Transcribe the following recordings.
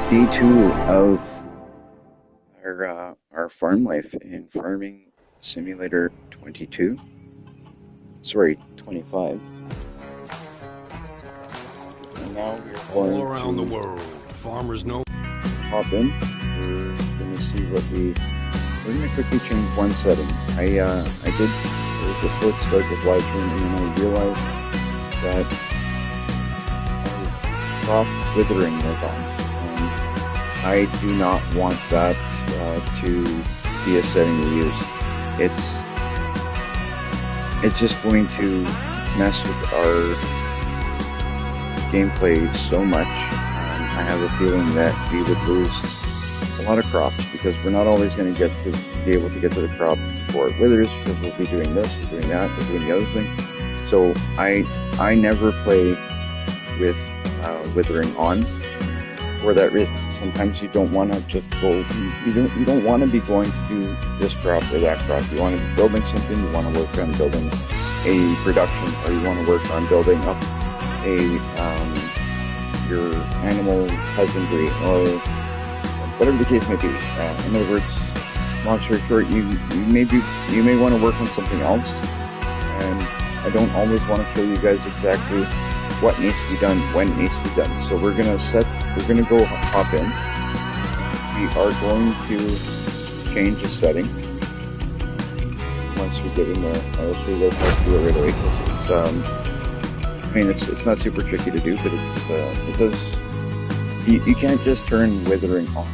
Day two of our farm life in Farming Simulator 22. Sorry, 25. And now we are All going around the to world, farmers know. hop in. We're going to see what we're going to quickly change one setting. I did just let's start this live stream, and then I realized that our crop withering was on. I do not want that to be a setting we use. It's just going to mess with our gameplay so much. I have a feeling that we would lose a lot of crops because we're not always going to get to be able to get to the crop before it withers, because we'll be doing this, we're doing that, we're doing the other thing. So I never play with withering on for that reason. Sometimes you don't want to just go. You don't want to be going to do this crop or that crop. You want to be building something. You want to work on building a production, or you want to work on building up a your animal husbandry, or whatever the case may be. In other words, long story short, you may want to work on something else, and I don't always want to show you guys exactly what needs to be done when it needs to be done. So we're gonna go hop in. We are going to change the setting once we get in there. I'll show you guys how to do it right away, because I mean, it's not super tricky to do, but it does. You can't just turn withering on.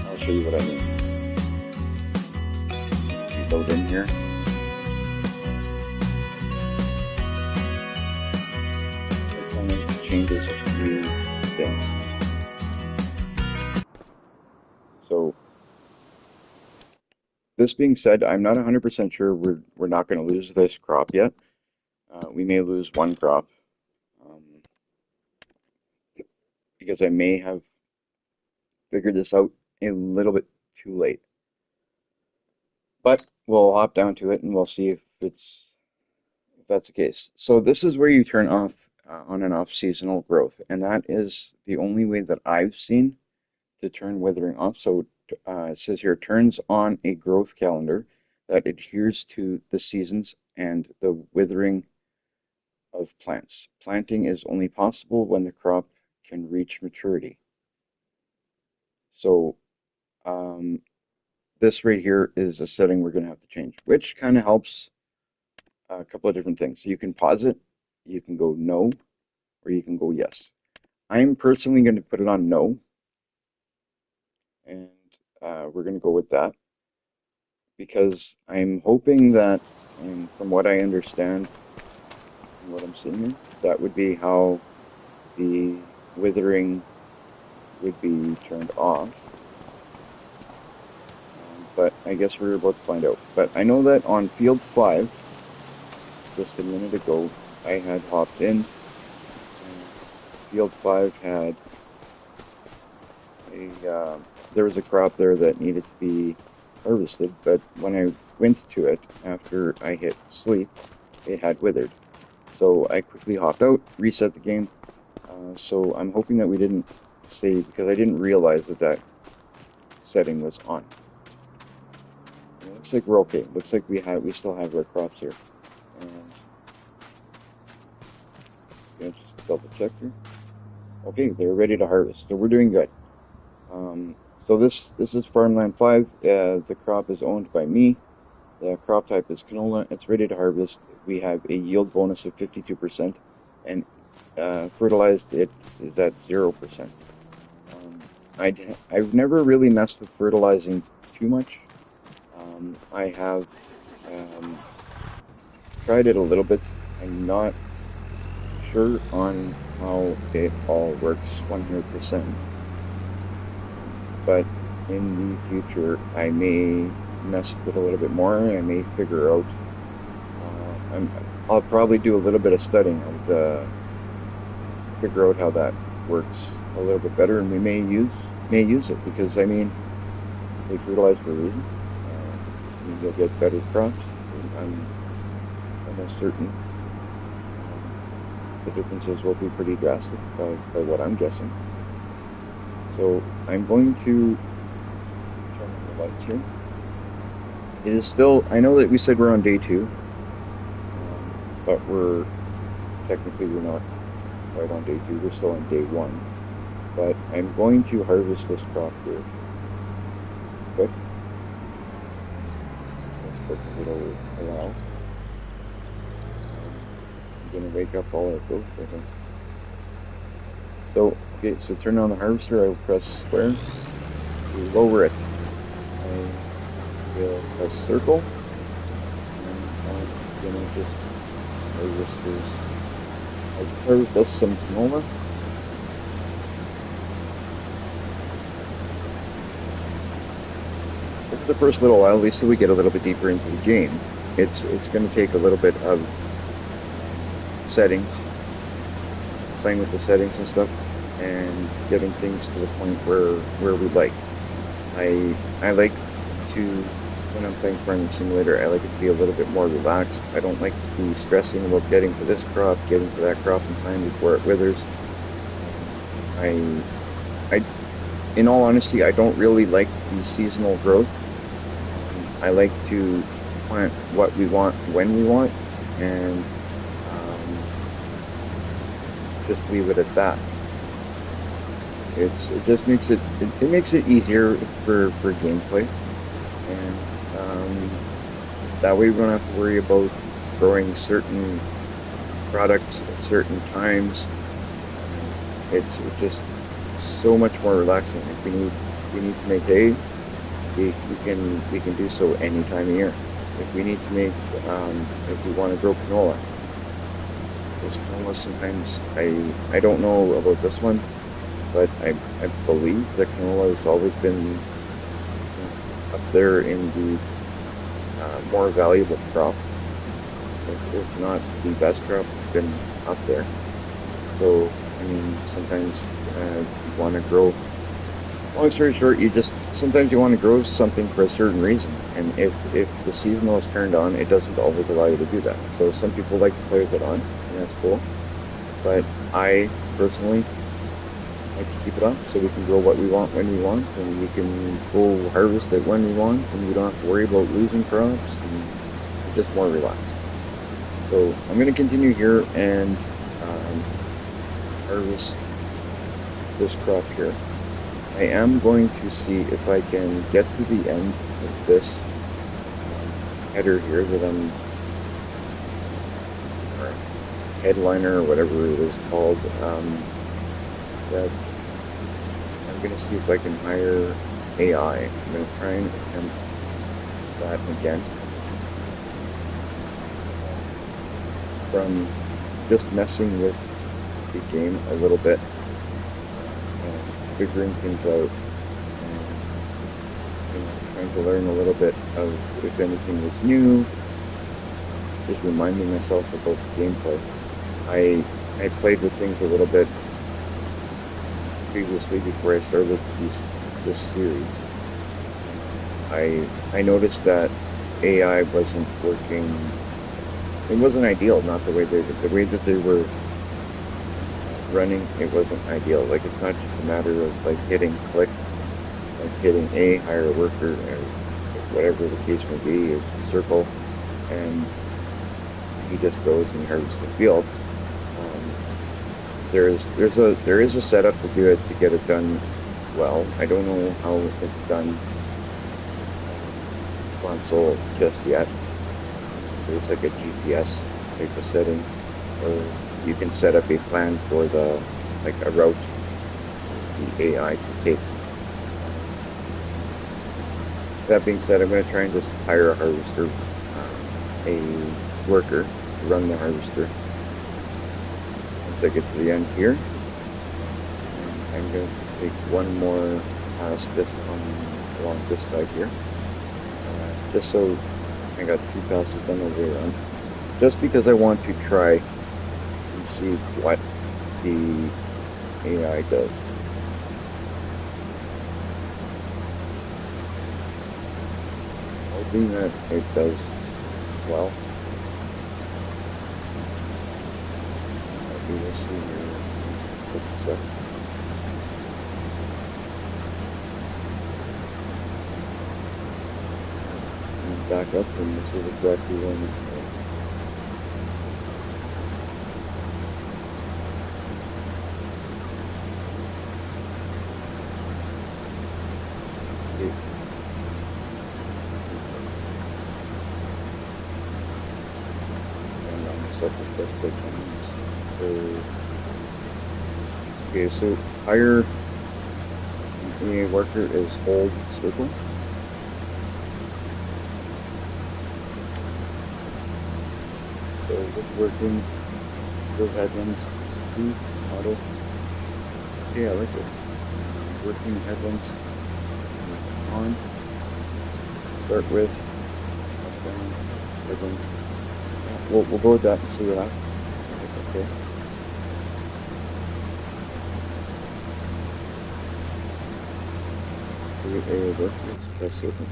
I'll show you what I mean. Load in here. Changes a few things. So, this being said, I'm not 100% sure we're not going to lose this crop yet. We may lose one crop because I may have figured this out a little bit too late. But we'll hop down to it and we'll see if that's the case. So this is where you turn off on and off seasonal growth, and that is the only way that I've seen to turn withering off. So it says here, turns on a growth calendar that adheres to the seasons and the withering of plants. Planting is only possible when the crop can reach maturity. So this right here is a setting we're going to have to change, which kind of helps a couple of different things. You can pause it, you can go no, or you can go yes. I'm personally going to put it on no, and we're going to go with that because I'm hoping that, and from what I understand and what I'm seeing here, that would be how the withering would be turned off. But I guess we're about to find out. But I know that on field 5, just a minute ago, I had hopped in. Field 5 had there was a crop there that needed to be harvested, but when I went to it after I hit sleep, it had withered. So I quickly hopped out, reset the game. So I'm hoping that we didn't save, because I didn't realize that setting was on. And it looks like we're okay. It looks like we still have our crops here. And just double check here. Okay, they're ready to harvest, so we're doing good. So this is Farmland 5. The crop is owned by me. The crop type is canola. It's ready to harvest. We have a yield bonus of 52%, and fertilized it is at 0%. I've never really messed with fertilizing too much. I have tried it a little bit. I'm not sure on how it all works 100%. But in the future, I may mess with it a little bit more. I may figure out. I'll probably do a little bit of studying of figure out how that works a little bit better, and we may use it, because I mean, they fertilize for a reason. You'll get better crops. I'm almost certain the differences will be pretty drastic by what I'm guessing. So I'm going to turn on the lights here. It is still, I know that we said we're on day 2, but technically we're not quite on day 2, we're still on day 1. But I'm going to harvest this crop here. Quick. Let's put a little allow. I'm going to wake up all our goats, I think. So, okay, so turn on the harvester, I will press square to lower it. I will press circle, and I'm going to just harvest us some canola. For the first little while, at least till we get a little bit deeper into the game, it's going to take a little bit of settings, playing with the settings and stuff, and getting things to the point where we like. I like to, when I'm playing Farming Simulator, I like it to be a little bit more relaxed. I don't like to be stressing about getting to this crop, getting to that crop in time before it withers. In all honesty, I don't really like the seasonal growth. I like to plant what we want when we want, and just leave it at that. It just makes it easier for gameplay, and that way we don't have to worry about growing certain products at certain times. It's just so much more relaxing. If we need to make hay, we can do so any time of year. If we need to make if we want to grow canola, this canola sometimes I don't know about this one, but I believe that canola has always been up there in the more valuable crop. If not the best crop, it's been up there. So I mean, sometimes you want to grow. Long story short, sometimes you want to grow something for a certain reason, and if the seasonal is turned on, it doesn't always allow you to do that. So some people like to play with it on, and that's cool. But I personally like to keep it on, so we can grow what we want when we want, and we can go harvest it when we want, and we don't have to worry about losing crops, and it's just more relaxed. So I'm going to continue here and harvest this crop here. I am going to see if I can get to the end of this header here that I'm, or headliner or whatever it is called, that I'm going to see if I can hire AI. I'm going to try and attempt that again. From just messing with the game a little bit, figuring things out, and trying to learn a little bit of if anything is new, just reminding myself about the gameplay. I played with things a little bit previously before I started this series. I noticed that AI wasn't working. It wasn't ideal, not the way that they were running. It wasn't ideal. Like, it's not just a matter of like hitting click, like hitting A, hire a worker, or whatever the case may be, is circle, and he just goes and harvests the field. There is a setup to do it, to get it done well. I don't know how it's done console just yet. There's like a GPS type of setting, or you can set up a plan for like a route the AI can take. That being said, I'm going to try and just hire a harvester, a worker to run the harvester. Once I get to the end here, I'm going to take one more pass just along this side here, just so I got 2 passes done over here, just because I want to try and see what the AI does. Hoping that it does well. We will see here. back up, and this is exactly where I'm going. And line this up as best I can. Okay, so higher EA worker is hold circle. So woodworking, those headlands, speed, auto. Okay, I like this. Working headlands, it's on. Start with, up, down, headlands. Yeah, we'll go with that and see what happens. Okay. Create area work, let's press open.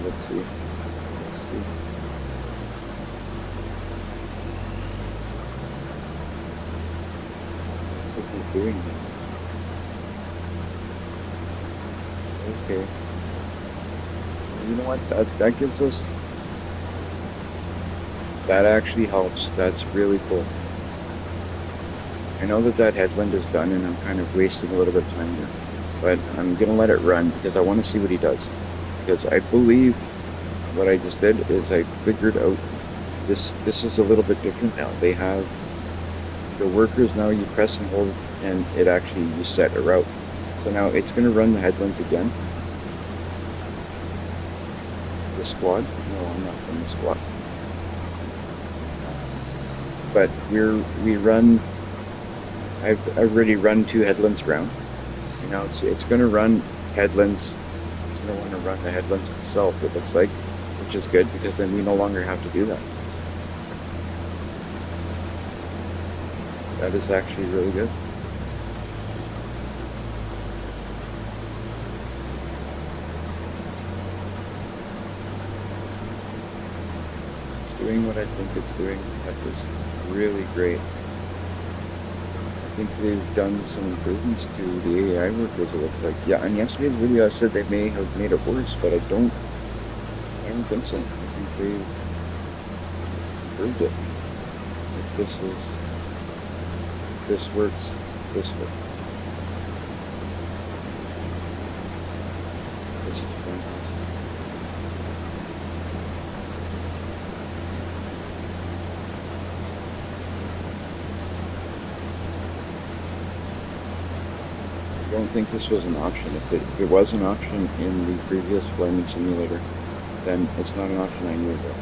Let's see. Let's see. What's it doing? Okay. You know what? That gives us. That actually helps. That's really cool. I know that headwind is done, and I'm kind of wasting a little bit of time here, but I'm gonna let it run because I want to see what he does. Because I believe what I just did is I figured out this is a little bit different now. They have the workers now, you press and hold and it actually, you set a route. So now it's going to run the headlands again. The squad? No, I'm not in the squad. But I've already run 2 headlands round. You know, it's going to run headlands. It's going to want to run the headlands itself, it looks like, which is good because then we no longer have to do that. That is actually really good. It's doing what I think it's doing. That is really great. I think they've done some improvements to the AI workers, it looks like. Yeah, in yesterday's video I said they may have made it worse, but I don't think so. I think they've improved it. If this works, this works. This is fantastic. I don't think this was an option. If it was an option in the previous Farming Simulator, then it's not an option I knew about.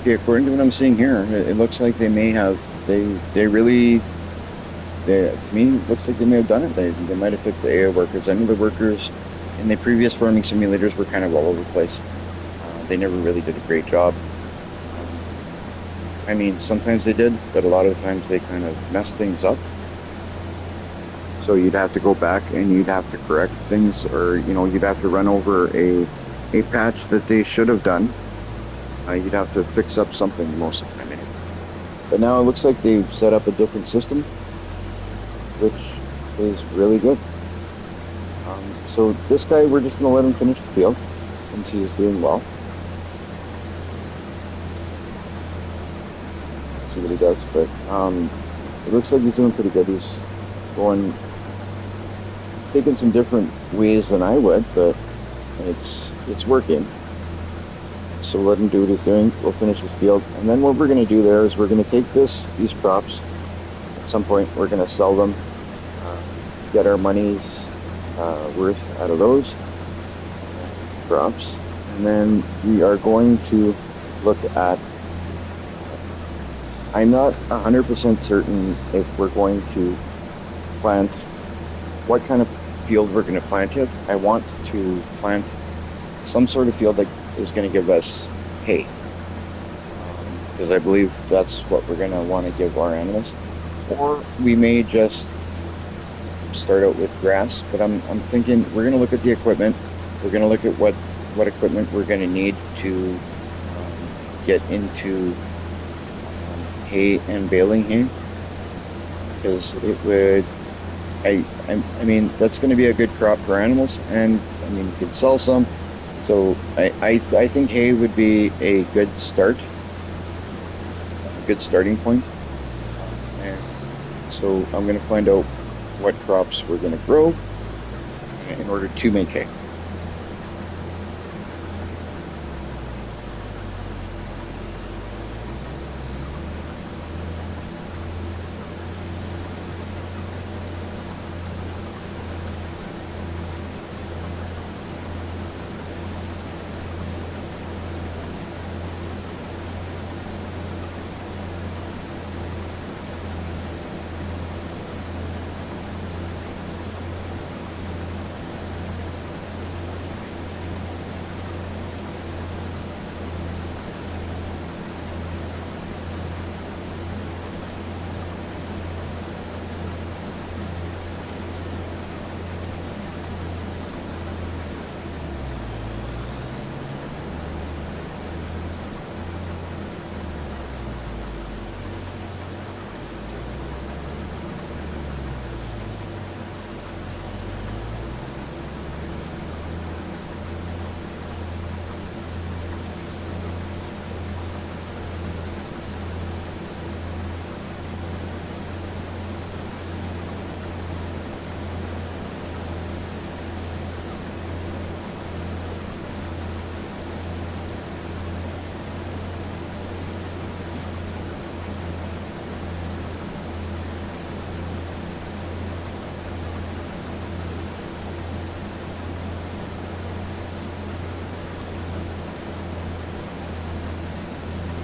Okay, according to what I'm seeing here, it looks like they may have, to me, it looks like they may have done it. They might have fixed the AI workers. I know the workers in the previous farming simulators were kind of all over the place. They never really did a great job. I mean, sometimes they did, but a lot of the times they kind of messed things up. So you'd have to go back and you'd have to correct things, or you'd have to run over a patch that they should have done. You'd have to fix up something most of the time anyway. But now it looks like they've set up a different system, which is really good. So this guy, we're just gonna let him finish the field since he is doing well. See what he does, but it looks like he's doing pretty good. He's going, taking some different ways than I would, but it's working. So let him do what he's doing. We'll finish his field, and then what we're going to do there is we're going to take these crops. At some point, we're going to sell them, get our money's worth out of those crops, and then we are going to look at. I'm not 100% certain if we're going to plant, what kind of field we're going to plant it. I want to plant some sort of field that is going to give us hay, because I believe that's what we're going to want to give our animals. Or we may just start out with grass, but I'm thinking we're going to look at the equipment. We're going to look at what equipment we're going to need to get into hay and baling hay, because it would, I mean, that's going to be a good crop for animals, and I mean, you could sell some. So I think hay would be a good start, a good starting point. And so I'm going to find out what crops we're going to grow in order to make hay.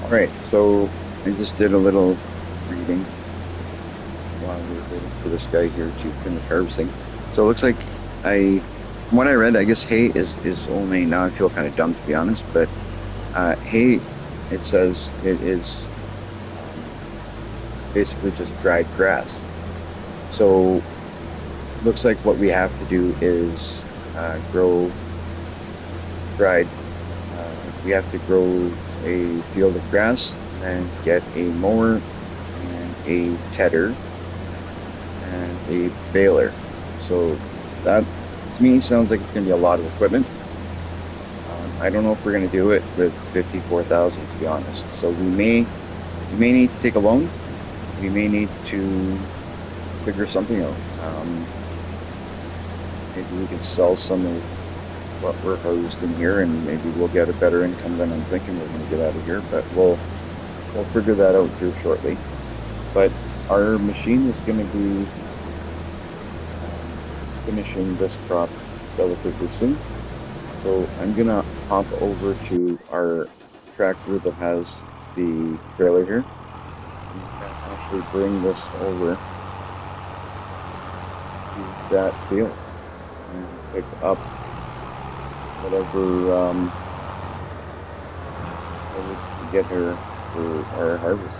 All right, so I just did a little reading while we were waiting for this guy here to finish harvesting. So it looks like from what I read, I guess hay is only, now I feel kind of dumb to be honest, but hay, it says it is basically just dried grass. So looks like what we have to do is grow dried. We have to grow a field of grass and get a mower and a tedder and a baler. So that to me sounds like it's going to be a lot of equipment. I don't know if we're going to do it with 54,000 to be honest. So we may need to take a loan. We may need to figure something out. Maybe we can sell some of what we're harvesting here, and maybe we'll get a better income than I'm thinking we're going to get out of here. But we'll figure that out here shortly. But our machine is going to be finishing this crop relatively soon. So I'm going to hop over to our tractor that has the trailer here. I'm going to actually bring this over to that field and pick up whatever we get here for our harvest.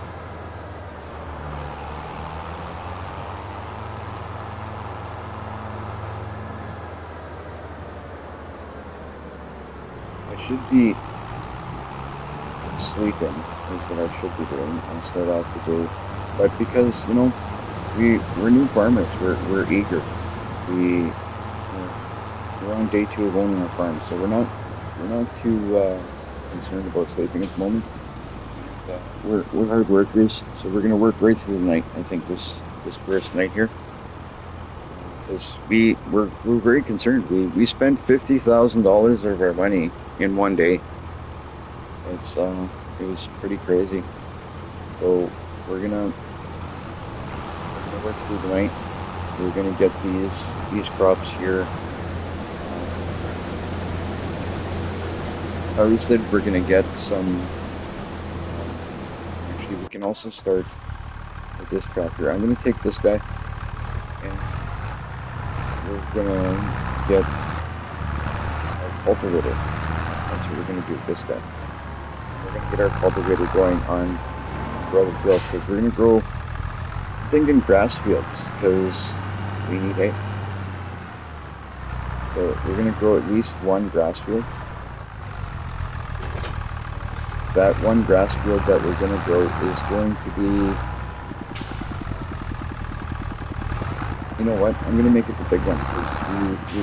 should be sleeping is what I should be doing and start off the day. But because, we're new farmers, we're eager. We're on day 2 of owning our farm, so we're not too concerned about sleeping at the moment. And, we're hard workers, so we're gonna work right through the night. I think this first night here, because we're very concerned. We spent $50,000 of our money in one day. It was pretty crazy. So we're gonna we're gonna work through the night. We're gonna get these crops here. I already said we're gonna get some. Actually, we can also start with this tractor. I'm gonna take this guy, and we're gonna get our cultivator. That's what we're gonna do with this guy. We're gonna get our cultivator going on grow fields because we're gonna grow. I'm thinking grass fields because we need hay. So we're gonna grow at least one grass field. That one grass field that we're gonna grow is going to be. You know what? I'm gonna make it the big one because we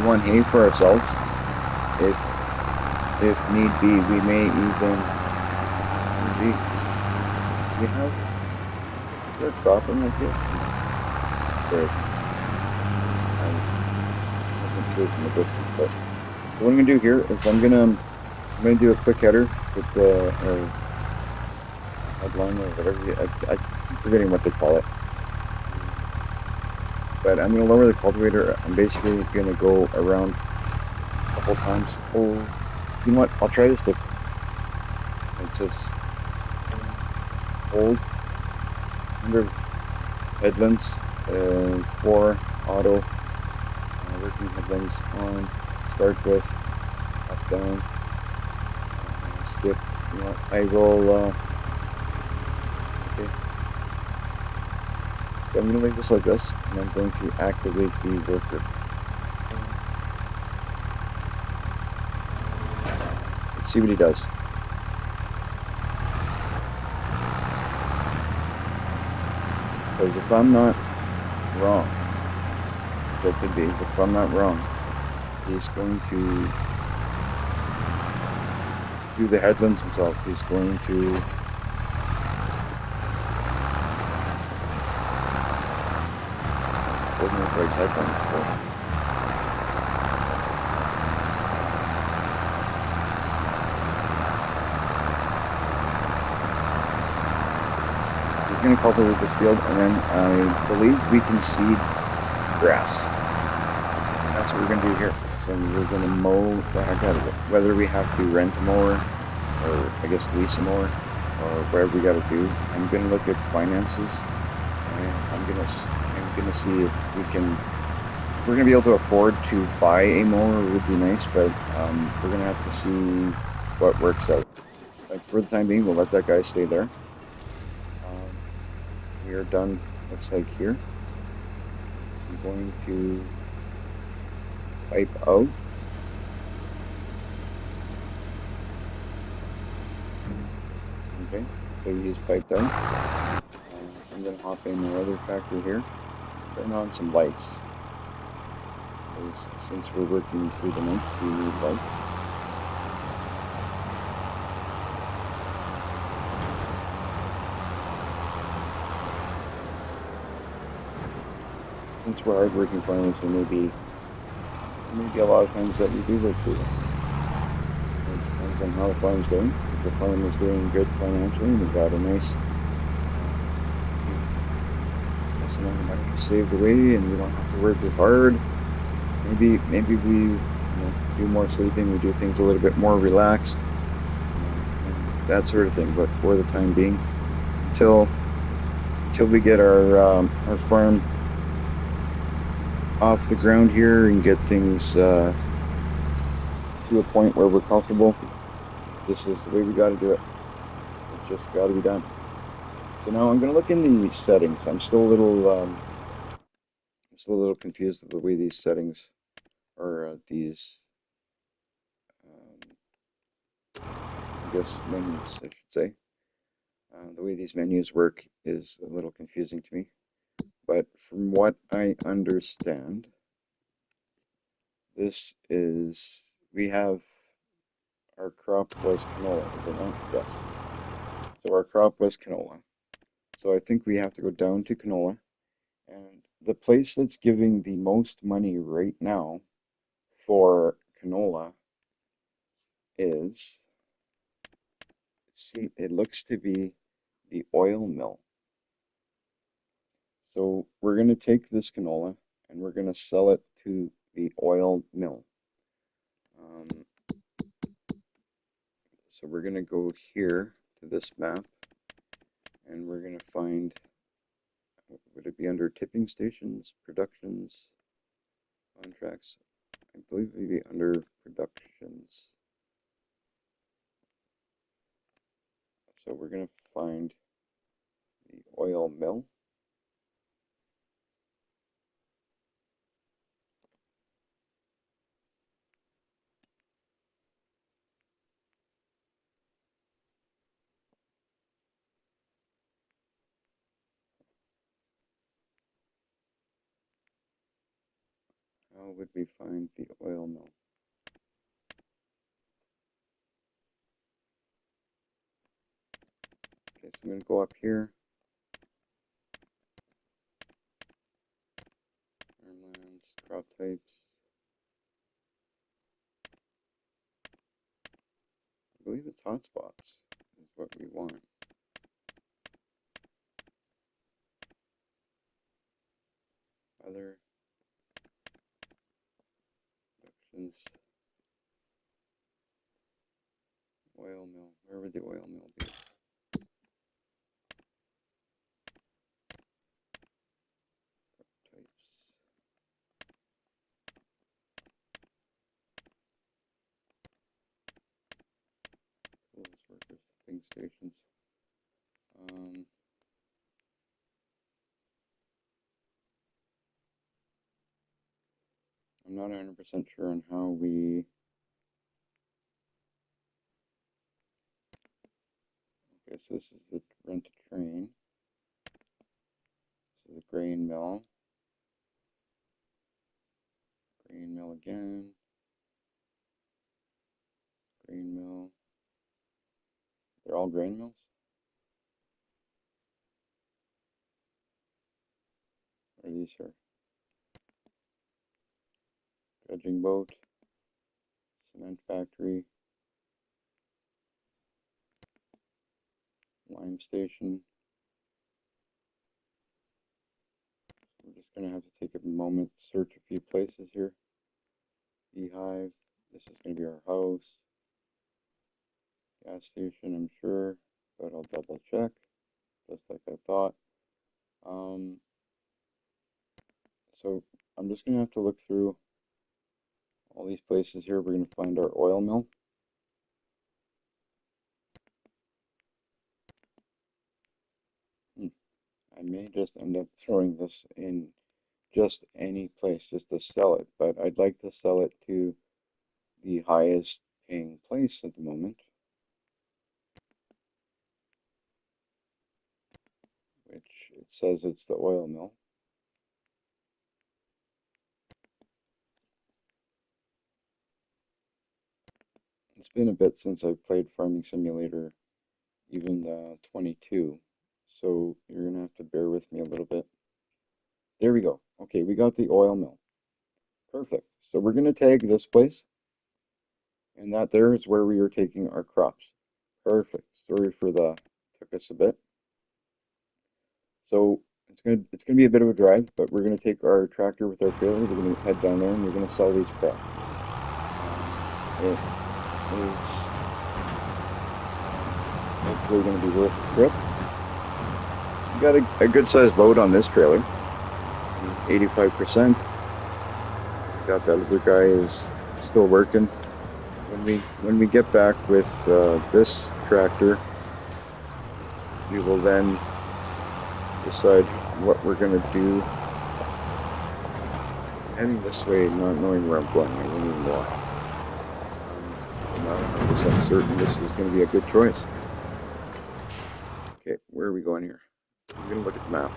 want hay for ourselves. If if need be, we may even. We we have we're cropping like this. But I wasn't sure from the distance. But what I'm gonna do here is I'm gonna do a quick header with the headline or whatever. I'm forgetting what they call it. But I'm gonna lower the cultivator. I'm basically gonna go around a couple times. Oh, you know what? I'll try this. It says hold 100 headlands, 4 auto working headlands on. Start with up down. Skip. You know what? I will. Okay. So I'm gonna leave this like this, and I'm going to activate the worker. Let's see what he does. Because if I'm not wrong, that could be, but if I'm not wrong, he's going to do the headlands himself. He's going to coordinate like headlands. So he's going to cultivate this field, and then I believe we can seed grass. And that's what we're going to do here. So we're going to mow the heck out of it. Whether we have to rent a mower, or I guess lease a mower, or whatever we got to do. I'm going to look at finances, and I'm gonna see if we can. If we're gonna be able to afford to buy a mower, it would be nice, but we're gonna have to see what works out. But for the time being, we'll let that guy stay there. Um, we are done. Looks like here. I'm going to pipe out. Okay, so he's piped out. I'm gonna hop in the other tractor here. Turn on some lights. Because since we're working through the night, we need light. Since we're hard-working farmers, there may be a lot of times that we do work through them. It depends on how the farm's doing. If the farm is doing good financially, we've got a nice amount of money saved away, and we don't have to work as hard. Maybe we do more sleeping. We do things a little bit more relaxed, and that sort of thing. But for the time being, until we get our farm off the ground here and get things to a point where we're comfortable, this is the way we got to do it. It just got to be done. So now I'm going to look in the settings. I'm still a little confused of the way these settings or these I guess menus, I should say. The way these menus work is a little confusing to me, but from what I understand, this is, we have, our crop was canola, is it not? Yes. So our crop was canola. So I think we have to go down to canola. And the place that's giving the most money right now for canola is, see, it looks to be the oil mill. So we're going to take this canola and we're going to sell it to the oil mill. So we're going to go here to this map and we're going to find, would it be under tipping stations, productions, contracts? I believe it would be under productions. So we're going to find the oil mill. How would we find the oil mill? Okay, so I'm going to go up here. Farmlands, crop types. I believe it's hotspots is what we want. Other productions. Oil mill. Where would the oil mill be? Types. Tools, workers, tipping stations. I'm not 100% sure on how we. Okay, so this is the rent a train. This is the grain mill. Grain mill again. Grain mill. They're all grain mills? What are these here? Dredging boat. Cement factory. Lime station. We're just going to have to take a moment to search a few places here. Beehive. This is going to be our house. Gas station, I'm sure, but I'll double check, just like I thought. So I'm just going to have to look through all these places here. We're going to find our oil mill. I may just end up throwing this in just any place just to sell it, but I'd like to sell it to the highest paying place at the moment, which it says it's the oil mill. It's been a bit since I've played Farming Simulator, even the 22, so you're going to have to bear with me a little bit. There we go. Okay, we got the oil mill. Perfect. So we're going to tag this place, and that there is where we are taking our crops. Perfect. Sorry for the, took us a bit. So it's gonna be a bit of a drive, but we're gonna take our tractor with our trailer. We're gonna head down there and we're gonna sell these crops. It is hopefully gonna be worth the trip. We got a good sized load on this trailer, 85%. Got that other guy is still working. When we get back with this tractor, we will then decide what we're going to do. Heading this way, not knowing where I'm going, I won't even walk. not 100% certain this is going to be a good choice. Okay, where are we going here? I'm going to look at the map,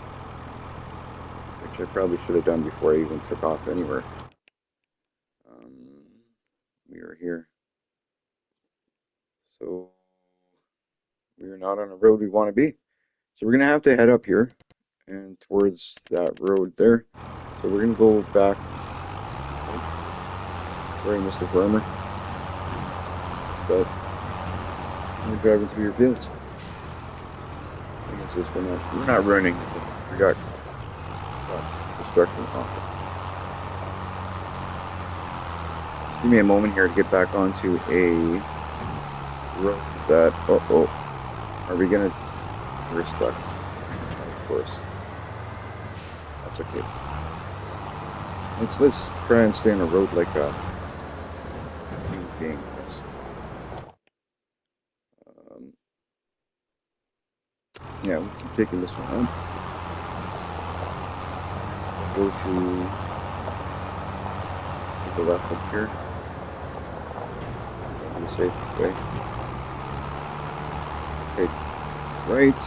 which I probably should have done before I even took off anywhere. We are here. So we are not on a road we want to be. So we're going to have to head up here and towards that road there. So we're going to go back. Sorry, Mr. Farmer. But we're driving through your fields. We're not running. We got construction off. Just give me a moment here to get back onto a road that. Are we gonna? We're stuck. Of course. That's okay. Let's try and stay on a road like a human being. Yeah, we'll keep taking this one up. Go to the left up here. Be a safe way. Take right.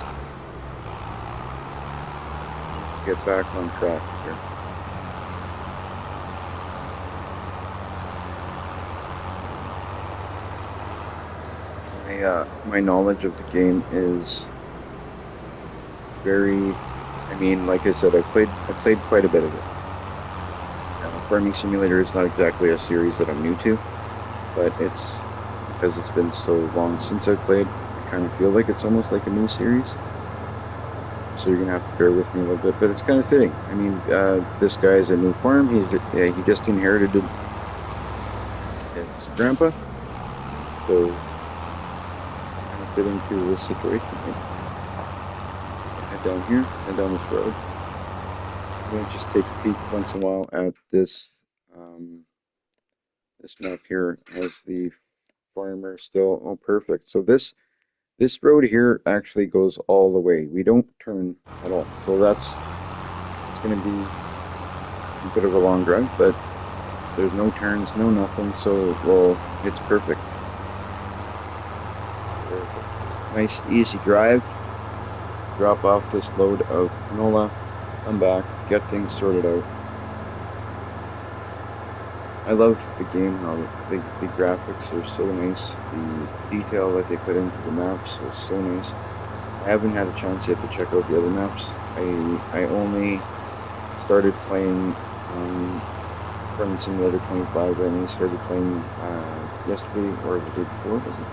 Get back on track here. My knowledge of the game is very, I mean, like I said, I played quite a bit of it. Farming Simulator is not exactly a series that I'm new to, but it's because it's been so long since I played, I kind of feel like it's almost like a new series. So you're gonna have to bear with me a little bit, but it's kind of fitting. I mean, this guy is a new farm. He just inherited his grandpa, so it's kind of fitting to this situation. Right? Head down here and down this road. I'm going to just take a peek once in a while at this this map here as the farmer still. Oh, perfect. So this road here actually goes all the way. We don't turn at all. So it's going to be a bit of a long drive, but there's no turns, no nothing. So, well, it's perfect. Nice, easy drive. Drop off this load of canola, come back, get things sorted out. I love the game, how the graphics are so nice, the detail that they put into the maps is so nice. I haven't had a chance yet to check out the other maps. I only started playing Farming Simulator 25, I only started playing yesterday or the day before, was it?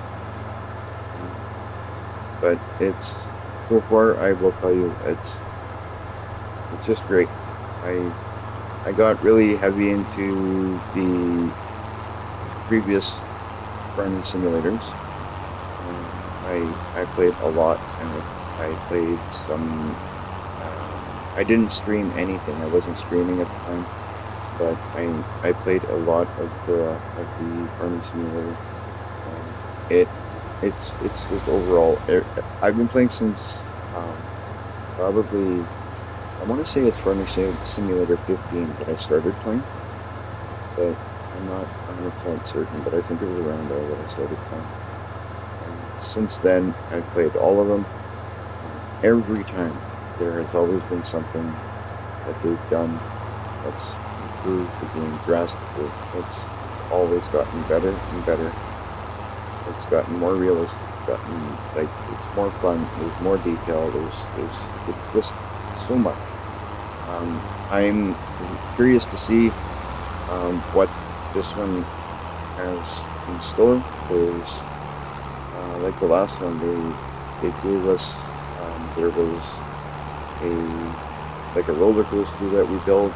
But it's, so far, I will tell you, it's just great. I got really heavy into the previous Farming Simulators. I played a lot, and I played some. I didn't stream anything. I wasn't streaming at the time, but I played a lot of the Farming Simulator. It's just overall. I've been playing since probably. I want to say it's Farming Simulator 15 that I started playing, but I'm not 100% certain, but I think it was around there that I started playing. And since then, I've played all of them. Every time, there has always been something that they've done that's improved the game drastically. It's always gotten better and better. It's gotten more realistic. It's more fun. There's more detail. There's just so much. I'm curious to see what this one has in store, because like the last one, they gave us there was a roller coaster that we built.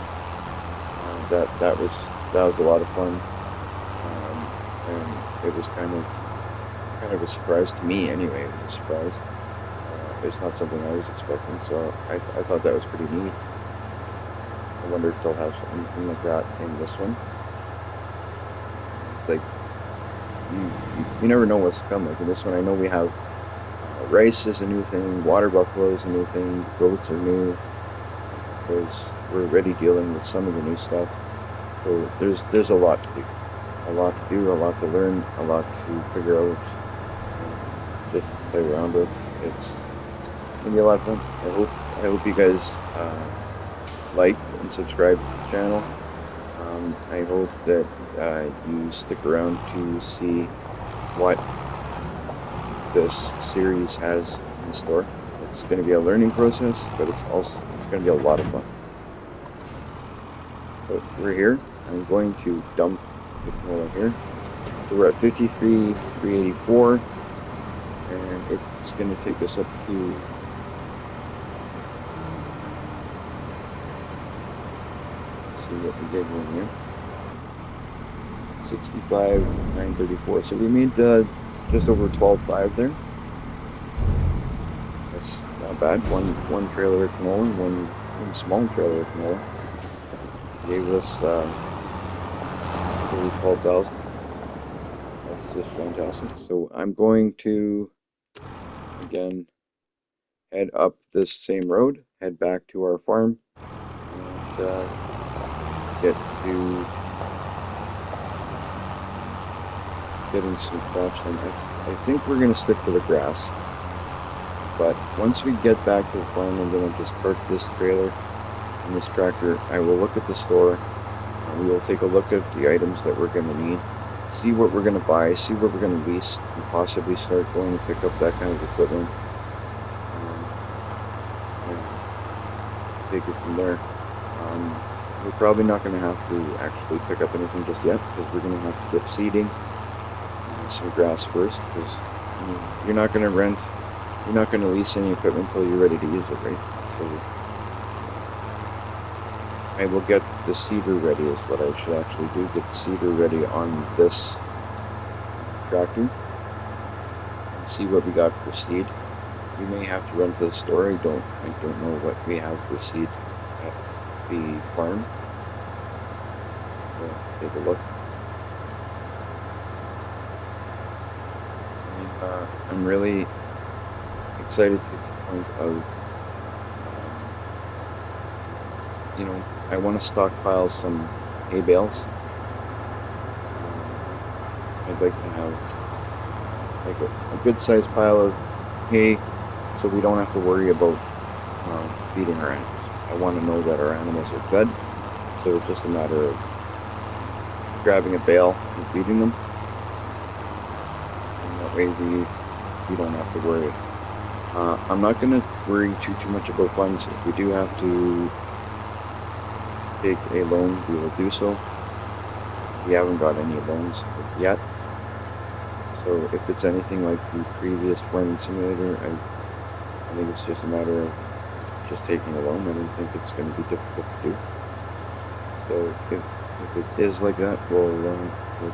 That was a lot of fun, and it was kind of a surprise to me anyway. It was a surprise. It's not something I was expecting, so I thought that was pretty neat. I wonder if they'll have anything like that in this one. Like, you never know what's to come. Like in this one, I know we have rice is a new thing, water buffalo is a new thing, goats are new, because we're already dealing with some of the new stuff. So there's a lot to do. a lot to do, a lot to learn, a lot to figure out, just play around with. It's gonna be a lot of fun. I hope you guys like and subscribe to the channel. I hope that you stick around to see what this series has in store. It's going to be a learning process, but it's going to be a lot of fun. So we're here. I'm going to dump the canola here. So we're at 53,384, and it's going to take us up to what we did in here. 65,934. So we made just over 12.5 there. That's not bad. One trailer of canola, one small trailer of canola gave us over 12,000. That's just fantastic. So I'm going to again head up this same road, head back to our farm, and get to getting some crops in. I think we're going to stick to the grass, but once we get back to the farm, I'm going to just park this trailer and this tractor. I will look at the store, and we will take a look at the items that we're going to need, see what we're going to buy, see what we're going to lease, and possibly start going to pick up that kind of equipment, and take it from there. We're probably not going to have to actually pick up anything just yet, because we're going to have to get seeding, some grass first, because you're not going to rent, you're not going to lease any equipment until you're ready to use it, right? So I will get the seeder ready is what I should actually do, get the seeder ready on this tractor, and see what we got for seed. We may have to run to the store. I don't know what we have for seed at the farm. So take a look. I'm really excited to the point of, I want to stockpile some hay bales. I'd like to have like a good sized pile of hay, so we don't have to worry about feeding our animals. I want to know that our animals are fed, so it's just a matter of grabbing a bale and feeding them. Way we don't have to worry. I'm not going to worry too much about funds. If we do have to take a loan, we will do so. We haven't got any loans yet. So if it's anything like the previous farming simulator, I think it's just a matter of just taking a loan. I don't think it's going to be difficult to do. So if it is like that, we'll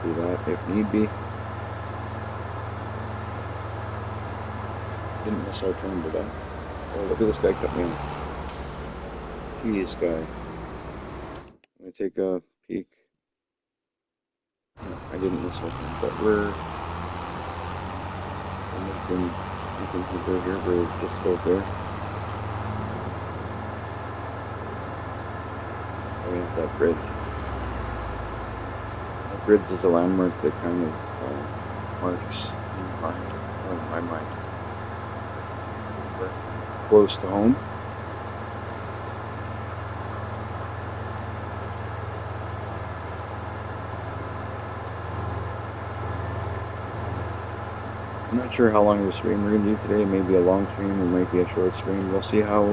do that if need be. Didn't miss our turn today. Oh, look at this guy cut me off. Jeez, guy. I'm gonna take a peek. No, I didn't miss our turn, but we're looking through here. We're just about there. Oh, we have that bridge. That bridge is a landmark that kind of marks my mind. Close to home. I'm not sure how long of a stream we're going to do today. Maybe a long stream, it might be a short stream. We'll see how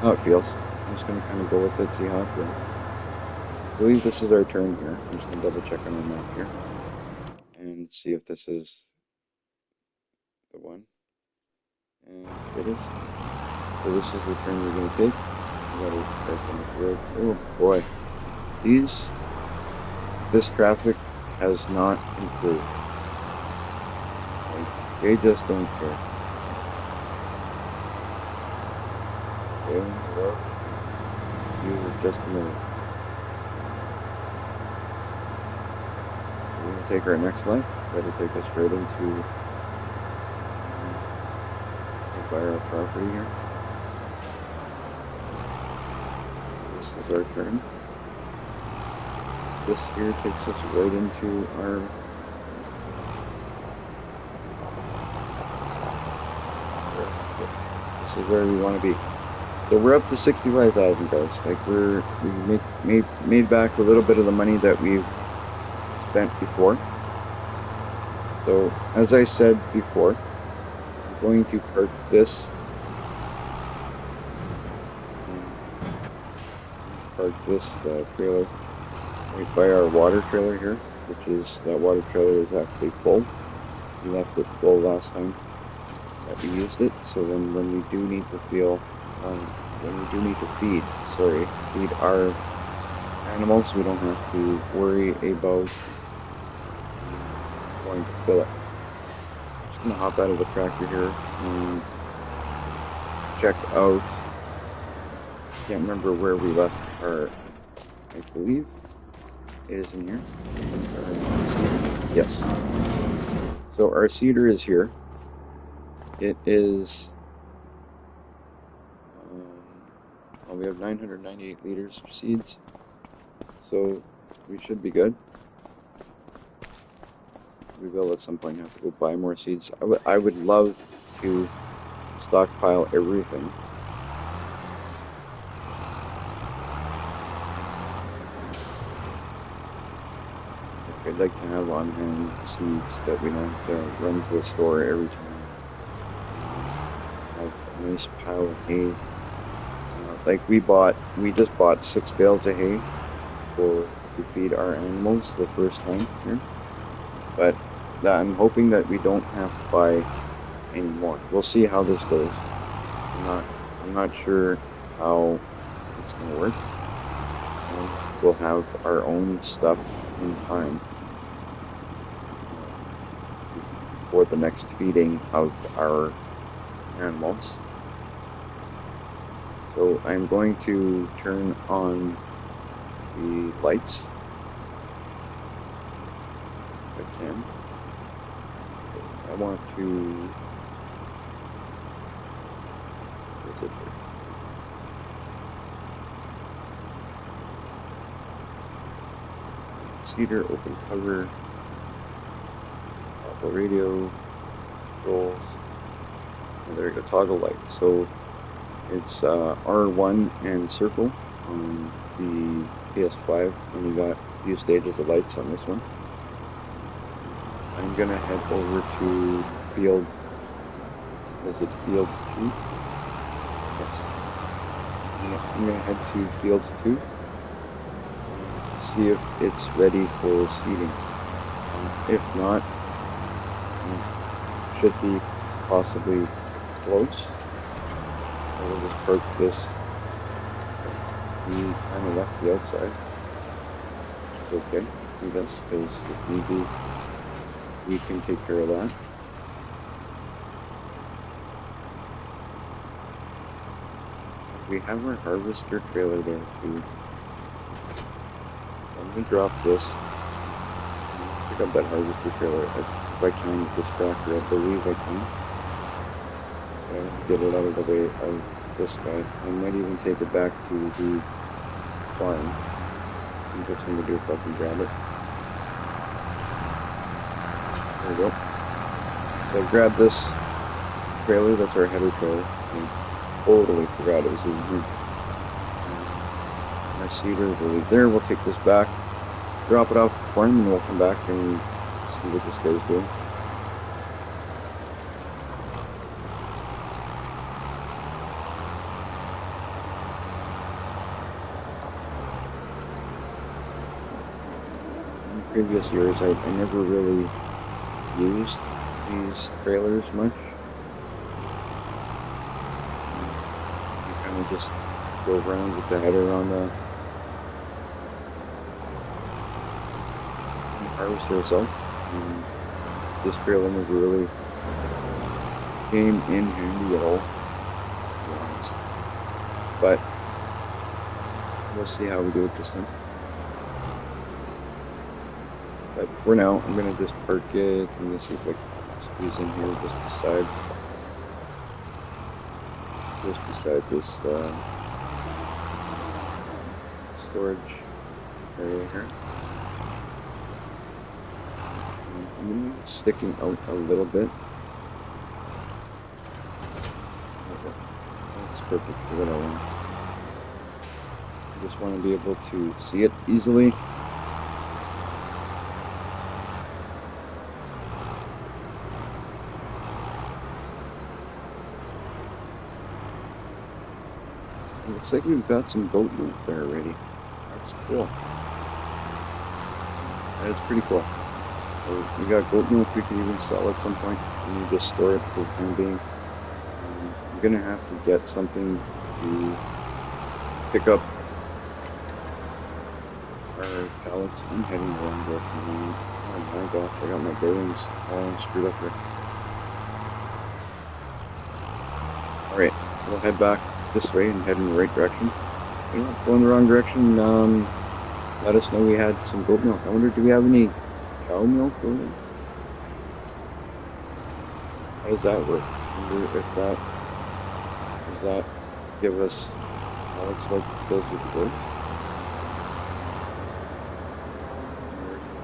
it feels. I'm just going to kind of go with it, see how it feels. I believe this is our turn here. I'm just going to double check on our map here and see if this is the one. And it is. So this is the turn we're going to take. We got to start on the road. Oh boy. This traffic has not improved. Like, they just don't care. Okay, well, you were just a minute. We're going to take our next left. That'll take us right into our property here. This is our turn. this here takes us right into our this is where we want to be. So we're up to 65,000, guys. Like we made back a little bit of the money that we've spent before. So as I said before, I'm going to park this trailer right by our water trailer here, which is, that water trailer is actually full. We left it full last time that we used it, so then when we do need to feed our animals, we don't have to worry about going to fill it. I'm just gonna hop out of the tractor here and check out. Can't remember where we left our. I believe it is in here. Yes. So our seeder is here. It is. Well, we have 998 liters of seeds, so we should be good. We will at some point have to go buy more seeds. I would love to stockpile everything. I'd like to have on hand seeds that we don't have to run to the store every time. Have a nice pile of hay. Like we just bought 6 bales of hay to feed our animals the first time here. But I'm hoping that we don't have to buy any more. We'll see how this goes. I'm not sure how it's gonna work. We'll have our own stuff in time for the next feeding of our animals. So I'm going to turn on the lights if I can. I want to. What's it for? Cedar, open cover, toggle radio, rolls. And there you go, toggle light. So it's R1 and circle on the PS5, and you got a few stages of lights on this one. I'm gonna head over to field. Is it field 2? Yes. I'm gonna head to field 2. See if it's ready for seeding. If not, should be possibly close. I will just park this. We kind of left the outside. It's okay. Do this because if need be, we can take care of that. We have our harvester trailer there too. I'm gonna drop this. Pick up that harvester trailer if I can with this tractor. I believe I can. Get it out of the way of this guy. I might even take it back to the farm. I'm just gonna do if I can grab it. There we go. So I grabbed this trailer. That's our header trailer. I totally forgot it was in here. Our seeder will leave there. We'll take this back, drop it off the farm, and we'll come back and see what this guy's doing. In previous years, I never really used these trailers much. You kind of just go around with the header on the harvester itself. And this trailer never really came in handy at all, to be honest. But we'll see how we do it this time. But for now, I'm gonna just park it. I'm gonna see if I can squeeze in here just beside this storage area here. Maybe it's sticking out a little bit. That's perfect for what I want. I just want to be able to see it easily. It looks like we've got some goat milk there already. That's cool. That is pretty cool. So we got goat milk we can even sell at some point. We need to store it for the time being. I'm gonna have to get something to pick up our pallets. I'm heading the wrong direction. Oh my gosh, I got my bearings all screwed up here. Alright, we'll head back this way and head in the right direction. You know, going the wrong direction, let us know we had some goat milk. I wonder, do we have any cow milk over there? How does that work? I wonder if that, does that give us pallets like it does with the goats?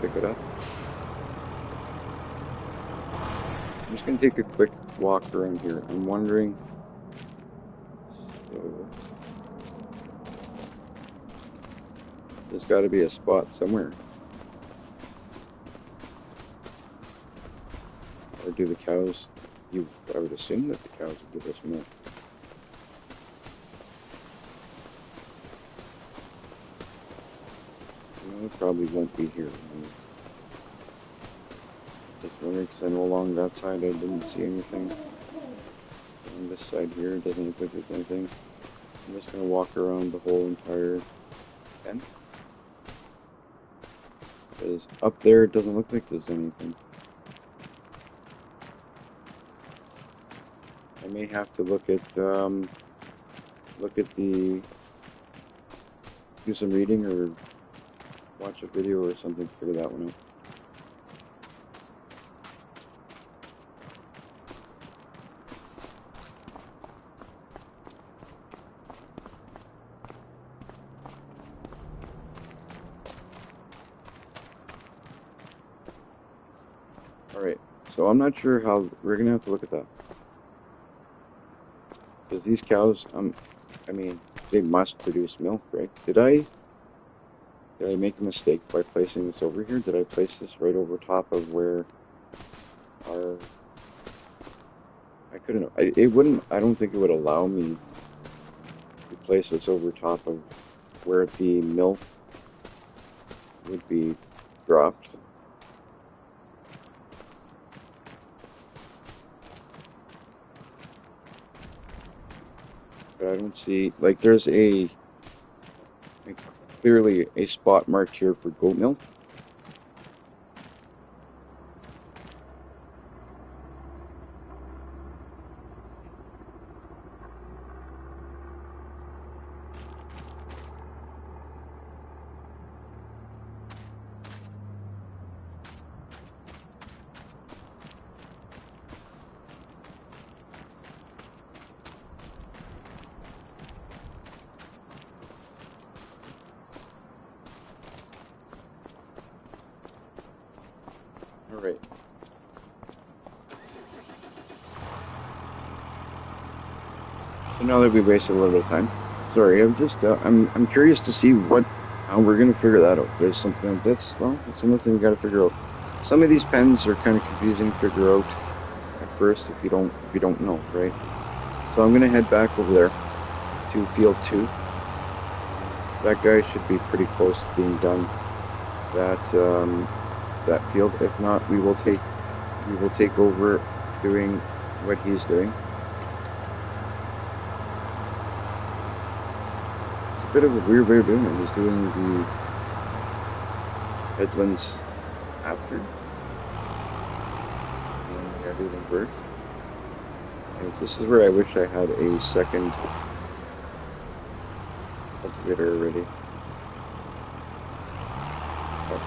Pick it up. I'm just going to take a quick walk around here. I'm wondering, so there's got to be a spot somewhere. Or do the cows, I would assume that the cows would give us milk. No, it probably won't be here. Just wondering, because I know along that side I didn't see anything. On this side here, it doesn't look like there's anything. I'm just going to walk around the whole entire pen. Because up there it doesn't look like there's anything. I may have to look at the, do some reading or watch a video or something to figure that one out. Alright, so I'm not sure how, we're gonna have to look at that. Because these cows, I mean, they must produce milk, right? Did I make a mistake by placing this over here? Did I place this right over top of where our, I couldn't, it wouldn't, I don't think it would allow me to place this over top of where the milk would be dropped. But I don't see, like, there's clearly a spot marked here for goat milk. Alright. So now that we've wasted a little bit of time, sorry, I'm just, I'm curious to see how we're gonna figure that out. There's something like this, well, it's another thing we gotta figure out. Some of these pens are kind of confusing to figure out at first if you don't know, right? So I'm gonna head back over there to field 2. That guy should be pretty close to being done. That field. If not, we will take over doing what he's doing. It's a bit of a weird way of doing it. He's doing the headlands after. And I do them first. And this is where I wish I had a second cultivator already.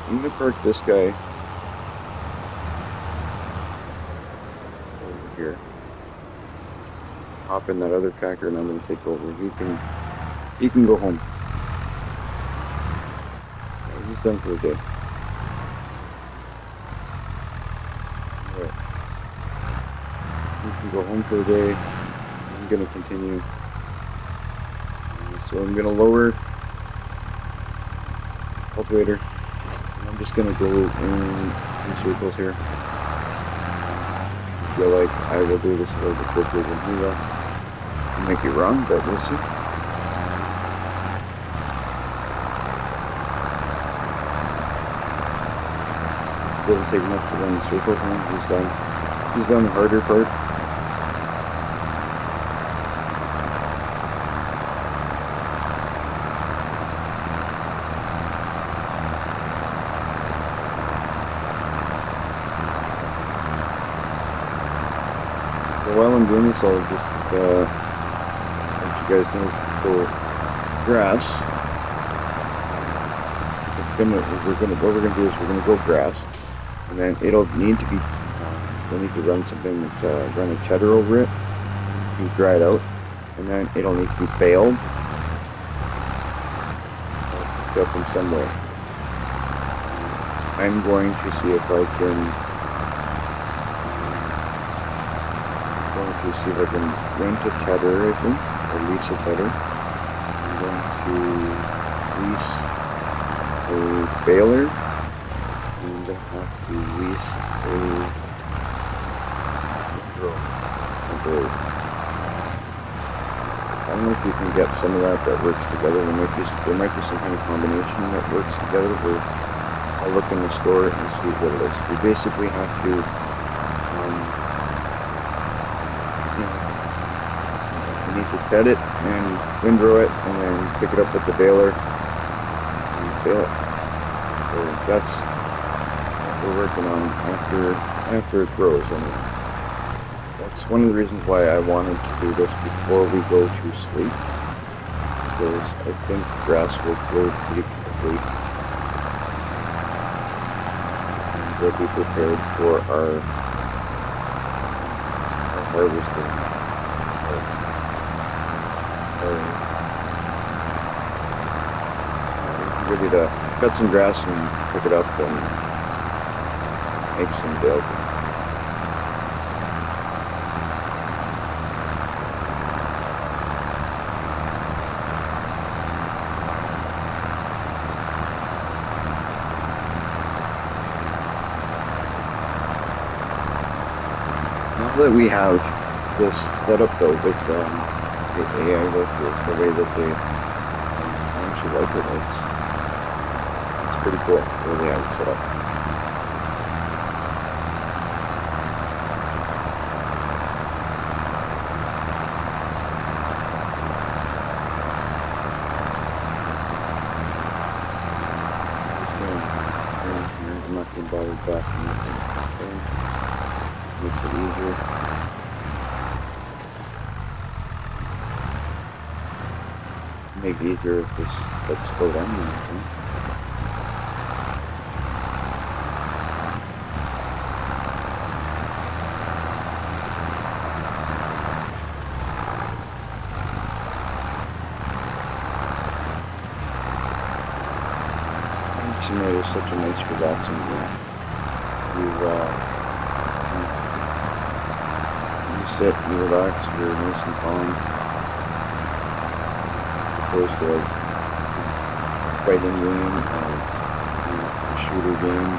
I'm gonna park this guy over here. Hop in that other tractor and I'm gonna take over. He can go home. Yeah, he's done for the day. and go home for the day. I'm going to continue. So I'm going to lower cultivator. I'm just going to go in circles here. I feel like I will do this a little bit quicker than he will. I might be wrong, but we'll see. Doesn't take much to run the circles, and he's done the harder part. So while I'm doing this, I'll just let you guys know for grass. What we're gonna do is we're gonna go grass. And then it'll need to be, we'll need to run something that's, run a cheddar over it, to dry it out, and then it'll need to be baled, up in some way. I'm going to see if I can, rent a cheddar, I think, or lease a cheddar. I'm going to lease a baler. I'm going to have to lease a drill. I don't know if you can get some of that works together. There might be some kind of combination that works together. I'll look in the store and see what it is. We basically have to, we need to set it and windrow it, and then pick it up with the baler and bale it. So that's we're working on after it grows. Anyway, that's one of the reasons why I wanted to do this before we go to sleep, because I think grass will grow pretty quickly, and we'll be prepared for our harvesting. Ready to cut some grass and pick it up and make some bale. Now that we have this set up though with the AI workers, the way that they actually like it, it's pretty cool the way they have it set up. I'm not going to bother backing this in. Makes it easier. Make it easier if this let's slow down or anything. Simulator is such a nice relaxing game. You sit, you relax, you're nice and calm. Opposed to like a fighting game or a shooter game.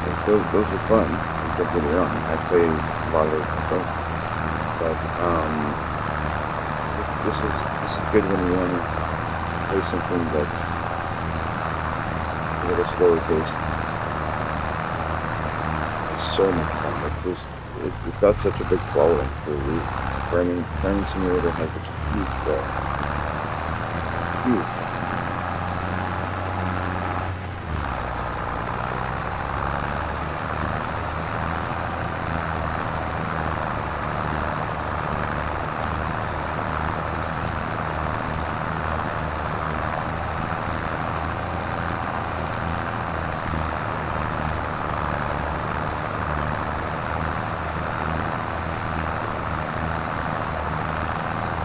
Like those are fun. Don't get me wrong. I play a lot of those myself. But this is good when you want to play something that's a little slower paced. It's so much fun. It's got such a big following for a reason. Farming Simulator has a huge following. Huge.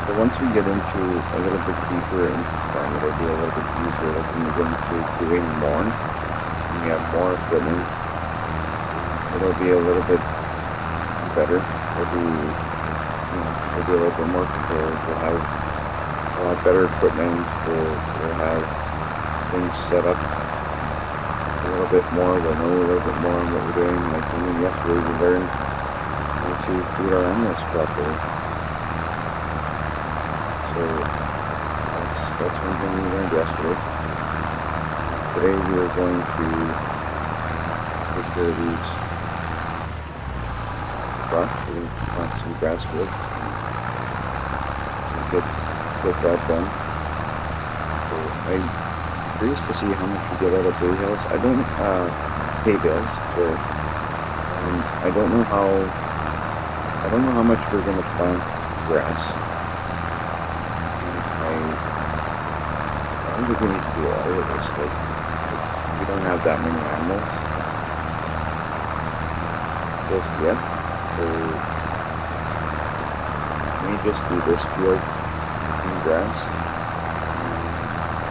So once we get into a little bit deeper into the farm, it'll be a little bit easier. Like when we get into doing more, and we have more equipment, it'll be a little bit better. They'll be, you know, they'll be a little bit more prepared. They'll have a lot better equipment. They'll have things set up a little bit more. They'll know a little bit more on what we're doing. Like even yesterday, we learned how to feed our animals properly. So that's one thing we learned yesterday. Today we are going to take care of these crops. We're going to plant some grass field and get that done. So I'm curious to see how much we get out of hay bales. I don't hay bales. So I don't know how much we're going to plant grass. I don't think we need to do all of this. Like, we don't have that many animals just yet. So let me just do this field in grass and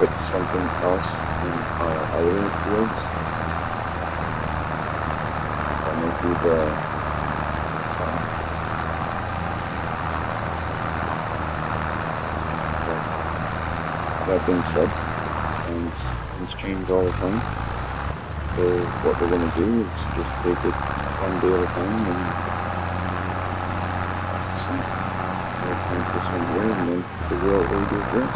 put something else in our other fields. I'm going to do that being said, and things change all the time. So what we're going to do is just take it one day at a time and see. We'll plant this one here and then figure out what we do with this.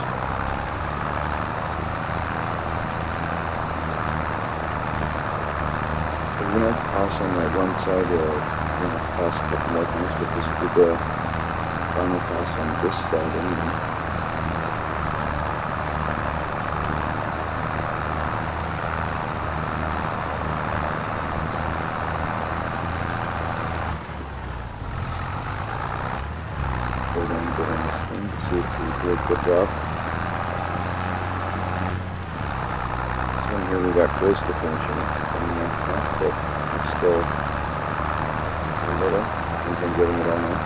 So we're going to have to pass on that one side, we're going to have to pass a couple more times, but this will be the final pass on this side anyway. See if we do a good job. This one here we got close to finishing it, but it's still a little. I think I'm getting it all now.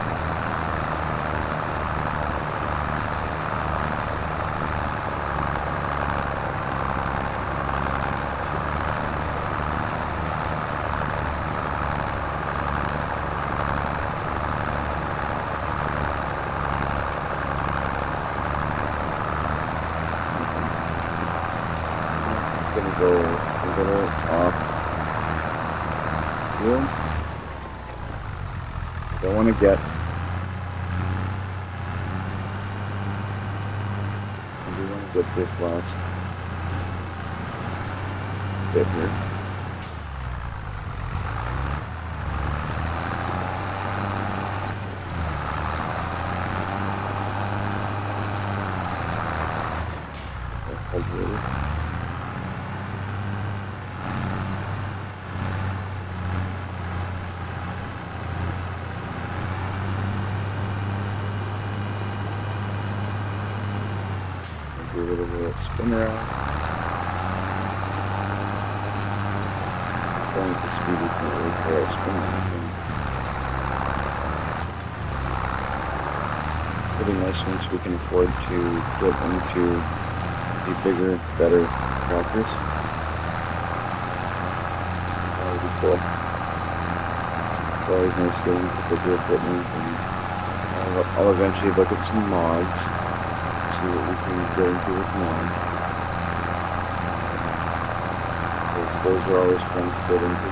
Gonna go a little off here. Don't want to get. I do want to get this last bit here. Do a little bit of spin around. Going to speed, you can't really tell spin anything. Pretty nice once we can afford to get into the bigger, better tractors. That would be cool. It's always nice getting into bigger equipment, and I'll eventually look at some mods. See what we can get into with mods. Those are always fun to get into.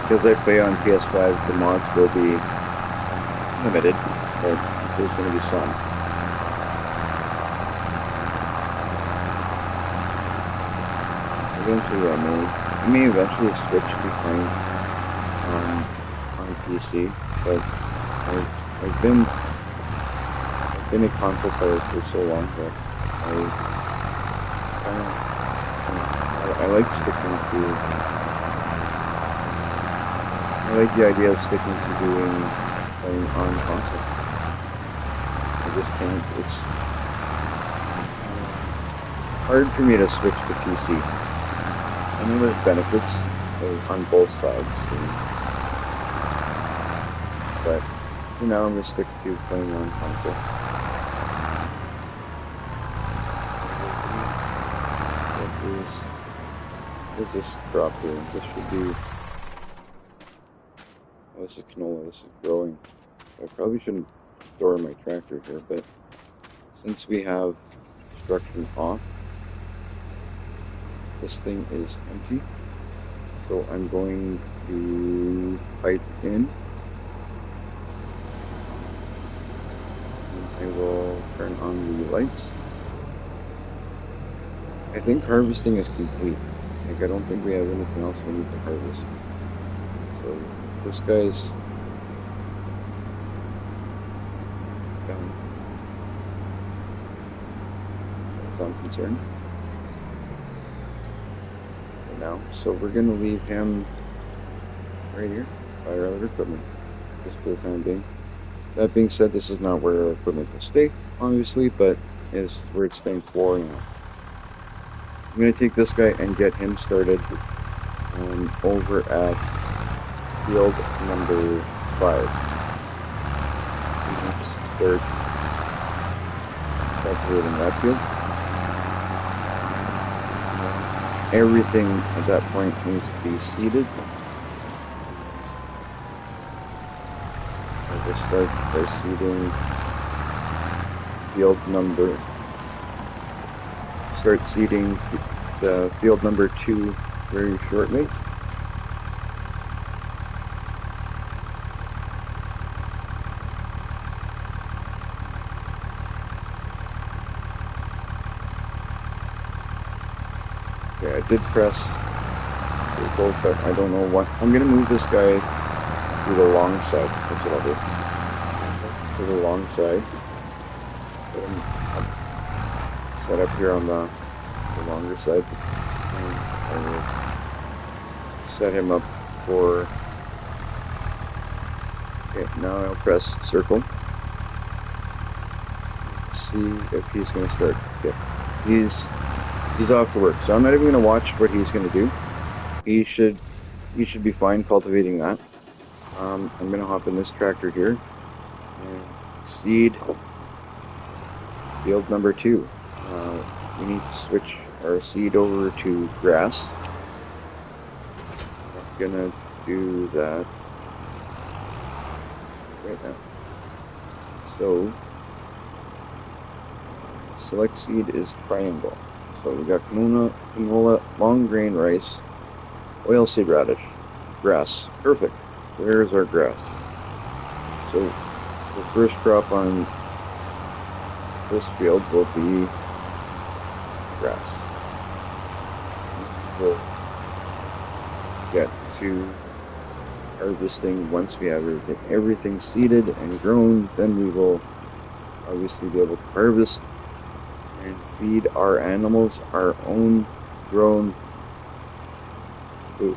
Because I play on PS5, the mods will be limited, but there's going to be some. Eventually I may eventually switch to playing on PC, but I've been a console player for so long that I like sticking to. I like the idea of sticking to playing on console. I just can't. It's hard for me to switch to PC. I know there's benefits on both sides. but for now I'm going to stick to playing on console. What is this crop here? This should be... Oh, this is canola, this is growing. I probably shouldn't store my tractor here, but since we have construction off, this thing is empty. So I'm going to pipe in. I will turn on the lights. I think harvesting is complete. Like, I don't think we have anything else we need to harvest. So this guy's done, as I'm concerned. For now. So we're gonna leave him right here by our other equipment, just for the time being. That being said, this is not where our equipment will stay, obviously, but is where it's staying for now. I'm going to take this guy and get him started over at field number 5. We need to start cultivating that field. Everything at that point needs to be seeded. I will start by seeding field number. Start seeding the field number 2 very shortly. Okay, I did press circle, but I don't know what. I'm gonna move this guy to the long side. That's what I'll do. To the long side. Put him up, set up here on the longer side. And I will set him up for. Okay, now I'll press circle. Let's see if he's gonna start. Okay, he's off to work, so I'm not even gonna watch what he's gonna do. He should be fine cultivating that. I'm gonna hop in this tractor here and seed field number 2. We need to switch our seed over to grass. I'm gonna do that right now. So select seed is triangle. So we got canola, long grain rice, oilseed radish, grass. Perfect. Where's our grass? So the first crop on this field will be grass. We'll get to harvesting once we have everything seeded and grown. Then we will obviously be able to harvest and feed our animals our own grown food.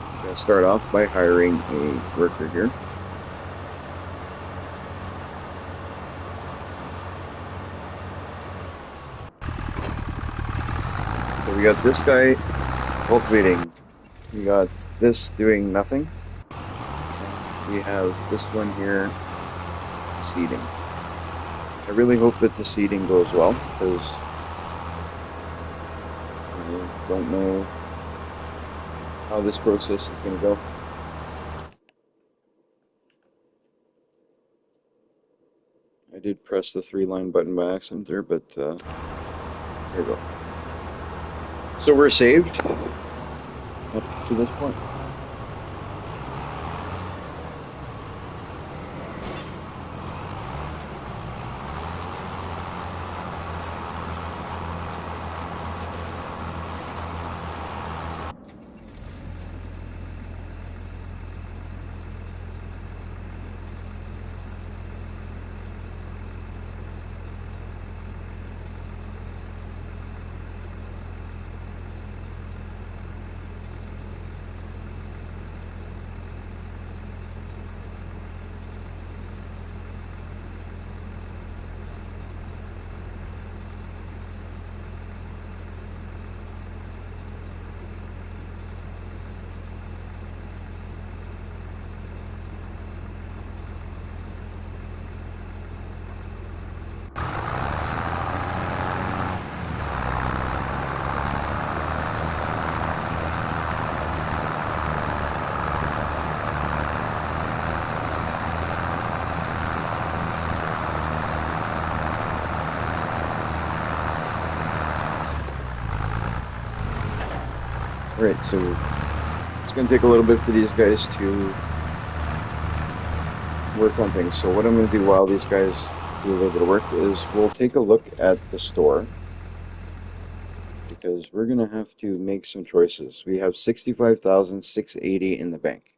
I'm going to start off by hiring a worker here. So we got this guy cultivating. We got this doing nothing. We have this one here seeding. I really hope that the seeding goes well, because I don't know how this process is going to go. I did press the 3-line button by accident there, but there we go. So we're saved up to this point. All right, so it's going to take a little bit for these guys to work on things. So what I'm going to do while these guys do a little bit of work is we'll take a look at the store because we're going to have to make some choices. We have 65,680 in the bank.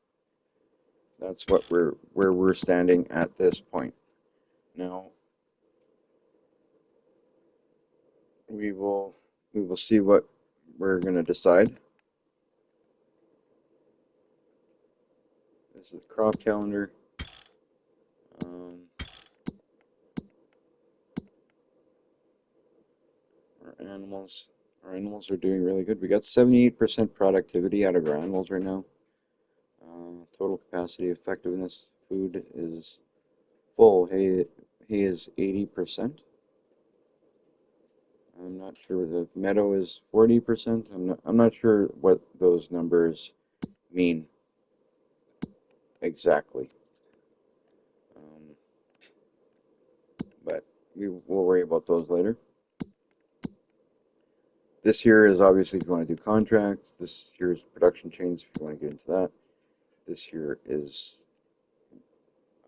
That's what where we're standing at this point. Now we will see what we're going to decide. This is the crop calendar. Um, our animals are doing really good. We got 78% productivity out of our animals right now. Total capacity, effectiveness, food is full. Hay is 80%. I'm not sure the meadow is 40%. I'm not sure what those numbers mean exactly. Um, but we'll worry about those later. This here is obviously if you want to do contracts. This here is production chains if you want to get into that. This here is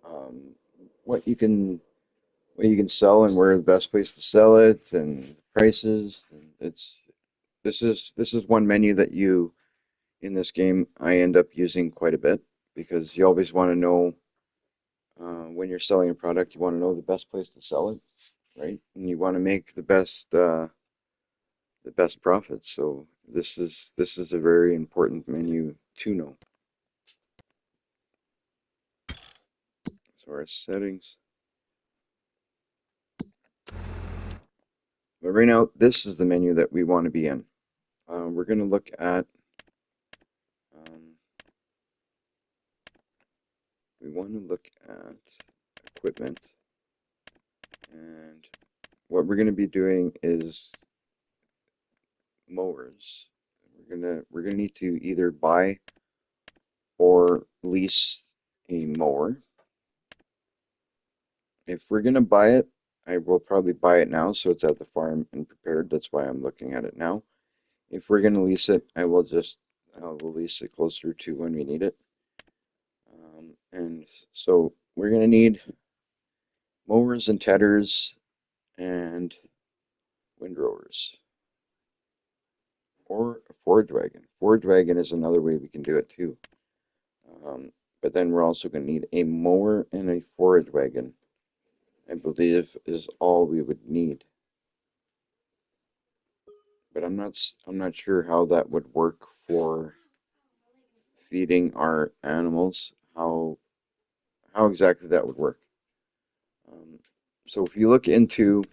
um, what you can sell and where the best place to sell it and prices. And this is one menu that you in this game I end up using quite a bit because you always want to know when you're selling a product, you want to know the best place to sell it, right? And you want to make the best profits. So this is a very important menu to know. So our settings. But right now, this is the menu that we want to be in. We're going to look at, um, we want to look at equipment. And what we're going to be doing is mowers. We're gonna need to either buy or lease a mower. If we're gonna buy it, I will probably buy it now so it's at the farm and prepared. That's why I'm looking at it now. If we're gonna lease it, I will lease it closer to when we need it. And so we're gonna need mowers and tedders and windrowers or a forage wagon. Forage wagon is another way we can do it too. But then we're also going to need a mower and a forage wagon, I believe is all we would need. But I'm not sure how that would work for feeding our animals, how exactly that would work. Um, so if you look into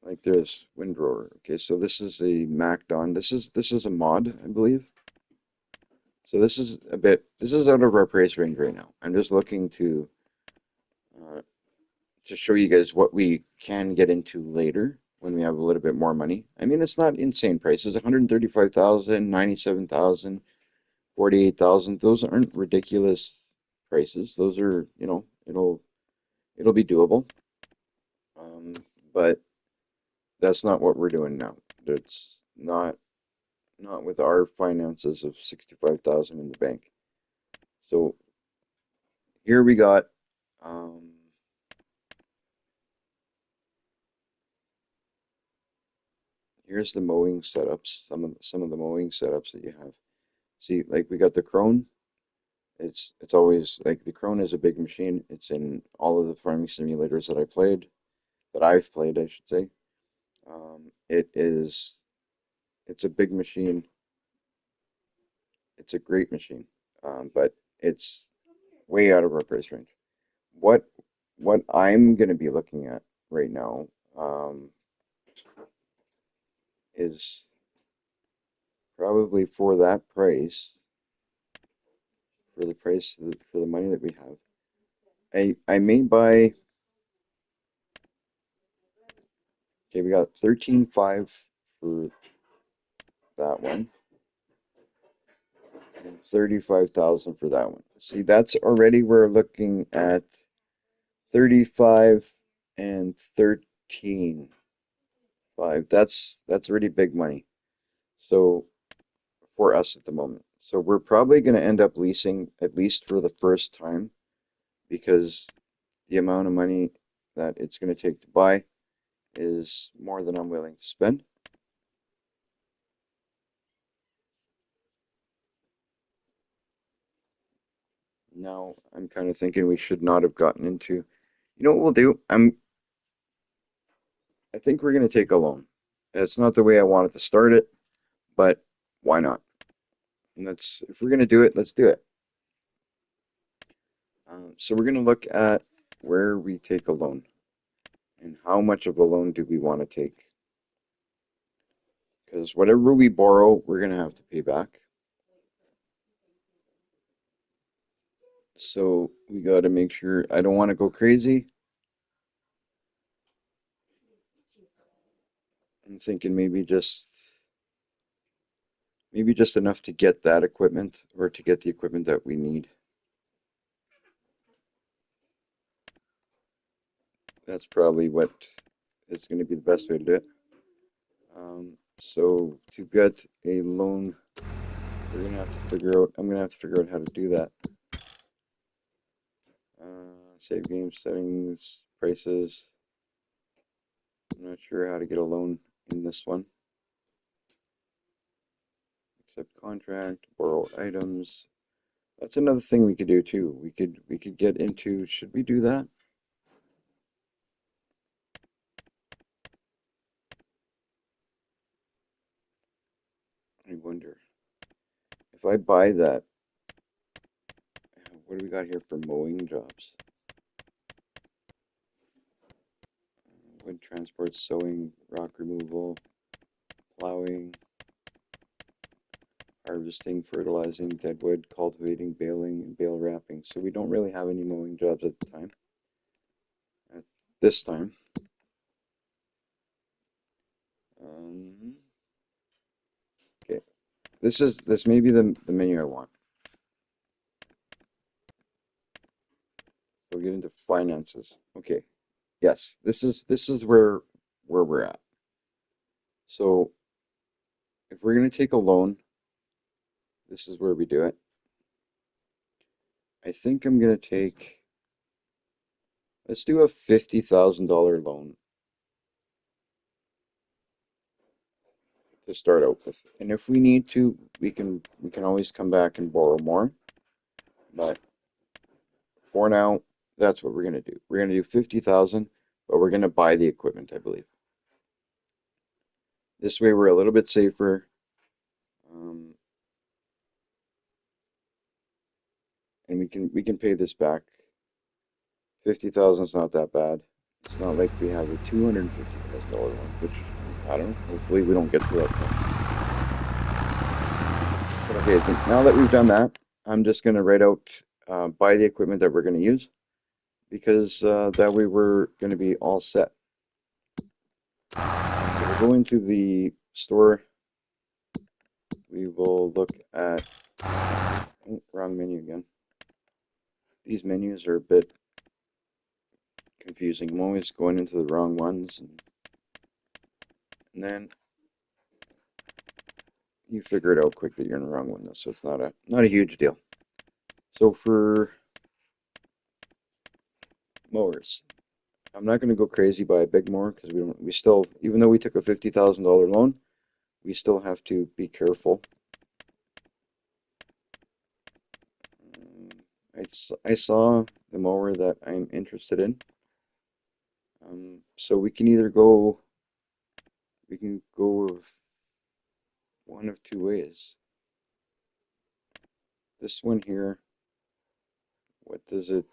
like this windrower, okay, so this is a MacDon. This is a mod, I believe. So this is out of our price range right now. I'm just looking uh, to show you guys what we can get into later when we have a little bit more money. I mean, it's not insane prices, 135,000, 97,000, 48,000. Those aren't ridiculous prices. Those are, you know, it'll be doable. Um, but that's not what we're doing now. That's not with our finances of 65,000 in the bank. So here we got um, here's the mowing setups, some of the mowing setups that you have. See, like we got the Krone. It's always like the Krone is a big machine. It's in all of the farming simulators that I've played, I should say. It is it's a big machine. It's a great machine, but it's way out of our price range. What what I'm going to be looking at right now um, is probably for that price, for the price for the money that we have. I may buy. Okay, we got 13.5 for that one and 35,000 for that one. See, that's already we're looking at 35 and 13.5. That's already big money. So for us at the moment. So we're probably going to end up leasing at least for the first time because the amount of money that it's going to take to buy is more than I'm willing to spend. Now I'm kind of thinking we should not have gotten into, you know what we'll do? I think we're going to take a loan. It's not the way I wanted to start it, but why not? And that's, if we're going to do it, let's do it. So we're going to look at where we take a loan and how much of a loan do we want to take? Because whatever we borrow, we're going to have to pay back. So we got to make sure, I don't want to go crazy. I'm thinking maybe just enough to get that equipment or to get the equipment that we need. That's probably what is going to be the best way to do it. So to get a loan, we're gonna have to figure out. I'm gonna have to figure out how to do that. Save game settings, prices. I'm not sure how to get a loan in this one. Accept contract, borrow items. That's another thing we could do too. We could get into. Should we do that? I wonder. If I buy that, what do we got here for mowing jobs? Wood transport, sowing, rock removal, plowing, harvesting, fertilizing, deadwood, cultivating, baling, and bale wrapping. So we don't really have any mowing jobs at the time. At this time. Okay, this may be the menu I want. We'll get into finances. Okay, yes, this is where we're at. So if we're gonna take a loan, this is where we do it. I think I'm gonna take. Let's do a $50,000 loan to start out with, and if we need to, we can always come back and borrow more. But for now, that's what we're gonna do. We're gonna do 50,000, but we're gonna buy the equipment, I believe. This way, we're a little bit safer. Um, and we can pay this back. 50,000 is not that bad. It's not like we have a $250,000 one, which I don't know. Hopefully, we don't get to that point. But okay, so now that we've done that, I'm just gonna write out buy the equipment that we're gonna use because that way we're gonna be all set. So we'll go into the store. We will look at wrong menu again. These menus are a bit confusing. I'm always going into the wrong ones, and then you figure it out quick that you're in the wrong one, so it's not a huge deal. So for mowers, I'm not going to go crazy buy a big mower because we still, even though we took a $50,000 loan, we still have to be careful. I saw the mower that I'm interested in. So we can go one of two ways. This one here, what does it,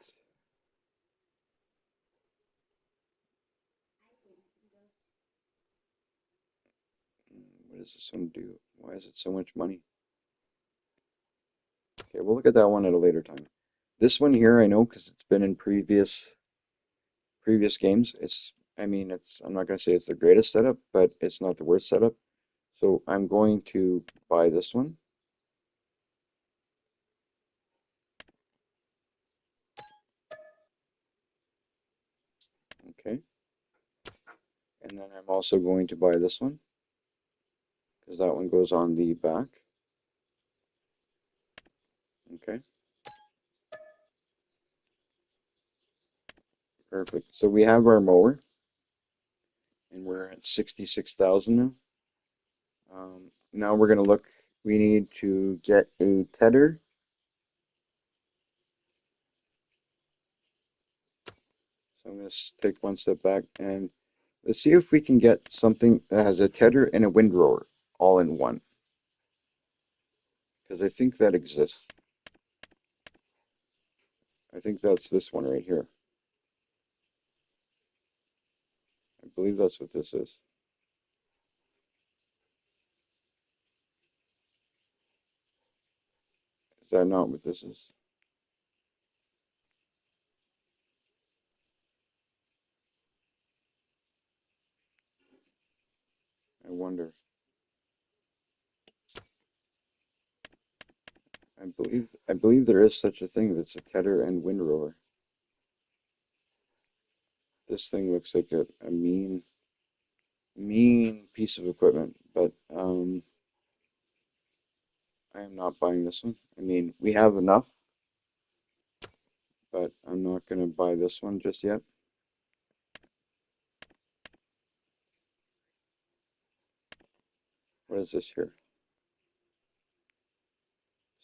what does this one do? Why is it so much money? Okay, we'll look at that one at a later time. This one here, I know because it's been in previous games. I mean, I'm not going to say it's the greatest setup, but it's not the worst setup. So I'm going to buy this one. Okay. And then I'm also going to buy this one because that one goes on the back. Okay. Perfect. So we have our mower, and we're at 66,000 now. Now we're going to look, we need to get a tedder. So I'm going to take one step back and let's see if we can get something that has a tedder and a windrower all in one. Because I think that exists. I think that's this one right here. I believe that's what this is. Is that not what this is? I wonder. I believe there is such a thing that's a tedder and windrower. This thing looks like a mean piece of equipment, but I am not buying this one. I mean, we have enough, but I'm not going to buy this one just yet. What is this here?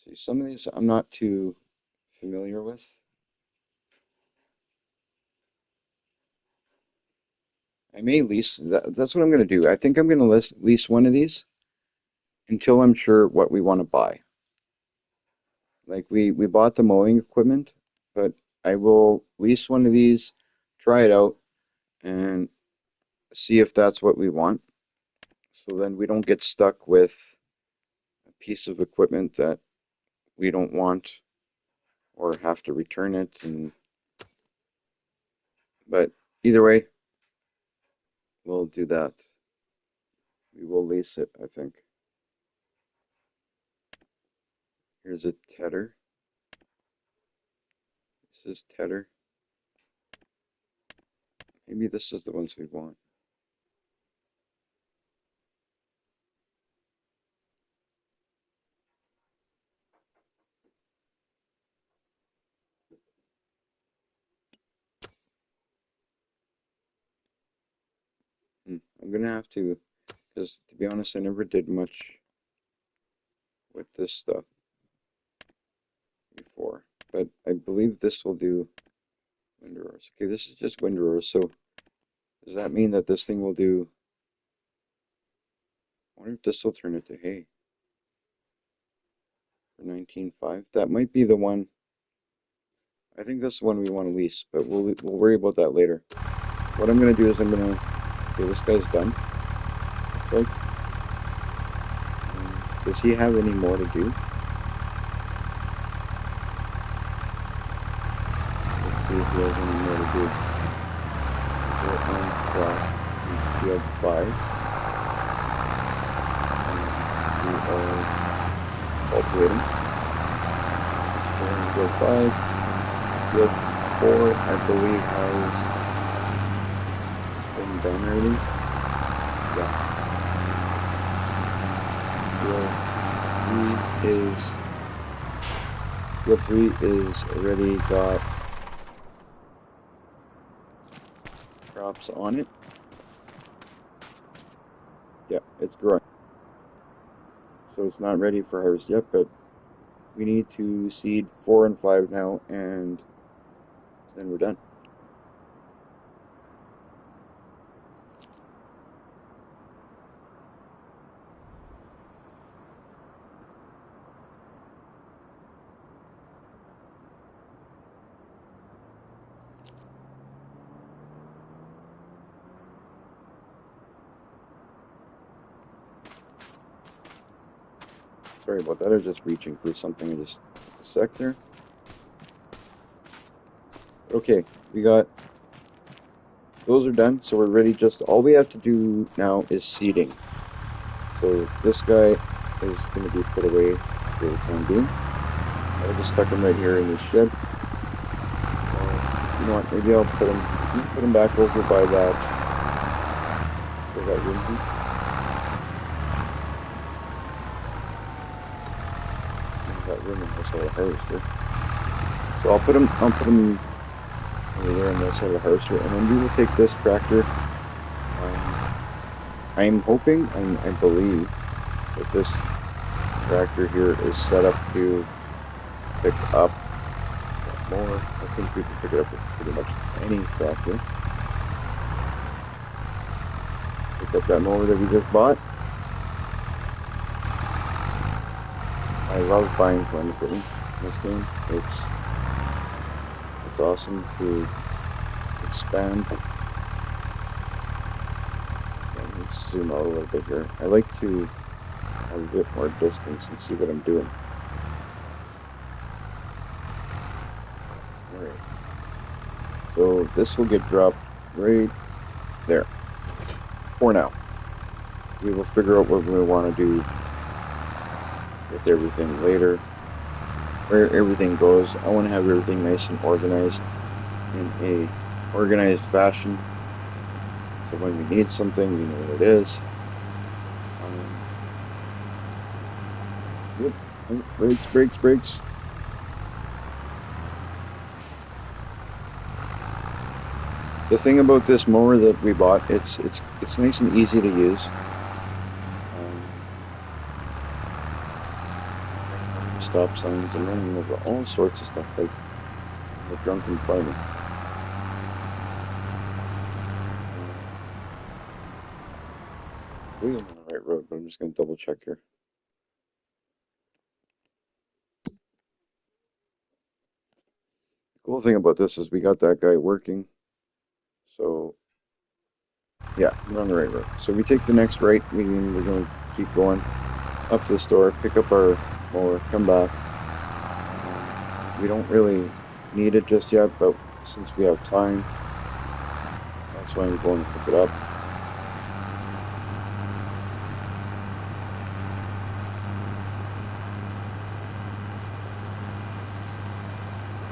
See, some of these I'm not too familiar with. I may lease, that's what I'm going to do. I think I'm going to lease one of these until I'm sure what we want to buy. Like we bought the mowing equipment, but I will lease one of these, try it out, and see if that's what we want. So then we don't get stuck with a piece of equipment that we don't want or have to return it. But either way, we'll do that. We will lease it, I think. Here's a tedder. This is tedder. Maybe this is the ones we want. I'm gonna have to, because to be honest, I never did much with this stuff before. But I believe this will do windrowers. Okay, this is just windrowers. So does that mean that this thing will do? I wonder if this will turn it to hay for 19.5. That might be the one. I think that's the one we want to lease, but we'll worry about that later. What I'm gonna do is okay, this guy's done. Looks like. Does he have any more to do? Let's see if he has any more to do. He had 5. And we are cultivating. 5. Field 4, I believe, has been done already. Yeah. Field 3 is already got crops on it. Yeah, it's growing. So it's not ready for harvest yet, but we need to seed 4 and 5 now, and then we're done. Sorry about that, I was just reaching for something in just a sec there. Okay, we got, those are done, so we're ready. Just all we have to do now is seeding. So this guy is going to be put away for the time being. I'll just stuck him right here in the shed. You know what, maybe I'll put him back over by that room. That room in this little harvester. So I'll put them over there in this little harvester, and then we will take this tractor. I'm hoping and I believe that this tractor here is set up to pick up more. I think we can pick it up with pretty much any tractor. Pick up that mower that we just bought. I love buying Flamme equipment in this game. It's awesome to expand. Let me zoom out a little bit here. I like to have a bit more distance and see what I'm doing. Alright. So this will get dropped right there. For now. We will figure out what we want to do with everything later. Where everything goes. I want to have everything nice and organized in a organized fashion. So when we need something, we know what it is. Brakes. The thing about this mower that we bought, it's nice and easy to use. Stop signs and running over all sorts of stuff like the drunken farmer. We're on the right road, but I'm just going to double check here. The cool thing about this is we got that guy working. So, yeah, we're on the right road. So we take the next right, we're going to keep going up to the store, pick up our mower, come back. We don't really need it just yet, but since we have time, that's why I'm going to pick it up.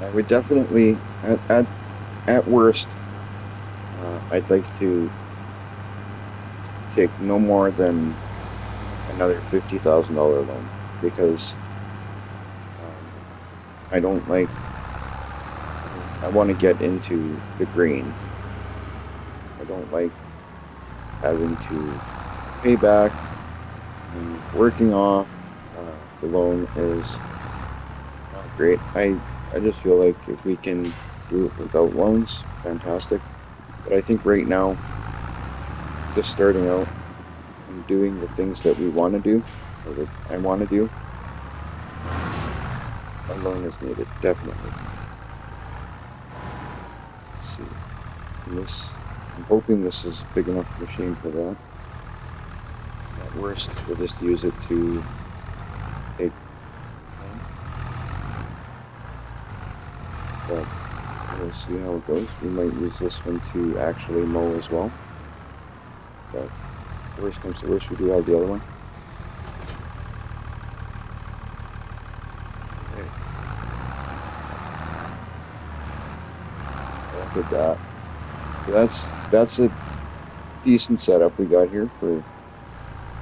I would definitely, at worst, I'd like to take no more than another $50,000 loan, because I don't like, I want to get into the green. I don't like having to pay back and working off the loan is not great. I just feel like if we can do it without loans, fantastic. But I think right now, just starting out and doing the things that we want to do, or that I want to do, a loan is needed, definitely. Let's see. And I'm hoping this is a big enough machine for that. At worst, we'll just use it to take. But we'll see how it goes. We might use this one to actually mow as well. But worst comes to worst, we do have the other one. Okay. Look at that. So that's a decent setup we got here for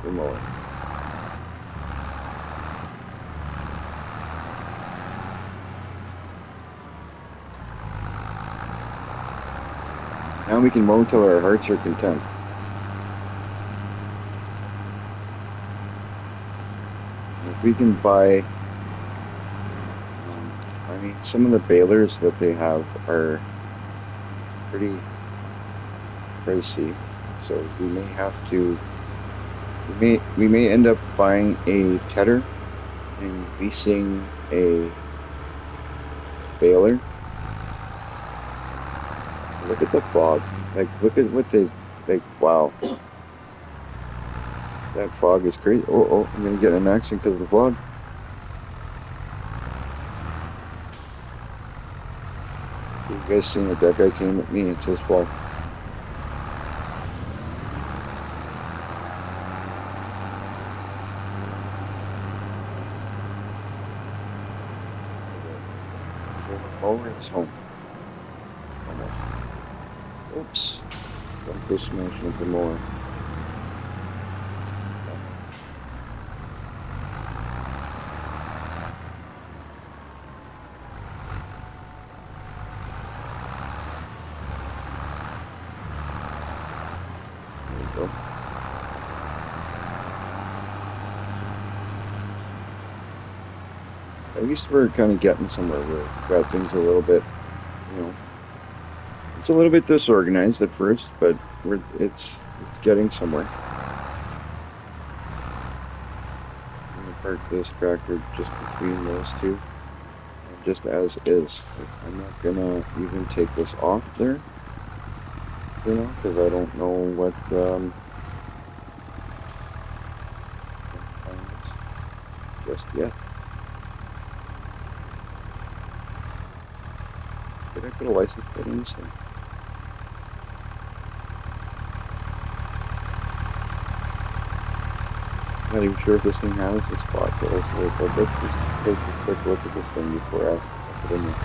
mowing. Now we can mow until our hearts are content. If we can buy, I mean, some of the balers that they have are pretty pricey, so we may have to, we may end up buying a tedder and leasing a baler. Look at the fog. Like, look at what they, like, wow. That fog is crazy. Oh, I'm gonna get in an accident because of the fog. You guys seen that guy came at me? It's his fault. Mower is home. Oops. Don't push smash into more. at least we're kind of getting somewhere. We've got things a little bit, you know, it's a little bit disorganized at first, but it's getting somewhere. I'm gonna park this tractor just between those two, and just as is. I'm not gonna even take this off there, you know, because I don't know what just yet. Did I put a license plate on this thing? Not even sure if this thing has a spot for us. Let's just take a quick look at this thing before I put it in there.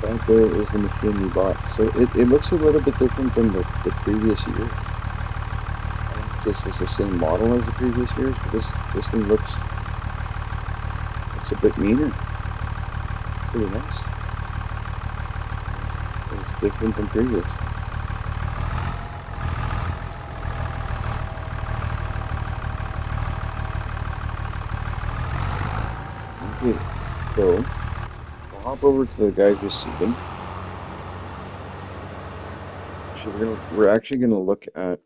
That there is the machine we bought. So it looks a little bit different than the previous year. I don't know if this is the same model as the previous years, but this thing looks a bit meaner. Pretty nice. It's different than previous. Okay, so I'll hop over to the guy who's seating. Actually, we're actually gonna look at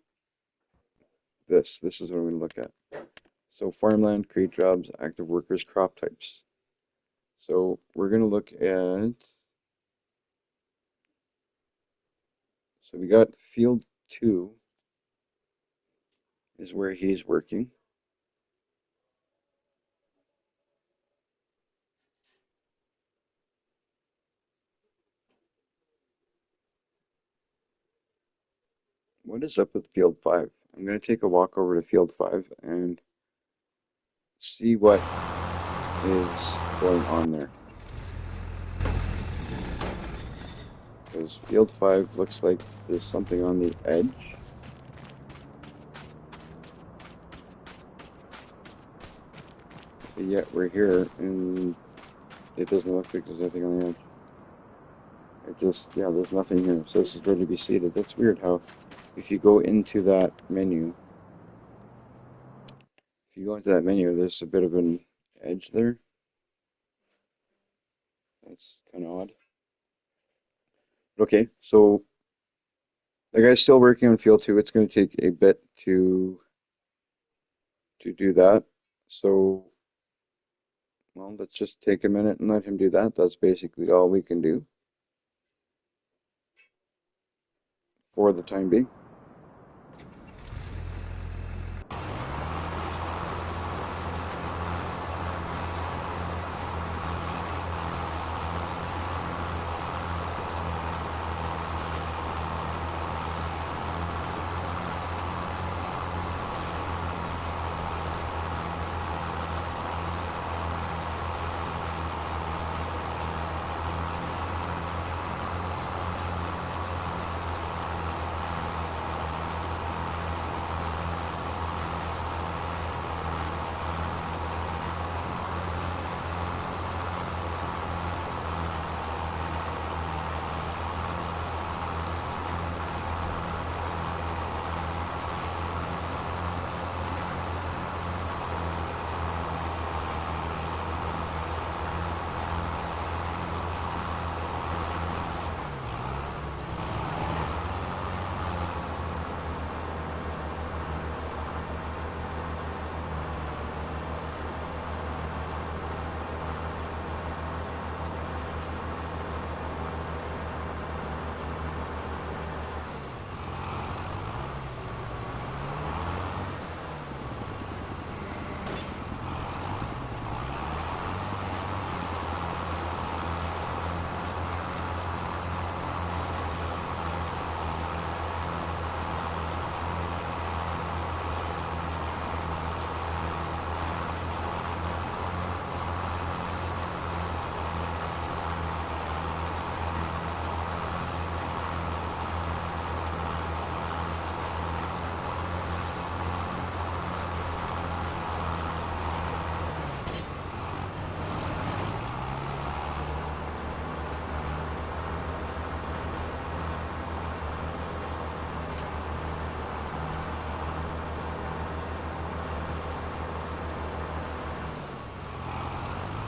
this. This is what we're gonna look at. So farmland, create jobs, active workers, crop types. So we're gonna look at, so we got field 2 is where he's working. What is up with field 5? I'm gonna take a walk over to field 5 and see what is going on there. Because field 5 looks like there's something on the edge. But yet we're here and it doesn't look like there's anything on the edge. It just, yeah, there's nothing here. So this is ready to be seeded. That's weird how if you go into that menu, there's a bit of an edge there. That's kind of odd. Okay, so the guy's still working on field 2. It's going to take a bit to do that. So, well, let's just take a minute and let him do that. That's basically all we can do for the time being.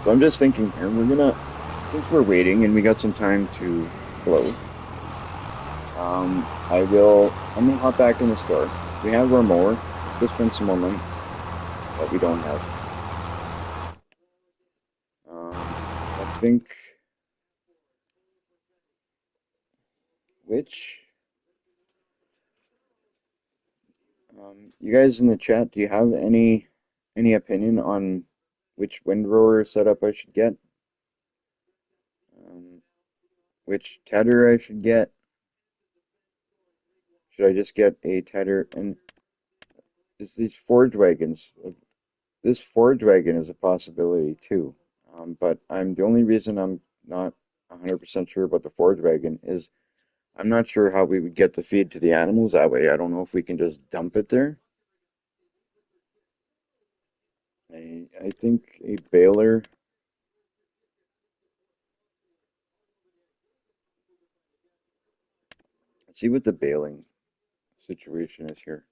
So I'm just thinking here, since we're waiting and we got some time to blow, I'm gonna hop back in the store. We have our mower. Let's go spend some more money that we don't have. I think, which, you guys in the chat, do you have any opinion on which windrower setup I should get? Um, which tedder I should get? Should I just get a tedder? And is these forge wagons? This forge wagon is a possibility too. But the only reason I'm not 100% sure about the forge wagon is I'm not sure how we would get the feed to the animals that way. I don't know if we can just dump it there. I think a baler. Let's see what the baling situation is here.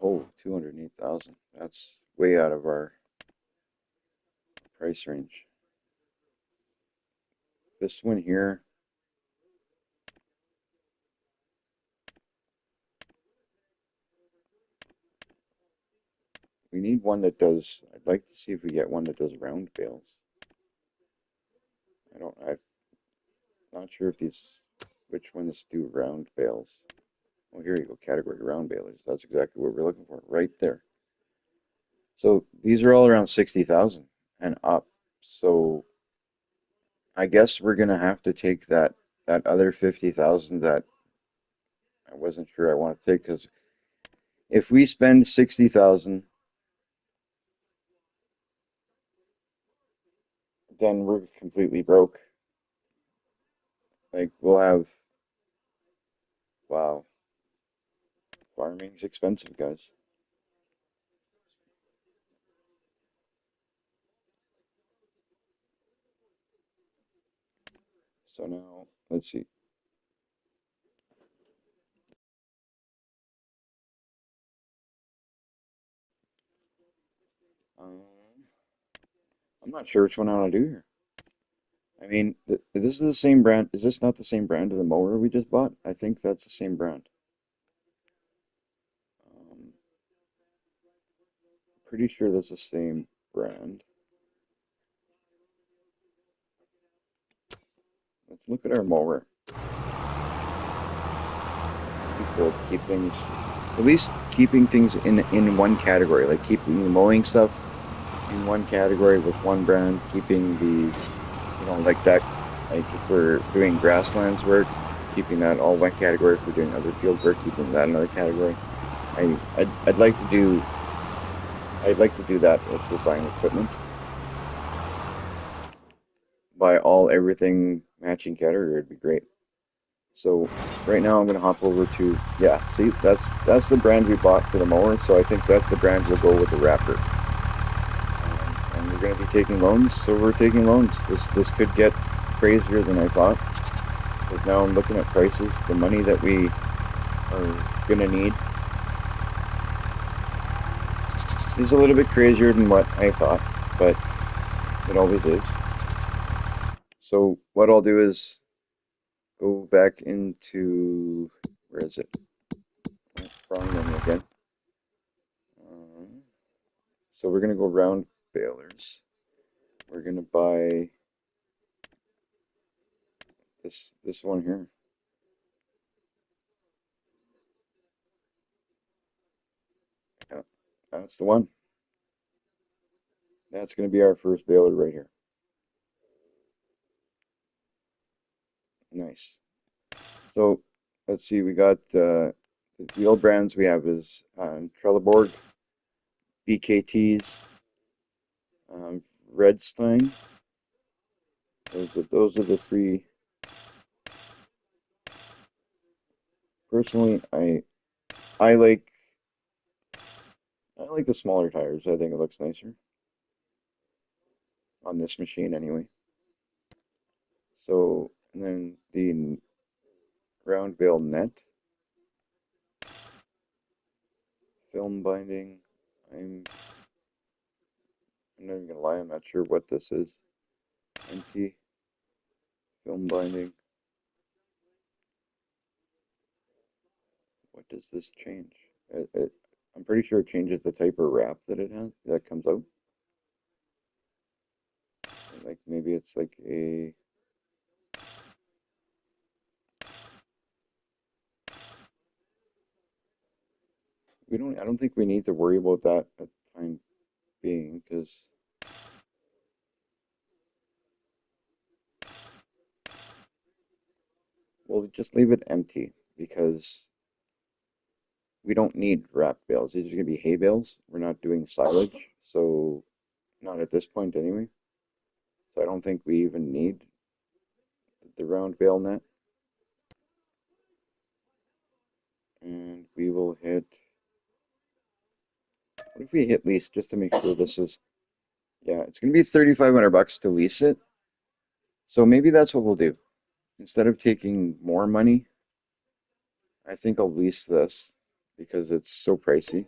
Oh, 208,000. That's way out of our price range. This one here, we need one that does. I'd like to see if we get one that does round bales. I'm not sure if which ones do round bales. Oh, here you go, category round balers. That's exactly what we're looking for, right there. So these are all around 60,000 and up. So I guess we're gonna have to take that other 50,000 that I wasn't sure I want to take, because if we spend 60,000, then we're completely broke. Like we'll have, wow, farming's expensive, guys. So now let's see. Um, I'm not sure which one I want to do here. I mean, this is the same brand. Is this not the same brand of the mower we just bought? I think that's the same brand. Um, Pretty sure that's the same brand. Let's look at our mower. Keep things, at least keeping things in one category, like keeping the mowing stuff in one category with one brand, keeping like that, like if we're doing grasslands work, keeping that all one category. If we're doing other field work, keeping that another category. I'd like to do that if we're buying equipment. Buy everything matching category would be great. So right now I'm gonna hop over to, yeah, see, that's the brand we bought for the mower, so I think that's the brand we'll go with the Raptor. And we're gonna be taking loans, so we're taking loans. This could get crazier than I thought. Because now I'm looking at prices, the money that we are gonna need is a little bit crazier than what I thought, but it always is. So what I'll do is go back into, where is it? Wrong menu again. So we're gonna go round balers. We're gonna buy this one here. Yeah, that's the one. That's gonna be our first baler right here. Nice. So let's see, we got the old brands we have is Trelleborg, BKTs, um, Redstein. Those are the three. Personally, I like the smaller tires. I think it looks nicer on this machine anyway. So, and then the round bale net, film binding. I'm I'm not even gonna lie, I'm not sure what this is. Empty film binding. What does this change? I'm pretty sure it changes the type of wrap that it has that comes out. Like maybe it's like a I don't think we need to worry about that at the time being because we'll just leave it empty because we don't need wrap bales. These are going to be hay bales. We're not doing silage, so not at this point anyway. So I don't think we even need the round bale net. And we will hit, what if we hit lease just to make sure this is, yeah, it's going to be 3,500 bucks to lease it. So maybe that's what we'll do. Instead of taking more money, I think I'll lease this because it's so pricey.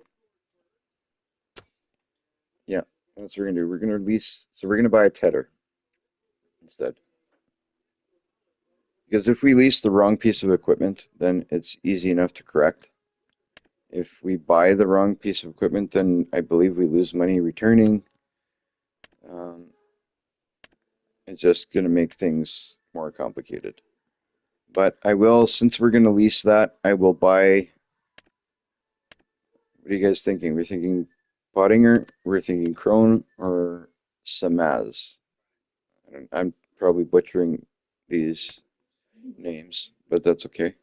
Yeah, that's what we're gonna do. We're gonna lease, so we're gonna buy a tedder instead. Because if we lease the wrong piece of equipment, then it's easy enough to correct. If we buy the wrong piece of equipment, then I believe we lose money returning. It's just gonna make things more complicated. But I will, since we're gonna lease that, I will buy. What are you guys thinking? We're thinking Pottinger, we're thinking Krone, or Samaz. I'm probably butchering these names, but that's okay.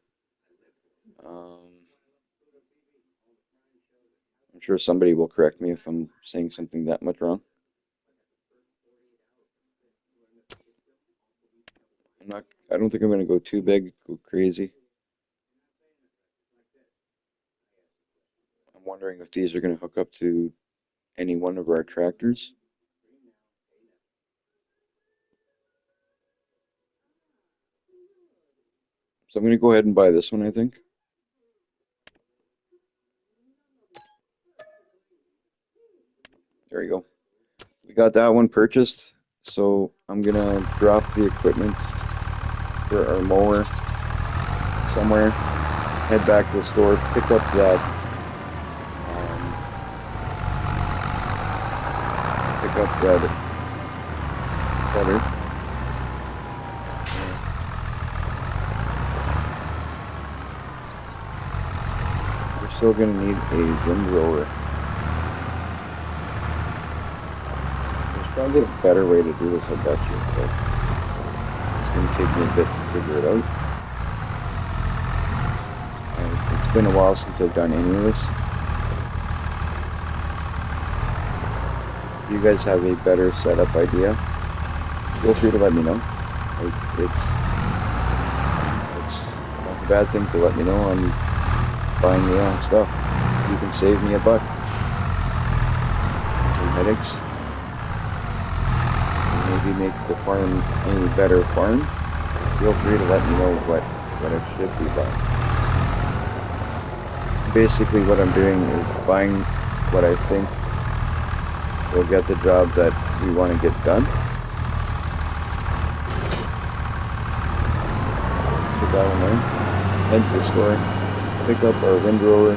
I'm sure somebody will correct me if I'm saying something that much wrong. I don't think I'm gonna go too big, go crazy. I'm wondering if these are gonna hook up to any one of our tractors. So I'm gonna go ahead and buy this one, I think. There you go. We got that one purchased. So I'm gonna drop the equipment for our mower somewhere, head back to the store, pick up that cutter. We're still gonna need a windrower. There's probably a better way to do this, I bet you, but it's gonna take me a bit to figure it out. And it's been a while since I've done any of this. If you guys have a better setup idea, feel free to let me know. It's not a bad thing to let me know. I'm buying your own stuff. You can save me a buck. Some headaches. And maybe make the farm any better farm. Feel free to let me know what it should be buying. Basically what I'm doing is buying what I think will get the job that we want to get done. Put that one there. Head to the store, pick up our windrower,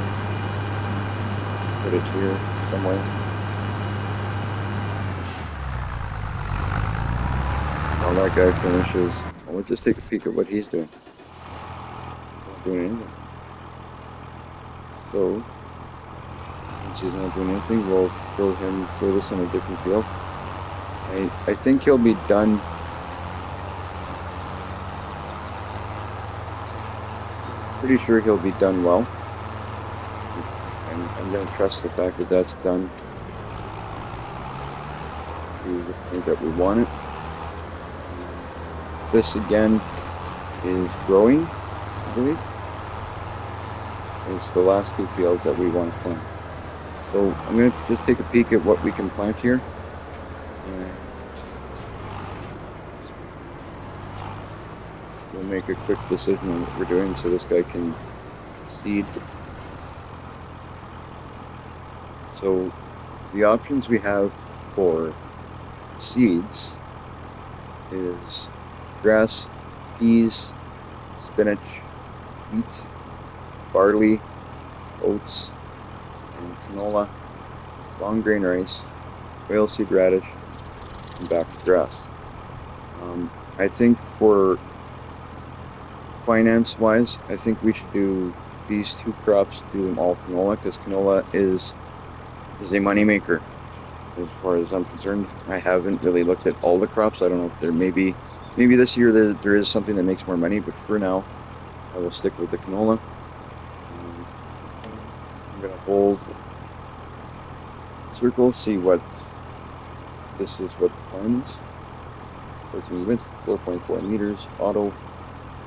put it here somewhere. While that guy finishes, we'll just take a peek at what he's doing. Not doing anything. So, since he's not doing anything, we'll throw this in a different field. I think he'll be done. Pretty sure he'll be done well. And I'm going to trust the fact that that's done to the point that we want it. This again is growing, I believe. It's the last two fields that we want to plant. So I'm going to just take a peek at what we can plant here. We'll make a quick decision on what we're doing so this guy can seed. So the options we have for seeds is grass, peas, spinach, wheat, barley, oats, and canola, long grain rice, oilseed radish, and back to grass. I think for finance-wise, I think we should do these two crops, do them all canola, because canola is a moneymaker. As far as I'm concerned, I haven't really looked at all the crops. I don't know if there maybe this year there is something that makes more money, but for now, I will stick with the canola. I'm gonna hold circle, see what this is, what the time is. First movement, 4.4 meters. Auto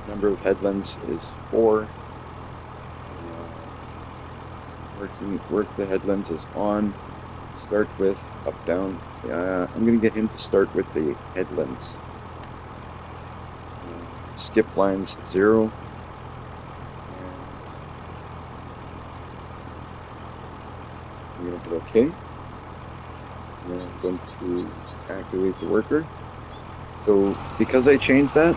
number of headlands is 4. Work the headlands is on. Start with up down. I'm gonna get him to start with the headlands. Skip lines 0. I'm gonna hit OK. And then I'm going to activate the worker. So because I changed that,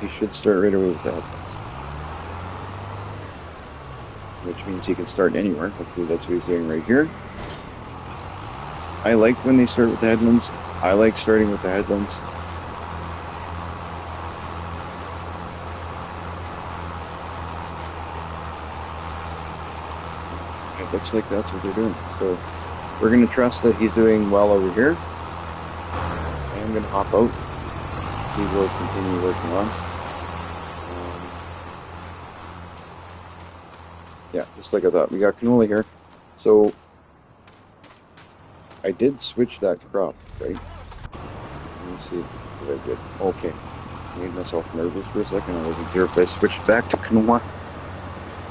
he should start right away with the headlands. Which means he can start anywhere. Hopefully that's what he's doing right here. I like when they start with the headlands. I like starting with the headlands. It looks like that's what they're doing. So we're going to trust that he's doing well over here. I'm going to hop out. He will continue working on. Yeah, just like I thought. We got canola here. So I did switch that crop, right? Let me see what I did. Okay. I made myself nervous for a second. I wasn't sure if I switched back to canola.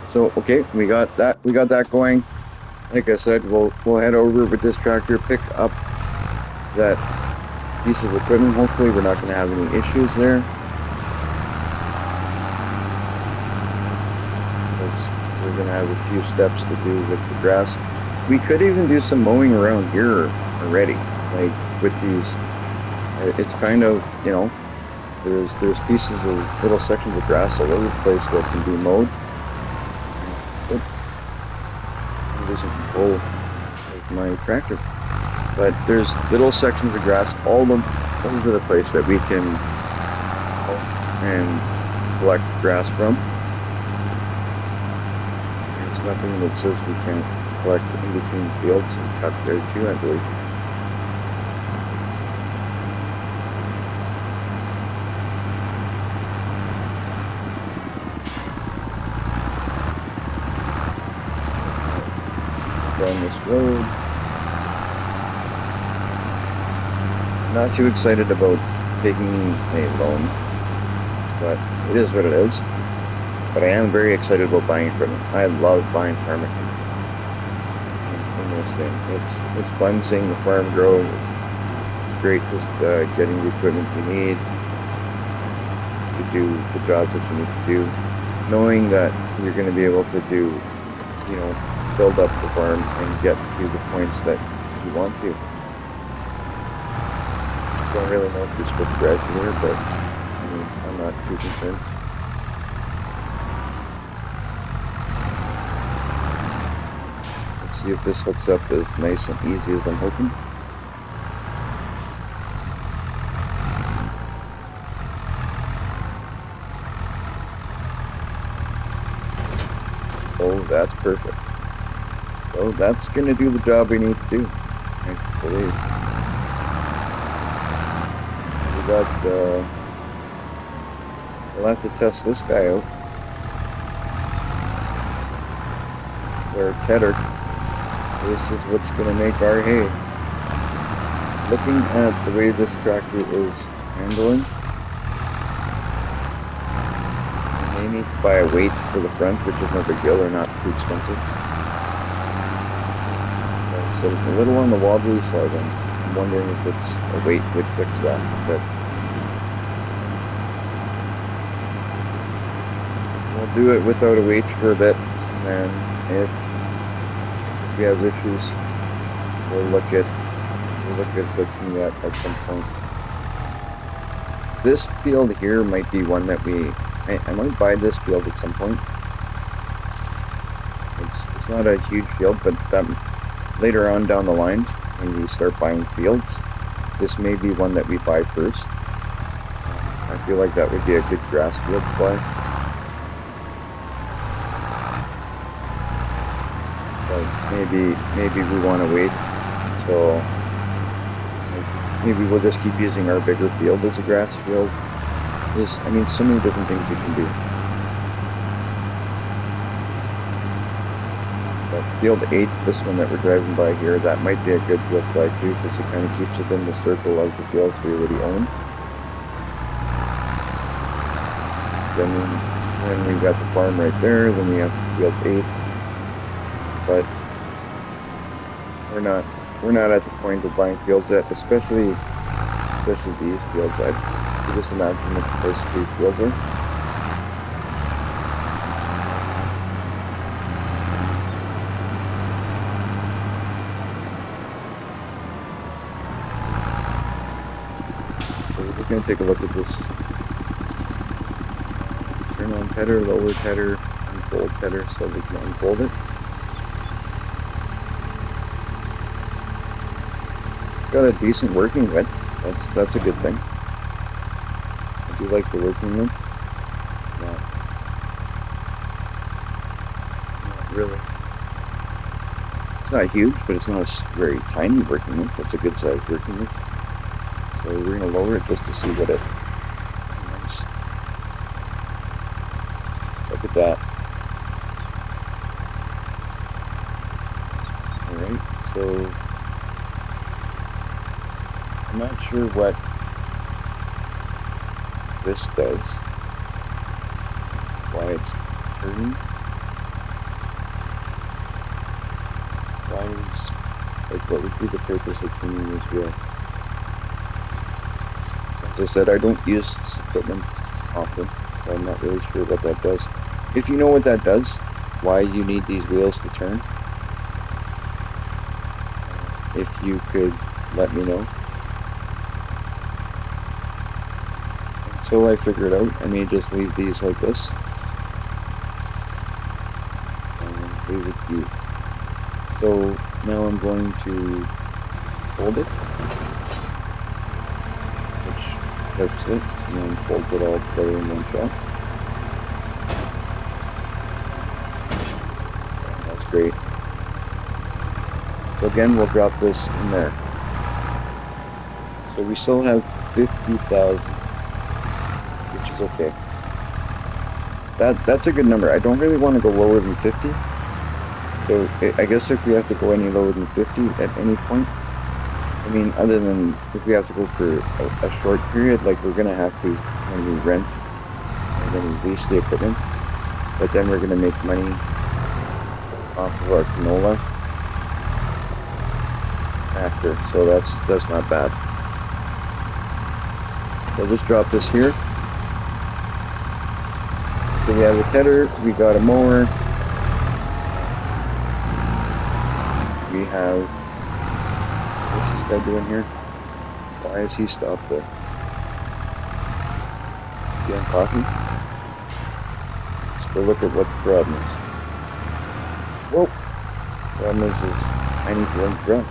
So okay, we got that going. Like I said, we'll head over with this tractor, pick up that piece of equipment. Hopefully we're not going to have any issues there. Because we're going to have a few steps to do with the grass. We could even do some mowing around here already, like with these. It's kind of, you know, there's pieces of little sections of grass all over the place that can be mowed. But losing control of my tractor. But there's little sections of grass all over the place that we can and collect grass from. There's nothing that says we can't collect in between fields and cut there too, I believe. Down this road. Not too excited about taking a loan, but it is what it is. But I am very excited about buying equipment. I love buying farm equipment. It's fun seeing the farm grow. It's great just getting the equipment you need to do the jobs that you need to do. Knowing that you're going to be able to do, you know, build up the farm and get to the points that you want to. Don't really know if you're supposed to drive through here, but I mean, I'm not too concerned. Let's see if this hooks up as nice and easy as I'm hoping. Oh, that's perfect. So that's going to do the job we need to do, I believe. We'll have to test this guy out. Where Tedder, this is what's going to make our hay. Looking at the way this tractor is handling, I may need to buy a weight for the front, which is no big deal, they're not too expensive. So it's a little on the wobbly side, I'm wondering if it's a weight would fix that. But we'll do it without a weight for a bit, and if we have issues, we'll look at We'll look at fixing that at some point. This field here might be one that I might buy this field at some point. It's not a huge field, but later on down the line, when we start buying fields, this may be one that we buy first. I feel like that would be a good grass field to buy. But maybe we want to wait until maybe we'll just keep using our bigger field as a grass field. I mean, so many different things we can do. But field 8, this one that we're driving by here, that might be a good field to buy too, because it kind of keeps within the circle of the fields we already own. Then we've got the farm right there, then we have field 8. But we're not at the point of buying fields yet, especially these fields. I just imagine what the price of these fields are. So we're going to take a look at this. Turn on header, lower header, unfold header, so we can unfold it. Got a decent working width. That's a good thing. I do like the working width. Not really. It's not huge, but it's not a very tiny working width. That's a good size working width. So we're gonna lower it just to see what it. Nice. Look at that. All right. So I'm not sure what this does, why it's turning, what would be the purpose of turning this wheel? As I said, I don't use this equipment often, so I'm not really sure what that does. If you know what that does, why you need these wheels to turn, if you could let me know. Until I figure it out, I may just leave these like this. And leave it to you. So now I'm going to fold it, which flips it, and then folds it all together in one shot. That's great. So again, we'll drop this in there. So we still have 50,000. Okay, that's a good number. I don't really want to go lower than 50. So I guess if we have to go any lower than 50 at any point, I mean, other than if we have to go for a short period, like we're gonna have to when we rent and then we lease the equipment, but then we're gonna make money off of our canola after. So that's not bad. So I'll just drop this here. So we have a tedder, we got a mower, we have, what's this guy doing here? Why has he stopped there? Getting coffee? Let's go look at what the problem is. Whoa! The problem is I need to run the ground.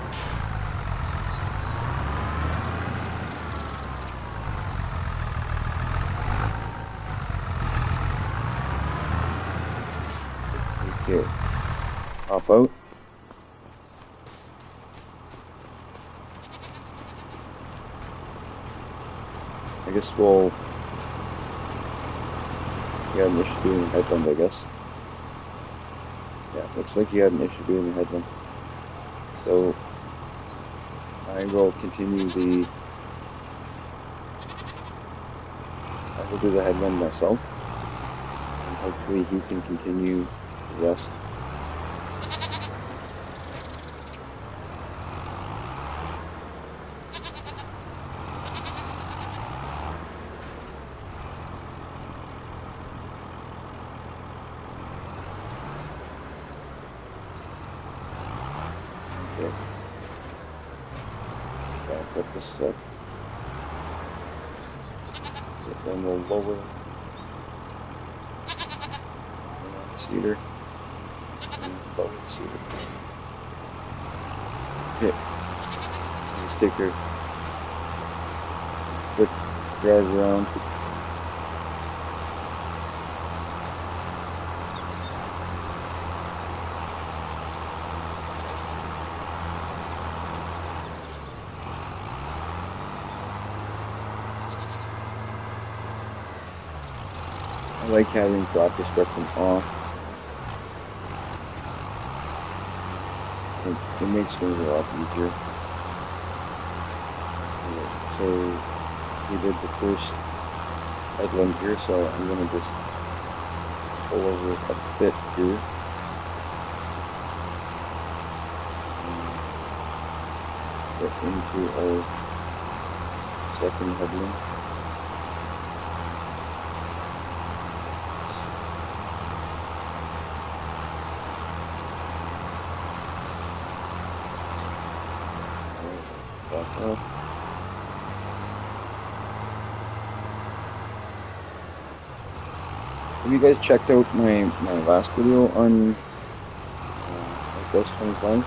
Okay, hop out. I guess we'll get an issue doing the headland, I guess. Yeah, looks like you had an issue doing the headland. So I will continue I will do the headland myself. And hopefully he can continue the rest. set. Then we'll lower the cedar and lower the cedar. Okay, just take your quick drive around. I like having drop the spectrum off. It makes things a lot easier. So we did the first headland here, so I'm going to just pull over a bit here. And get into our second headland. Back up. Have you guys checked out my last video on Ghost 25?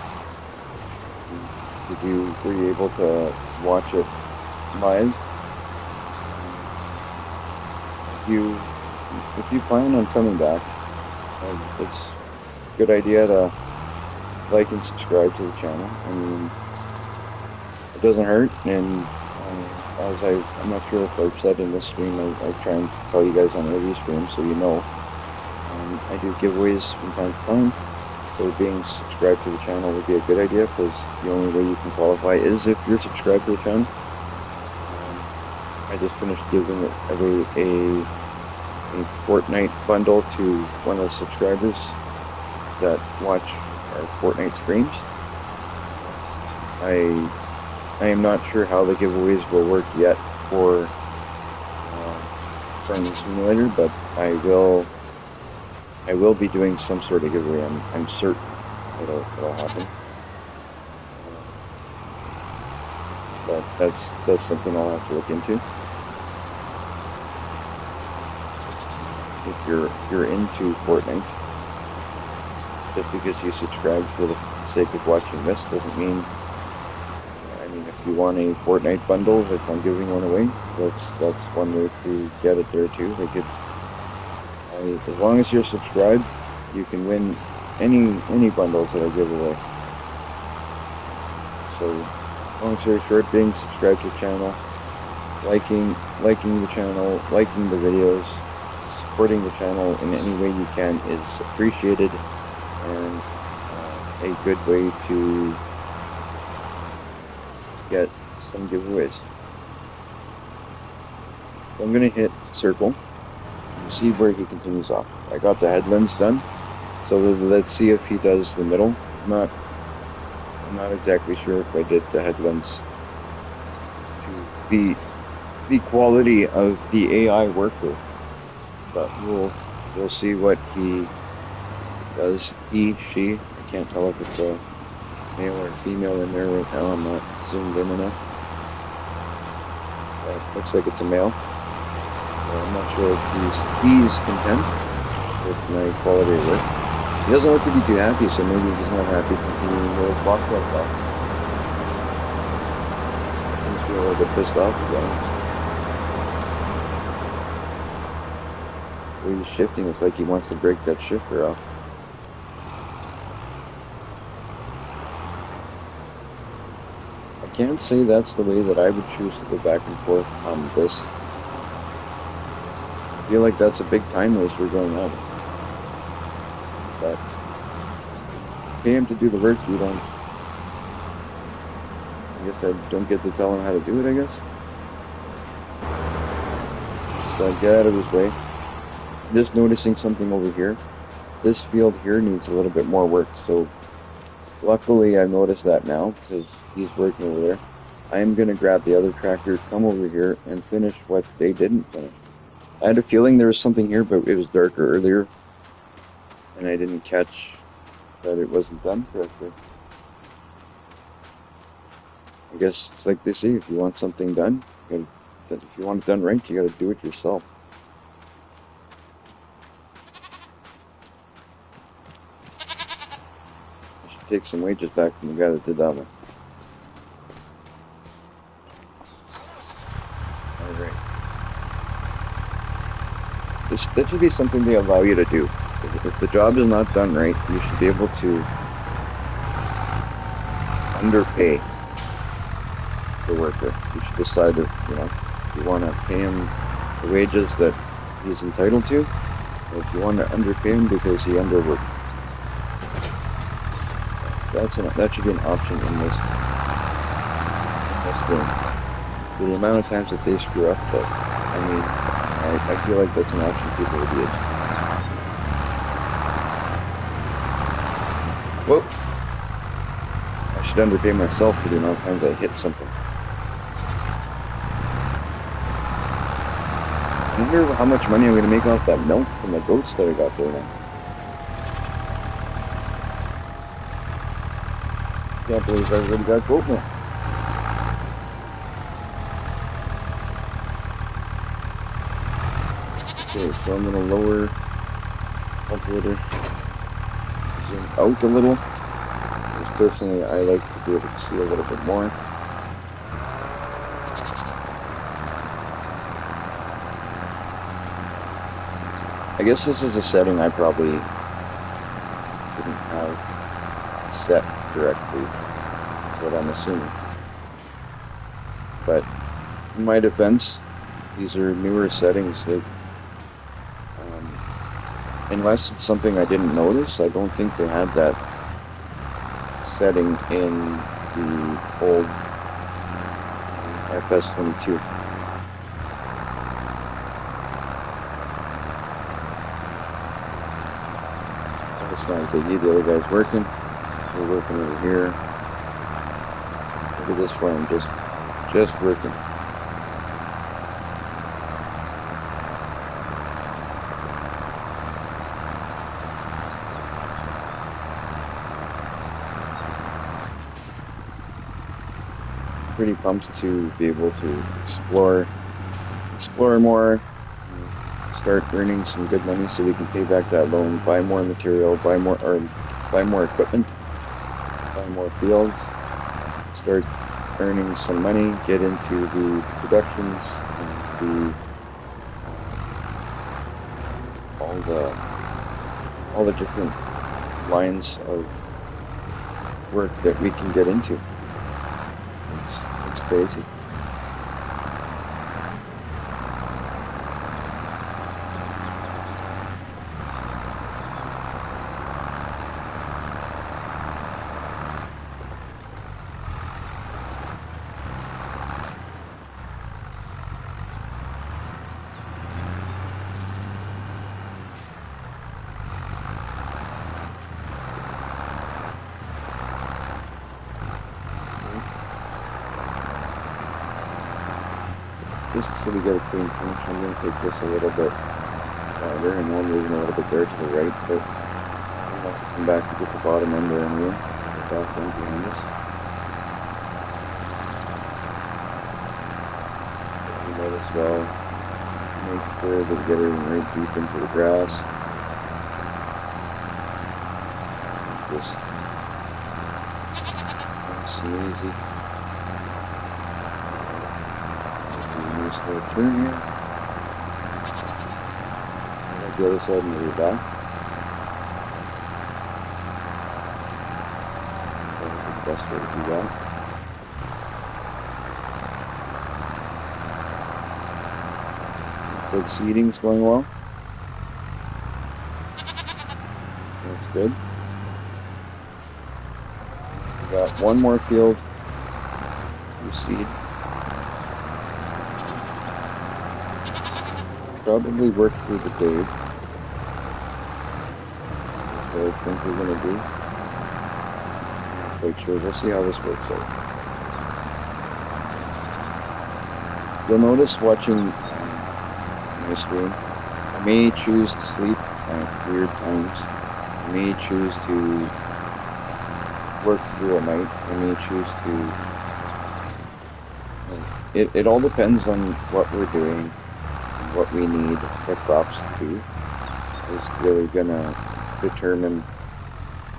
Were you able to watch it live? If you plan on coming back, it's a good idea to like and subscribe to the channel. I mean, it doesn't hurt, and I'm not sure if I've said in this stream, I try and tell you guys on every stream so you know. I do giveaways from time to time, so being subscribed to the channel would be a good idea, because the only way you can qualify is if you're subscribed to the channel. I just finished giving away a Fortnite bundle to one of the subscribers that watch our Fortnite streams. I am not sure how the giveaways will work yet for Farming Simulator, but I will be doing some sort of giveaway. I'm certain it'll happen. But that's something I'll have to look into. If you're into Fortnite, just because you subscribe for the sake of watching this doesn't mean. I mean, if you want a Fortnite bundle, if I'm giving one away, that's one way to get it there too. Like as long as you're subscribed, you can win any bundles that I give away. So, long story short, being subscribed to the channel, liking the channel, liking the videos, supporting the channel in any way you can is appreciated, and a good way to get some giveaways. So I'm going to hit circle and see where he continues off. I got the headlands done, so let's see if he does the middle. I'm not exactly sure if I did the headlands to the quality of the AI worker, but we'll see what he does. He, she, I can't tell if it's a male or female in there right now. I'm not zoomed in enough. Looks like it's a male. So I'm not sure if he's content with my quality of work. He doesn't look to be too happy, so maybe he's not happy continuing the block like that. He's feeling a little bit pissed off again. The way he's shifting, it's like he wants to break that shifter off. I can't say that's the way that I would choose to go back and forth on this. I feel like that's a big time waster going on. But pay him to do the work, you don't. I guess I don't get to tell him how to do it, I guess. So get out of his way. Just noticing something over here. This field here needs a little bit more work, so luckily I noticed that now because he's working over there. I'm going to grab the other tractor, come over here, and finish what they didn't finish. I had a feeling there was something here, but it was darker earlier, and I didn't catch that it wasn't done correctly. I guess it's like they say, if you want something done, if you want it done right, you gotta do it yourself. I should take some wages back from the guy that did that one. Alright. That should be something they allow you to do. If the job is not done right, you should be able to underpay the worker. You should decide if you want to pay him the wages that he's entitled to, or if you want to underpay him because he underworked. That should be an option in this game. For the amount of times that they screw up, but I feel like that's an option people would use. Whoa! I should underpay myself for the amount of times I hit something. I wonder how much money I'm going to make off that milk from the goats that I got there now. Can't believe I already got goat milk. Okay, so I'm going to lower calculator, zoom out a little. Because personally, I like to be able to see a little bit more. I guess this is a setting I probably didn't have set correctly, is what I'm assuming. But in my defense, these are newer settings. Unless it's something I didn't notice, I don't think they had that setting in the old FS22. It's nice. The other guy's working. We're working over here. Look at this farm, just working. Pretty pumped to be able to explore more, start earning some good money so we can pay back that loan, buy more material, buy more equipment, buy more fields, start earning some money, get into the productions and all the different lines of work that we can get into. It's crazy. Just so we get a clean finish, I'm going to take this a little bit farther. I know I'm moving a little bit there to the right, but I'll have to come back to get the bottom end there anyway. Get that down behind us. You might as well make sure that we get everything right deep into the grass. Just nice and easy. Nice little turn here. The other side and move back. That's the best way to do that. The seeding's going well. That's good. We got one more field to seed. Probably work through the day. What I think we're going to do. Let's make sure. We'll see how this works out. You'll notice watching my stream, I may choose to sleep at weird times. I may choose to work through a night. I may choose to it all depends on what we're doing, and what we need the crops to do, is really gonna determine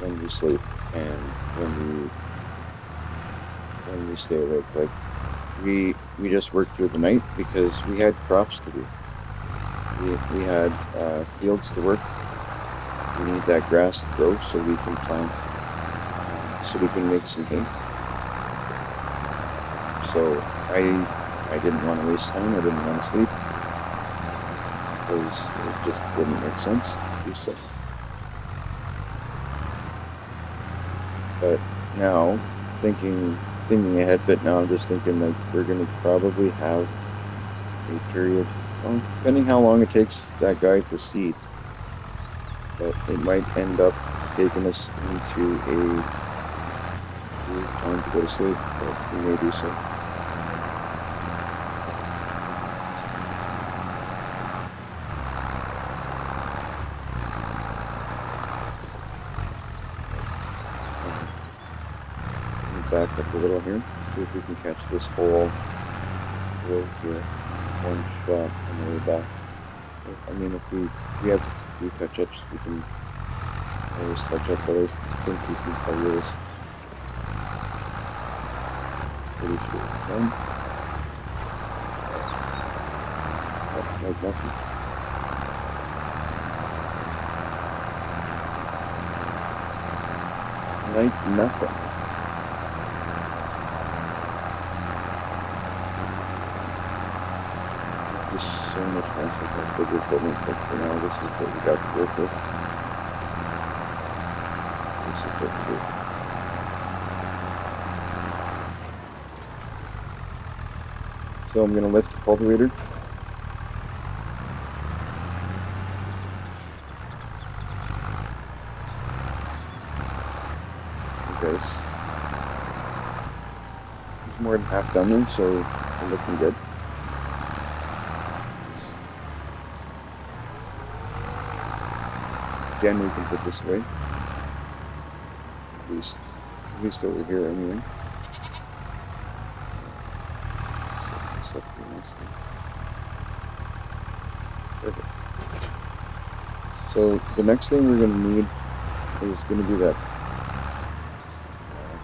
when we sleep and when we stay awake. Like we just worked through the night because we had crops to do. We had fields to work. We need that grass to grow so we can plant, so we can make some hay. So I didn't want to waste time. I didn't want to sleep because it just didn't make sense to do so. But now, thinking ahead, but now I'm just thinking like we're gonna probably have a period, well, depending how long it takes that guy to seed, but it might end up taking us into a time to go to sleep, but we may do so. Back up a little here, see if we can catch this whole road here, one shot on the way back. I mean, if we have to do touch-ups, we can always touch up, but I think we can cover this pretty sure. Done. Like nothing. Like nothing. So much faster than bigger equipment, but for now this is what we got to work with. This is what we do. So I'm going to lift the cultivator. Okay. It's more than half done there, so we're looking good. Again, we can put this away. At least over here anyway. Perfect. So the next thing we're going to need is going to be that,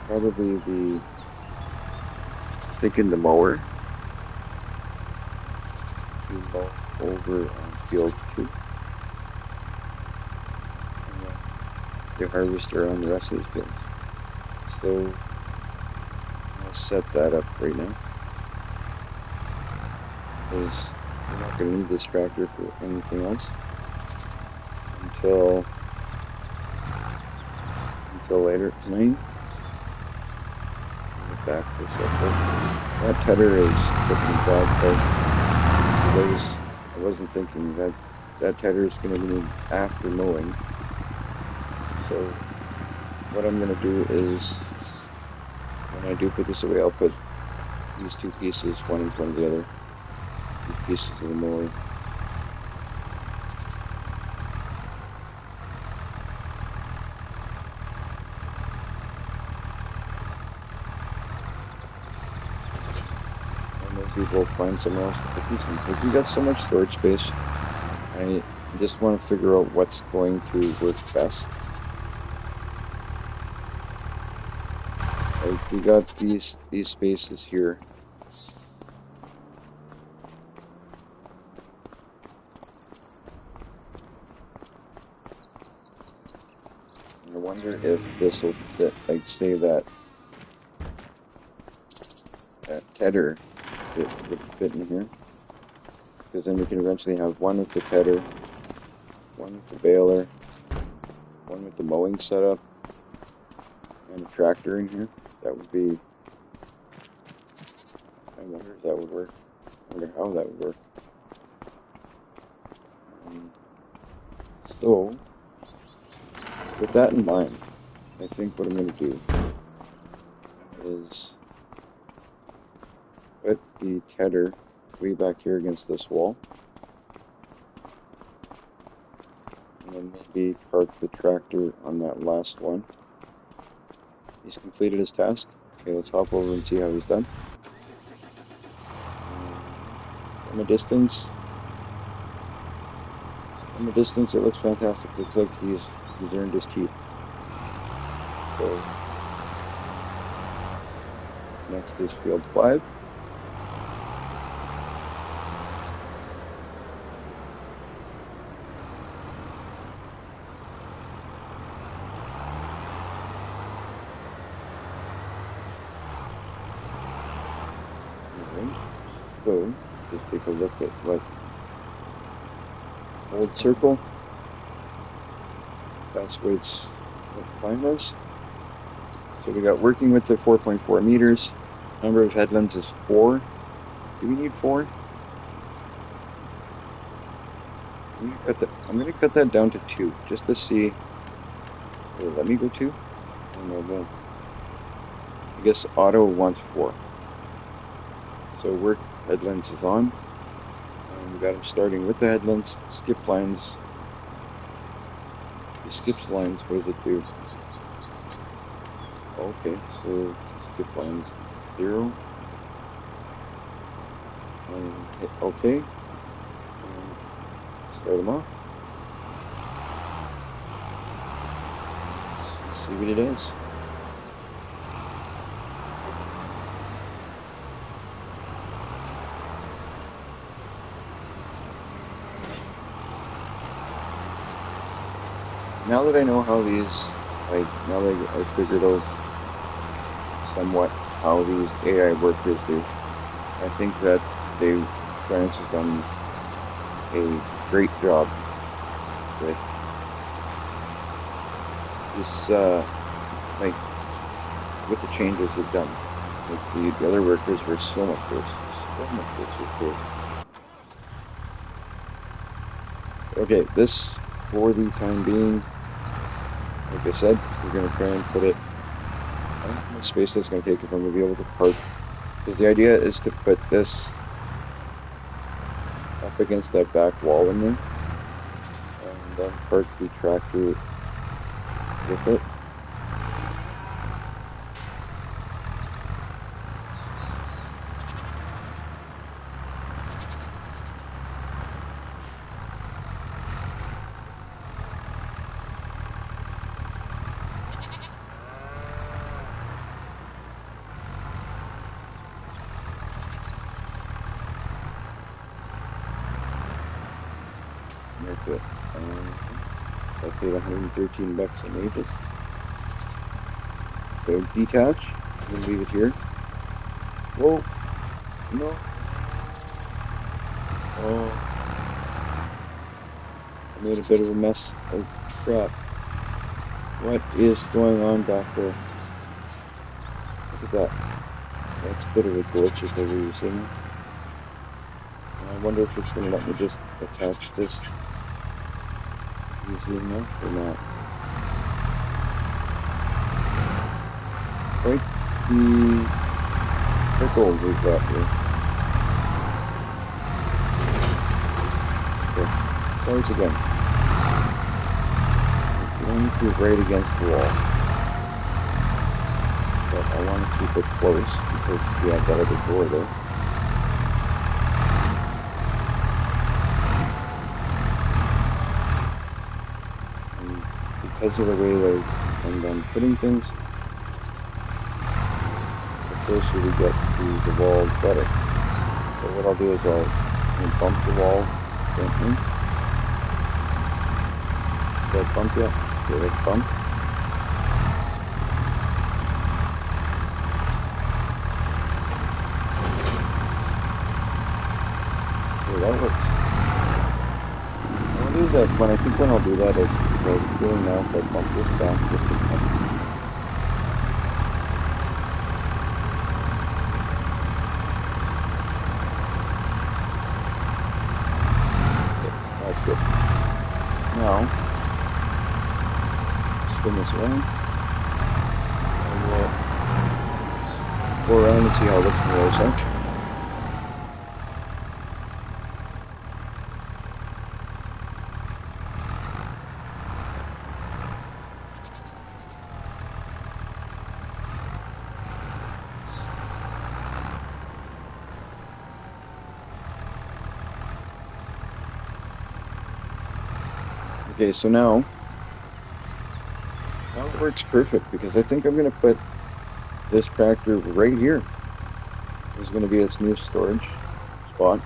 probably thinking the mower to mow over on field 2. The harvester on the rest of the field. So I'll set that up right now, because we're not going to need this tractor for anything else until later tonight. Get back this up there. That tedder is looking bad, but I wasn't thinking that tedder is going to be needed after mowing. So what I'm going to do is, when I do put this away, I'll put these two pieces, one in front of the other, these pieces of the mower. And maybe we'll find somewhere else to put these in, because we got so much storage space. I just want to figure out what's going to work best. Like, we got these spaces here. I wonder if this will fit, like, say that tedder would fit in here. Because then we can eventually have one with the tedder, one with the baler, one with the mowing setup, and a tractor in here. That would be, I wonder if that would work. I wonder how that would work. So, with that in mind, I think what I'm going to do is put the tedder way back here against this wall, and then maybe park the tractor on that last one. He's completed his task. Okay, let's hop over and see how he's done. From a distance, it looks fantastic. Looks like he's earned his keep. So next is field 5. So just take a look at what old circle. That's what the plan was. So we got working with the 4.4 meters. Number of headlands is 4. Do we need 4? I'm gonna cut that down to 2 just to see. Will it let me go 2? I don't know. I guess auto wants 4. So work headlands is on. We got them starting with the headlands. Skip lines. He skips lines. What does it do? Okay, so skip lines 0. And hit OK. And start them off. Let's see what it is. Now that I know how these, now that I figured out somewhat how these AI workers do, I think that France has done a great job with this, with the changes they've done. Like the other workers were so much worse. Okay, this, for the time being, like I said, we're going to try and put it, I don't know how much space that's going to take if I'm going to be able to park. Because the idea is to put this up against that back wall in there, and then park the tractor with it. That's it. I paid $113 in wages. So detach, and leave it here. Whoa, no. Oh, I made a bit of a mess of crap. What is going on back there? Look at that. That's a bit of a glitch if ever you've seen it. I wonder if it's going to let me just attach this easy enough or not. Right, the circle we've got here. Okay, try this again. It's going to right against the wall. But I want to keep it close because we have that other door there. And because of the way that I'm done putting things, the closer we get to the wall, the better. So what I'll do is I'll bump the wall gently. Did I bump yet? Did I bump? Okay, that works. I'll do that when I'll do that is like doing now if I bump this back just a touch. That's good. Now, spin this around. And we'll go around and see how it looks from the other side. Okay, so now it works perfect because I think I'm gonna put this tractor right here. This is gonna be its new storage spot.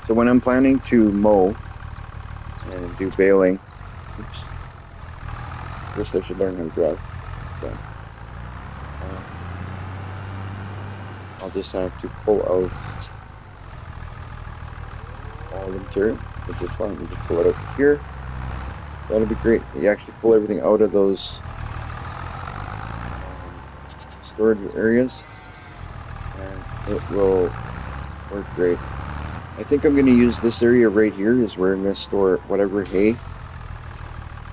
So when I'm planning to mow and do baling, oops, first I should learn how to drive. But, I'll just have to pull out all the material, which is fine. You just pull it out here. That'll be great. You actually pull everything out of those storage areas, and it will work great. I think I'm going to use this area right here is where I'm going to store whatever hay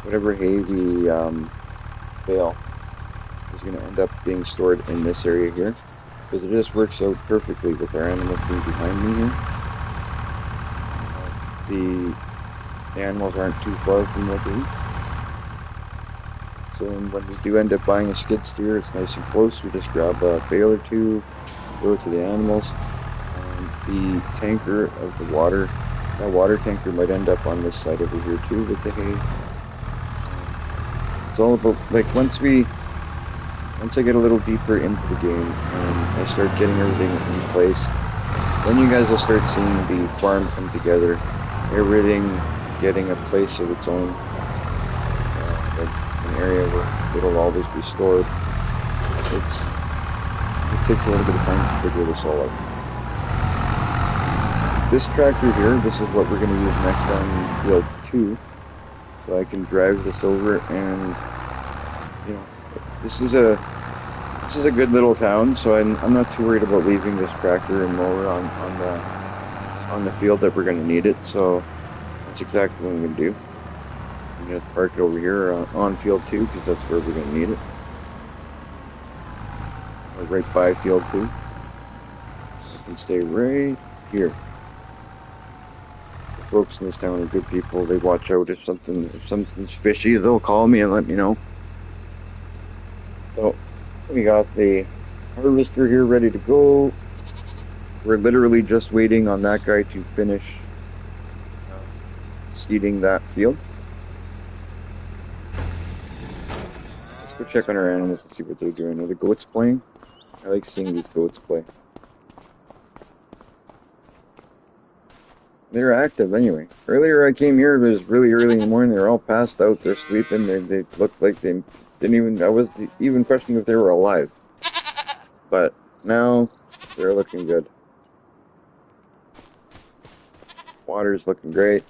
we bale is going to end up being stored in this area here, because it just works out perfectly with our animals being behind me here. The animals aren't too far from what they eat. So when we do end up buying a skid steer, it's nice and close. We just grab a bale or two, go to the animals, and the tanker of the water, that water tanker might end up on this side over here too with the hay. It's all about, like, once I get a little deeper into the game and I start getting everything in place, then you guys will start seeing the farm come together, everything getting a place of its own, like an area where it'll always be stored. It takes a little bit of time to figure this all out. This tractor here, this is what we're going to use next on field 2, so I can drive this over, and you know, this is a good little town, so I'm not too worried about leaving this tractor and mower on the field that we're going to need it. So that's exactly what I'm going to do. I'm going to park it over here on field 2 because that's where we're going to need it, or right by field 2. I can stay right here. The folks in this town are good people. They watch out if something's fishy. They'll call me and let me know. So we got the harvester here ready to go. We're literally just waiting on that guy to finish seeding that field. Let's go check on our animals and see what they're doing. Are the goats playing? I like seeing these goats play. They're active anyway. Earlier I came here, it was really early in the morning. They're all passed out. They're sleeping. They looked like they didn't even, I was even questioning if they were alive. But now they're looking good. Water's looking great.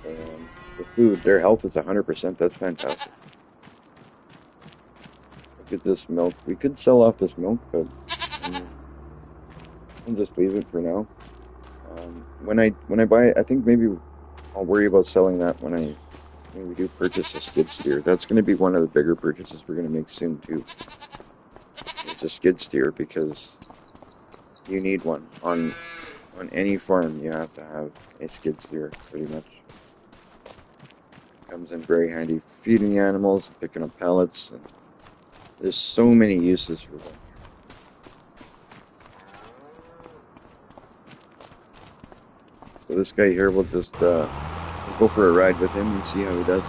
The food, their health is 100%. That's fantastic. Look at this milk. We could sell off this milk, but I'll just leave it for now. When I buy it, I think maybe I'll worry about selling that when we do purchase a skid steer. That's going to be one of the bigger purchases we're going to make soon too. It's a skid steer because you need one on any farm. You have to have a skid steer pretty much. It comes in very handy feeding the animals, picking up pellets, and there's so many uses for them. So this guy here, we'll just go for a ride with him and see how he does.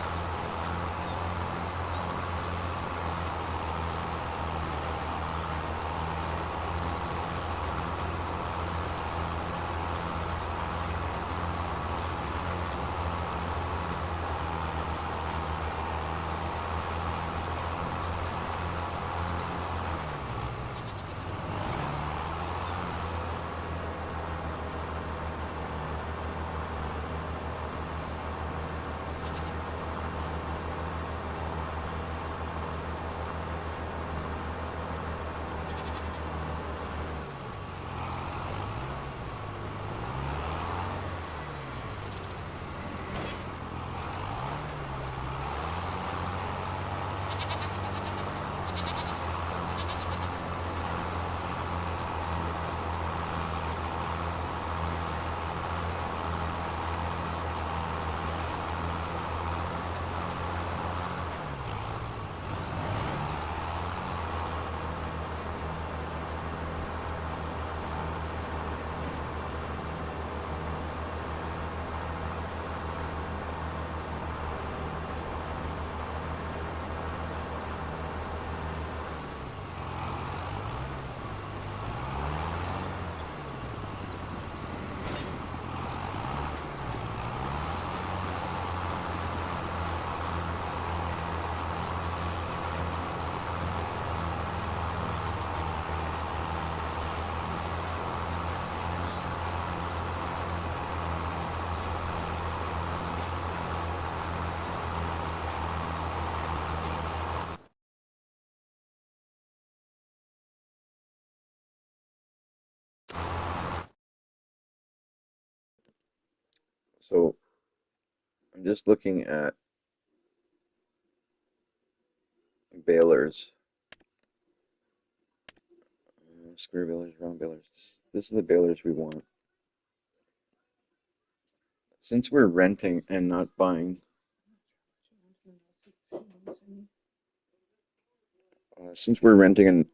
So I'm just looking at balers, square balers, round balers. This is the balers we want. Since we're renting and not buying,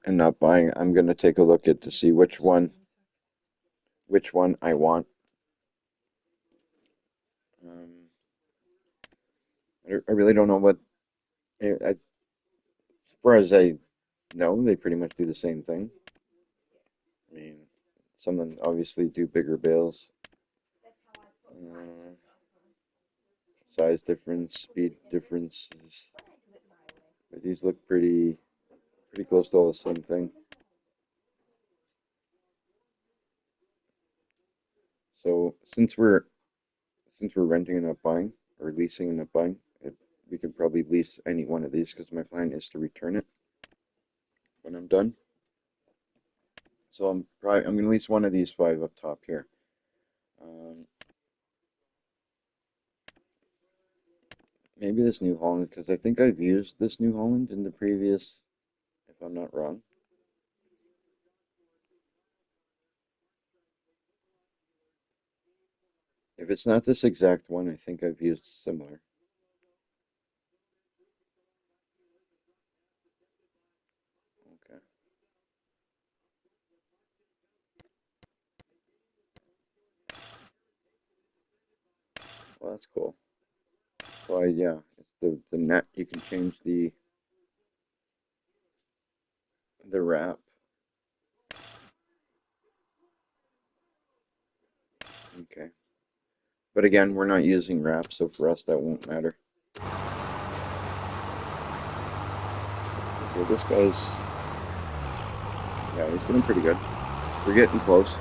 not buying, I'm going to take a look at to see which one I want. Um, I really don't know what, as far as I know, they pretty much do the same thing. I mean, some of them obviously do bigger bales, uh, size difference, speed differences, but these look pretty close to all the same thing. So since we're renting and not buying, or leasing and not buying, we could probably lease any one of these because my plan is to return it when I'm done. So I'm gonna lease one of these five up top here. Um, Maybe this New Holland because I think I've used this New Holland in the previous, if I'm not wrong. If it's not this exact one, I think I've used similar. Okay, well that's cool. So yeah, it's the net. You can change the wrap. Okay, but again, we're not using wrap, so for us that won't matter. Okay, this guy's yeah, he's doing pretty good. We're getting close.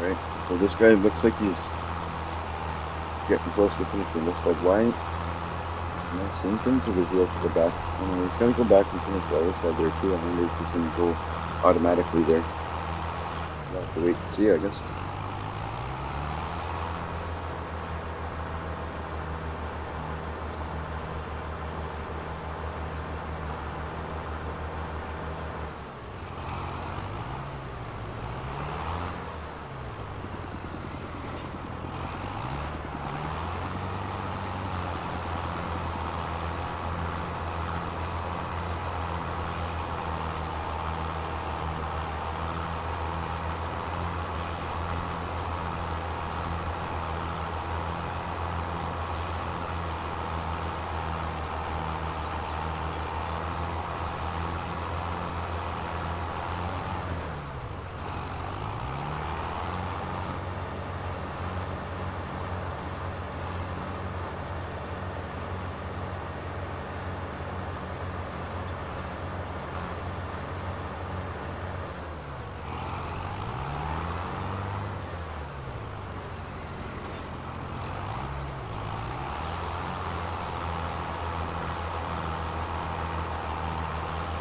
Alright, so this guy looks like he's getting close to finishing this red white. Nice symptoms of his wheel to go back. Anyway, he's gonna go back and finish the other side there too. I wonder if he can go automatically there. We'll have to wait and see, I guess.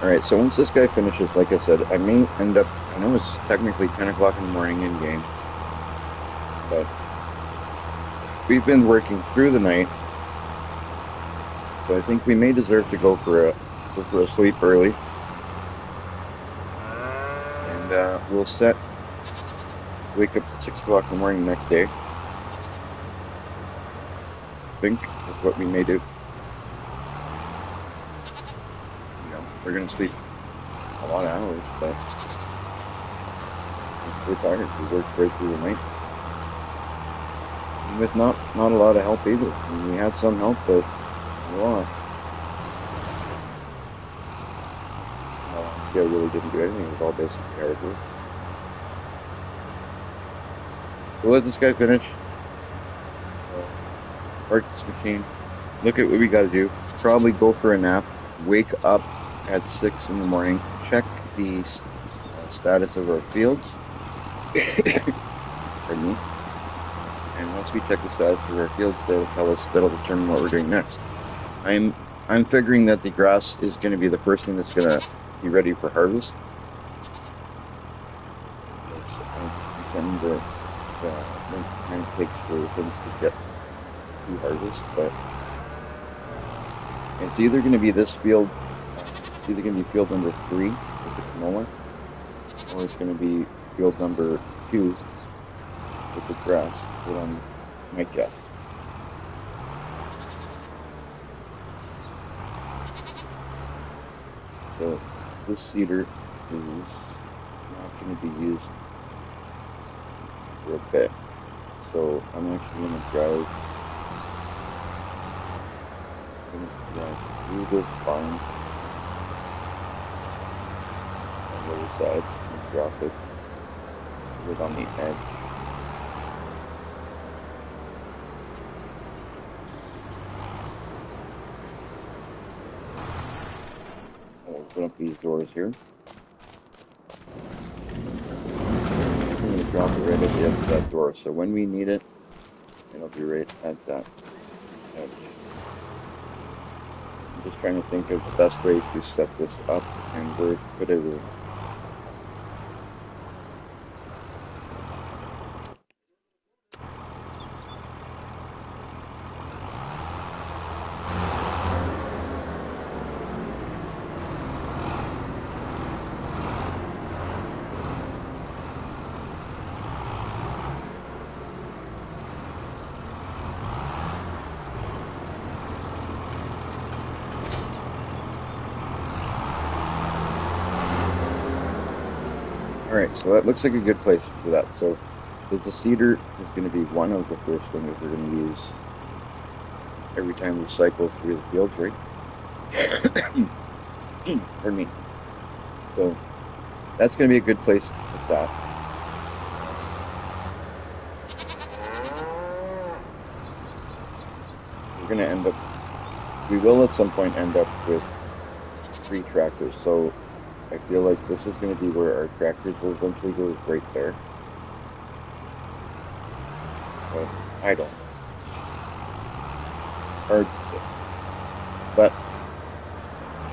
Alright, so once this guy finishes, like I said, I may end up, I know it's technically 10 o'clock in the morning in game, but we've been working through the night, so I think we may deserve to go for a sleep early, and we'll wake up at 6 o'clock in the morning the next day. I think that's what we may do. We're gonna sleep a lot of hours, but we're tired. We worked right through the night, and with not a lot of help either. I mean, we had some help, but a lot. This guy really didn't do anything. It was all basic character. We'll let this guy finish. Park this machine. Look at what we got to do. Probably go for a nap. Wake up at 6 in the morning, check the status of our fields. Pardon me. And once we check the status of our fields, that'll determine what we're doing next. I'm figuring that the grass is going to be the first thing that's going to be ready for harvest. I tend to kind of takes for things to get to harvest, but it's either going to be this field. It's either going to be field number 3 with the canola, or it's going to be field number 2 with the grass, what I might guess. So this seeder is not going to be used for a bit. So I'm actually going to drive through this farm on the other side and drop it right on the edge. I'll open up these doors here. I'm going to drop it right at the edge of that door, so when we need it, it'll be right at that edge. I'm just trying to think of the best way to set this up and where to put it. Alright, so that looks like a good place for that. So the seeder is going to be one of the first things that we're going to use every time we cycle through the fields, right? Pardon me. So that's going to be a good place to put that. We're going to end up, we will at some point end up with 3 tractors. So I feel like this is going to be where our tractors will eventually go, right there. but I don't. Hard to say. But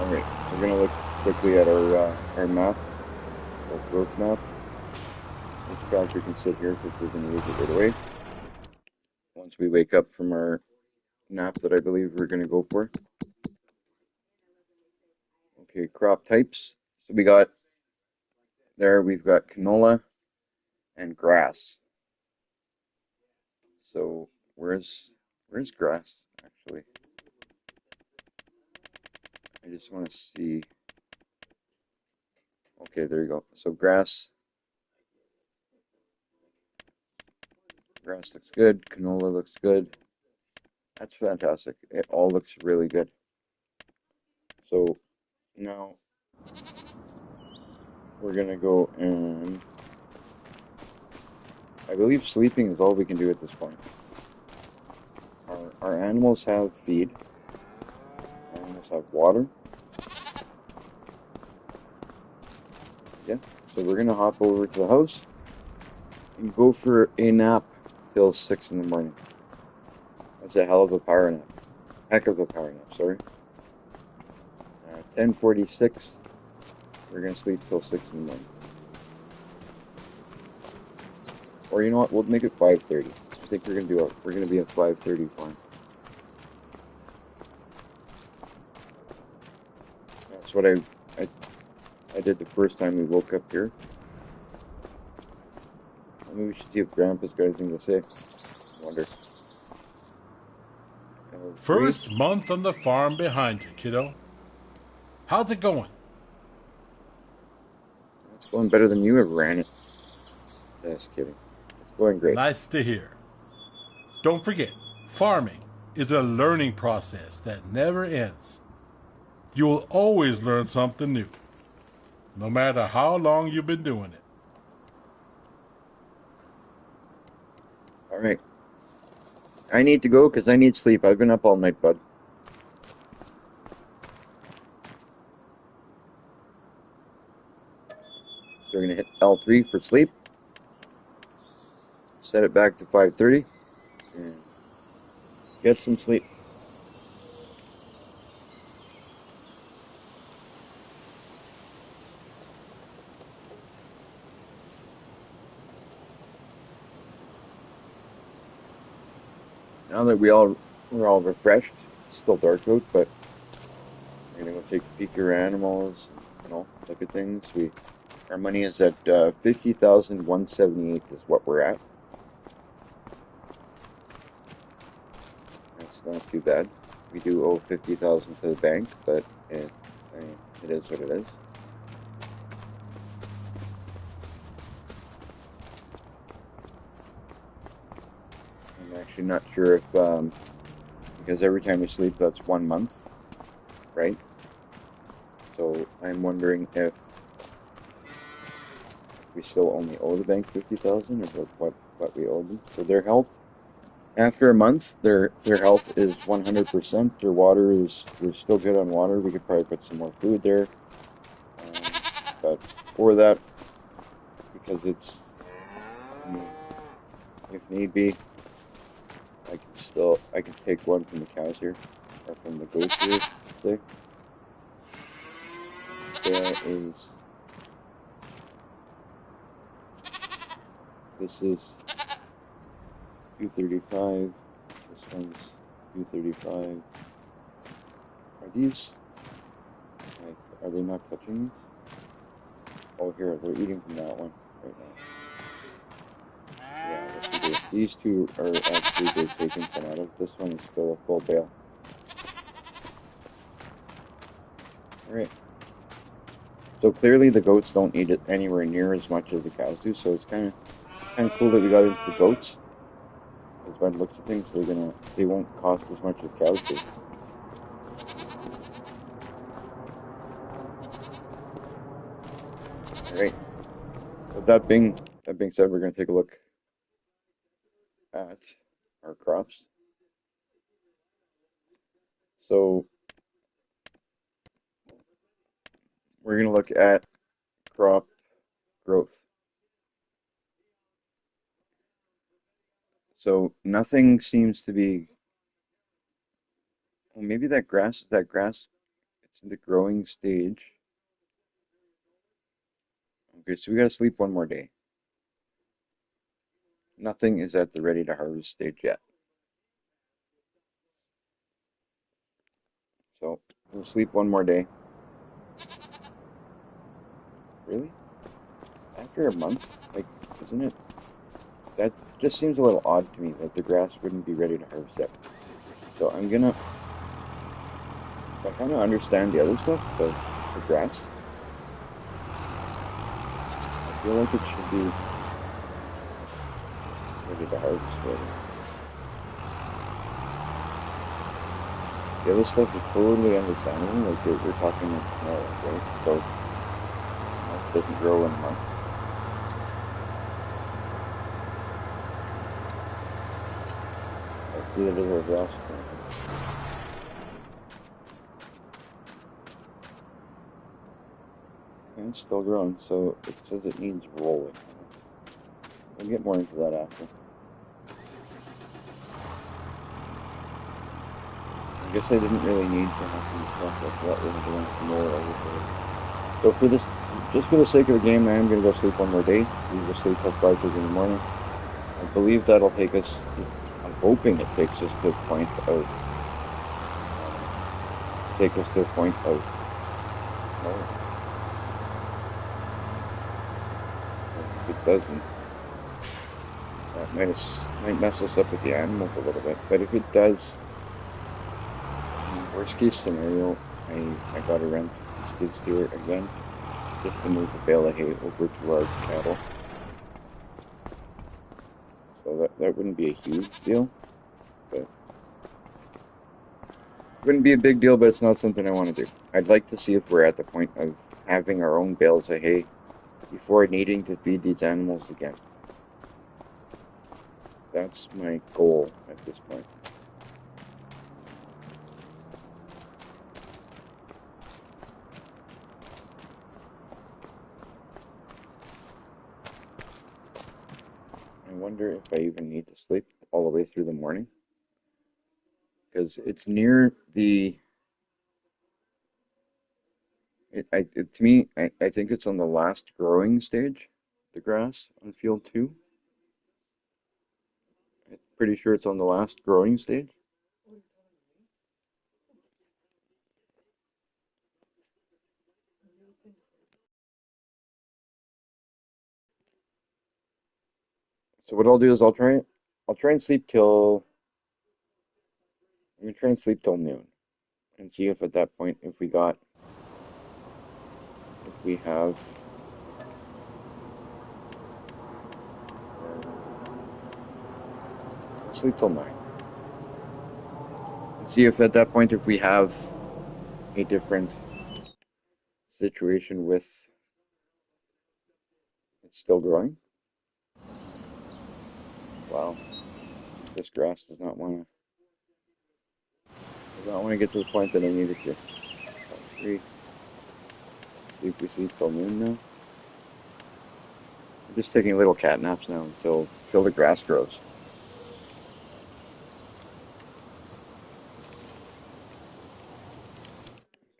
all right, we're gonna look quickly at our map, our growth map. This tractor can sit here because we're gonna use it right away once we wake up from our nap that I believe we're gonna go for. Okay, crop types. So we've got canola and grass. So where's grass actually? I just want to see. Okay, there you go. So grass looks good. Canola looks good. That's fantastic. It all looks really good. So now we're gonna go and I believe sleeping is all we can do at this point. Our animals have feed. Our animals have water. Yeah. So we're gonna hop over to the house and go for a nap till 6 in the morning. That's a hell of a power nap. Heck of a power nap, sorry. 10:46. We're gonna sleep till 6 in the morning. Or you know what? We'll make it 5:30. I think we're gonna be at 5:30 fine. That's what I did the first time we woke up here. Maybe we should see if Grandpa's got anything to say. I wonder. Three. First month on the farm behind you, kiddo. How's it going? It's going better than you ever ran it. Just kidding. It's going great. Nice to hear. Don't forget, farming is a learning process that never ends. You will always learn something new, no matter how long you've been doing it. All right. I need to go because I need sleep. I've been up all night, bud. So we're gonna hit L3 for sleep. Set it back to 5:30 and get some sleep. Now that we're all refreshed, it's still dark out, but we're gonna go take a peek at our animals, look at things. Our money is at 50,178 is what we're at. That's not too bad. We do owe 50,000 to the bank, but it is what it is. I'm actually not sure if because every time we sleep, that's 1 month, right? So I'm wondering if we still only owe the bank 50,000, or what we owe them for their health. After a month, their health is 100%. Their water we're still good on water. We could probably put some more food there, but for that, because if need be, I can take one from the cows here, or from the goats here. There is. This is 235. This one's 235. Are these, are they not touching these? Oh, here, they're eating from that one right now. Yeah, these two are actually, they've taken some out of. This one is still a full bale. Alright. So clearly the goats don't eat it anywhere near as much as the cows do, so it's kind of cool that we got into the goats. Because by the looks of things, they won't cost as much as cows do. Alright. With that being said, we're going to take a look at our crops. So we're going to look at crop growth. So nothing seems to be, well, maybe that grass, it's in the growing stage. Okay, so we gotta sleep one more day. Nothing is at the ready to harvest stage yet. So we'll sleep one more day. Really? After a month? Like, isn't it? That just seems a little odd to me that the grass wouldn't be ready to harvest yet. So I kind of understand the other stuff, but the grass, I feel like it should be ready to harvest already. The other stuff is totally understandable, like we're talking like small, right? So it doesn't grow in a month. I see that as a grass planting. And it's still growing, so it says it needs rolling. We'll get more into that after. I guess I didn't really need to have to stuff like that when I went from more over. So for this, just for the sake of the game, I am going to go sleep one more day. We will sleep till 5:30 in the morning. I believe that'll take us, I'm hoping it takes us to a point of, no, if it doesn't, that might mess us up with the animals a little bit. But if it does, worst case scenario, I gotta rent the skid steer again, just to move the bale of hay over to our cattle. So that wouldn't be a huge deal, but wouldn't be a big deal, but it's not something I want to do. I'd like to see if we're at the point of having our own bales of hay before needing to feed these animals again. That's my goal at this point. I wonder if I even need to sleep all the way through the morning, because it's near the. To me, I think it's on the last growing stage, the grass on field two. I'm pretty sure it's on the last growing stage. So what I'll do is I'll try and sleep till I'm gonna try and sleep till noon and see if at that point if we have sleep till 9 and see if at that point if we have a different situation with it's still growing. Wow, this grass does not want to get to the point that I need it to. Oh, 3. Sleep we sleep till noon now. I'm just taking little cat naps now until the grass grows.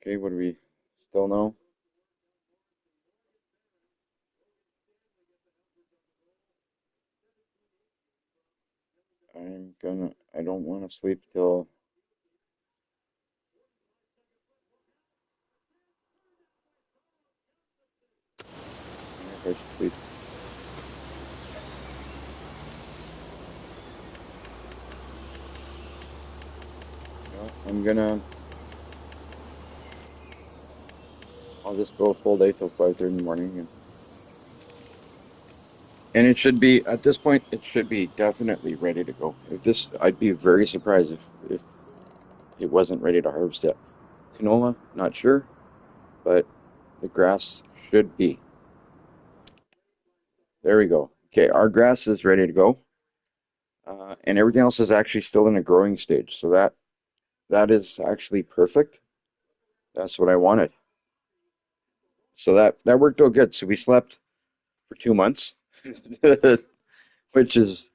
Okay, what do we still know? I don't want to sleep till I should sleep. No, I'll just go a full day till 5:30 in the morning and it should be at this point it should be definitely ready to go. If this I'd be very surprised if it wasn't ready to harvest yet. Canola, not sure, but the grass should be. There we go. Okay, our grass is ready to go. And everything else is actually still in a growing stage. So that is actually perfect. That's what I wanted. So that worked out good. So we slept for 2 months, which is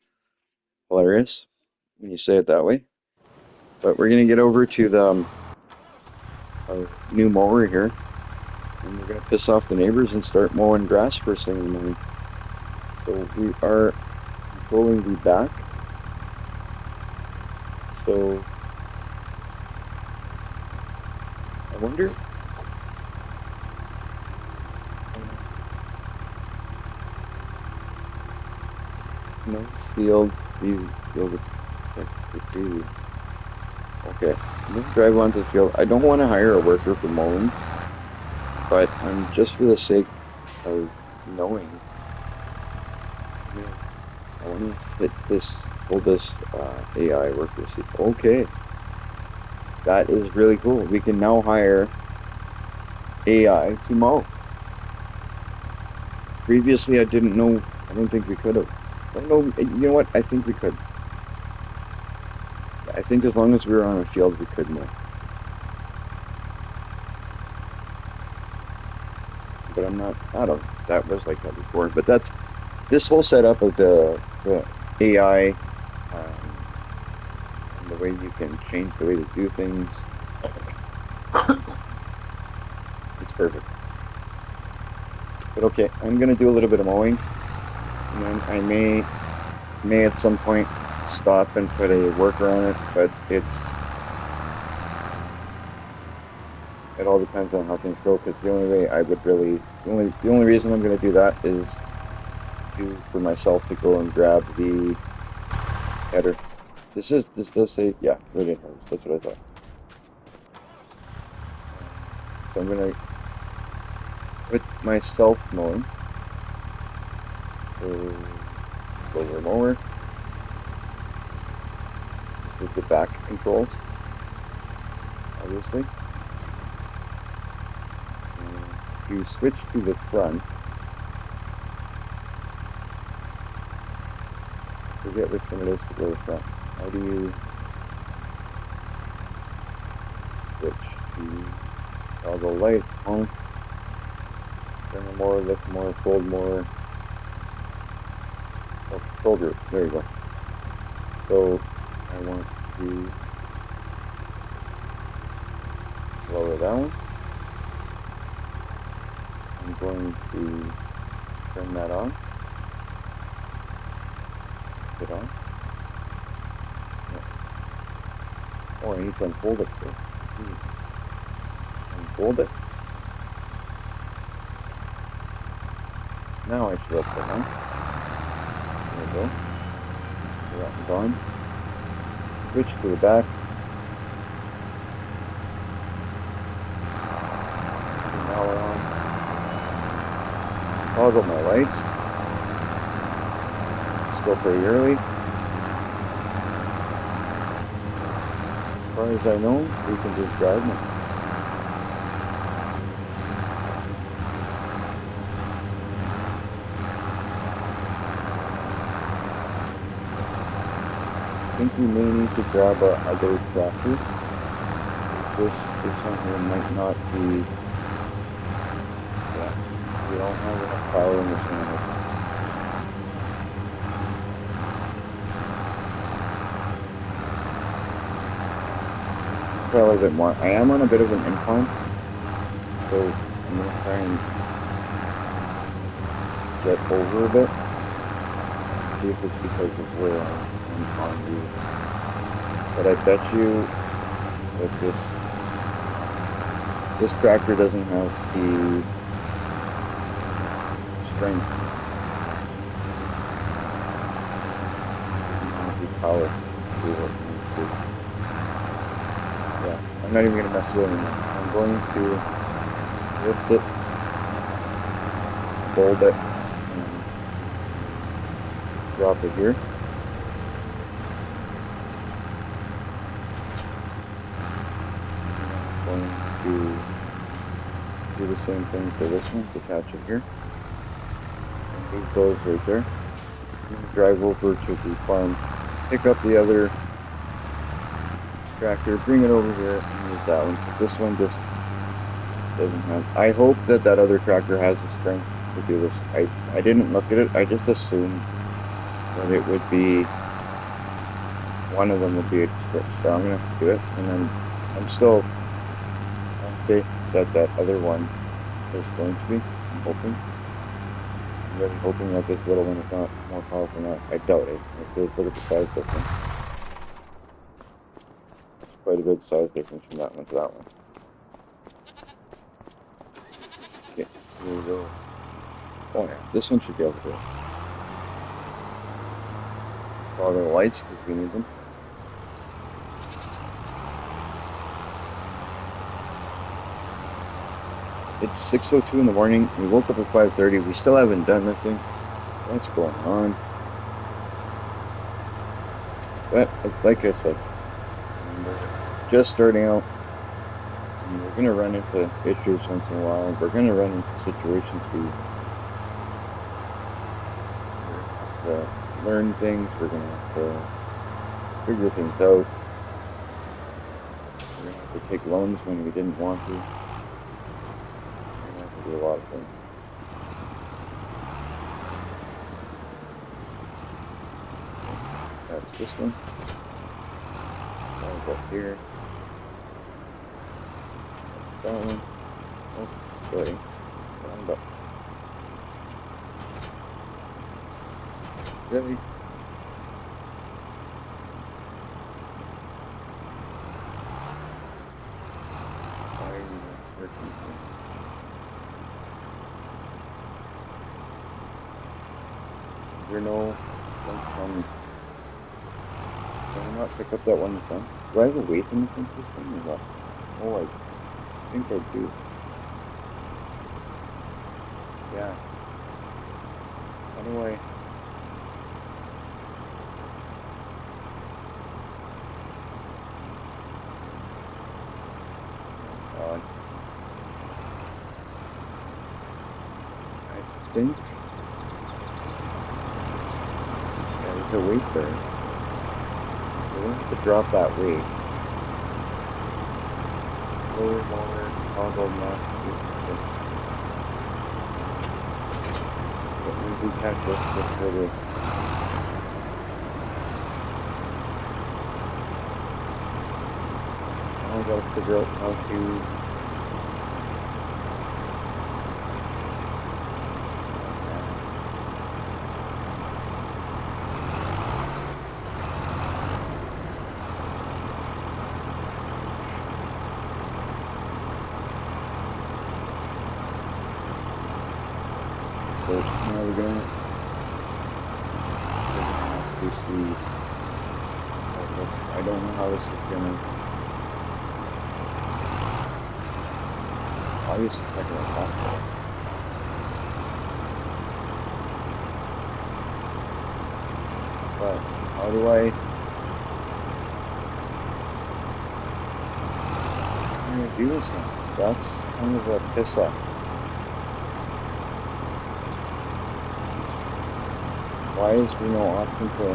hilarious when you say it that way. But we're gonna get over to the our new mower here, and we're gonna piss off the neighbors and start mowing grass first thing in the morning. So we are controlling the back. So I wonder. No field, view, field of view. Okay, I'm gonna drive onto the field. I don't want to hire a worker for mowing, but just for the sake of knowing, you know, I want to hit this, hold this AI worker. See, okay, that is really cool. We can now hire AI to mow. Previously, I didn't know. I don't think we could have. Oh no, you know what? I think we could. I think as long as we were on a field, we could mow. But I'm not. I don't. That was like that before. But that's this whole setup of the AI and the way you can change the way to do things. It's perfect. But okay, I'm gonna do a little bit of mowing, and then I may at some point stop and put a worker on it. But it all depends on how things go. Because the only way I would really the only reason I'm gonna do that is for myself to go and grab the header. This does say, yeah, Radiant Harvest. That's what I thought. So I'm gonna put myself mowing. So slower mower. This is the back controls, obviously. And to switch to the front, I forget which one it is to go to the front. How do you switch to toggle light, on, turn more, lift more, fold more? Oh, shoulder. There you go. So I want to lower that one. I'm going to turn that on. Is it on? Yeah. Oh, I need to unfold it first. Unfold it. Now I should have it on. There we go. So that one's on. Switch to the back. Now we're on. Toggle my lights. Still pretty early. As far as I know, we can just drive now. I think we may need to grab other tractor. This one here might not be. Yeah, we don't have enough power in this one. Probably a bit more. I am on a bit of an incline, so I'm gonna try and get over a bit. See if it's because of where I'm on the. But I bet you that this tractor doesn't have the strength, doesn't have the power to do what it needs to. Yeah, I'm not even gonna mess with it anymore. I'm going to lift it, fold it, and drop it here. I'm going to do the same thing for this one, detach it here. And leave those right there. I'm going to drive over to the farm, pick up the other tractor, bring it over here, and use that one. But this one just doesn't have. I hope that other tractor has the strength to do this. I didn't look at it. I just assumed that it would be one of them will be strong enough to do it, and then I'm still on faith that that other one is going to be. I'm hoping. I'm really hoping that this little one is not more powerful than that. I doubt it. Look at the size difference. It's quite a big size difference from that one to that one. Okay, here we go. Oh yeah, this one should be able to do it. Follow the lights because we need them. It's 6:02 in the morning. We woke up at 5:30. We still haven't done nothing. What's going on? But like I said, we're just starting out. And we're gonna run into issues once in a while. We're gonna run into situations we have to learn things. We're gonna have to figure things out. We're gonna have to take loans when we didn't want to. We're gonna have to do a lot of things. That's this one. That's here. That one. Oh, sorry. Wrong button. Really? Why are you working here? Is there no... Can I not pick up that one in the front? Do I have a weight in the front this time or what? Oh, I think I do. Yeah. How do I... God. I think... Yeah, there's a weight there. So we have to drop that weight. Lower, toggle map. But we do catch this just for the... Now I gotta figure out how to... So now we're gonna have to see how this, I don't know how this is gonna, obviously it's not gonna happen. But how do I do this now? That's kind of a piss off. Why is there no option to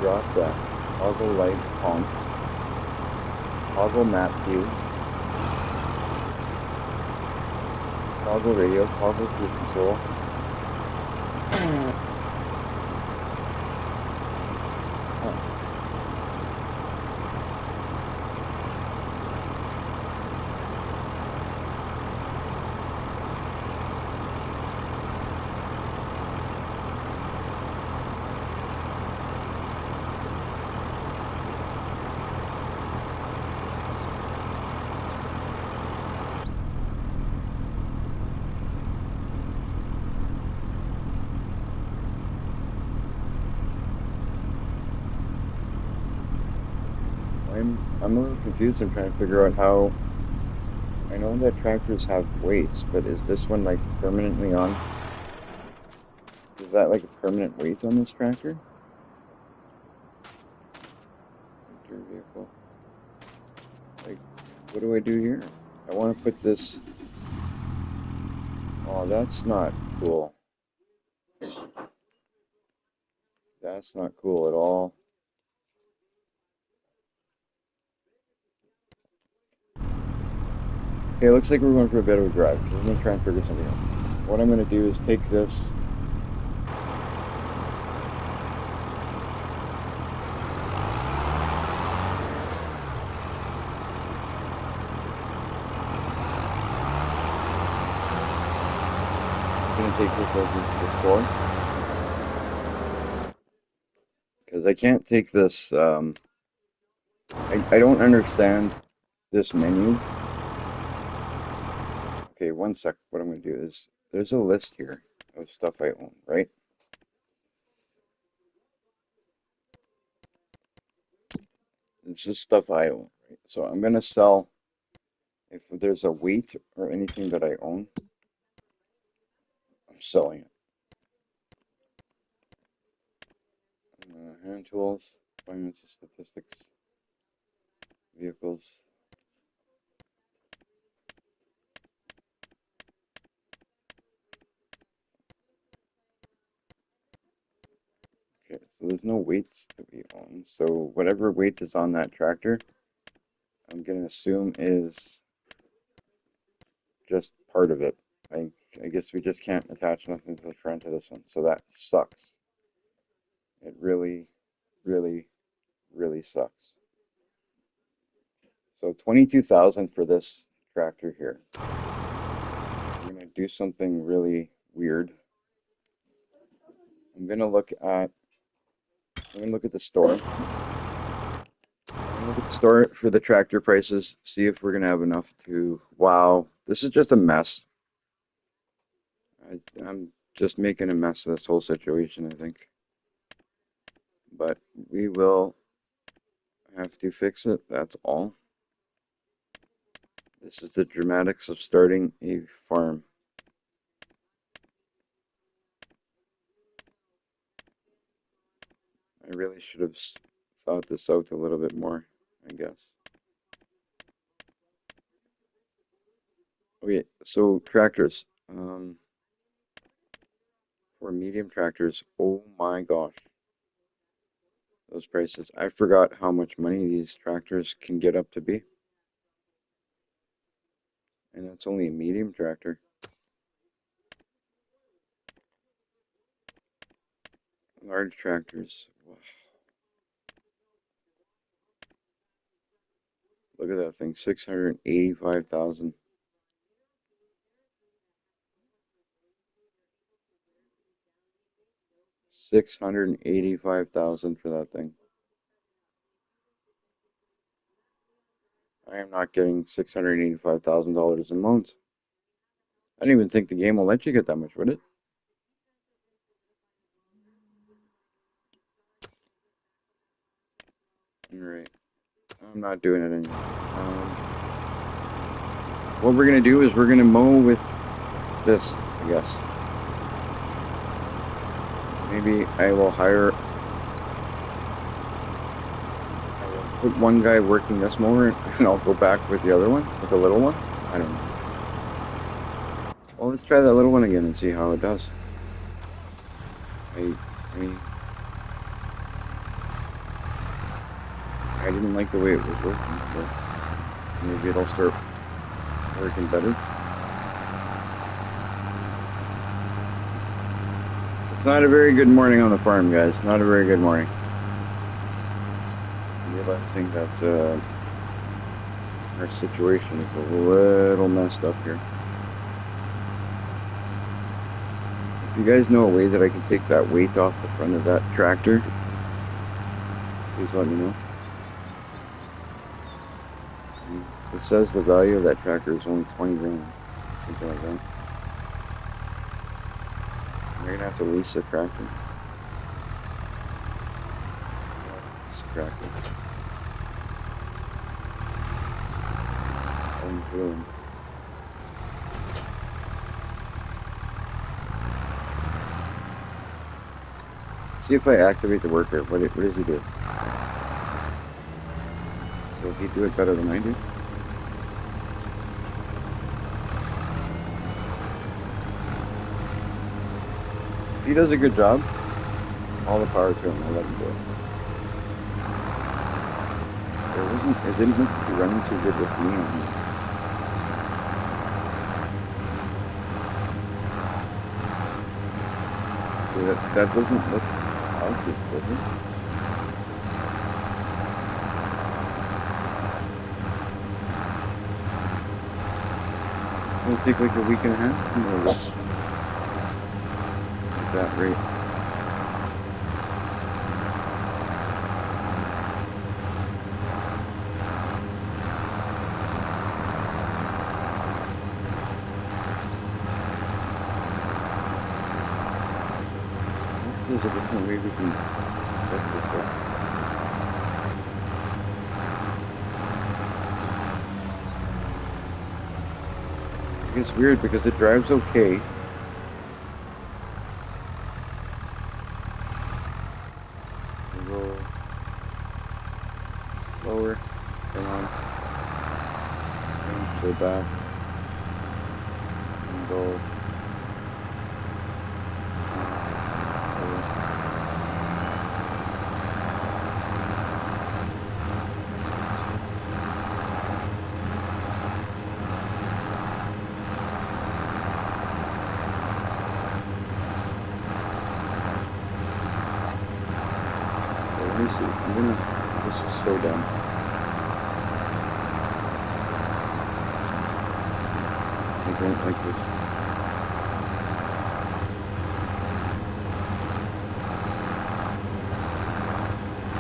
drop that? Toggle light on. Toggle map view. Toggle radio. Toggle cruise control. I'm a little confused. I'm trying to figure out how. I know that tractors have weights, but is this one like permanently on? Is that like a permanent weight on this tractor? Vehicle. Like, what do I do here? I want to put this. Oh, that's not cool. That's not cool at all. Okay, it looks like we're going for a bit of a drive, because I'm going to try and figure something out. What I'm going to do is take this. gonna take this over to the store because I can't take this. I don't understand this menu. Okay, one sec. What I'm gonna do is there's a list here of stuff I own, right? It's just stuff I own, right? So I'm gonna sell if there's a weight or anything that I own, I'm selling it. Hand tools, financial statistics, vehicles. Okay, so there's no weights that we own. So whatever weight is on that tractor, I'm gonna assume is just part of it. I guess we just can't attach nothing to the front of this one, so that sucks. It really, really, really sucks. So 22,000 for this tractor here. I'm gonna do something really weird. I'm gonna look at the store. I'm gonna look at the store for the tractor prices, see if we're gonna have enough to. Wow, this is just a mess. I'm just making a mess of this whole situation, I think. But we will have to fix it, that's all. This is the dramatics of starting a farm. I really should have thought this out a little bit more, I guess. Okay, so tractors. For medium tractors, oh my gosh. Those prices. I forgot how much money these tractors can get up to be. And that's only a medium tractor. Large tractors. Wow. Look at that thing, 685,000. $685,000 for that thing. I am not getting $685,000 in loans. I don't even think the game will let you get that much, would it? Alright. I'm not doing it anymore. What we're going to do is we're going to mow with this, I guess. Maybe I will put one guy working this mower and I'll go back with the other one, with the little one. I don't know. Well, let's try that little one again and see how it does. I didn't like the way it was working, but maybe it'll start working better. It's not a very good morning on the farm, guys. Not a very good morning. I'm realizing that our situation is a little messed up here. If you guys know a way that I can take that weight off the front of that tractor, please let me know. It says the value of that tractor is only 20 grand, something like that. You're gonna have to lease a tractor. Lease a tractor. Boom. See if I activate the worker. What does he do? Will he do it better than I do? If he does a good job, all the power to him. I'll let him do it. It didn't look to be running too good with me on him. That doesn't look healthy, does it? It'll take like a week and a half. that rate. There's a different way we can set this up. It's weird because it drives okay. Go lower, come on, and go back, and go. Let me see. This is so dumb. I don't like this.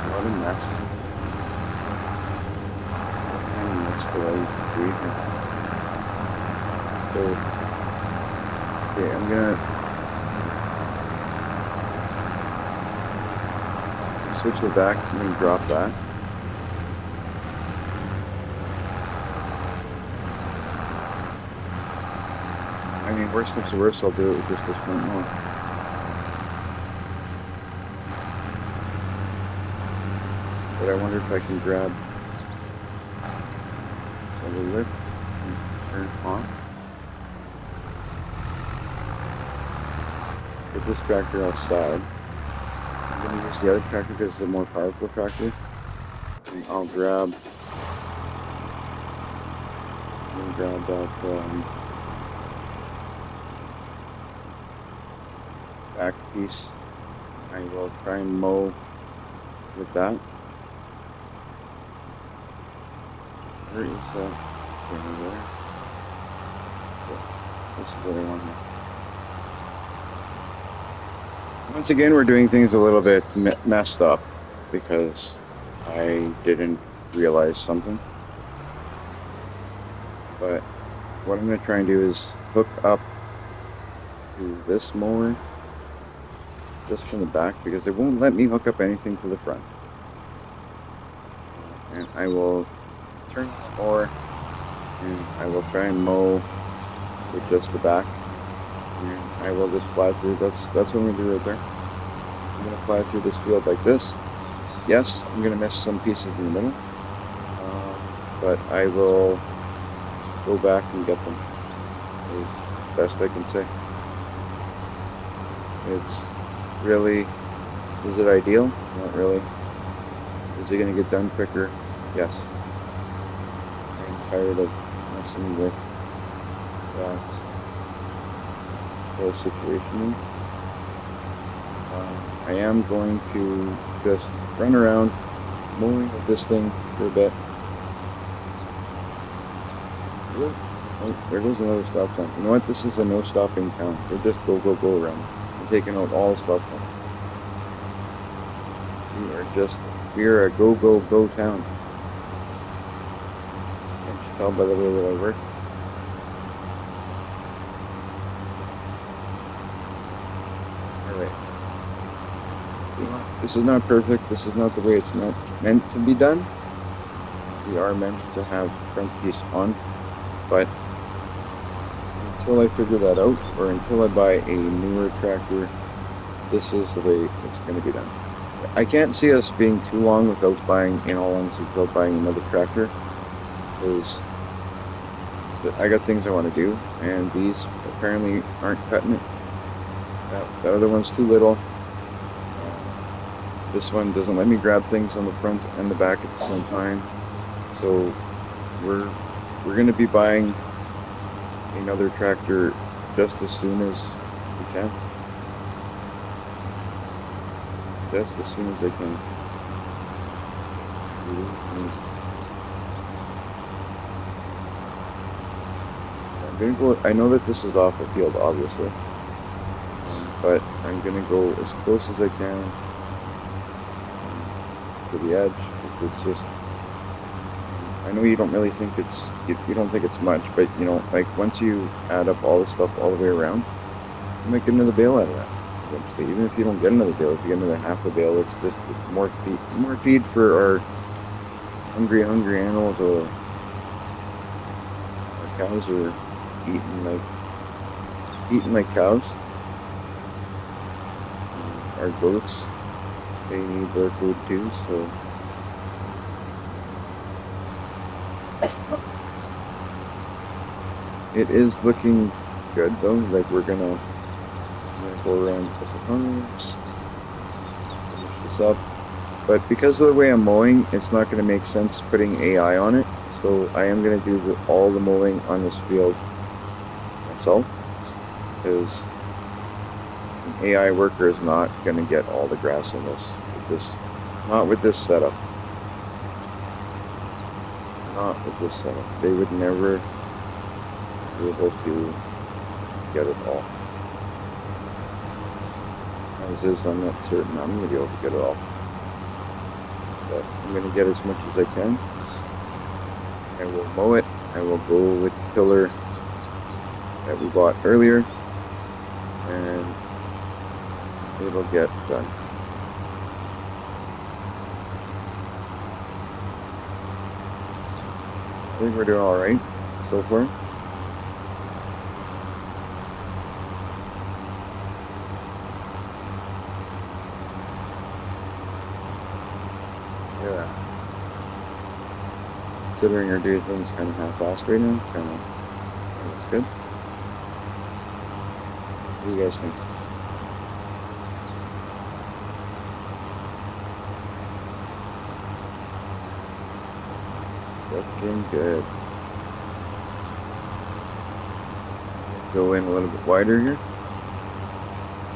What a mess. What kind of mess do I do here? So, okay, I'm gonna switch it back and then drop that. I mean, worst comes to worst, I'll do it with just this front one. But I wonder if I can grab so the lift and turn on. Put this tractor outside. I'm going to use the other tractor because it's a more powerful tractor. And I'll grab that back piece. I will try and mow with that. Where is that? Over there. Yeah, this is what I want here. Once again, we're doing things a little bit messed up because I didn't realize something. But what I'm going to try and do is hook up to this mower just from the back because it won't let me hook up anything to the front. And I will turn the mower and I will try and mow with just the back. And I will just fly through. That's what I'm going to do right there. I'm going to fly through this field like this. Yes, I'm going to miss some pieces in the middle, but I will go back and get them as best I can say. It's really, is it ideal? Not really. Is it going to get done quicker? Yes. I'm tired of messing with that whole situation. I am going to just run around mowing with this thing for a bit. Oh, there goes another stop sign. You know what? This is a no stopping town. We're just go around. We're taking out all the stop signs. We are a go town. Can't you tell by the way that I work? Alright. This is not perfect. This is not the way it's not meant to be done. We are meant to have front piece on. But until I figure that out, or until I buy a newer tractor, this is the way it's going to be done. I can't see us being too long without buying, in all honesty, without buying another tractor, because I got things I want to do, and these apparently aren't cutting it. The other one's too little. This one doesn't let me grab things on the front and the back at the same time. So we're going to be buying another tractor just as soon as we can. Just as soon as I can. I'm gonna go. I know that this is off the field, obviously. but I'm gonna go as close as I can to the edge. It's just, I know you don't really think you don't think it's much, but you know, like once you add up all the stuff all the way around, you might get another bale out of that eventually. Even if you don't get another bale, if you get another half a bale, it's just more feed for our hungry animals. Or our cows are eating like cows. Our goats, they need their food too, so it is looking good though. Like we're gonna go around a couple times, finish this up. But because of the way I'm mowing, it's not going to make sense putting AI on it. So I am going to do all the mowing on this field myself, because an AI worker is not going to get all the grass in this, not with this setup. Not with this setup. They would never be able to get it all. As is, I'm not certain I'm going to be able to get it all. But I'm going to get as much as I can. I will mow it. I will go with the tiller that we bought earlier, and it'll get done. I think we're doing all right so far. Yeah. Considering our day thing's kind of half-assed right now, kind of good. What do you guys think? Looking good. Go in a little bit wider here. A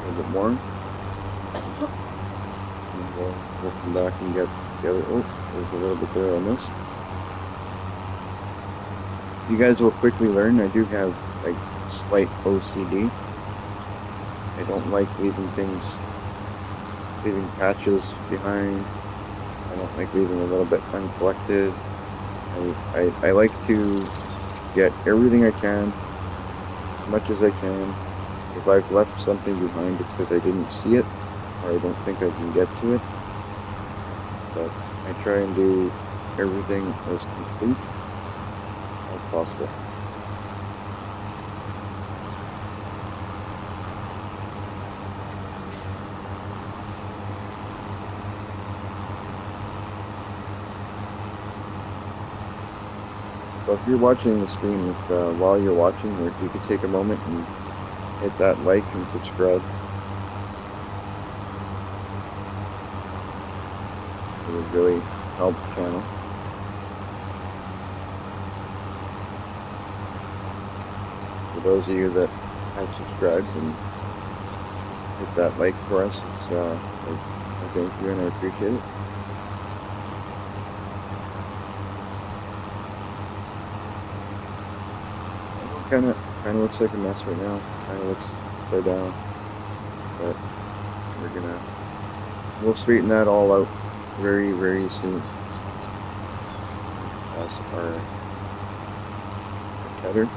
little bit more. And we'll come back and get the other. Oh, there's a little bit there on this. You guys will quickly learn. I do have like slight OCD. I don't like leaving patches behind. I don't like leaving a little bit uncollected. I like to get everything I can, as much as I can. If I've left something behind, it's because I didn't see it, or I don't think I can get to it. But I try and do everything as complete as possible. So if you're watching the stream, while you're watching, or if you could take a moment and hit that like and subscribe, it would really help the channel. For those of you that have subscribed and hit that like for us, I thank you and I appreciate it. Kind of looks like a mess right now. Kind of looks upside down, but we'll straighten that all out very, very soon. That's our header.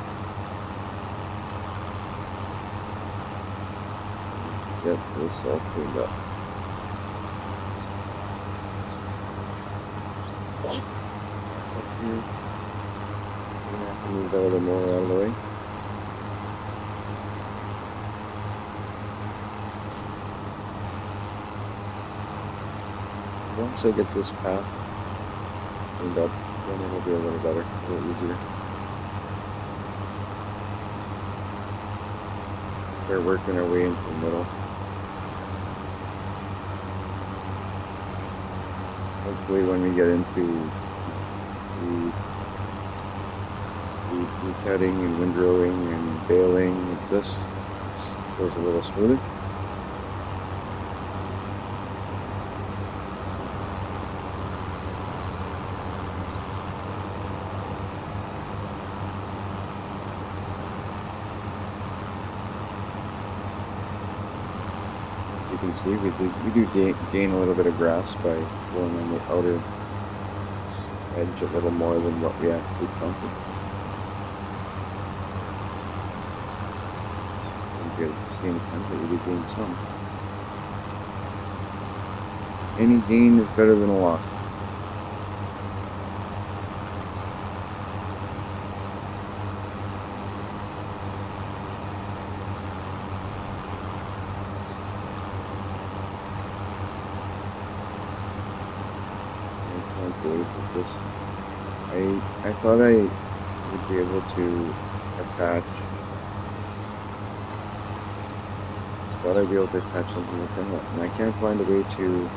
Get this all cleaned up. Up here. I'm gonna have to move that a little more out of the way. Once I get this path cleaned up, then it'll be a little better, a little easier. Start working our way into the middle. Hopefully when we get into the cutting and windrowing and baling, this goes a little smoother. You can see we do gain a little bit of grass by going on the outer edge a little more than what we actually counted. And gain tons, we do gain some. Any gain is better than a loss. With this, I thought I would be able to attach. Thought I'd be able to attach something within it, and I can't find a way to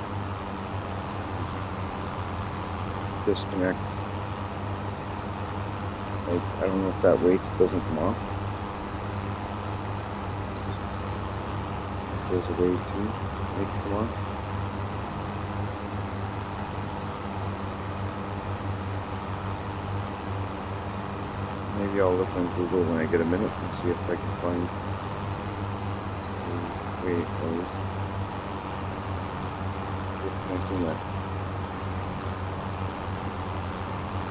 disconnect. Like, I don't know if that weight doesn't come off. There's a way to make it come off. Maybe I'll look on Google when I get a minute and see if I can find a way of disconnecting that.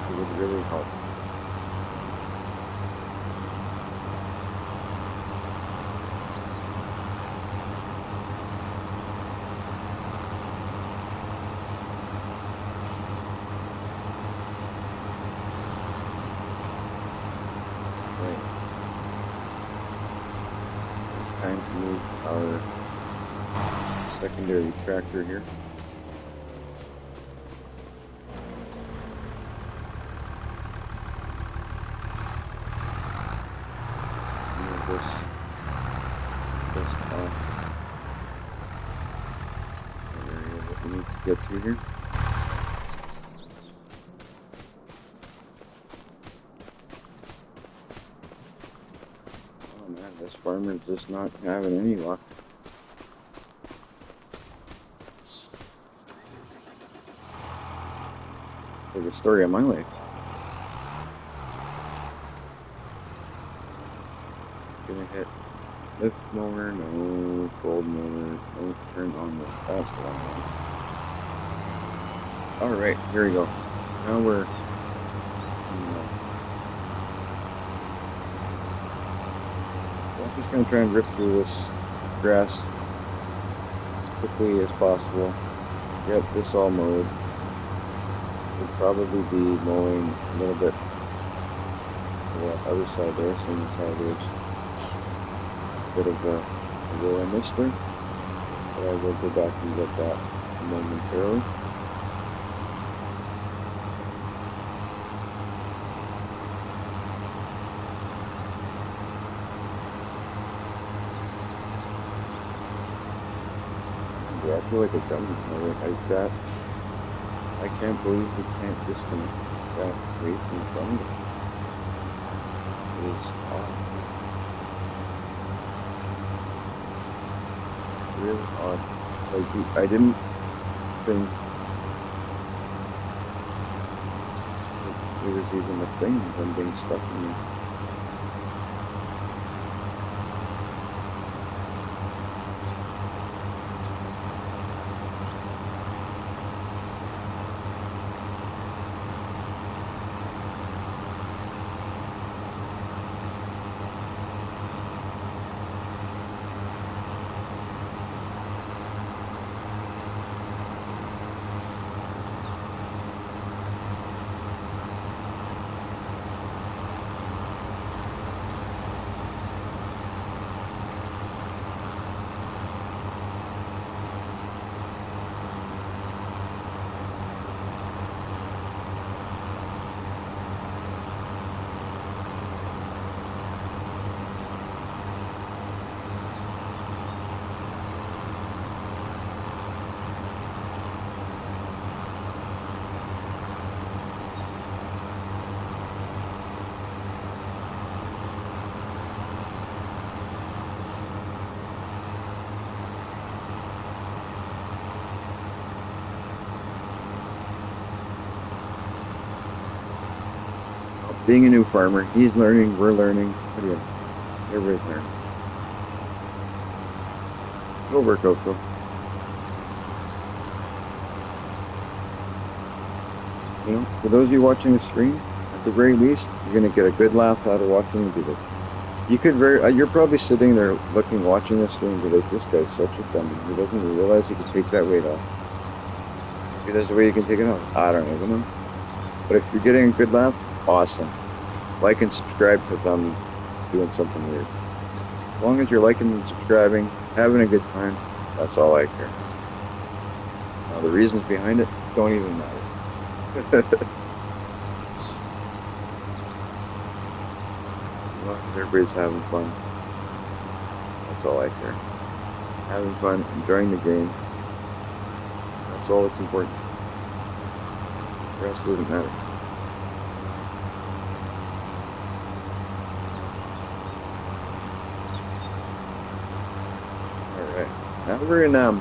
It would really help. Time to move our secondary tractor here. Move this off the area that we need to get to here. This farmer is just not having any luck. Like the story of my life. Gonna hit lift mower, no fold mower, no turn on the fast one. Alright, here we go. Now we're I'm just going to try and rip through this grass as quickly as possible. Get this all mowed. We'll probably be mowing a little bit to the other side there, same side there's a bit of a row I missed there. But I will go back and get that momentarily. Yeah, I feel like I've done like that. I can't believe we can't disconnect that weight from the front of it. It is odd. Really odd. Like, I didn't think it was even a thing, them being stuck in me. Being a new farmer, he's learning, we're learning. Everybody's learning. It'll work out though. You know, for those of you watching the stream, at the very least, you're going to get a good laugh out of watching me do this. You could you're probably sitting there watching this stream and be like, this guy's such a dummy. He doesn't even realize he can take that weight off. Maybe there's a way you can take it off. I don't even know. But if you're getting a good laugh, awesome. Like and subscribe because I'm doing something weird. As long as you're liking and subscribing, having a good time, that's all I care. Now, the reasons behind it don't even matter. As long as everybody's having fun, that's all I care. Having fun, enjoying the game, that's all that's important. The rest doesn't matter. Alright, now we're in a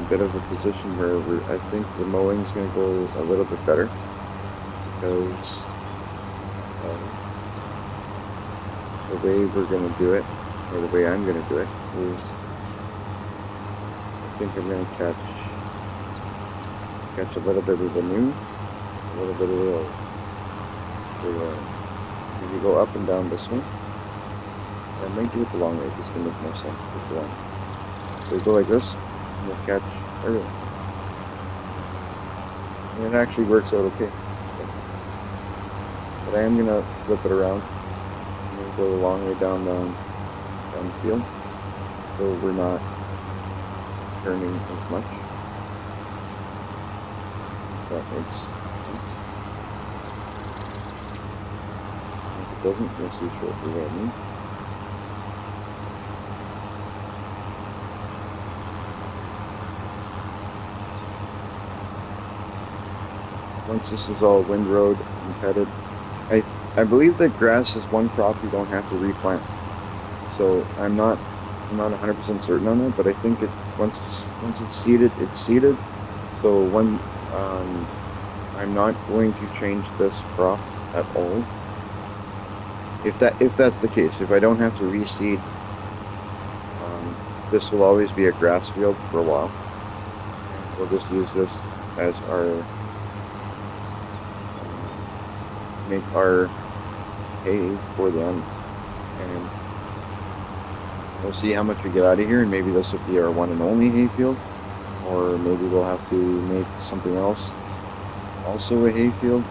bit of a position where I think the mowing's going to go a little bit better because the way we're going to do it, or the way I'm going to do it, is I think I'm going to catch a little bit of the new, a little bit of the old. So if you go up and down this one, I might do it the long way just to make more sense with the one. So you go like this, and you'll catch everything. And it actually works out okay. But I am going to flip it around. I'm going to go the long way down the field, so we're not turning as much. If that makes sense. If it doesn't, you'll see shortly what I mean. Once this is all windrowed and headed, I believe that grass is one crop you don't have to replant. So I'm not 100% certain on that, but I think once it's seeded, it's seeded. So when I'm not going to change this crop at all. If that's the case, if I don't have to reseed, this will always be a grass field for a while. We'll just use this as our make our hay for them, and we'll see how much we get out of here, and maybe this will be our one and only hay field, or maybe we'll have to make something else also a hay field.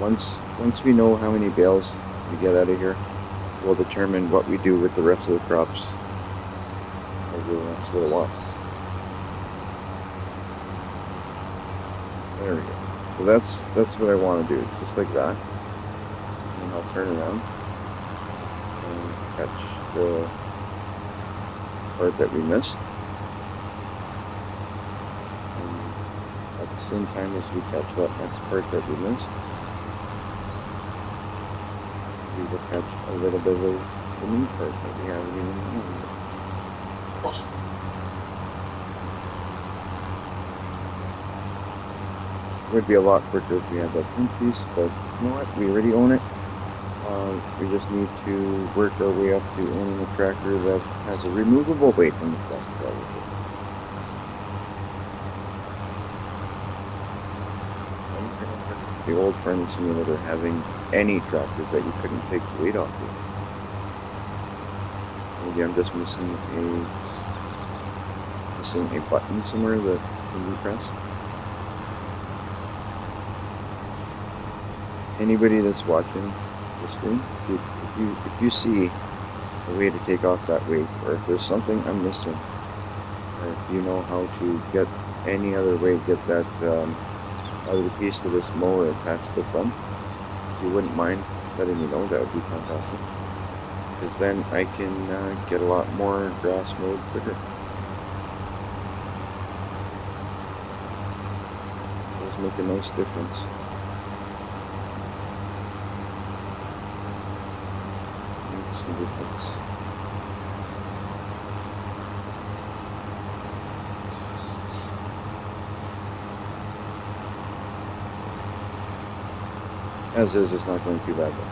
Once we know how many bales we get out of here, we'll determine what we do with the rest of the crops over the next little while. There we go. So that's what I want to do, just like that. And I'll turn around and catch the part that we missed. And at the same time as we catch that next part that we missed, we will catch a little bit of the new part that we haven't even known yet. It would be a lot quicker if we had that pink piece, but you know what? We already own it. We just need to work our way up to owning a tractor that has a removable weight in the front. The old Farming Simulator having any tractors that you couldn't take the weight off of. Maybe I'm just missing a button somewhere that can be pressed. Anybody that's watching the stream, if you see a way to take off that weight, or if there's something I'm missing, or if you know how to get any other way to get that other piece to this mower attached to the front, if you wouldn't mind letting me know, that would be fantastic. Because then I can get a lot more grass mowed quicker. It does make a nice difference. Makes the difference. As is, it's not going too bad though.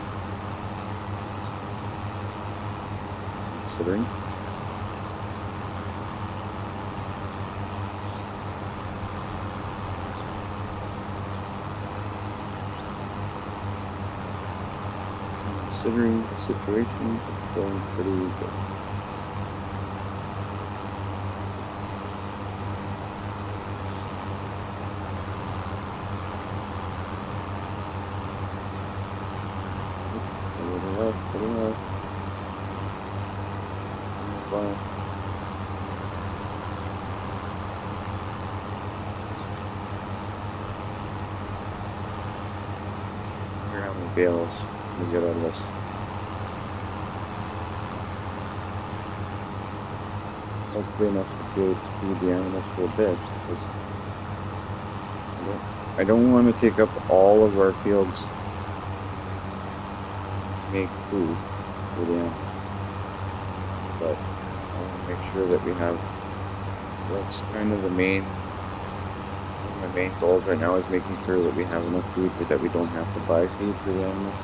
Considering. considering the situation, it's going pretty good. Putting up. Here, how many bales can we get out of this? Hopefully enough to feed the animals for a bit. Because I don't want to take up all of our fields to make food for the animals. But I want to make sure that we have, that's kind of the main, one of my main goals right now is making sure that we have enough food but that we don't have to buy feed for the animals.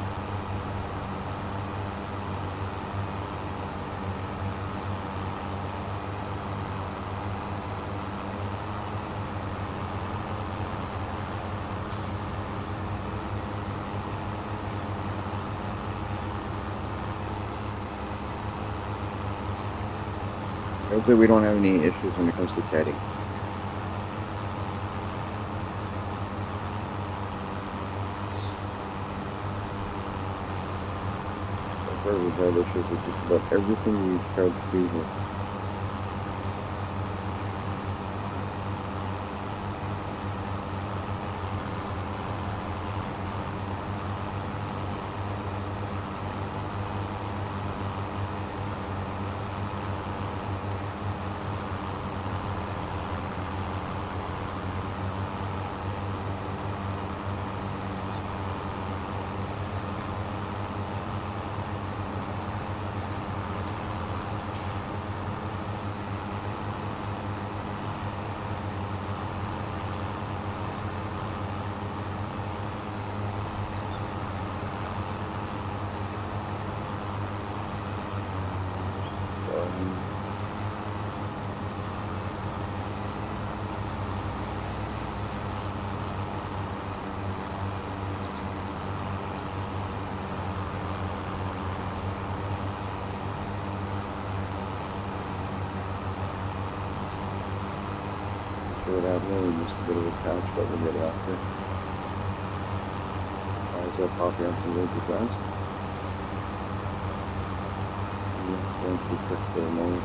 Hopefully we don't have any issues when it comes to tedding. So far we've had issues with just about everything we've tried to do here. Sure it out there, we missed a bit of a patch, but we'll get it after. Why is that popping up some way too fast? Yeah, going too quick for a moment.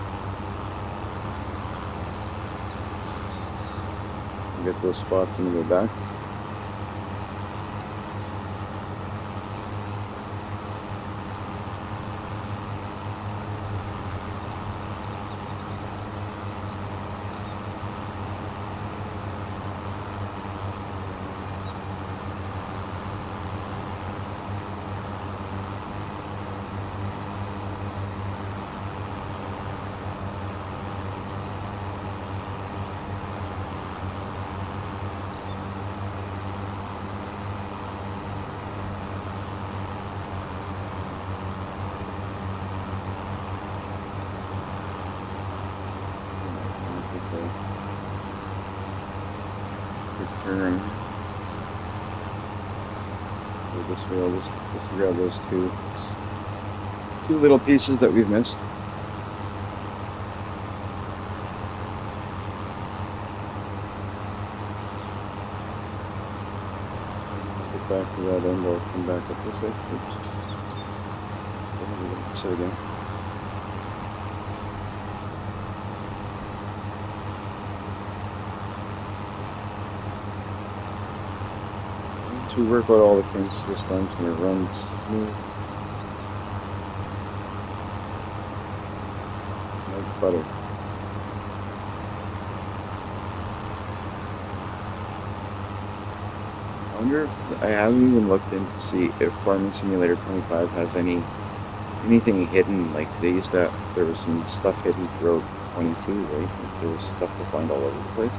Get those spots and go back. Turn. So this way, I'll just grab those two little pieces that we've missed. Get back to that end. I'll come back up this way. So again. We work out all the kinks, this bunch and it runs smooth like butter. I wonder if I haven't even looked in to see if Farming Simulator 25 has anything hidden. Like they used to, there was some stuff hidden throughout 22, right? Like there was stuff to find all over the place.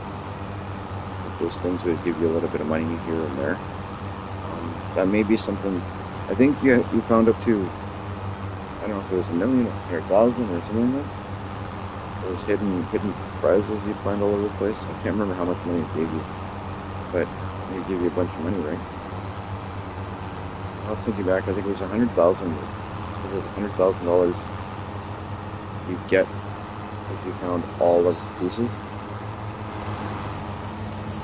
Like those things that give you a little bit of money here and there. That may be something. I think you found up to, I don't know if it was 1 million or 1,000 or something like that. Those hidden prizes you'd find all over the place. I can't remember how much money it gave you, but it gave you a bunch of money, right? I was thinking back. I think it was 100,000 It is $100,000 you get if you found all of the pieces.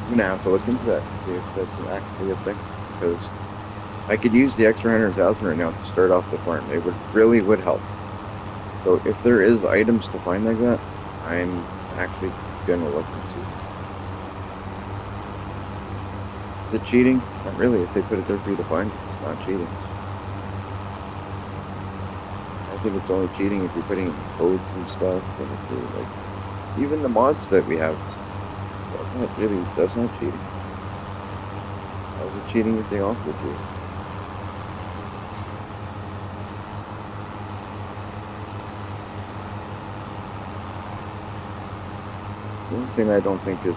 I'm gonna have to look into that and see if that's actually a thing, because I could use the extra 100,000 right now to start off the farm. It really would help. So if there is items to find like that, I'm actually gonna look and see. Is it cheating? Not really. If they put it there for you to find, it's not cheating. I think it's only cheating if you're putting in codes and stuff, and if you're like, even the mods that we have, that's not cheating. How's it cheating if they offer it to you? The only thing I don't think is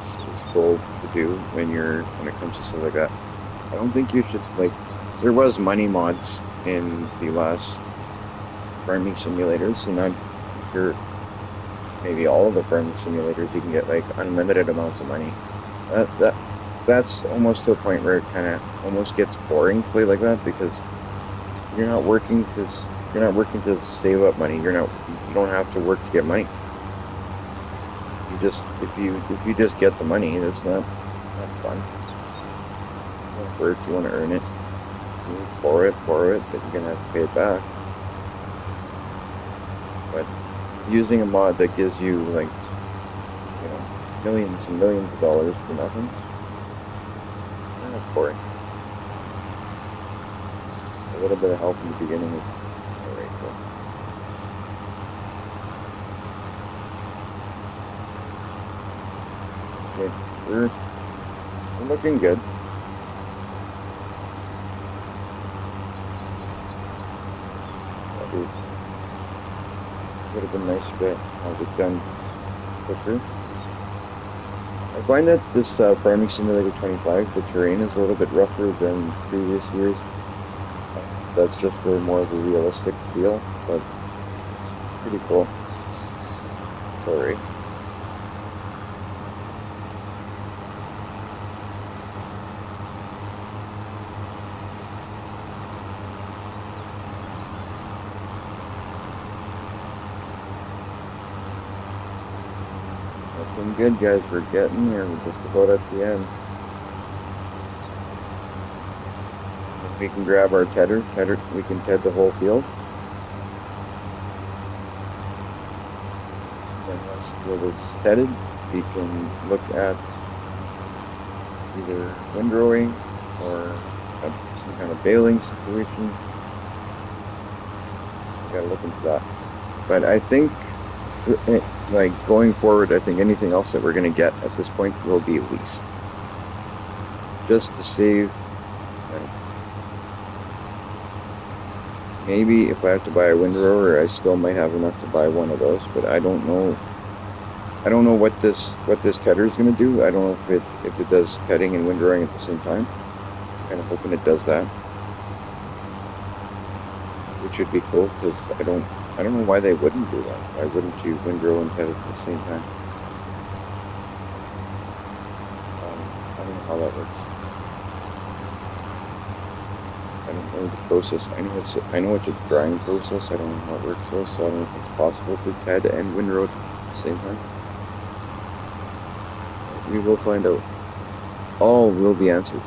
cool to do when it comes to stuff like that. I don't think you should, like, there was money mods in the last farming simulators, and I'm sure maybe all of the farming simulators you can get like unlimited amounts of money. That's almost to a point where it kind of almost gets boring to play like that, because you're not working to save up money. You don't have to work to get money. You just if you just get the money, that's not fun. You want to work, you want to earn it. You borrow it, but you're gonna have to pay it back. But using a mod that gives you, like, millions and millions of dollars for nothing, that's boring. A little bit of help in the beginning is alright, though. Okay, we're looking good. Would have been nice to have it done quicker. I find that this Farming Simulator 25, the terrain is a little bit rougher than previous years. That's just for more of a realistic feel, but pretty cool. Sorry. Looking good, guys. We're getting there. We're just about at the end. If we can grab our tedder, we can ted the whole field. And once the field is tedded, we can look at either windrowing or some kind of baling situation. We gotta look into that. But I think, like, going forward, I think anything else that we're going to get at this point will be a lease. Just to save. Maybe if I have to buy a windrower, I still might have enough to buy one of those, but I don't know. I don't know what this tedder is going to do. I don't know if it does tedding and windrowing at the same time. I'm kind of hoping it does that, which would be cool, because I don't know why they wouldn't do that. Why wouldn't you windrow and ted at the same time? I don't know how that works. I don't know the process. I know it's a drying process. I don't know how it works though, so I don't know if it's possible to ted and windrow at the same time. We will find out. All will be answered.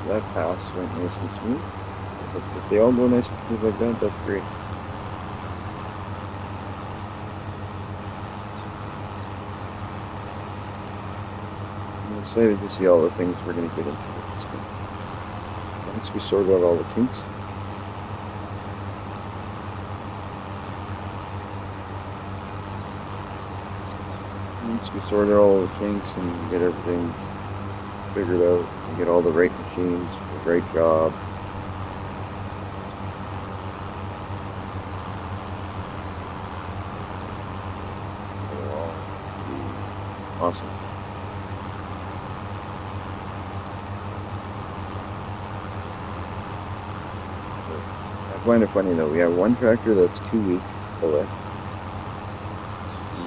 That pass went nice and smooth. If they all go nice and smooth like that, that's great. I'm excited to see all the things we're going to get into at this point. Once we sort out all the kinks. Once once we sorted all the kinks and get everything figured out and get all the right machines, the right job, it'll all be awesome. I find it funny though, we have one tractor that's 2 weeks away.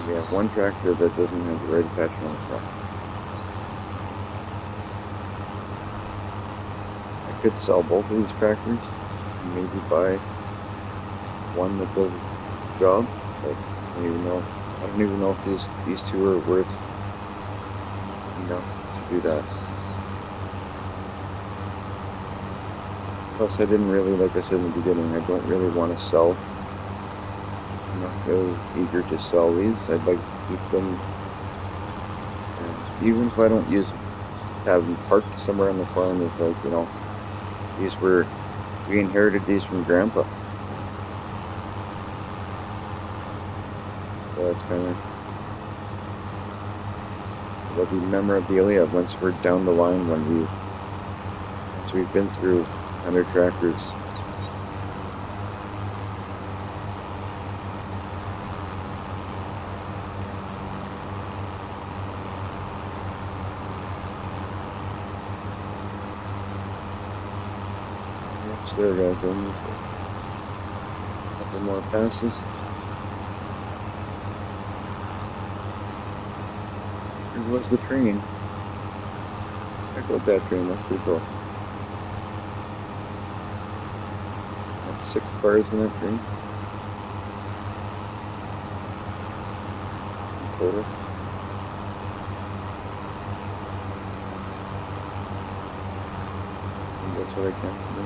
We have one tractor that doesn't have the right attachment on the front. I could sell both of these tractors and maybe buy one that does the job, but I don't even know if these two are worth enough to do that. Plus, I didn't really, like I said in the beginning, I don't really want to sell. I'm not really eager to sell these. I'd like to keep them, and even if I don't have them parked somewhere on the farm. It's like, we inherited these from Grandpa. So that's kind of, it'll be memorabilia once we're down the line, once we've been through 100 tractors. There, guys. A couple more passes. Here was the train. Check out that train. That's pretty cool. That's 6 cars in that train. In total. And that's what I can do.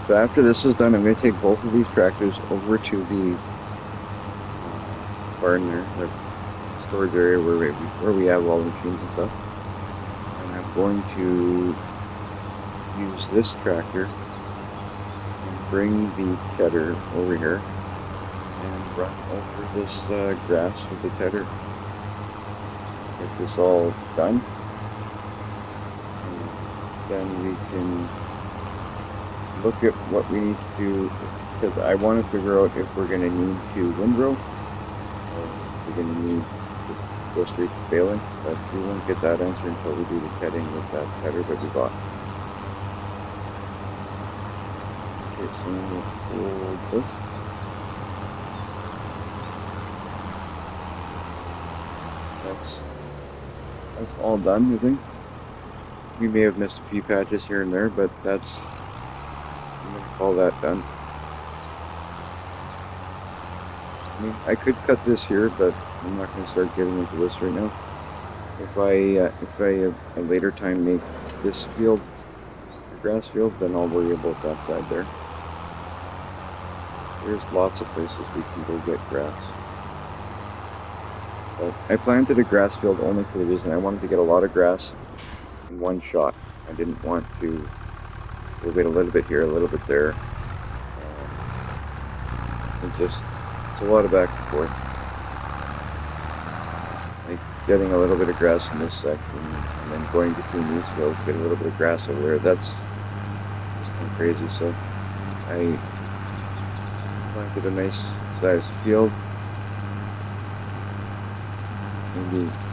So after this is done, I'm going to take both of these tractors over to the barn there, the storage area where we have all the machines and stuff. And I'm going to use this tractor and bring the tedder over here and run over this grass with the tedder. Get this all done. And then we can look at what we need to do, because I want to figure out if we're going to need to windrow or if we're going to need to go straight to baling, but we won't get that answer until we do the tedding with that tedder that we bought. Okay, so I'm going to fold this. That's all done, I think. We may have missed a few patches here and there, but I'm going to call that done. I mean, I could cut this here, but I'm not going to start getting into this right now. If I at a later time make this field a grass field, then I'll worry about that side there. There's lots of places we can go get grass. But I planted a grass field only for the reason I wanted to get a lot of grass in one shot. I didn't want to wait a little bit here, a little bit there. It's a lot of back and forth. Like getting a little bit of grass in this section and then going between these fields, get a little bit of grass over there. That's just kind of crazy. So I planted a nice sized field.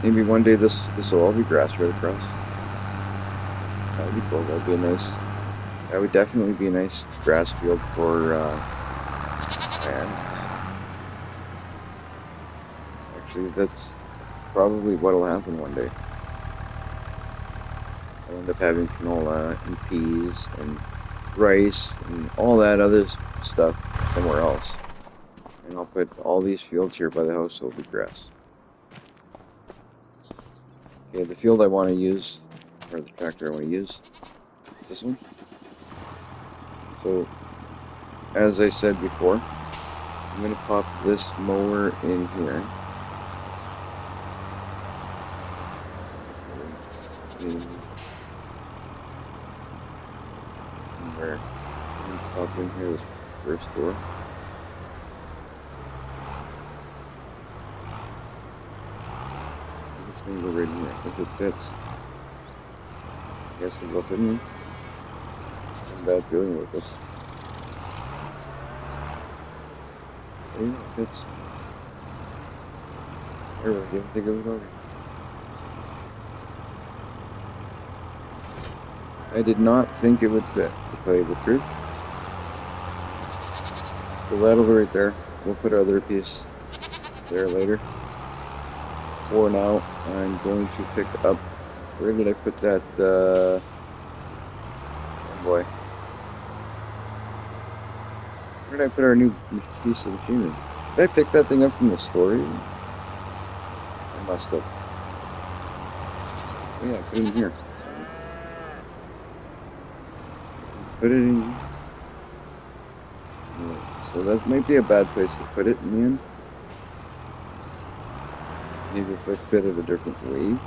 Maybe one day this will all be grass right across. That would be cool. That would definitely be a nice grass field for land. Actually, that's probably what'll happen one day. I'll end up having canola and peas and rice and all that other stuff somewhere else. And I'll put all these fields here by the house, so it'll be grass. Okay, the field I want to use, or the tractor I want to use, is this one. So, as I said before, I'm going to pop this mower in here. Where? I'm going to pop in here this first door. This thing's over in here. If it fits. I guess it'll fit in. I'm bad feeling with this. Oh, yeah, it fits. I really didn't think it was over. I did not think it would fit, to tell you the truth. So that'll be right there. We'll put our other piece there later. For now, I'm going to pick up. Where did I put that? Oh boy. Where did I put our new piece of machinery? Did I pick that thing up from the store? I must have. Oh yeah, put it in here. Put it in here. Yeah, so that might be a bad place to put it in the end. Maybe if I fit it a different way.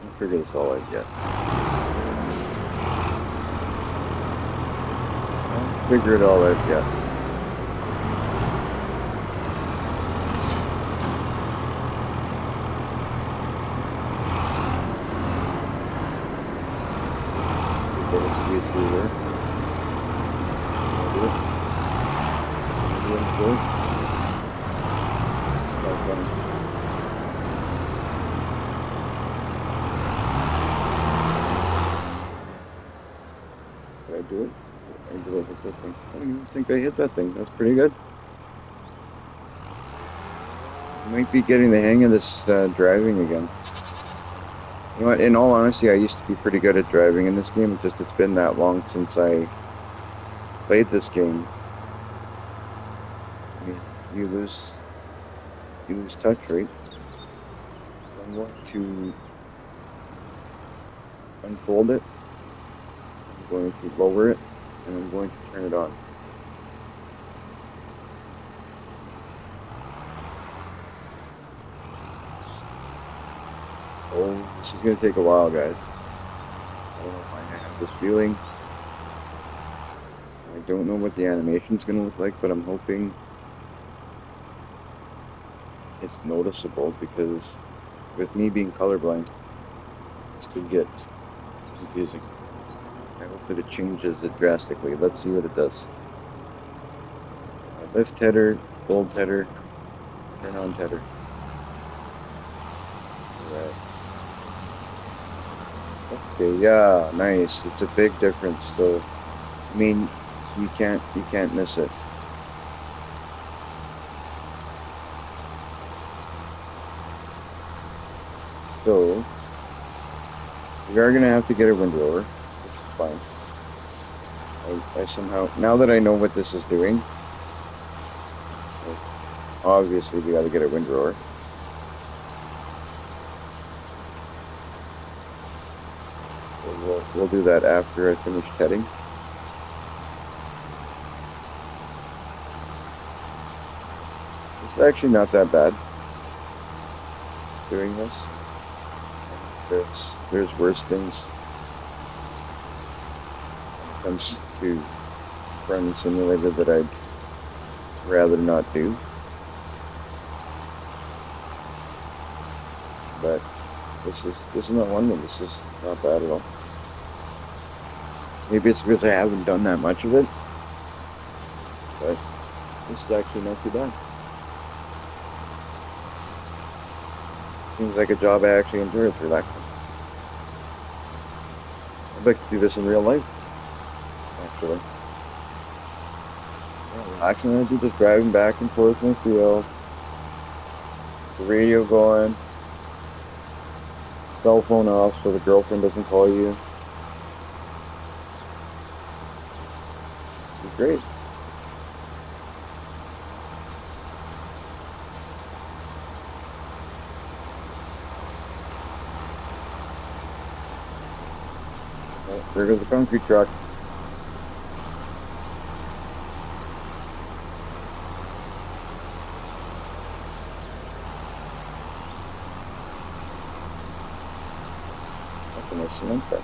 I'll figure this all out yet. I'll figure it all out yet. Through there. Do it. Do it. Do it. It's not funny. Did I do it? Or did I hit that thing? I don't even think I hit that thing. That's pretty good. I might be getting the hang of this driving again. You know what, in all honesty, I used to be pretty good at driving in this game. It's been that long since I played this game. You lose touch, right? I'm going to unfold it. I'm going to lower it, and I'm going to turn it on. Oh, this is going to take a while, guys. I don't know why I have this feeling. I don't know what the animation's going to look like, but I'm hoping it's noticeable, because with me being colorblind, this could get confusing. I hope that it changes it drastically. Let's see what it does. Lift header, fold header, turn on header. Alright. Okay, yeah, nice. It's a big difference. So, I mean, you can't miss it. So, we are gonna have to get a windrower, which is fine. I somehow, now that I know what this is doing, obviously we gotta get a windrower. We'll do that after I finish tedding. It's actually not that bad doing this. There's worse things when it comes to Farming Simulator that I'd rather not do. But this is not one of them. This is not bad at all. Maybe it's because I haven't done that much of it, but this is actually not too bad. Seems like a job I actually enjoy. It's relaxing. I'd like to do this in real life, actually. Yeah, relaxing. I'd be just driving back and forth in the field, the radio going, cell phone off so the girlfriend doesn't call you. great. Oh, there goes the concrete truck. That's a nice cement truck.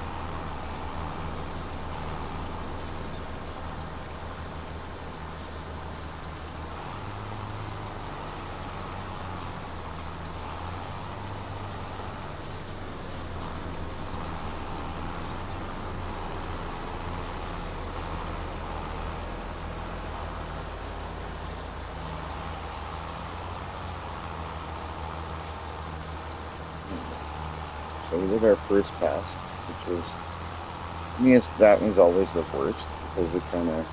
So we did our first pass, which was, I mean, that one's always the worst because it kind of,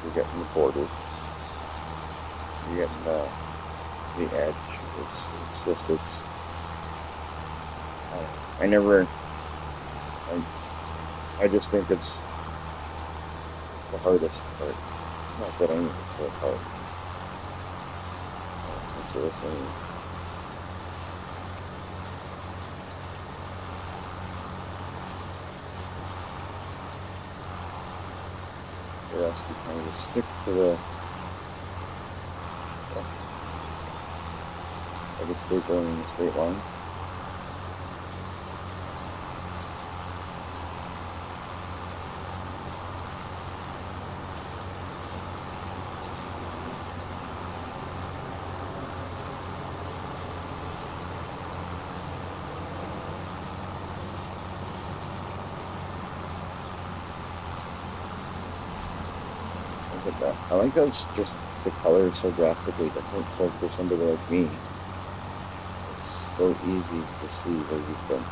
you're getting the border, you're getting the edge. I never, I just think it's the hardest part. Not that I need to work hard. So this thing. The rest you kind of just stick to the, like it's straight going in a straight line. Look at that. I like how it's just the color is so drastically different. So for somebody like me, it's so easy to see where you've been.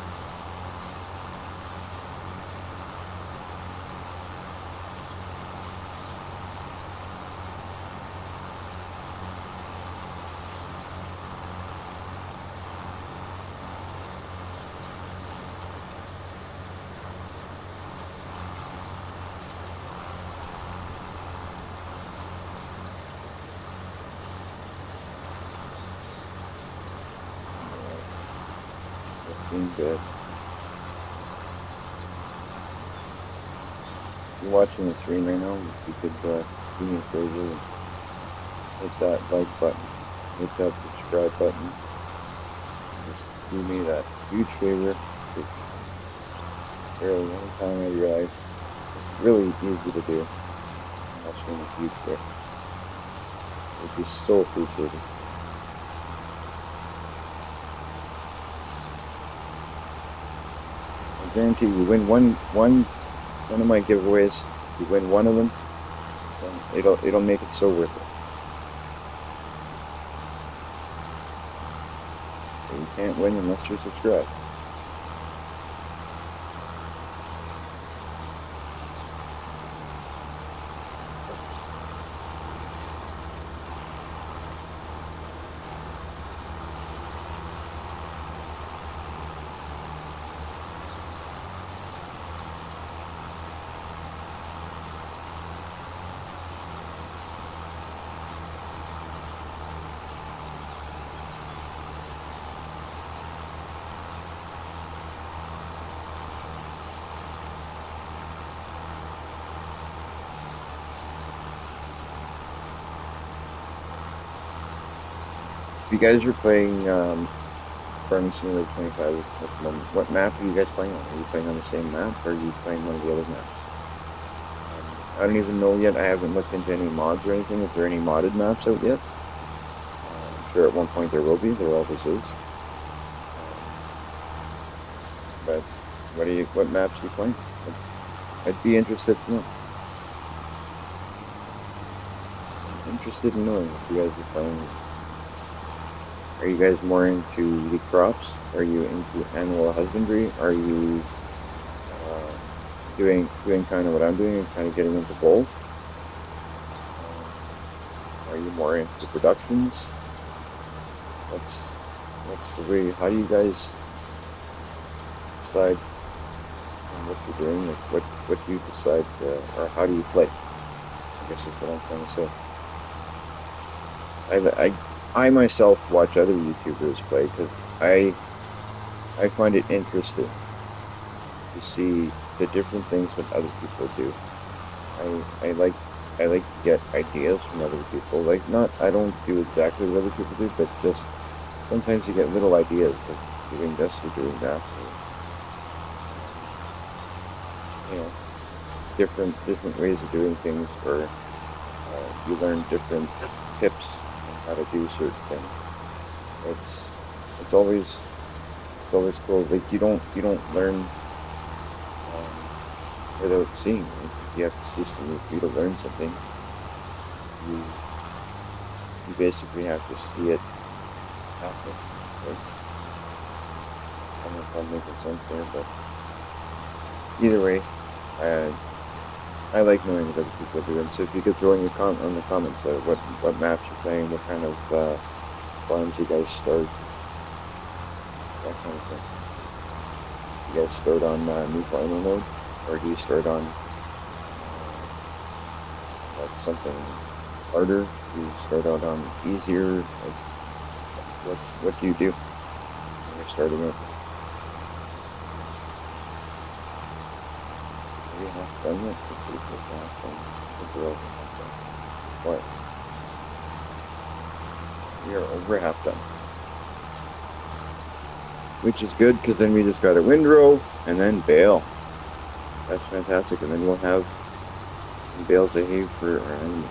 Good. If you're watching the stream right now, you could do me a favor and hit that like button, hit that subscribe button. Just do me that huge favor. It's barely any time out of your life. It's really easy to do. That's really a huge favor. It'd be so appreciated. I guarantee you win one of my giveaways, you win one of them, it'll make it so worth it. But you can't win unless you subscribe. If you guys are playing Farming Simulator 25 at the moment, what map are you guys playing on? Are you playing on the same map, or are you playing one of the other maps? I don't even know yet. I haven't looked into any mods or anything. Is there any modded maps out yet? I'm sure at one point there will be. There always is. But what maps are you playing? I'd be interested to know. I'm interested in knowing if you guys are playing. Are you guys more into the crops? Are you into animal husbandry? Are you doing kind of what I'm doing and kind of getting into both? Are you more into productions? What's the way? How do you guys decide and what you're doing, like what you decide, or how do you play? I guess is what I'm trying to say. I myself watch other YouTubers play because I find it interesting to see the different things that other people do. I like to get ideas from other people. Like not I don't do exactly what other people do, but just sometimes you get little ideas of doing this or doing that. Or, you know, different ways of doing things, or you learn different tips on how to do certain things. It's it's always it's always cool. Like you don't learn without seeing. Like, if you have to see something for you to learn something, you you basically have to see it happen. Like, I don't know if I'm making sense there, but either way, I I like knowing what other people are doing. So if you could throw in your on the comments, what maps you're playing, what kind of farms you guys start, that kind of thing. You guys start on new farmer mode, or do you start on like something harder? Do you start out on easier? Like, what do you do when you're starting out? Are you half done yet? Or pretty close to half done? I think we're over half done. What? We are over half done. Which is good, because then we just got a windrow and then bale. That's fantastic. And then we'll have some bales of hay for our animals.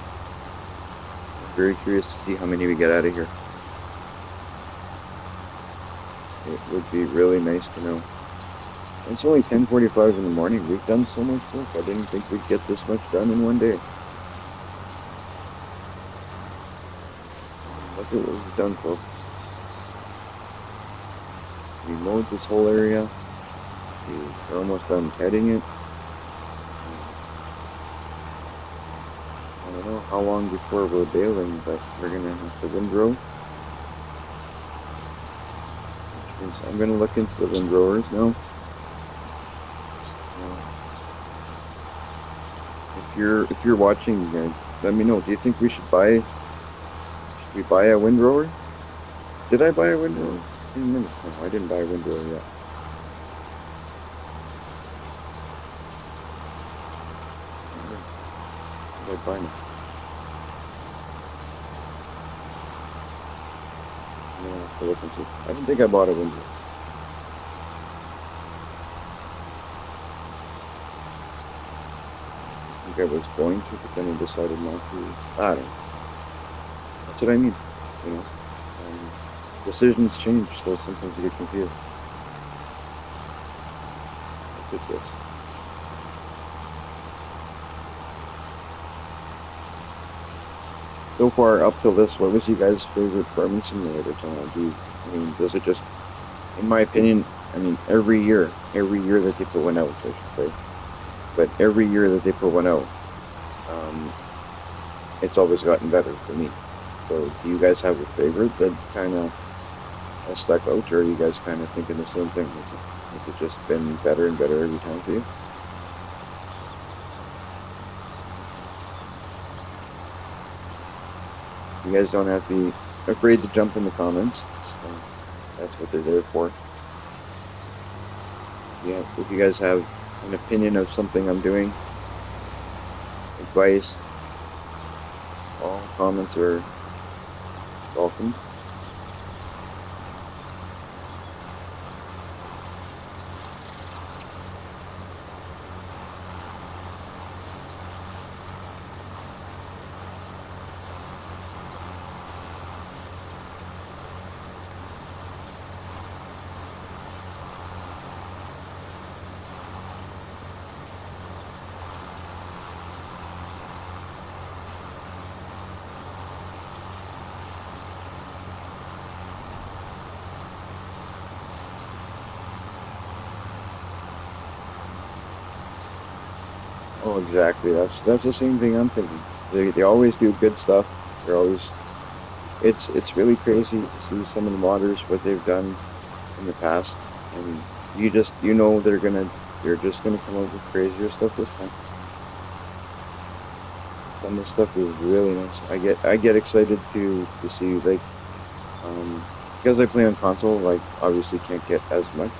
I'm very curious to see how many we get out of here. It would be really nice to know. It's only 10:45 in the morning. We've done so much work. I didn't think we'd get this much done in one day. Look at what we've done, folks. We mowed this whole area. We're almost done heading it. I don't know how long before we're baling, but we're gonna have the windrow. Which means I'm gonna look into the windrowers now. If you're watching, let me know. Do you think we should buy a windrower? Did I buy a windrower? I didn't remember. No, I didn't buy a windrower yet. What did I buy now? I'm gonna have to look and see. I don't think I bought a windrower. I think I was going to, but then I decided not to. I don't know. That's what I mean, you know. Decisions change, so sometimes you get confused. Look at this. So far up till this, what was you guys' favorite farming simulator channel? I mean, does it just, in my opinion, I mean, every year that they put one out, I should say, but every year that they put one out, it's always gotten better for me. So, do you guys have a favorite that kind of stuck out, or are you guys kind of thinking the same thing? Has it just been better and better every time for you? You guys don't have to be afraid to jump in the comments. So that's what they're there for. Yeah, if you guys have an opinion of something I'm doing, advice, all comments are welcome. Oh, exactly. That's the same thing I'm thinking. They always do good stuff. They're always it's really crazy to see some of the modders what they've done in the past, and you know they're gonna they're just gonna come up with crazier stuff this time. Some of the stuff is really nice. I get excited to see like because I play on console, like obviously can't get as much.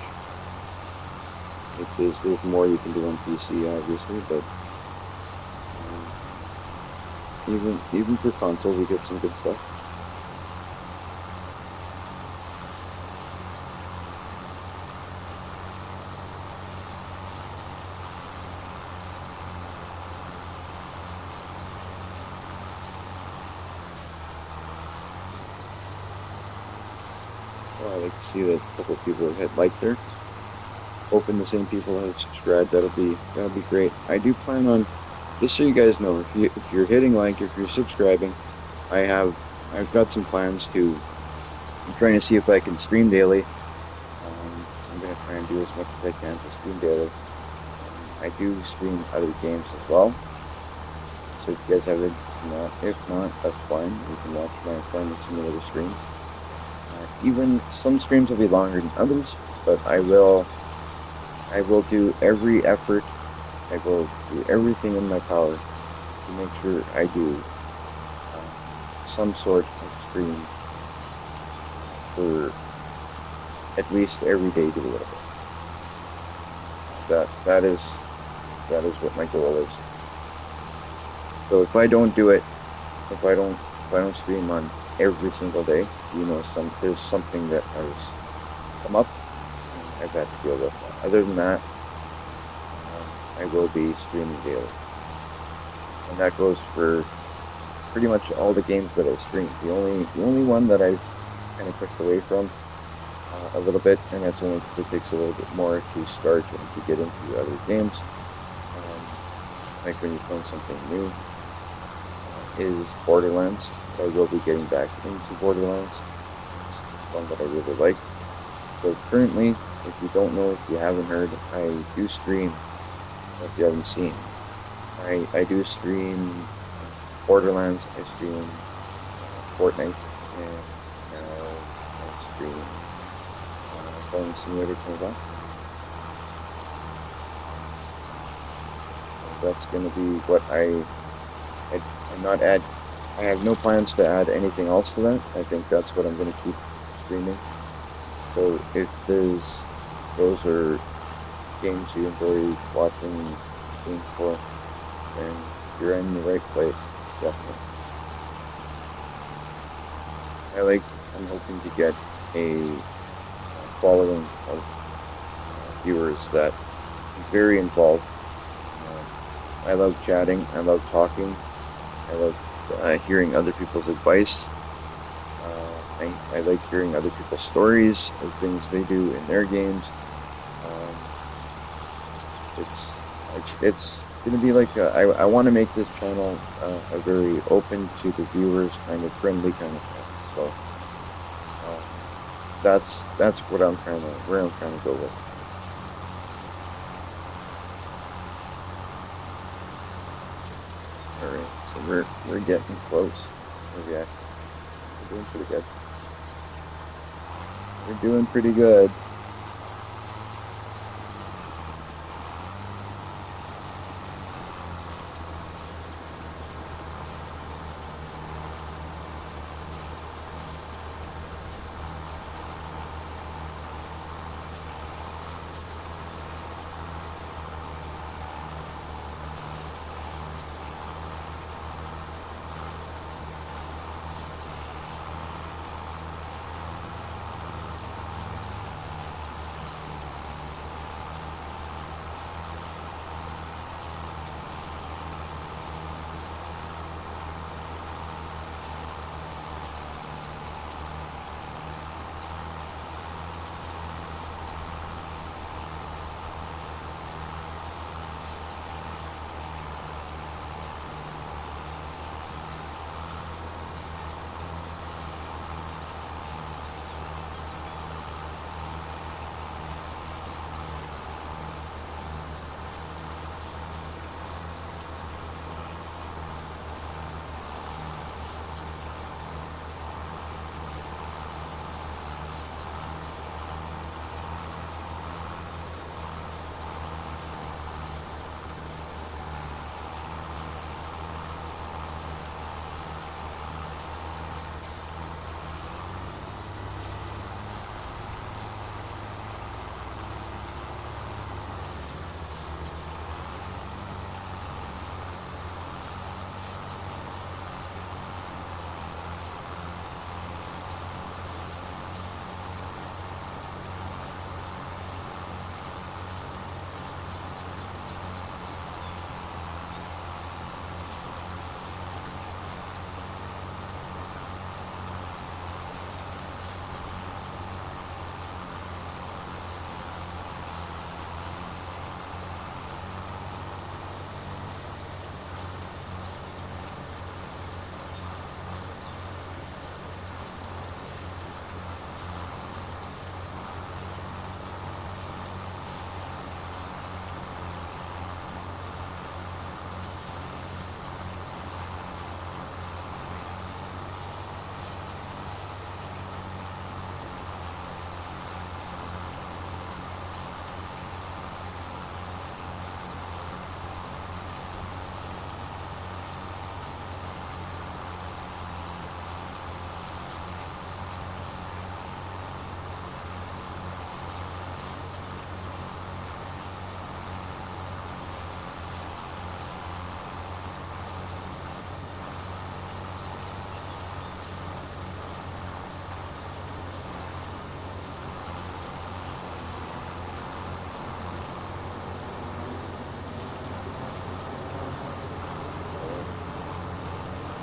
There's more you can do on PC obviously, but even for console we get some good stuff. Well, I like to see that a couple of people have hit like there. Hoping the same people have subscribed. That'll be great. I do plan on, just so you guys know, if you're hitting like, if you're subscribing, I've got some plans to. I'm trying to see if I can stream daily. I'm gonna try and do as much as I can to stream daily. I do stream other games as well. So if you guys have it, if not, that's fine. You can watch my Farming Simulator streams. Even some streams will be longer than others, but I will do every effort. I will do everything in my power to make sure I do some sort of stream for at least every day to a little bit. That is what my goal is. So if I don't do it, if I don't stream on every single day, there's something that has come up and I've had to deal with. Other than that, I will be streaming daily. And that goes for pretty much all the games that I stream. The only one that I've kind of pushed away from a little bit, and that's only because it takes a little bit more to start and to get into other games. Like when you film something new, is Borderlands. I will be getting back into Borderlands. It's one that I really like. So currently, if you don't know, if you haven't heard, I do stream. If you haven't seen, I do stream Borderlands. I stream Fortnite, and now I stream Farming Simulator comes out. That's going to be what I'm not add. I have no plans to add anything else to that. I think that's what I'm going to keep streaming. So if those are games you enjoy watching games for, then you're in the right place, definitely. I'm hoping to get a following of viewers that are very involved. I love chatting, I love talking, I love hearing other people's advice. I like hearing other people's stories of things they do in their games. It's going to be like I want to make this channel a very open to the viewers, kind of friendly kind of thing. So that's what where I'm trying to go with. All right, so we're getting close. We're doing pretty good. We're doing pretty good.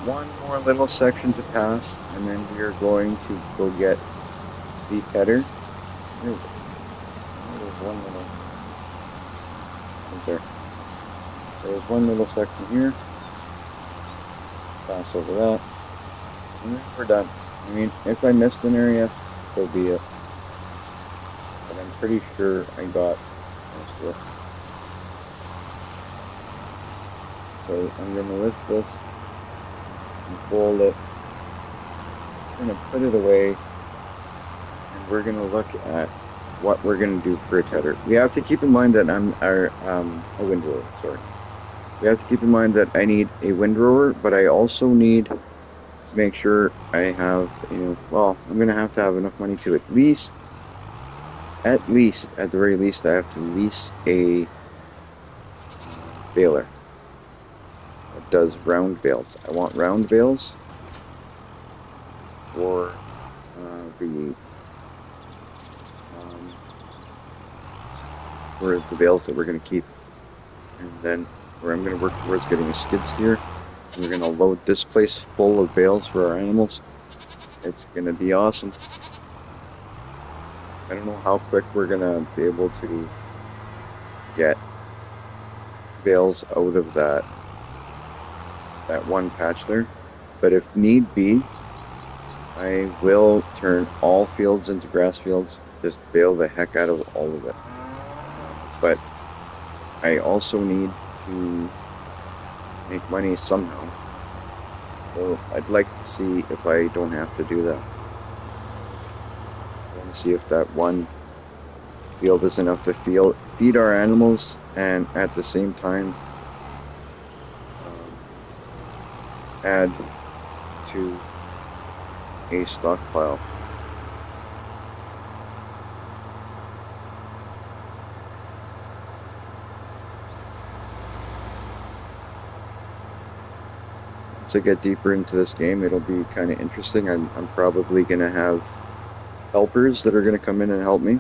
one more little section to pass, and then we are going to go get the tedder. Where is it? Oh, there's one little, right there. There's one little section here. Pass over that, and then we're done. I mean, if I missed an area, so be it. But I'm pretty sure I got most of it. So I'm going to lift this and fold it. I'm going to put it away, and we're going to look at what we're going to do for a tedder. We have to keep in mind that I'm a windrower. Sorry, we have to keep in mind that I need a windrower, but I also need to make sure I have, well, I'm going to have enough money to at the very least, I have to lease a baler that does round bales. I want round bales for the bales that we're going to keep, and then where I'm going to work towards getting a skid steer, and we're going to load this place full of bales for our animals. It's going to be awesome. I don't know how quick we're going to be able to get bales out of that one patch there, but if need be, I will turn all fields into grass fields, just bale the heck out of all of it. But I also need to make money somehow. So I'd like to see if I don't have to do that. I want to see if that one field is enough to feed our animals and at the same time add to a stockpile. Once I get deeper into this game, it'll be kind of interesting. I'm probably going to have helpers that are going to come in and help me.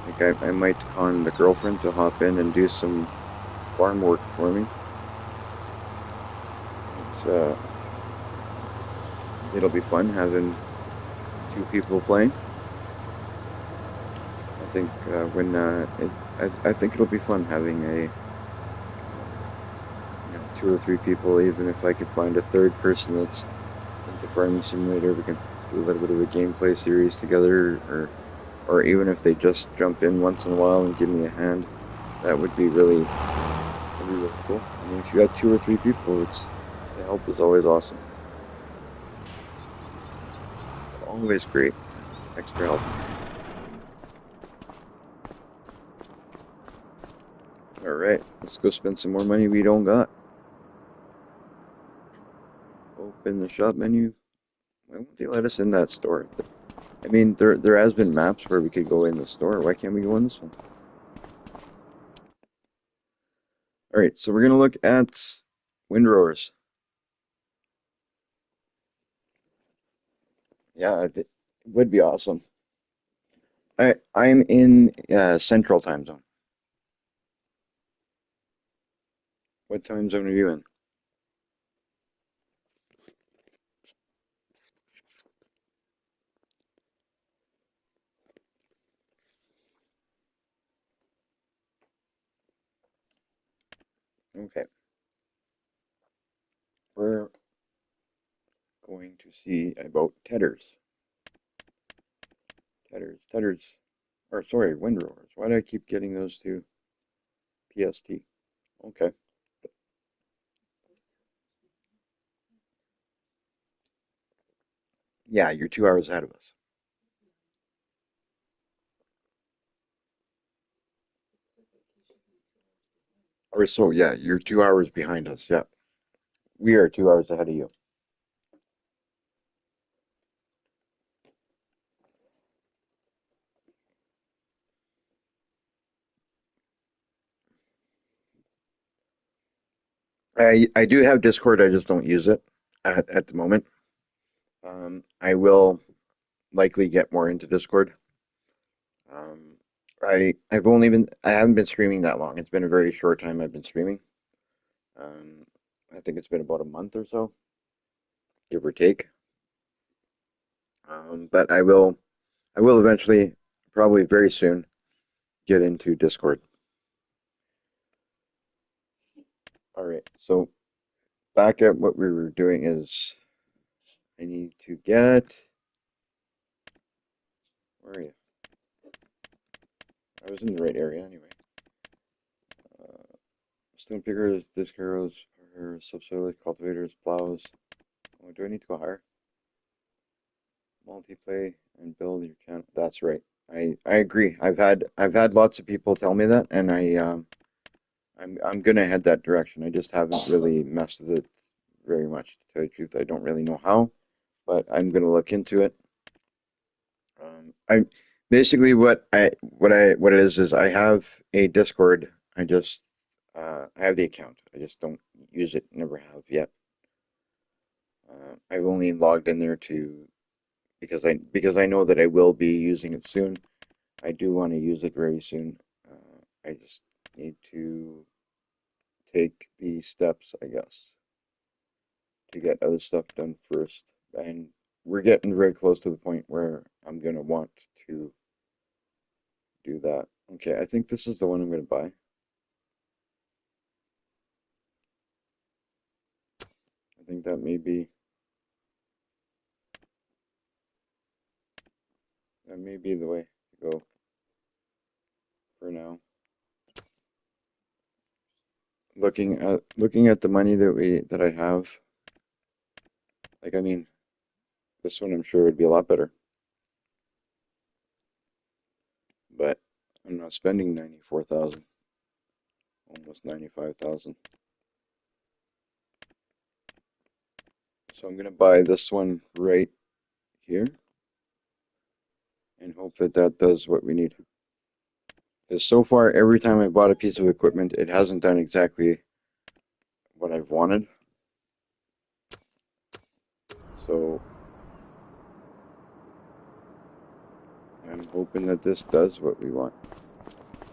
Like I might con the girlfriend to hop in and do some farm work for me. It'll be fun having two people playing. I think I think it'll be fun having two or three people. Even if I could find a third person that's into Farming Simulator, we can do a little bit of a gameplay series together, or even if they just jump in once in a while and give me a hand, that would be really cool. I mean, if you got 2 or 3 people, the help is always awesome. Always great. Extra help. Alright, let's go spend some more money we don't got. Open the shop menu. Why won't they let us in that store? I mean, there has been maps where we could go in the store. Why can't we go in this one? Alright, so we're going to look at windrowers. Yeah, it would be awesome. I'm in Central Time Zone. What time zone are you in? Okay. We're going to see about tedders. Tedders. Or sorry, windrowers. Why do I keep getting those two? PST. Okay. Yeah, you're 2 hours ahead of us. Or so, yeah, you're 2 hours behind us. Yeah. We are 2 hours ahead of you. I do have Discord, I just don't use it at the moment. I will likely get more into Discord. Um, I haven't been streaming that long. It's been a very short time I've been streaming. Um, I think it's been about a month or so. give or take. But I will eventually, probably very soon, get into Discord. All right, so back at what we were doing is I need to get, where are you? I was in the right area anyway. Stone pickers, disc arrows, subsoilers, cultivators, plows. Oh, do I need to go higher? Multiplay and build your channel. That's right. I agree. I've had lots of people tell me that, and I'm gonna head that direction. I just haven't really messed with it very much, to tell you the truth. I don't really know how, but I'm gonna look into it. I basically what it is I have a Discord. I have the account. I just don't use it. Never have yet. I've only logged in there to because I know that I will be using it soon. I do want to use it very soon. I just need to take the steps, I guess, to get other stuff done first. And we're getting very close to the point where I'm gonna want to do that. Okay, I think this is the one I'm gonna buy. I think that may be the way to go for now. Looking at the money that I have, like I mean, this one I'm sure would be a lot better, but I'm not spending 94,000, almost 95,000. So I'm gonna buy this one right here and hope that that does what we need. Because so far, every time I bought a piece of equipment, it hasn't done exactly what I've wanted. So I'm hoping that this does what we want.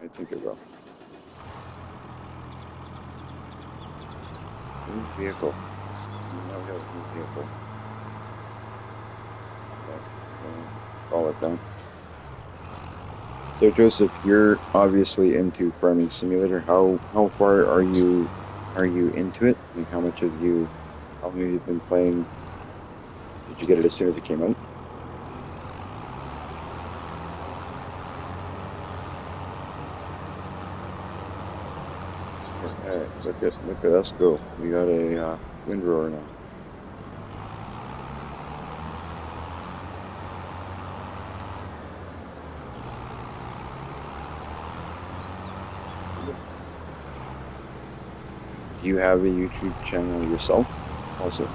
I think it will. New vehicle. Now we have a new vehicle. Call it that. So Joseph, you're obviously into Farming Simulator. How far are you into it, and how long have you been playing? Did you get it as soon as it came out? All right, look at us go. We got a windrower now. Do you have a YouTube channel yourself also?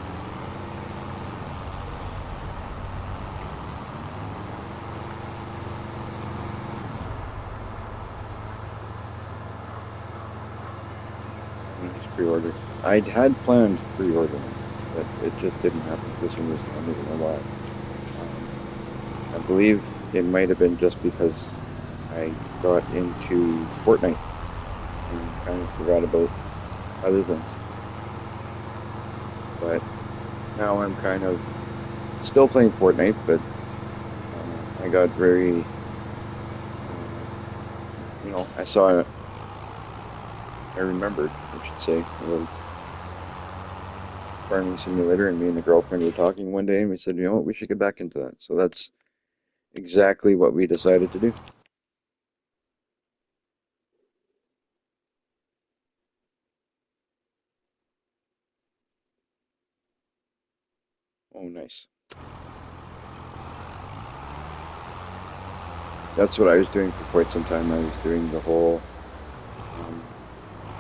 Nice pre-order. I had planned pre-ordering, but it just didn't happen for some reason. I don't even know why. I believe it might have been just because I got into Fortnite and kind of forgot about other things. But now I'm kind of still playing Fortnite, but I got very, I remembered, I should say, about Farming Simulator, and me and the girlfriend were talking one day, and we said, you know what, we should get back into that. So that's exactly what we decided to do. Oh, nice. That's what I was doing for quite some time. I was doing the whole um,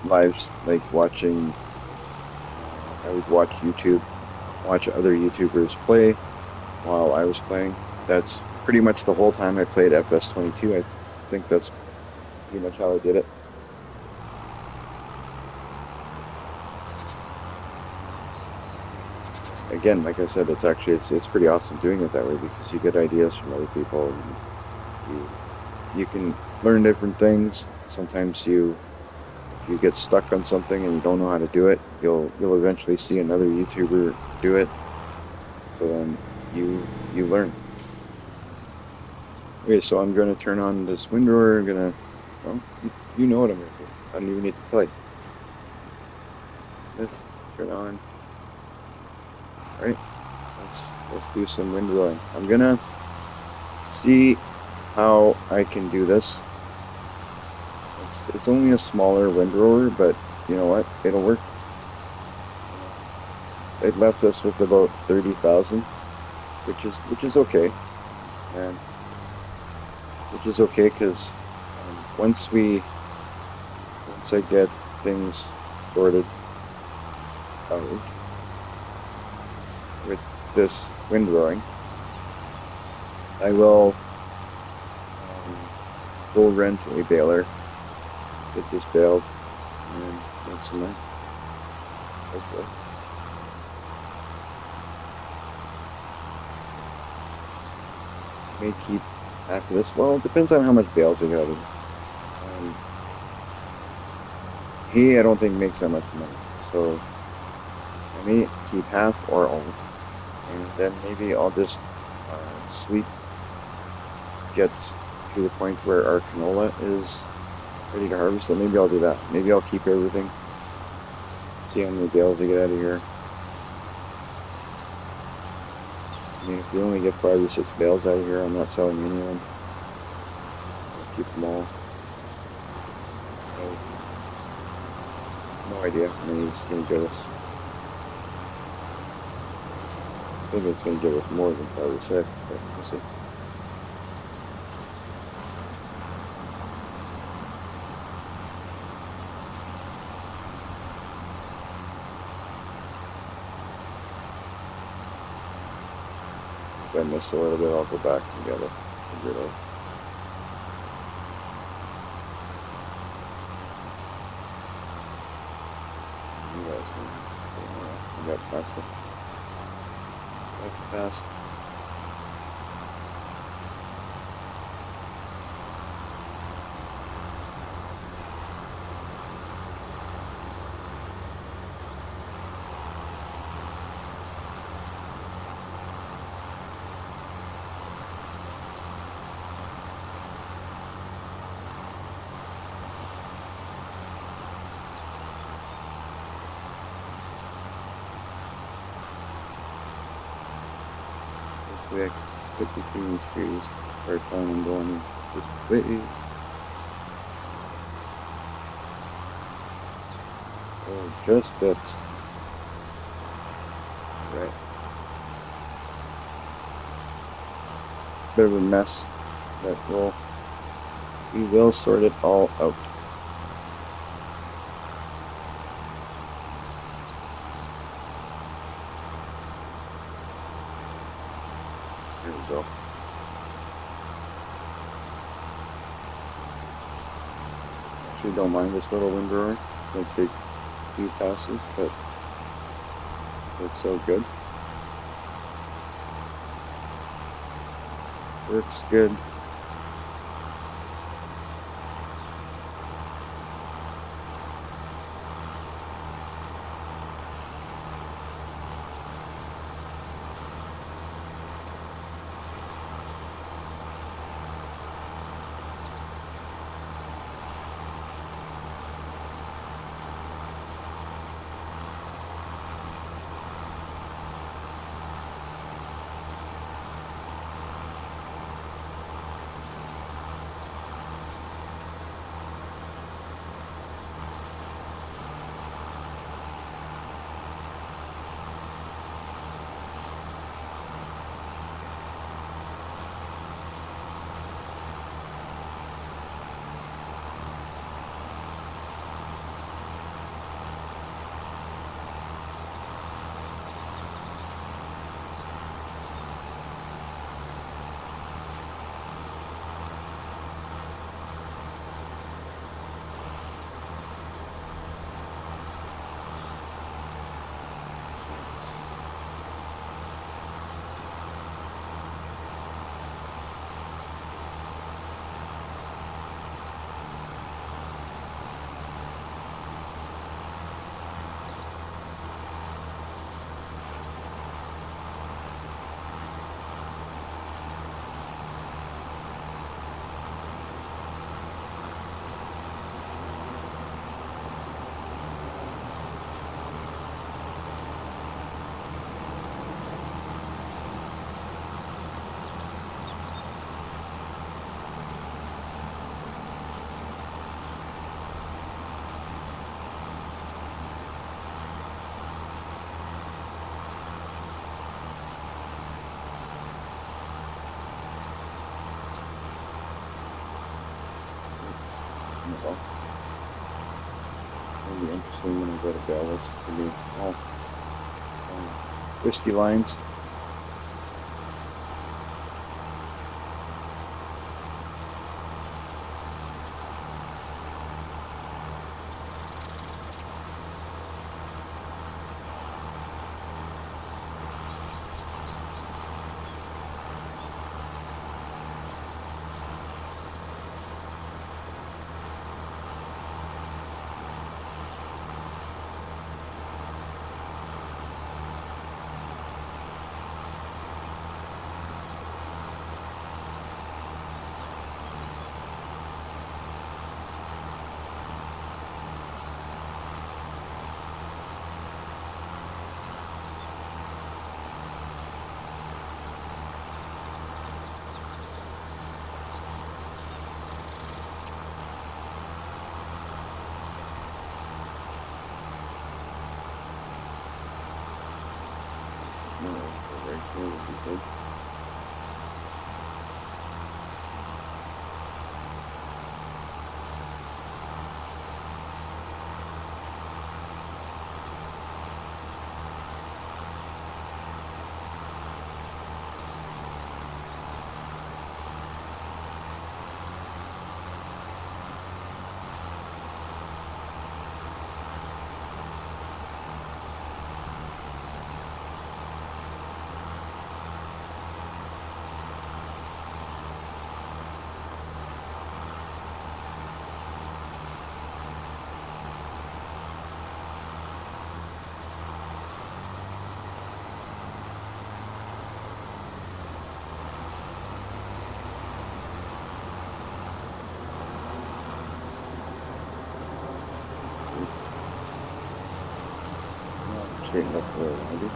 lives, like watching. I would watch YouTube, watch other YouTubers play while I was playing. That's pretty much the whole time I played FS22. I think that's pretty much how I did it. Again, like I said, it's pretty awesome doing it that way because you get ideas from other people. And you can learn different things. Sometimes if you get stuck on something and you don't know how to do it, you'll eventually see another YouTuber do it, So then you learn. Okay, so I'm gonna turn on this windrower. I'm gonna, well, you know what I'm gonna do. I don't even need to tell you. Let's turn on. All right, let's do some windrowing. I'm gonna see how I can do this. It's only a smaller windrower, but you know what? It'll work. It left us with about 30,000, which is okay, and which is okay because once I get things sorted out with this windrowing, I will go rent a baler, get this baled, and make some money. Hopefully. May keep half of this. Well, it depends on how much bales we got. He, I don't think, makes that much money. So I may keep half or all. And then maybe I'll just sleep, get to the point where our canola is ready to harvest it. Maybe I'll do that. Maybe I'll keep everything. See how many bales we get out of here. I mean, if we only get 5 or 6 bales out of here, I'm not selling any of them. I'll keep them all. No idea how many it's going to give us. I think it's going to give us more than 5 or 6, but we'll see. If I missed a little bit, I'll go back and get it. Figure it out. You guys can got past it. Fast. Hopefully I can get between these trees, start finding going this way. Oh, just bits. Right. Bit of a mess, but we will sort it all out. Here we go. Actually, don't mind this little windrower. It's going to take a few passes, but it's so good. Works good. well. It'll be interesting when I go to Dallas. It'll be all twisty lines. Right here would be good. Straighten up the maybe.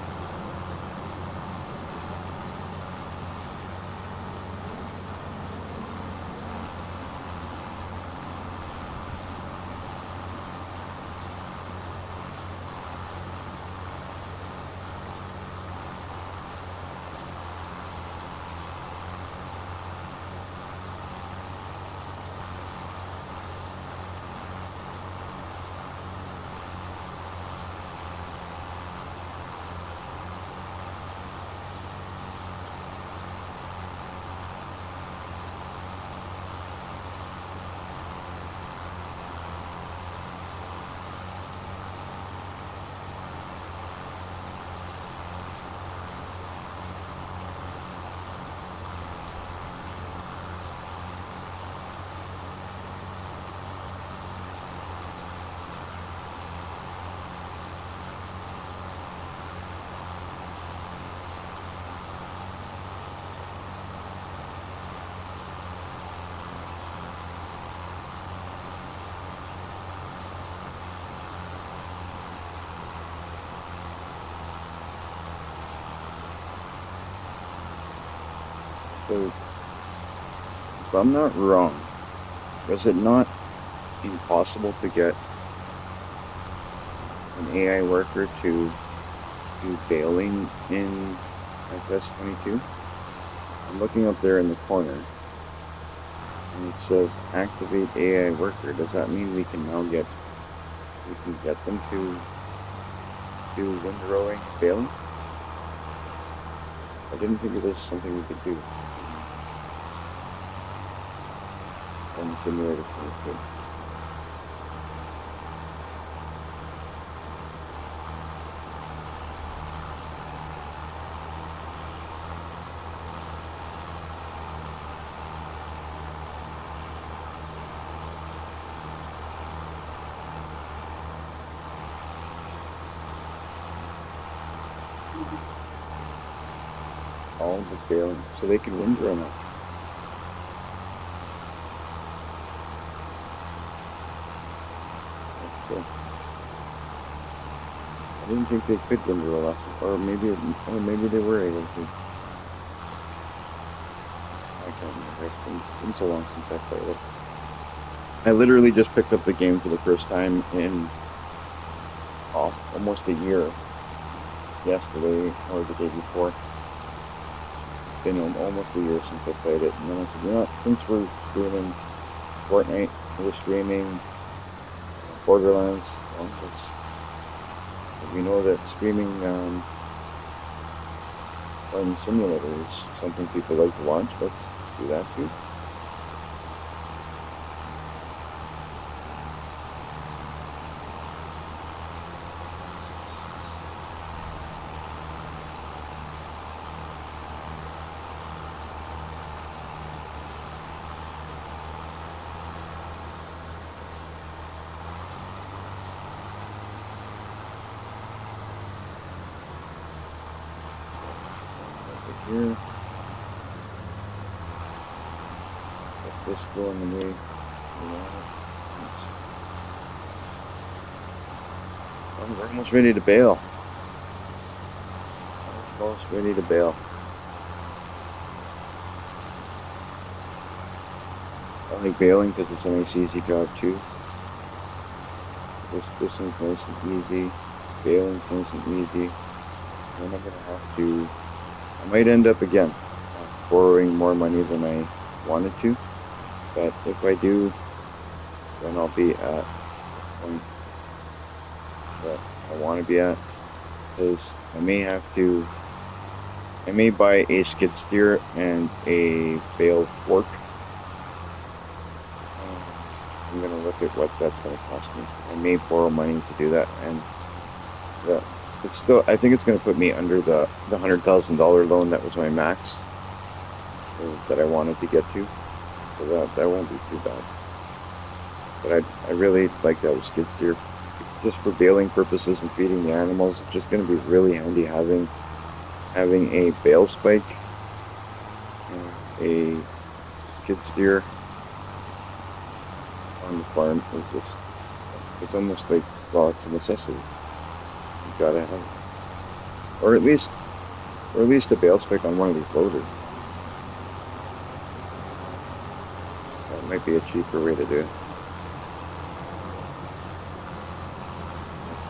So, if I'm not wrong, was it not impossible to get an AI worker to do bailing in FS22? I'm looking up there in the corner, and it says activate AI worker. Does that mean we can get them to do windrowing and bailing? I didn't think it was something we could do on the simulator 22. All the bailing, so they can windrow now. That's cool. I didn't think they could windrow last time, or maybe they were able to. I can't remember. It's been so long since I played it. I literally just picked up the game for the first time in almost a year. Yesterday or the day before. It's been almost a year since I played it, and then I said, you know what, since we're doing Fortnite, the streaming, Borderlands. Well, we know that streaming fun simulator is something people like to launch. Let's do that too. Here. Let this go in the way. We're almost ready to bail. Almost ready to bail. I like bailing because it's a nice easy job too. This one's nice and easy. Bailing's nice and easy. Then I'm gonna have to. I might end up again borrowing more money than I wanted to, but if I do, then I'll be at the point that I want to be at, because I may buy a skid steer and a bale fork. I'm gonna look at what that's gonna cost me. I may borrow money to do that, and it's still, I think it's gonna put me under the $100,000 loan that was my max that I wanted to get to. So that won't be too bad. But I really like that with skid steer, just for baling purposes and feeding the animals. It's just going to be really handy having a bale spike and a skid steer on the farm. It's almost like, well, it's a necessity. You gotta have it, or at least a bale spike on one of these loaders. That might be a cheaper way to do it.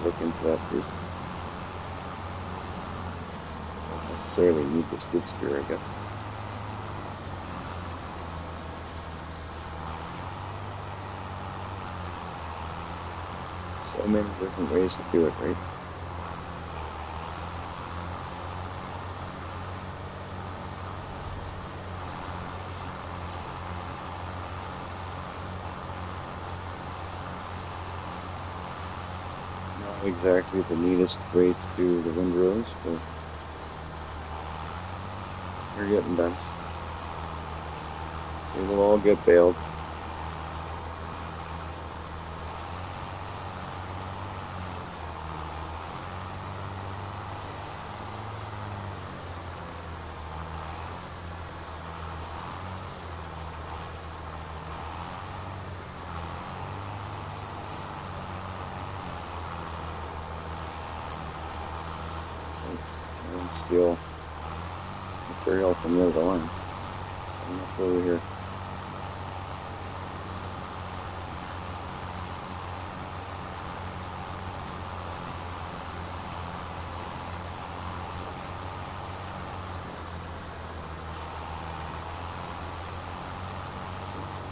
Look into that too. Don't necessarily need the skid steer, I guess. So many different ways to do it, right? Not exactly the neatest way to do the windrows, but we're getting done. They will all get baled. Steal material from the other line. I'm up over here.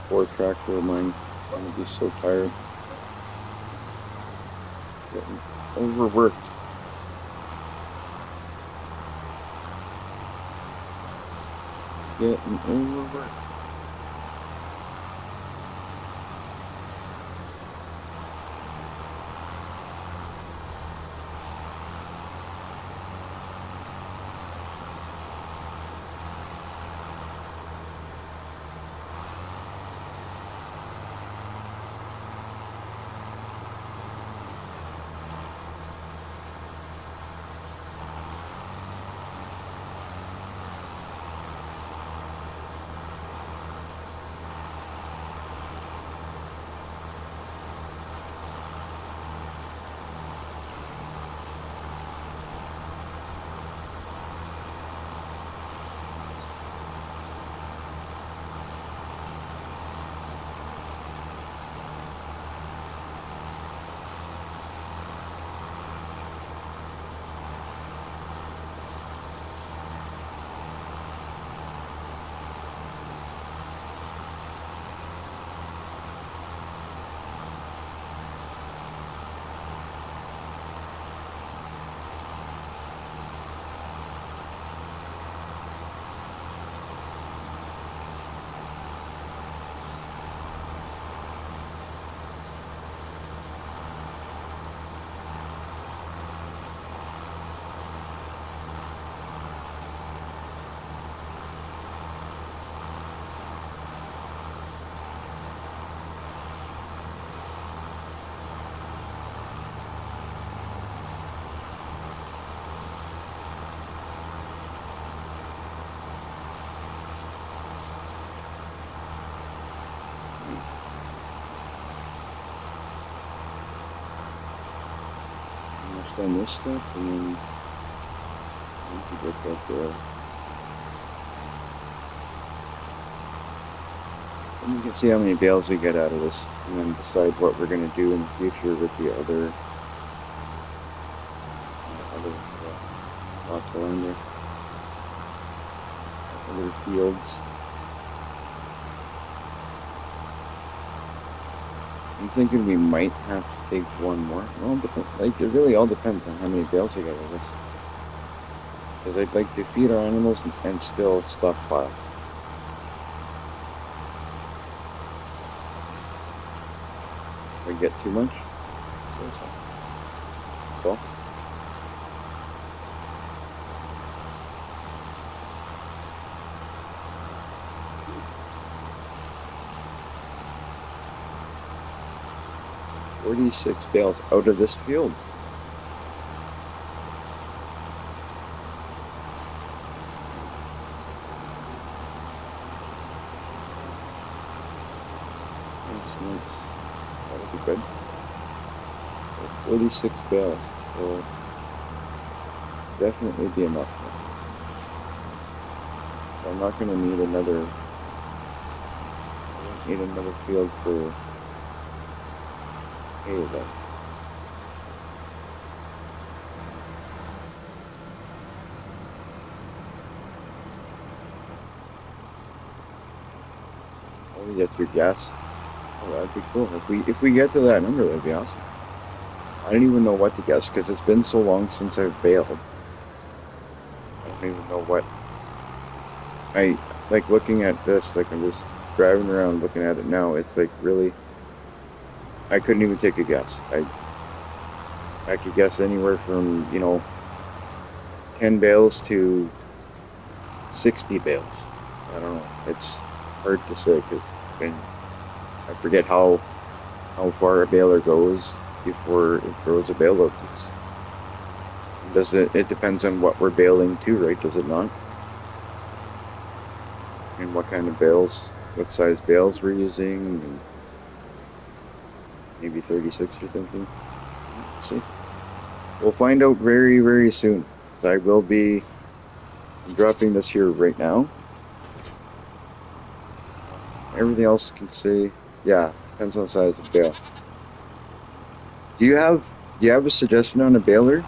Poor tractor of mine. I'm gonna be so tired. Getting overworked. Getting overworked. done this stuff, and then we can get that there. And you can see how many bales we get out of this, and then decide what we're going to do in the future with the other lots of land there, other fields. I'm thinking we might have to take one more. Well, like it really all depends on how many bales we get out of this. Because I'd like to feed our animals and still stockpile. If we get too much, so. "46 bales out of this field." Nice. That'll be good. 46 bales will definitely be enough. I'm not going to need another field for hay then. Oh, we get through gas. Oh, that'd be cool. If we get to that number, that'd be awesome. I don't even know what to guess because it's been so long since I've baled. I don't even know what. I like looking at this. Like I'm just driving around looking at it now. It's like really. I couldn't even take a guess. I could guess anywhere from 10 bales to 60 bales. I don't know. It's hard to say because I forget how far a baler goes before it throws a bale out. It depends on what we're baling to, right? Does it not? And what kind of bales, what size bales we're using, and maybe 36 you're thinking. Let's see. We'll find out very, very soon. I will be dropping this here right now. Everything else can say, yeah, depends on the size of the bale. Do you have a suggestion on a baler?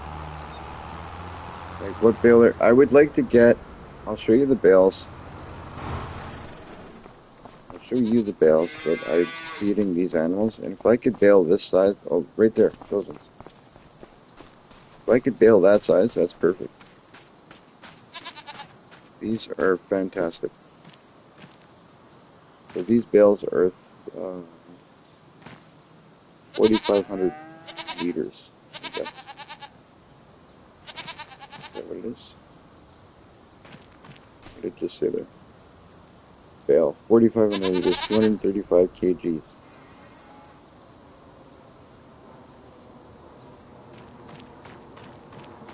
Like what baler? I would like to get. I'll show you the bales. I'll show you the bales that I'm feeding these animals, and if I could bale this size, oh, right there, those ones. If I could bale that size, that's perfect. These are fantastic. So these bales are 4,500 liters. Okay. Is that what it is? What did it just say there? Bale, 4,500 liters, 235 kgs.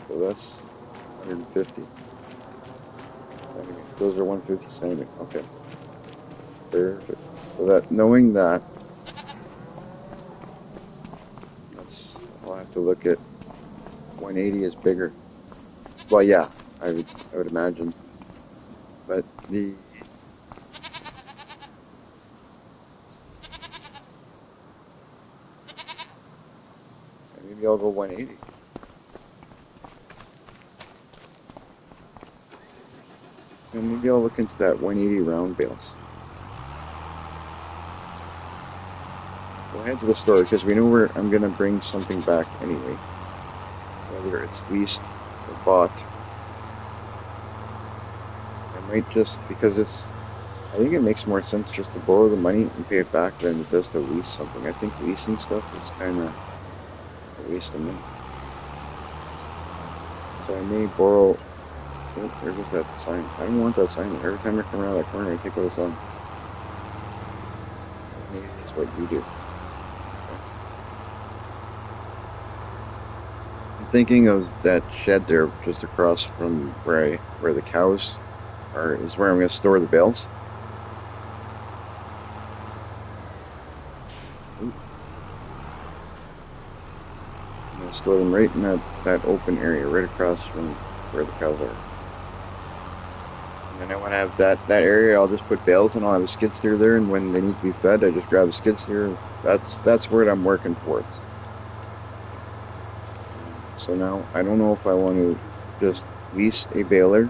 So that's 150 centimeters. Those are 150 centimeters. Okay. Perfect. So that, knowing that, I'll have to look at 180 is bigger. Well, yeah, I would imagine. But maybe I'll go 180. And maybe I'll look into that 180 round bales. We'll head to the store because we know I'm going to bring something back anyway. Whether it's leased or bought. I might just, because I think it makes more sense just to borrow the money and pay it back than it does to lease something. I think leasing stuff is kind of a waste of money. So I may borrow. Oh, there goes that sign. I don't want that sign. Every time I come around that corner, I think of the sign. Maybe that's what you do. I'm thinking of that shed there just across from where the cows are, is where I'm going to store the bales. store them right in that open area, right across from where the cows are. And then I want to have that area. I'll just put bales and I'll have a skid steer there. And when they need to be fed, I just grab a skid steer. That's where I'm working towards. So now I don't know if I want to just lease a baler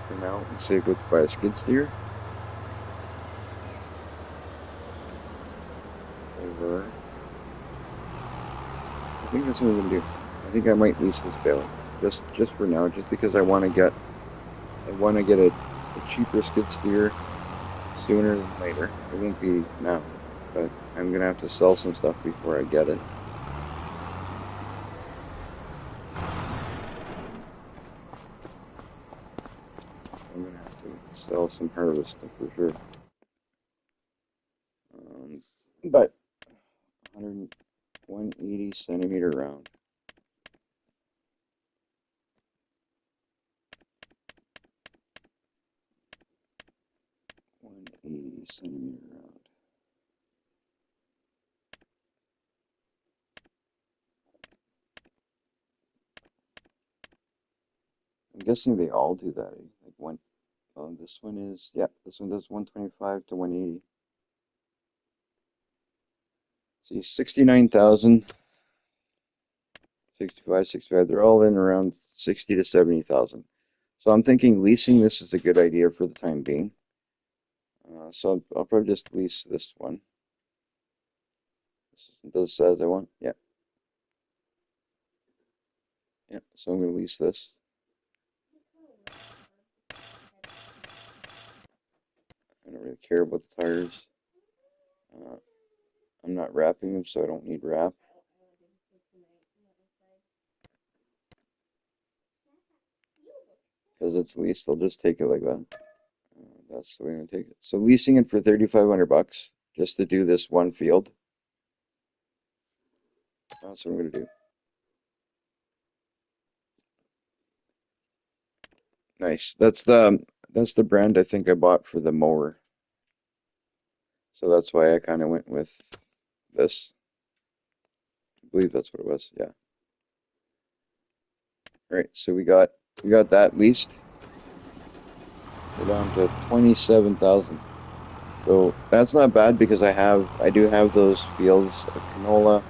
for now and say go to buy a skid steer. Over. I think that's what I'm gonna do. I think I might lease this baler just for now, just because I want to get a cheaper skid steer sooner than later. It won't be now, but I'm gonna have to sell some stuff before I get it. I'm gonna have to sell some harvest for sure. But 180 centimeter round. 180 centimeter round. I'm guessing they all do that. Like one, this one is, yeah, this one does 125 to 180. See, 69,000, 65, 65. They're all in around 60 to 70,000. So I'm thinking leasing this is a good idea for the time being. So I'll probably just lease this one. This does as I want. Yeah. Yeah. So I'm going to lease this. I don't really care about the tires. I'm not wrapping them, so I don't need wrap. Because it's leased, I'll just take it like that. That's the way I'm gonna take it. So leasing it for 3,500 bucks just to do this one field. That's what I'm gonna do. Nice. That's the brand I think I bought for the mower. So that's why I kind of went with this. I believe that's what it was. Yeah. All right. So we got that leased. We're down to 27,000. So that's not bad because I do have those fields of canola.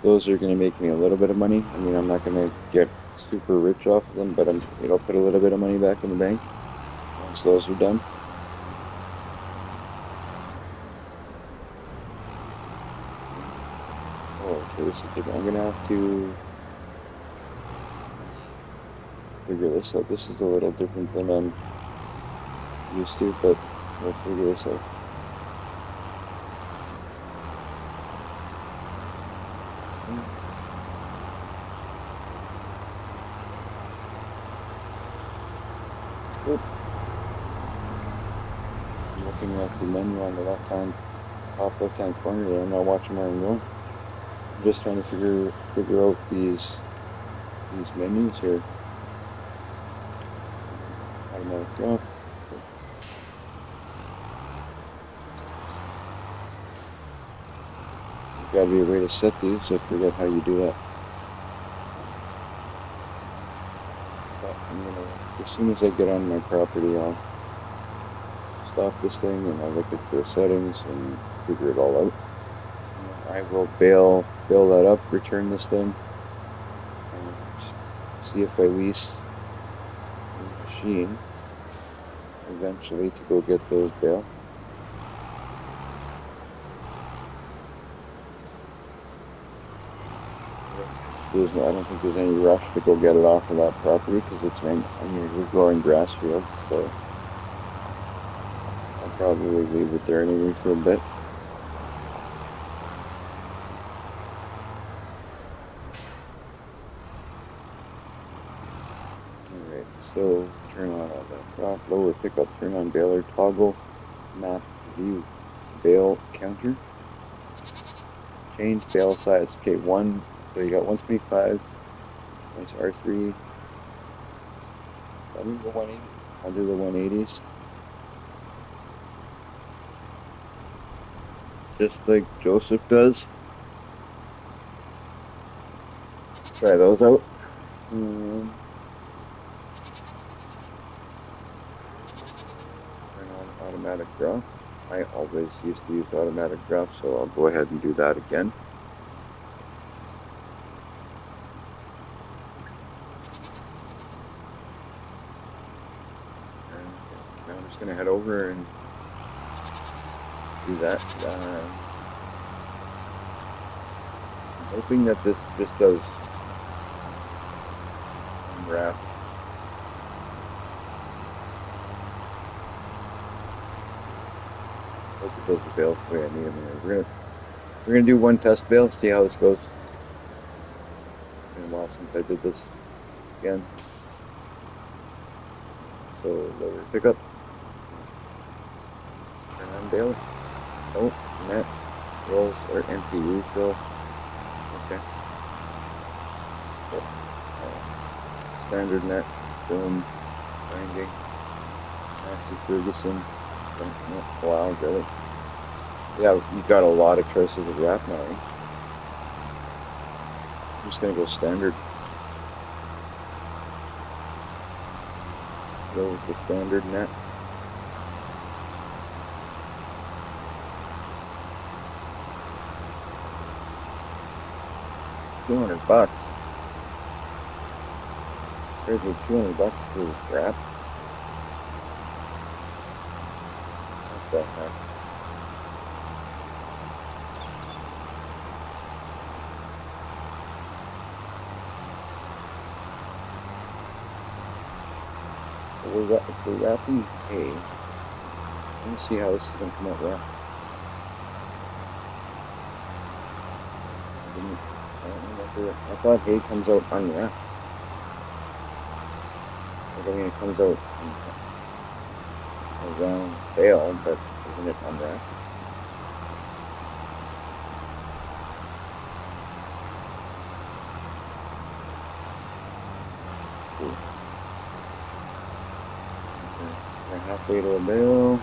Those are going to make me a little bit of money. I mean, I'm not going to get super rich off of them, but it'll put a little bit of money back in the bank once those are done. Oh, okay, this is different. I'm going to have to figure this out. This is a little different than I'm used to, but we'll figure this out. I'm looking at the menu on the top left-hand corner there. I'm not watching where I'm going. I'm just trying to figure out these menus here. Automatic drop. There's got to be a way to set these. I forget how you do that. But as soon as I get on my property, I'll stop this thing and I'll look at the settings and figure it all out. I will bail that up, return this thing, and see if I lease a machine eventually to go get those bale. I don't think there's any rush to go get it off of that property because we're growing grass field, so I'll probably leave it there anyway for a bit. Alright, so turn on all that crop, lower pickup, turn on baler, toggle, map view, bale counter, change bale size. Okay, so you got 125, that's R3, under the 180s. Just like Joseph does. try those out. Turn on automatic drop. I always used to use automatic drop, so I'll go ahead and do that again. And now I'm just going to head over and do that. I'm hoping that this does unwrap. Hope it does the bales the way I need them here. We're gonna do one test bale, see how this goes. It's been a while since I did this again. So lower pickup. Turn on bale. Oh, net rolls or empty refill. Okay. Standard net, film, binding, Massey Ferguson. Wow, really? Yeah, you've got a lot of choices of wrap now. Eh? I'm just gonna go standard. Go with the standard net. $200. There's your $200 for this wrap. What the heck? If we're wrapping hay, let me see how this is going to come out wrapped. I thought hay comes out unwrapped. I mean, it comes out around bale, but isn't it unwrapped? Cool. Okay. We're halfway to a bale.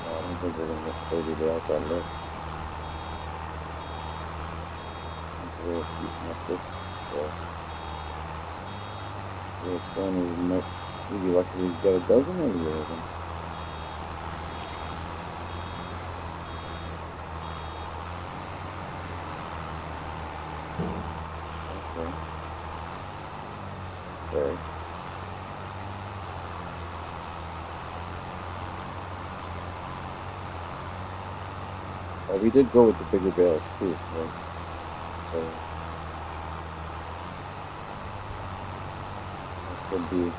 I don't think we're going to get 30 bales on this. So it's going to might be lucky to get a dozen of them. Okay. Sorry. Well, we did go with the bigger bales too, right? So that could be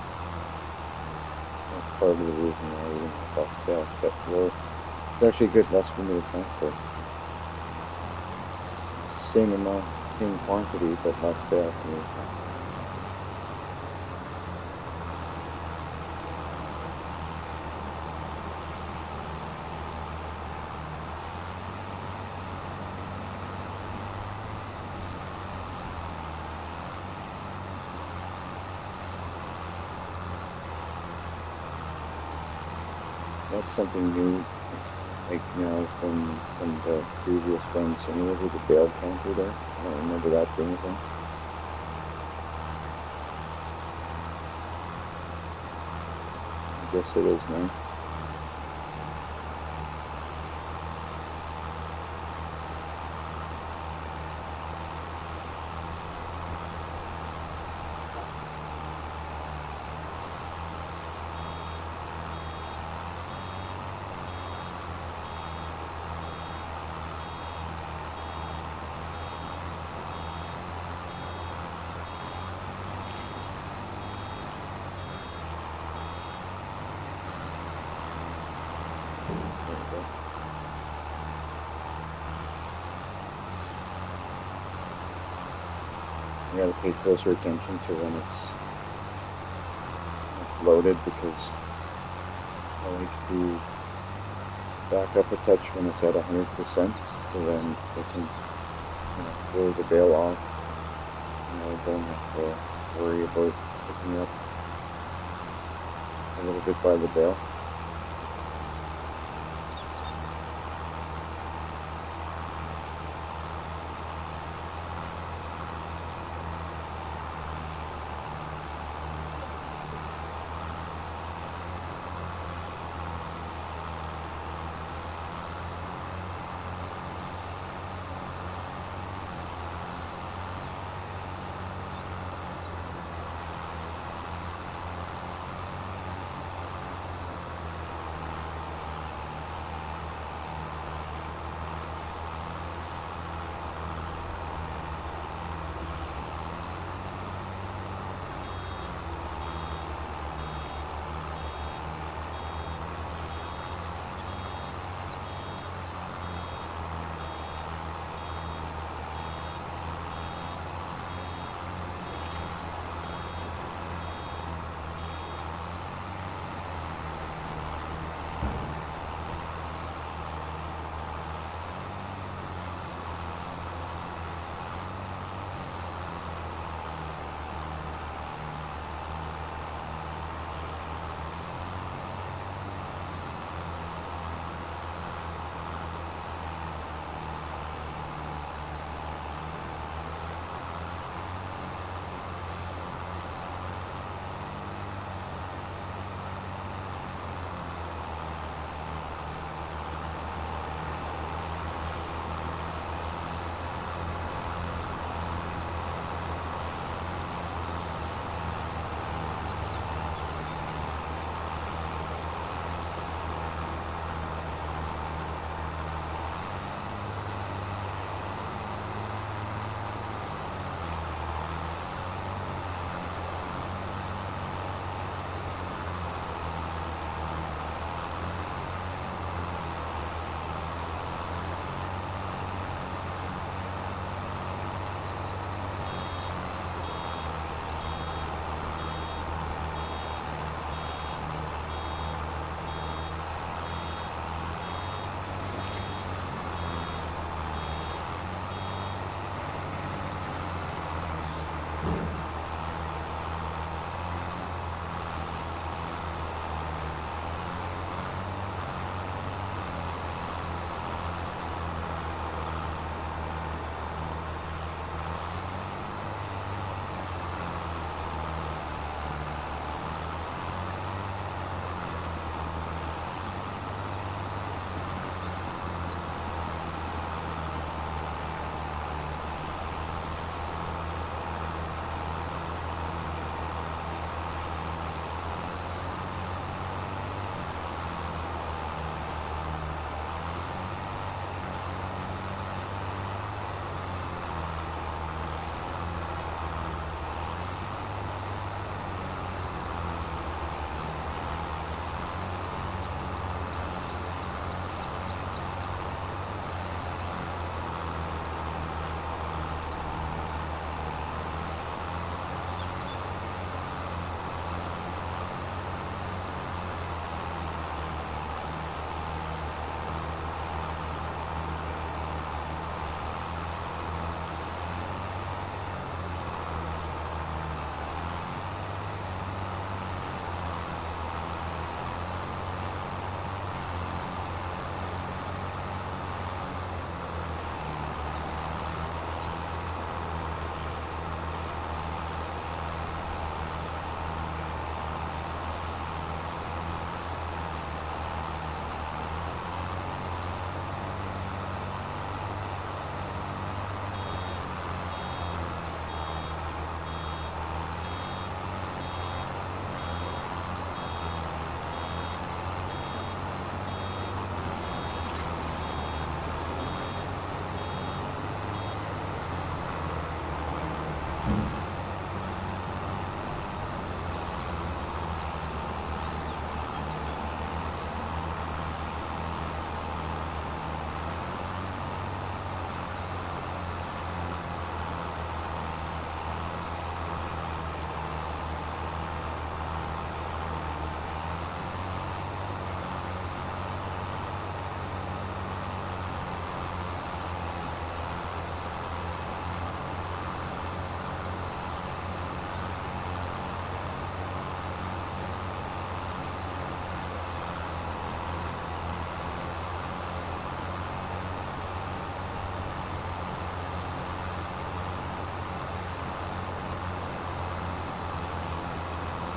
part of the reason why we didn't have less bales. But it's actually good, less for me to transport. It's the same amount, same quantity, but less bales for me to transport. That's something new, like from the previous ones. And there was a bale counter there. I don't remember that being a thing. I guess it is now. You gotta pay closer attention to when it's loaded, because I like to back up a touch when it's at 100%. so then they can throw the bale off. Don't have to worry about picking up a little bit by the bale.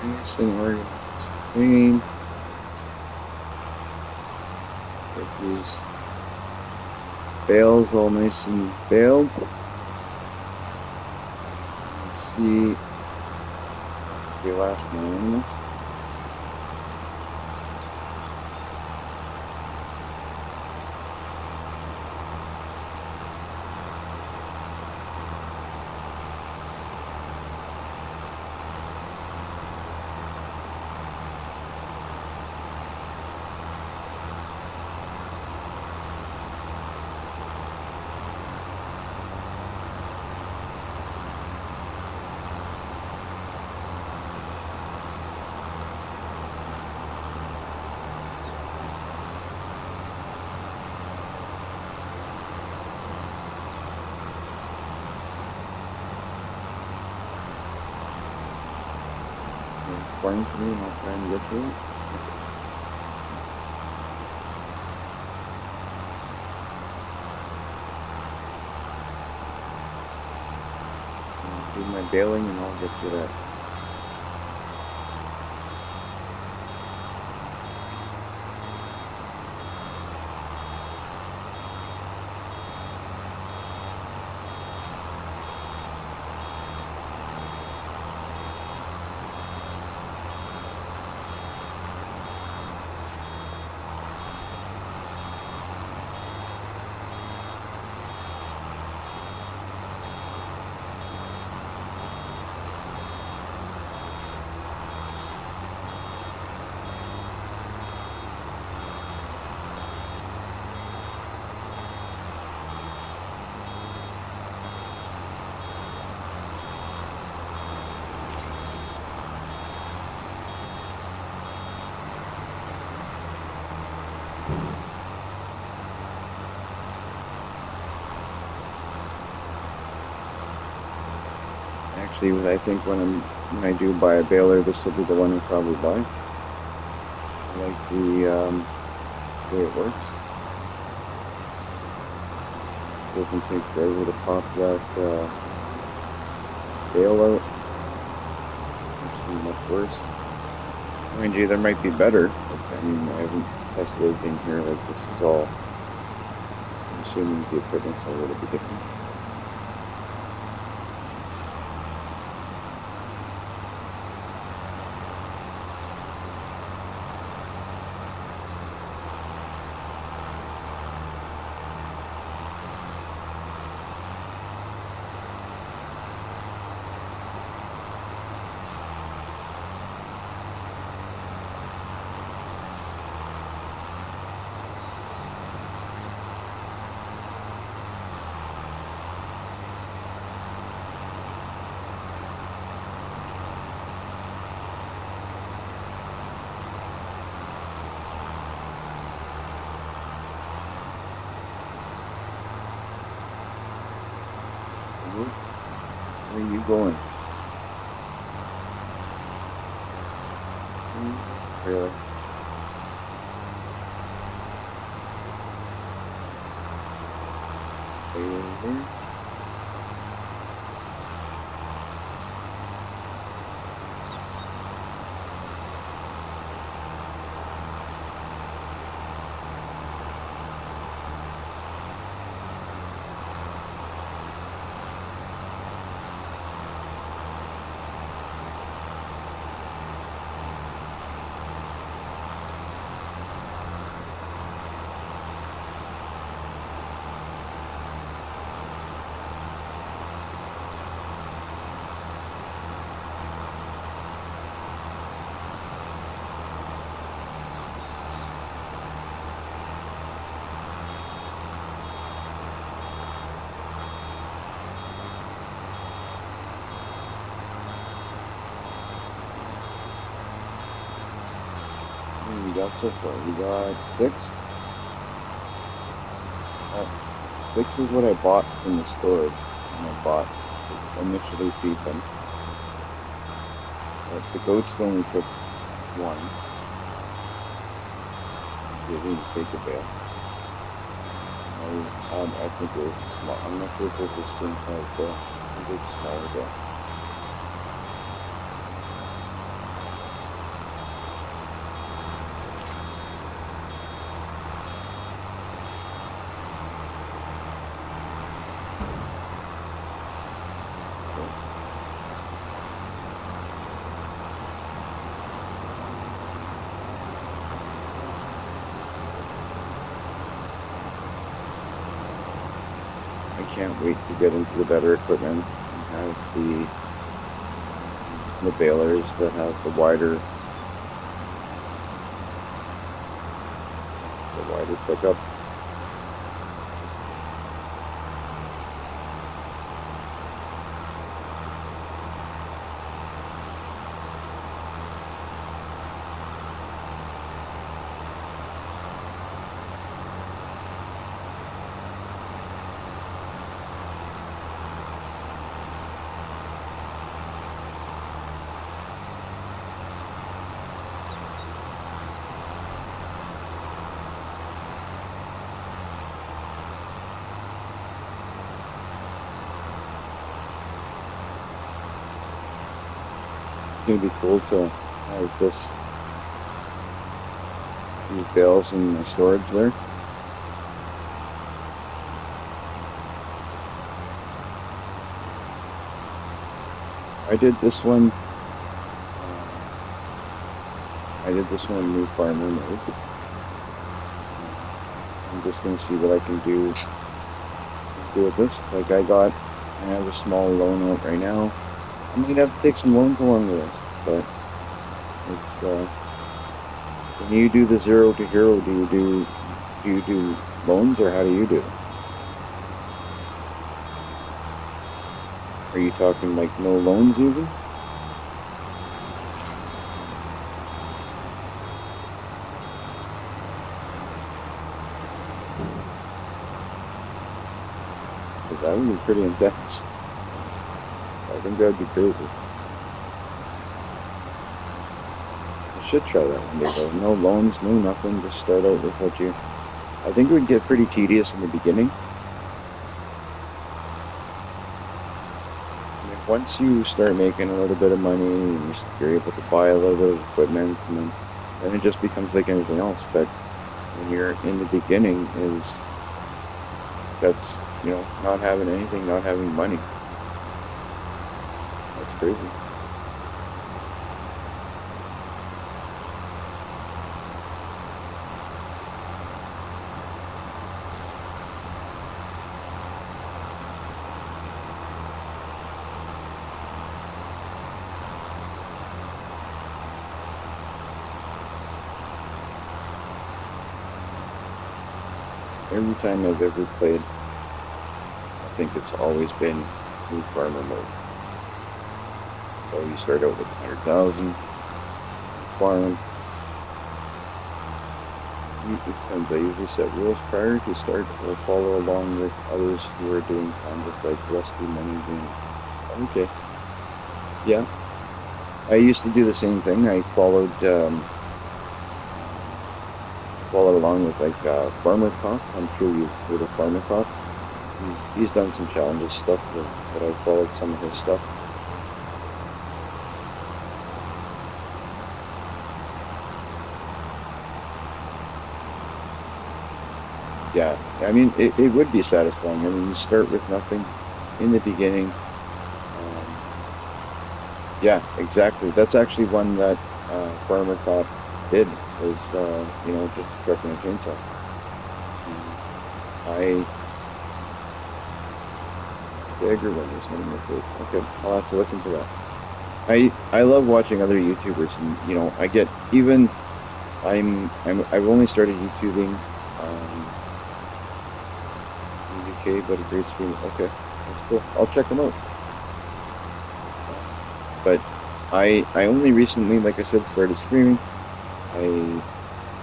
Nice and organized, clean. Get these bales all nice and baled. Let's see the last one. Fine for me, and I'll try and get to it. I'll do my baling and I'll get to that. Actually, I think when I do buy a baler, this will be the one I'll probably buy. I like the way it works. It doesn't take forever to pop that bale out. Actually, much worse. Mind you, there might be better. I mean, I haven't tested everything here. Like, this is all, I'm assuming the equipment's a little bit different. Where are you going? Really? Are you over there? We got so far. We got 6. 6 is what I bought from the storage. And I bought to initially feed them. But the goats only took 1. They didn't take a bale. I think it was small. I'm not sure if it was the same size bale. I think it was smaller bale. can't wait to get into the better equipment and have the balers that have the wider pickup. It's gonna be cool to have these bales in the storage there. I did this one new farmer mode. I'm just gonna see what I can do with this. Like I have a small loan out right now. I'm gonna have to take some loans along with it, but it's when you do the 0 to hero, do you do loans, or how do you do it? Are you talking like no loans even? Because that would be pretty intense. I think that would be crazy. I should try that one day though. No loans, no nothing, just start out with what you... I think it would get pretty tedious in the beginning. I mean, once you start making a little bit of money, and you're able to buy a little bit of equipment, and then it just becomes like anything else. But when you're in the beginning, that's, you know, not having anything, not having money. That's crazy. Every time I've ever played, I think it's always been new farmer mode. So you start out with 100,000, farm. It depends. I usually set rules prior to start or follow along with others who are doing kind of like Rusty Money Game. Okay. Yeah. I used to do the same thing. I followed along with like Farmer Cop. I'm sure you've heard of Farmer Cop. He's done some challenges stuff, but I followed some of his stuff. Yeah, I mean, it would be satisfying. I mean, you start with nothing in the beginning. Yeah, exactly. That's actually one that Farmer Cop did, was, you know, just a truck and a chainsaw. Bigger one is name of it. Okay, I'll have to look into that. I love watching other YouTubers, and you know, I've only started YouTubing in the UK, but a great stream. Okay, that's cool. I'll check them out. But I only recently, like I said, started streaming.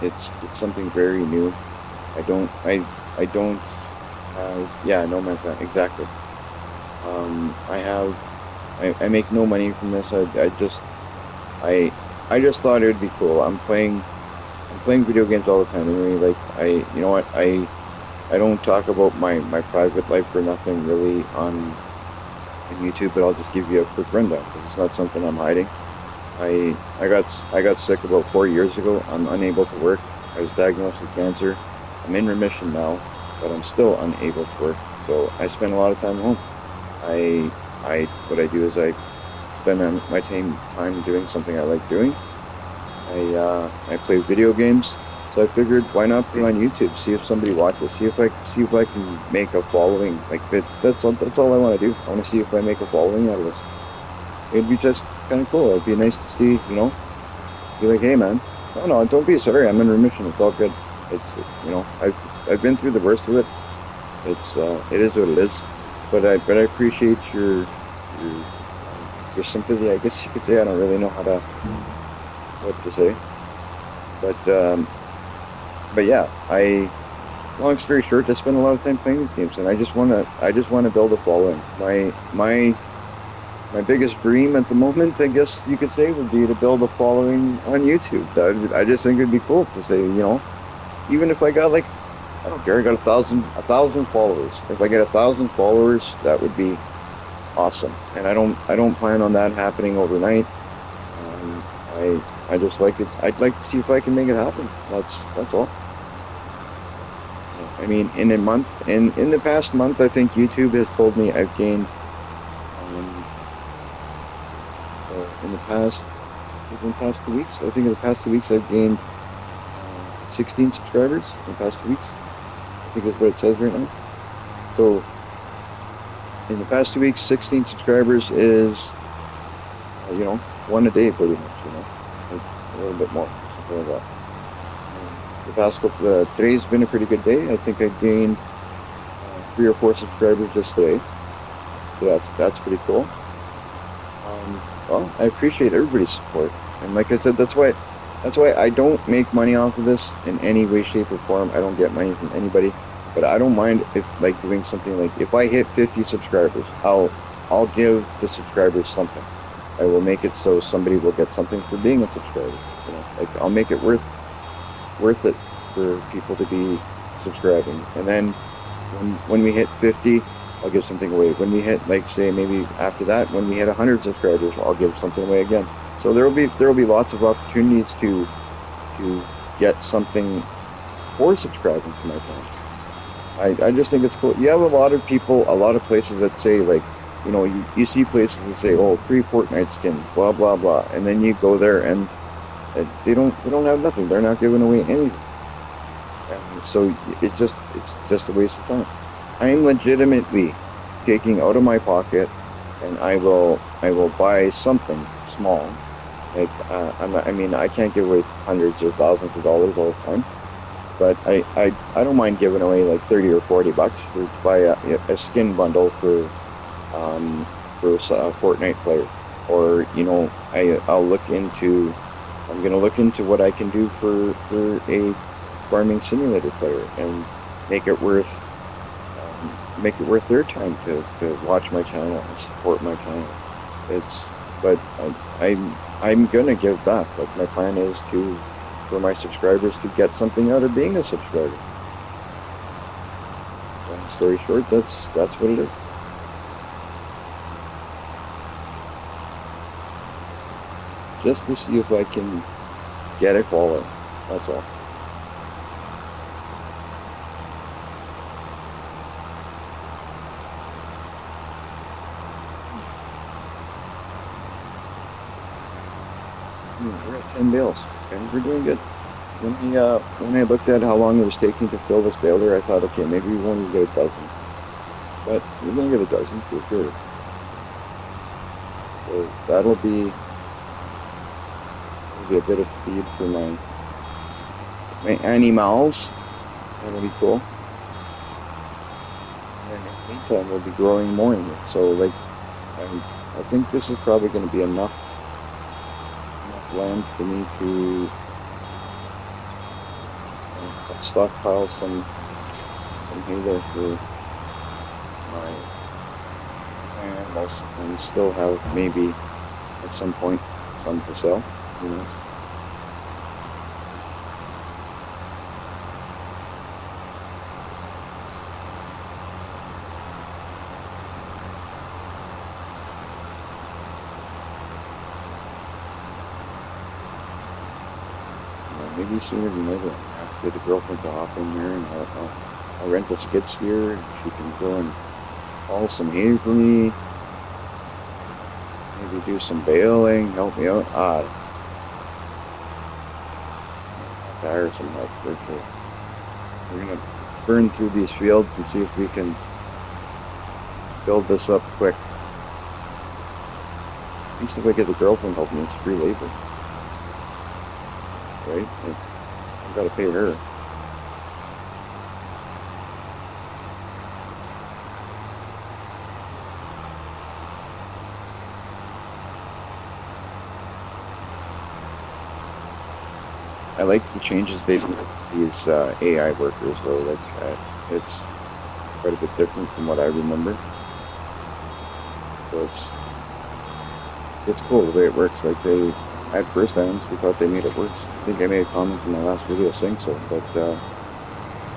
It's something very new. I don't have, yeah, No Man's Land, exactly. I make no money from this. I just thought it would be cool. I'm playing video games all the time. Anyway, like you know what, I don't talk about my private life or nothing really on YouTube, but I'll just give you a quick rundown because it's not something I'm hiding. I got sick about 4 years ago. I'm unable to work. I was diagnosed with cancer. I'm in remission now, but I'm still unable to work. So I spend a lot of time at home. What I do is I spend my time doing something I like doing. I play video games, So I figured, why not put it on YouTube? See if somebody watches. See if I can make a following. Like that's all I want to do. I want to see if I make a following out of this. It'd be just kind of cool. It'd be nice to see, be like, hey man, no, don't be sorry. I'm in remission. It's all good. It's I've been through the worst of it. It is what it is. But I appreciate your sympathy. I guess you could say. I don't really know what to say. But yeah, long story short, I spend a lot of time playing these games, and I just wanna build a following. My biggest dream at the moment, I guess you could say, would be to build a following on YouTube. I just think it'd be cool to say, even if I got like, I don't care, I got a thousand followers. If I get 1,000 followers, that would be awesome. And I don't plan on that happening overnight. I just like it. I'd like to see if I can make it happen. That's all. I mean, in the past month, I think YouTube has told me I've gained, in the past 2 weeks. I think in the past 2 weeks I've gained 16 subscribers in the past 2 weeks. I think that's what it says right now. So in the past 2 weeks, 16 subscribers is, one a day pretty much, a little bit more, something like that. The past couple, today's been a pretty good day. I think I gained 3 or 4 subscribers just today. So that's pretty cool. Well, I appreciate everybody's support, and like I said, that's why I don't make money off of this in any way, shape, or form. I don't get money from anybody, but I don't mind if like doing something like if I hit 50 subscribers, I'll give the subscribers something. I will make it so somebody will get something for being a subscriber. Like I'll make it worth it for people to be subscribing, and then when we hit 50. I'll give something away. When we hit, like, say, maybe after that, when we hit 100 subscribers, I'll give something away again. So there will be lots of opportunities to get something for subscribing to my channel. I just think it's cool. You have a lot of places that say, like, you see places that say, oh, free Fortnite skin, blah blah blah, and then you go there and they don't have nothing. They're not giving away anything. And so it's just a waste of time. I'm legitimately taking out of my pocket, and I will buy something small. Like I can't give away hundreds or thousands of dollars all the time, but I don't mind giving away like $30 or $40 to buy a skin bundle for a Fortnite player, or I'm gonna look into what I can do for a farming simulator player and make it worth their time to watch my channel and support my channel. But I'm gonna give back. Like my plan is for my subscribers to get something out of being a subscriber. Long story short, that's what it is. Just to see if I can get a follow. That's all. We're at 10 bales. Okay, we're doing good. When I looked at how long it was taking to fill this baler, I thought, okay, maybe we won't even get a dozen. But we're going to get a dozen for sure. So that'll be a bit of feed for my animals. That'll be cool. And in the meantime, we'll be growing more in it. So, like, I think this is probably going to be enough land for me to stockpile some hay there for my animals, and still have maybe at some point some to sell, Maybe sooner than later. I'll get a girlfriend to hop in here, and I'll rent a skid steer, and she can go and haul some hay for me. Maybe do some baling, help me out. to hire some help. We're gonna burn through these fields and see if we can build this up quick. At least if I get the girlfriend helping me, it's free labor, right? Like, I've got to pay her. I like the changes they've made to these AI workers, though. Like, it's quite a bit different from what I remember. So it's cool the way it works. Like at first I honestly thought they made it worse. I think I made a comment in my last video saying so, but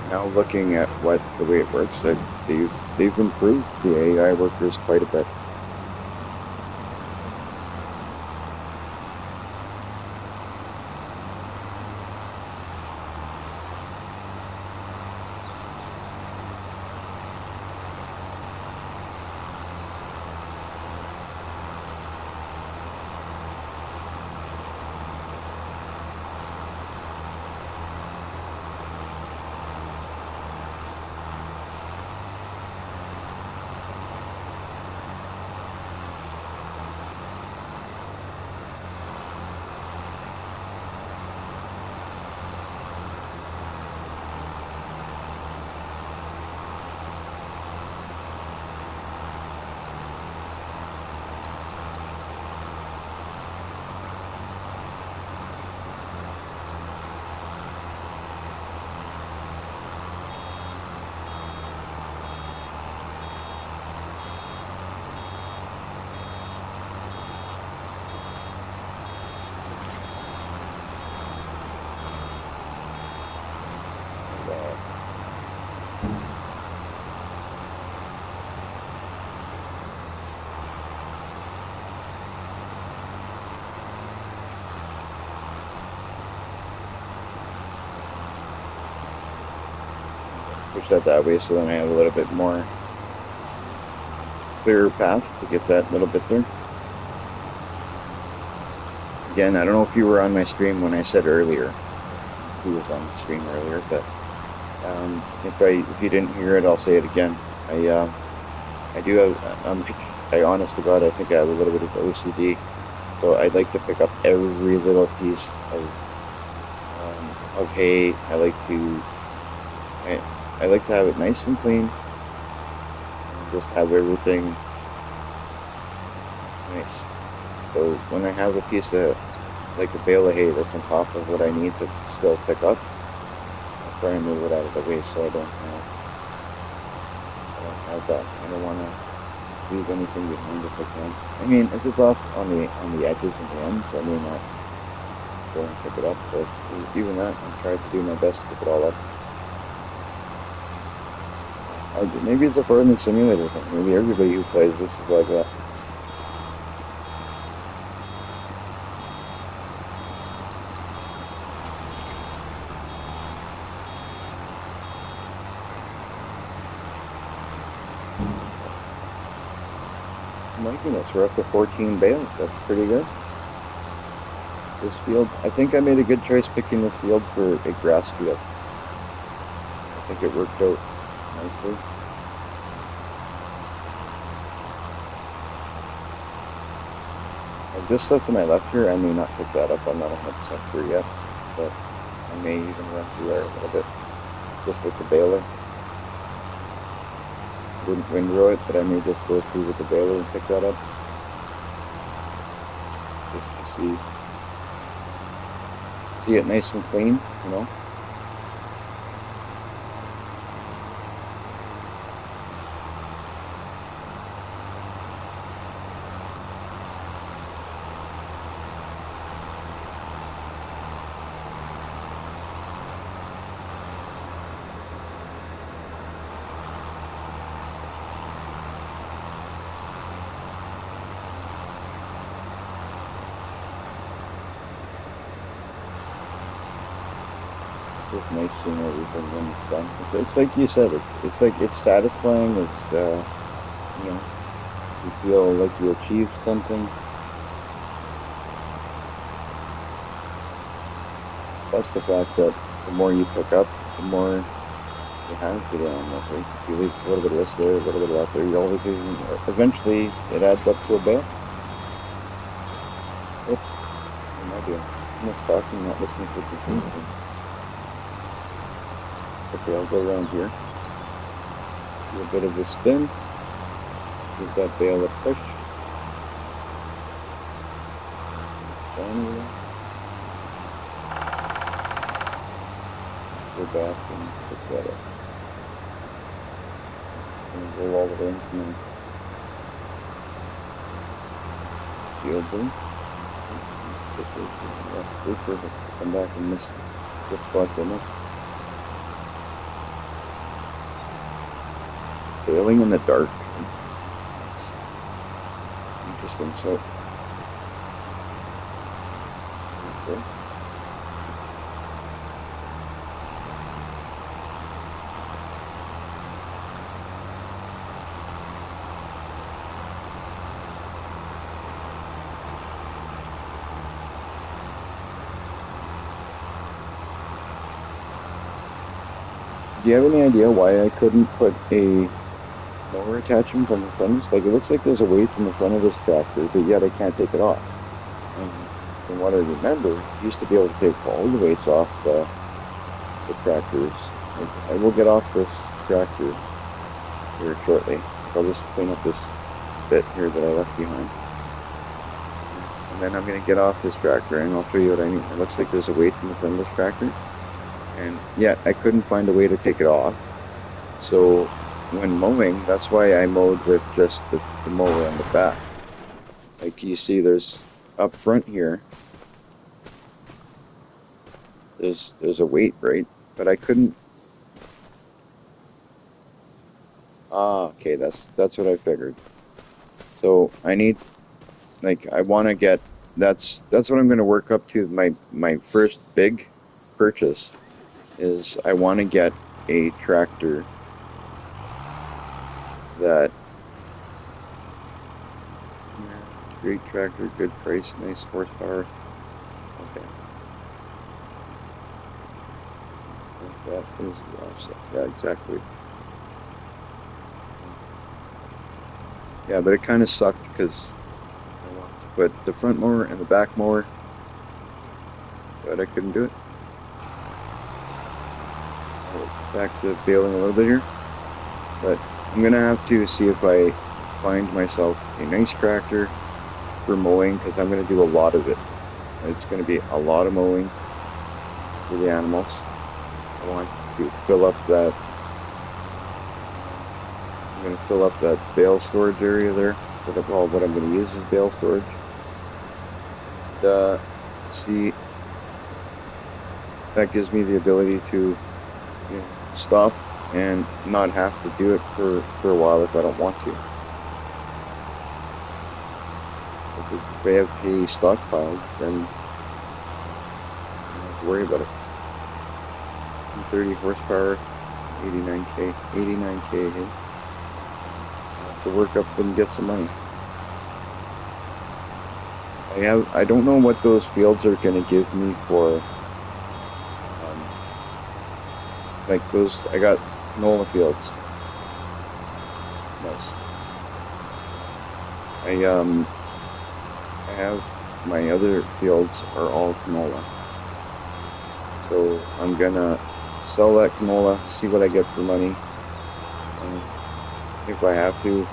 now looking at the way it works, they've improved the AI workers quite a bit. Push that way so then I have a little bit more clearer path to get that little bit there. Again, I don't know if you were on my stream when I said earlier, who was on the stream earlier, but if you didn't hear it, I'll say it again. I do have, I honest to God, I think I have a little bit of OCD, so I'd like to pick up every little piece of hay. I like to have it nice and clean, and just have everything nice. So when I have a piece of, like a bale of hay that's on top of what I need to still pick up, I'll try and move it out of the way so I don't have that. I don't want to leave anything behind if I can. I mean, if it's off on the edges and the ends, I may not go and pick it up, but even that, I'm trying to do my best to pick it all up. Maybe it's a farming simulator thing. Maybe everybody who plays this is like that. My goodness, we're up to 14 bales. That's pretty good. This field, I think I made a good choice picking this field for a grass field. I think it worked out nicely. Just stuff to my left here, I may not pick that up. I'm not 100% sure yet, but I may even run through there a little bit, just with the baler. Wouldn't windrow it, but I may just go through with the baler and pick that up, just to see it nice and clean, you know. Just nice seeing everything when it's done. It's like you said, it's like it's satisfying. It's you know, you feel like you achieved something. Plus the fact that the more you pick up, the more you have for the animal. Right? If you leave a little bit of this there, a little bit of that there, you always eventually it adds up to a bale. Oops, what am I doing? I'm not talking, not listening to the computer. Okay, I'll go around here. Do a bit of a spin. Give that bale a push. Down. Go back and pick that up. And roll all it in and then field them. Perfect. Come back and miss the spots in it. Bailing in the dark. That's interesting. So, okay. Do you have any idea why I couldn't put a mower attachment on the front? Like, it looks like there's a weight in the front of this tractor, but yet I can't take it off. And from what I remember, you used to be able to take all the weights off the tractors. I will get off this tractor here shortly. I'll just clean up this bit here that I left behind. And then I'm going to get off this tractor and I'll show you what I mean. It looks like there's a weight in the front of this tractor. And yet I couldn't find a way to take it off. So when mowing, that's why I mowed with just the mower on the back. Like you see, there's up front here, there's a weight, right? But I couldn't. Okay, that's what I figured. So I need, like, I want to get. That's what I'm going to work up to. My first big purchase is I want to get a tractor that. Great tractor, good price, nice horsepower. Okay. That is the offset. Yeah, exactly. Yeah, but it kind of sucked because I wanted to put the front mower and the back mower, but I couldn't do it. Back to baling a little bit here, but I'm gonna have to see if I find myself a nice tractor for mowing, because I'm going to do a lot of it. It's going to be a lot of mowing for the animals. I want to fill up that. I'm going to fill up that bale storage area there. What I'm going to use is bale storage. See, that gives me the ability to, stop and not have to do it for a while if I don't want to. If I have hay stockpiled, then I don't have to worry about it. 30 horsepower, 89k hay. I have to work up and get some money. I don't know what those fields are going to give me for, like those, I got canola fields. Nice. I have my other fields are all canola. So I'm gonna sell that canola, see what I get for money. And if I have to,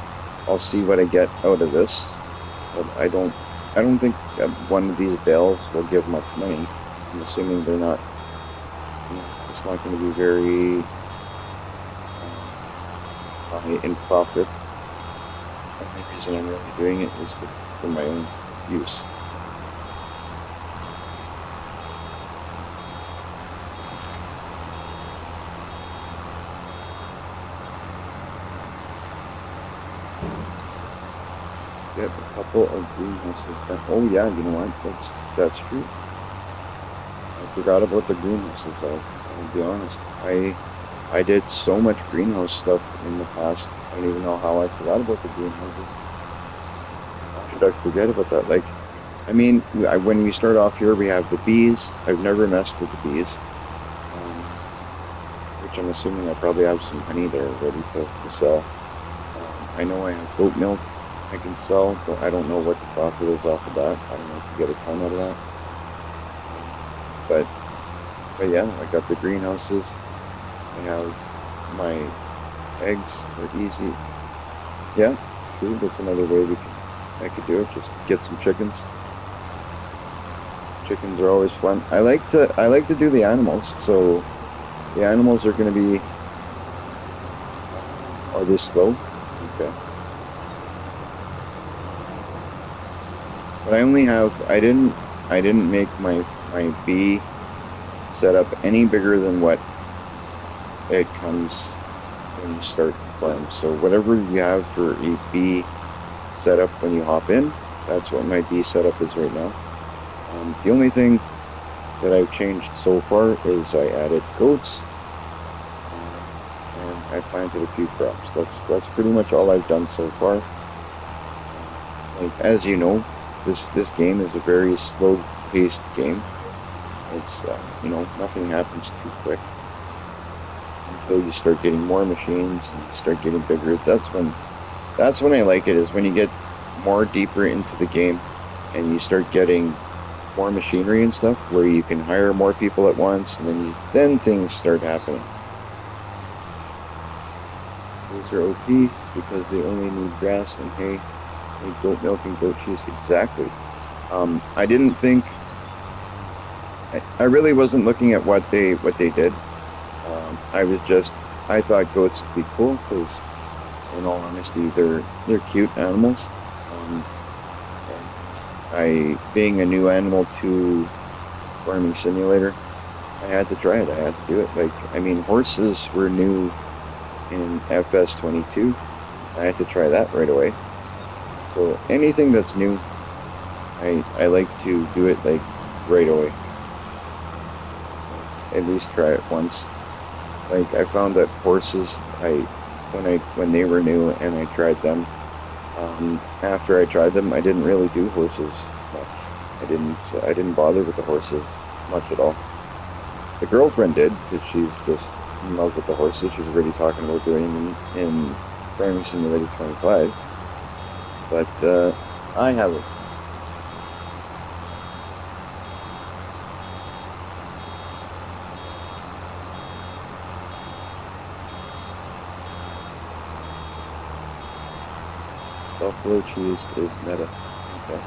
I'll see what I get out of this. But I don't think that one of these bales will give much money. I'm assuming they're not. It's not going to be very high in profit. The only reason I'm really doing it is for my own use. Get a couple of greenhouses. Oh yeah, you know what? That's true. I forgot about the greenhouses. I'll be honest. I did so much greenhouse stuff in the past. I don't even know how I forgot about the greenhouses. How should I forget about that? Like, I mean, when we start off here, we have the bees. I've never messed with the bees, which I'm assuming I probably have some honey there ready to sell. I know I have goat milk I can sell, but I don't know what the profit is off of that. I don't know if you get a ton out of that. But but yeah, I got the greenhouses. I have my eggs. They're easy. Yeah, true. That's another way I could do it. Just get some chickens. Chickens are always fun. I like to do the animals. So the animals are going to be are this slow? Okay. But I didn't make my bee setup any bigger than what it comes when you start the farm. So whatever you have for a bee setup when you hop in, that's what my bee setup is right now. The only thing that I've changed so far is I added goats and I planted a few crops. That's pretty much all I've done so far. Like as you know, this game is a very slow paced game. It's nothing happens too quick until you start getting more machines and you start getting bigger. That's when I like it, is when you get more deeper into the game and you start getting more machinery and stuff where you can hire more people at once, and then things start happening. Those are OP because they only need grass and hay, and goat milk and goat cheese. Exactly. I didn't think I really wasn't looking at what they did. I thought goats would be cool because, in all honesty, they're cute animals. Um, being a new animal to Farming Simulator, I had to try it. I had to do it. Like, I mean, horses were new in FS22. I had to try that right away. So anything that's new, I like to do it like right away. At least try it once. Like I found that horses, when they were new and I tried them, after I tried them, I didn't really do horses much. I didn't bother with the horses much at all. The girlfriend did because she's just in love with the horses. She's already talking about doing them in Farming Simulator 25, but I haven't. Buffalo cheese is meta. Okay.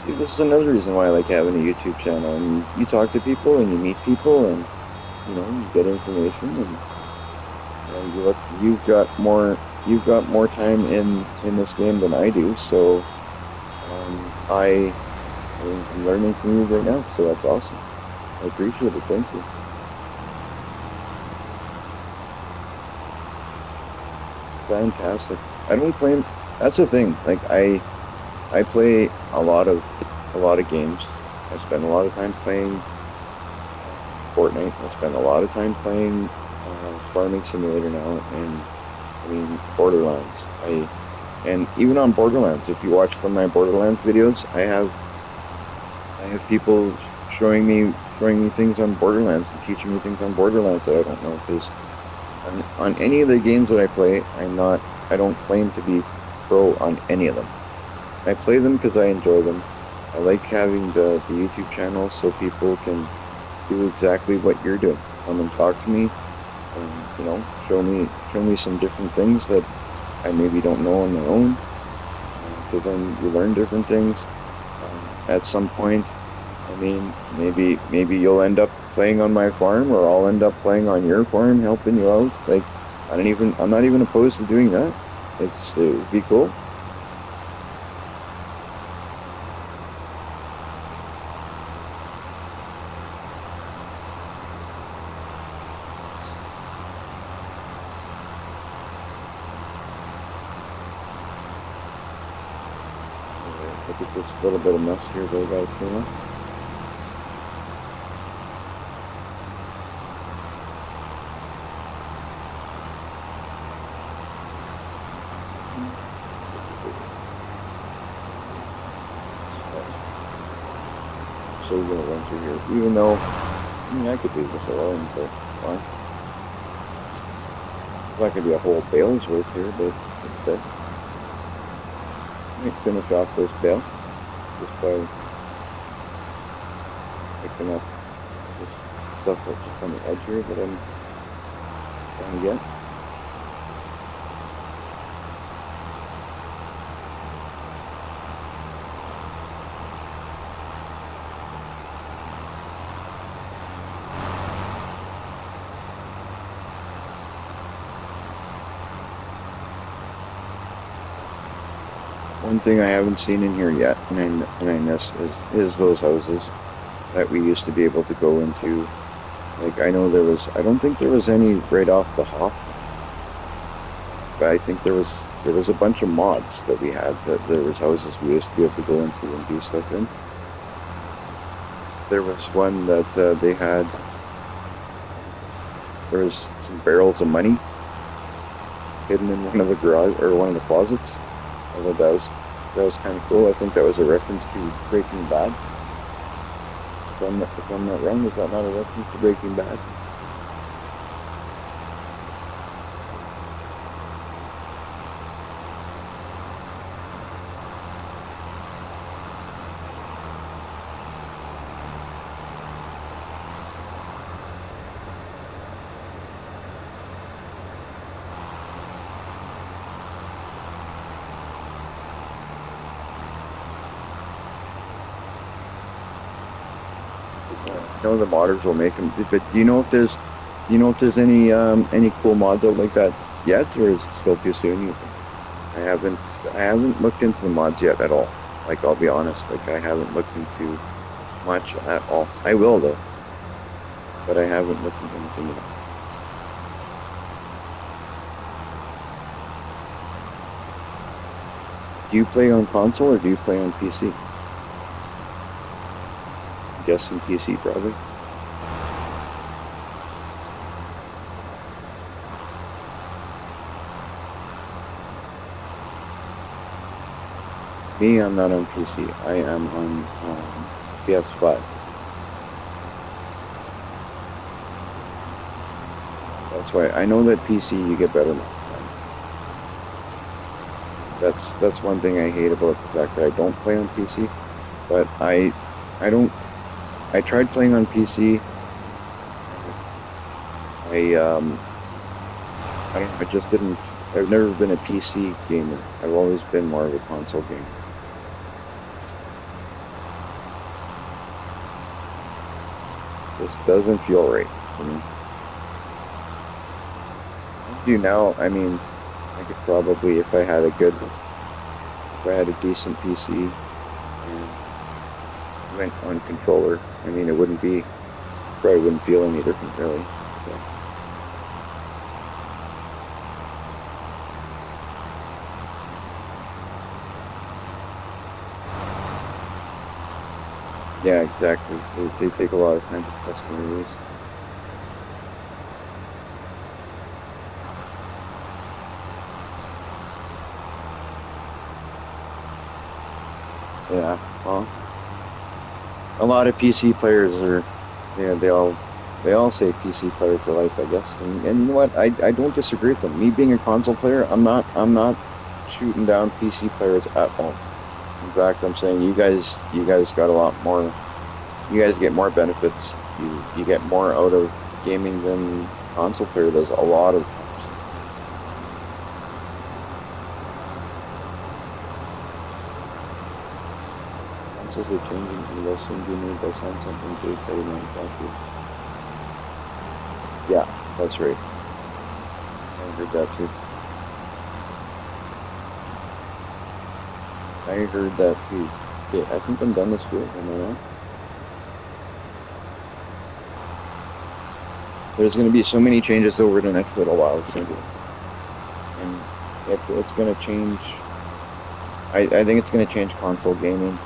See, this is another reason why I like having a YouTube channel. And you talk to people and you meet people and you get information and you've got more time in this game than I do. So I'm learning from you right now. So that's awesome. I appreciate it. Thank you. Fantastic. I don't claim that's the thing. Like I play a lot of games. I spend a lot of time playing Fortnite. I spend a lot of time playing Farming Simulator now, and I mean Borderlands. And even on Borderlands, if you watch some of my Borderlands videos, I have people showing me things on Borderlands and teaching me things on Borderlands that I don't know, because on any of the games that I play, I don't claim to be pro on any of them. I play them because I enjoy them. I like having the YouTube channel so people can do exactly what you're doing. Come and talk to me, and show me some different things that I maybe don't know on my own. Because then you learn different things. At some point, I mean, maybe you'll end up playing on my farm, or I'll end up playing on your farm, helping you out. Like, I'm not even opposed to doing that. It would be cool. Look at this little bit of mess here that I gotta clean up. actually going to winter here. Even though, I mean, I could do this alone, but fine. It's not going to be a whole bale's worth here, but instead, I might finish off this bale just by picking up this stuff that's just on the edge here that I'm trying to get. One thing I haven't seen in here yet, and I miss, is those houses that we used to be able to go into. Like, I know I don't think there was any right off the hop, but I think there was a bunch of mods that we had, that there was houses we used to be able to go into and do stuff in. There was one that they had, there was some barrels of money hidden in one of the garage, or one of the closets. I thought that was kind of cool. I think that was a reference to Breaking Bad. If I'm not wrong, is that not a reference to Breaking Bad? Some of the modders will make them, but do you know if there's any cool mods out like that yet, or is it still too soon? You think? I haven't looked into the mods yet at all. Like, I'll be honest, like, I haven't looked into much at all. I will though, but I haven't looked into anything yet. Do you play on console or do you play on PC? I'm guessing PC probably. Me, I'm not on PC. I am on PS5. That's why I know that PC you get better mods. That's one thing I hate about the fact that I don't play on PC. But I don't. I tried playing on PC. I don't know. I just didn't. I've never been a PC gamer. I've always been more of a console gamer. This doesn't feel right to me. Do now, I mean, I could probably, if I had a decent PC and went on controller, I mean, probably wouldn't feel any different really. So. Yeah, exactly. They take a lot of time to custom release. Yeah, well, a lot of PC players yeah, they all say PC player for life, I guess. And you know what? I don't disagree with them. Me being a console player, I'm not shooting down PC players at all. In fact, I'm saying you guys got a lot more. You guys get more benefits. You get more out of gaming than console player does a lot of times. Consoles are changing and will soon be made by Samsung and third-party manufacturers. Yeah, that's right. I heard that too. I heard that too. Okay, I think I'm done this video. Am I wrong? There's going to be so many changes over the next little while, and it's going to change. I think it's going to change console gaming.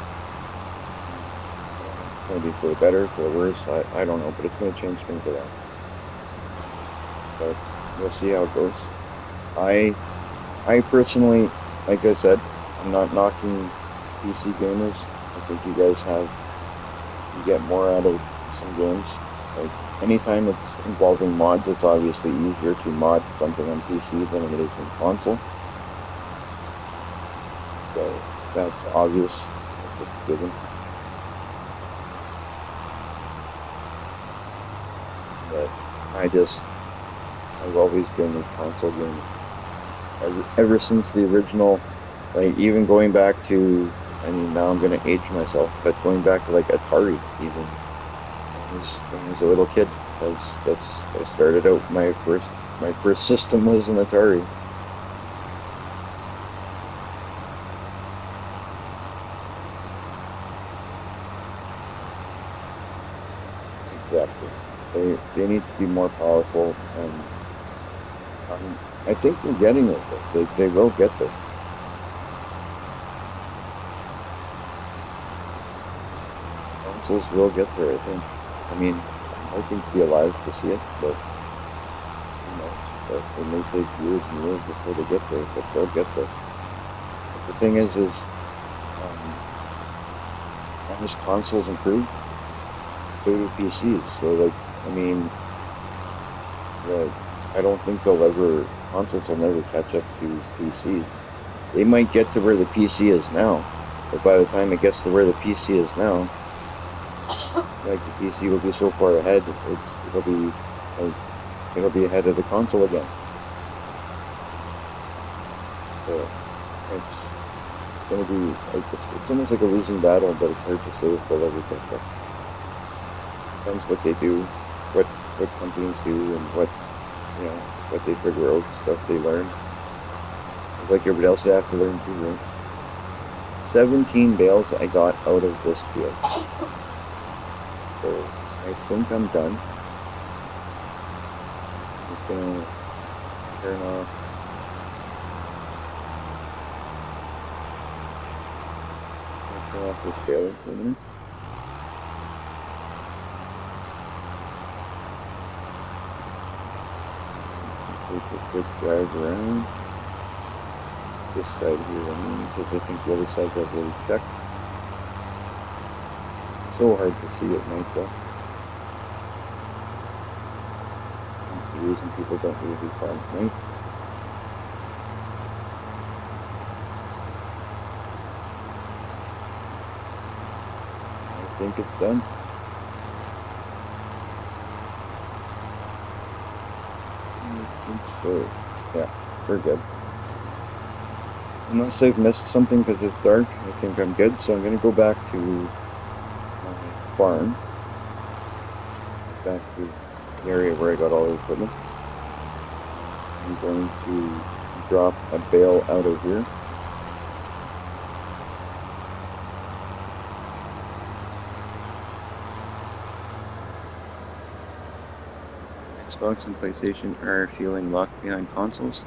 It's going to be for the better, for the worse. I don't know, but it's going to change things a lot. But we'll see how it goes. I personally, like I said, I'm not knocking PC gamers. I think you guys have you get more out of some games. Like anytime it's involving mods, it's obviously easier to mod something on PC than it is in console. So that's obvious. That's just a given. But I've always been a console gamer. Ever since the original, like even going back to, I mean, now I'm gonna age myself, but going back to like Atari, even when I was a little kid, I started out my first system was an Atari. Exactly. They need to be more powerful, and I think they're getting it. They will get there. Consoles will get there. I think. I mean, I'm hoping to be alive to see it, but who knows? But it may take years and years before they get there, but they'll get there. But the thing is, um, as consoles improve, so do PCs. So like, I mean, the, I don't think consoles will never catch up to PCs. They might get to where the PC is now, but by the time it gets to where the PC is now, like the PC will be so far ahead, like it'll be ahead of the console again. So it's gonna be like it's almost like a losing battle, but it's hard to say if they'll ever catch up. Depends what they do, what companies do, and what they figure out, stuff they learn. Like everybody else, they have to learn too, right? 17 bales I got out of this field. So I think I'm done. I'm just gonna turn off. Turn off this baler for a minute. Take a quick drive around this side here, because I think the other side got really checked. So hard to see at night though. That's the reason people don't usually farm at night. I think it's done. I think so. Yeah, we're good. Unless I've missed something because it's dark, I think I'm good. So I'm going to go back to my farm, back to the area where I got all the equipment. I'm going to drop a bale out of here. Xbox and PlayStation are feeling locked behind consoles.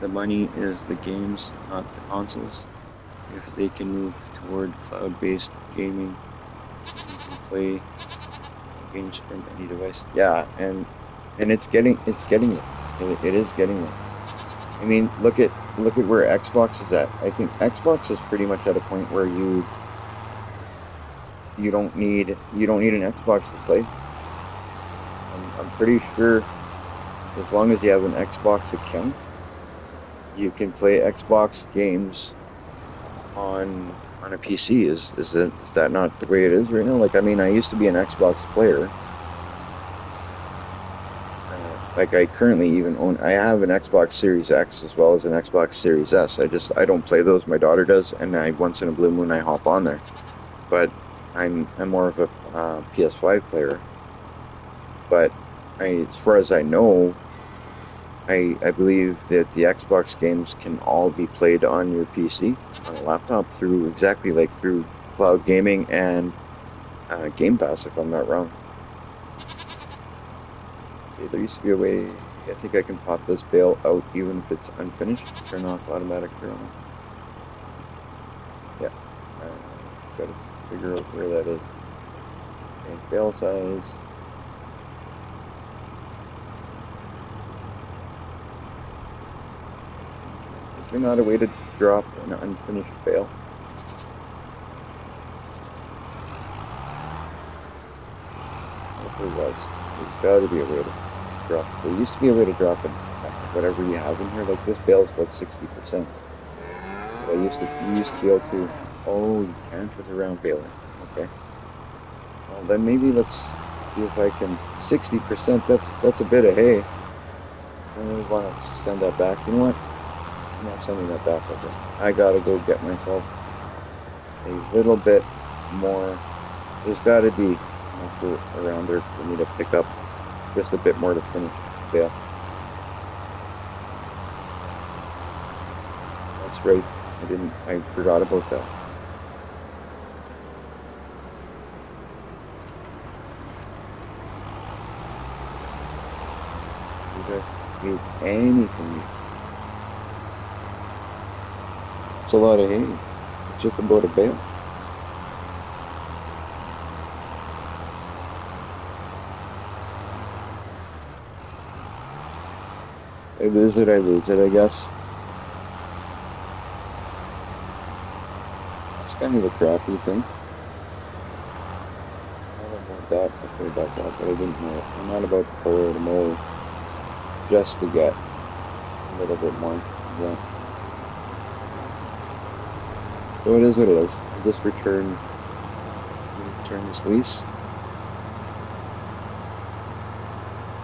The money is the games, not the consoles. If they can move toward cloud-based gaming, you can play games from any device. Yeah, and it's getting there. It is getting there. I mean, look at where Xbox is at. I think Xbox is pretty much at a point where you don't need an Xbox to play. I'm pretty sure as long as you have an Xbox account, you can play Xbox games on a PC. Is that not the way it is right now? Like, I mean, I used to be an Xbox player. Like, I currently even I have an Xbox Series X as well as an Xbox Series S. I don't play those. My daughter does, and once in a blue moon I hop on there. But I'm more of a PS5 player. But as far as I know, I believe that the Xbox games can all be played on your PC, on a laptop, through cloud gaming and Game Pass, if I'm not wrong. Okay, there used to be a way, I think I can pop this bale out even if it's unfinished. Turn off automatic throwing. Yeah, gotta figure out where that is. Okay, bale size. Is there not a way to drop an unfinished bale? There was. There's got to be a way to drop. There used to be a way to drop it. Whatever you have in here, like this bale's about 60%. But you used to be able to. Oh, you can't with a round baler. Okay. Well, then maybe let's see if I can. 60%. That's a bit of hay. I really want to send that back. You know what? I'm not sending that back over. I gotta go get myself a little bit more. There's got to be enough around there for me to pick up just a bit more to finish the bale. That's right. I forgot about that. You guys hate anything. It's a lot of hay. It's just about a bale. I lose it, I guess. It's kind of a crappy thing. I don't want that, I care about that, but I didn't know it. I'm not about to pull out a mower just to get a little bit more. Yeah. So it is what it is. I'll just return this lease.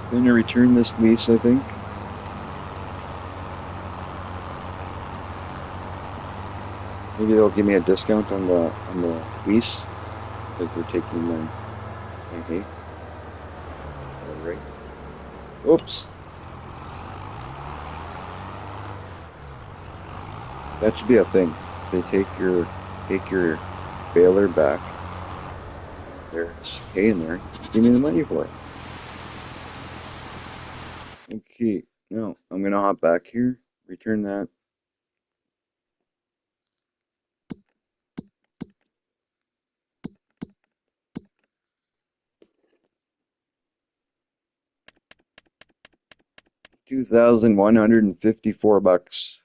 I'm gonna return this lease, I think. Maybe they'll give me a discount on the lease because we're taking my hay. All right. Oops. That should be a thing. They take your baler back. There's hay in there. Give me the money for it. Okay. Now I'm gonna hop back here. Return that. $2,154.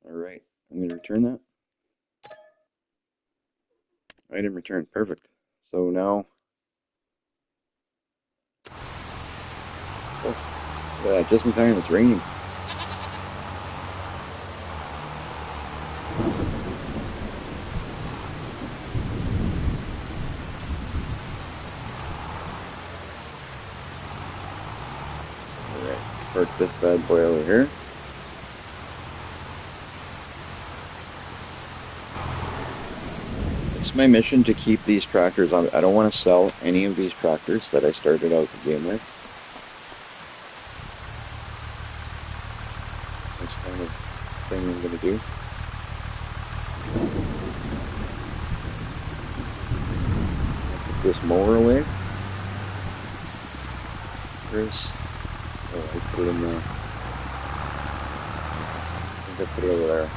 All right. I'm gonna return that. Item returned. Perfect. So now, oh, just in time, it's raining. All right, park this bad boy over here. It's my mission to keep these tractors on. I don't want to sell any of these tractors that I started out the game with. This kind of thing I'm going to do. Put this mower away. There's, oh, I put it in there. I think I put it over there.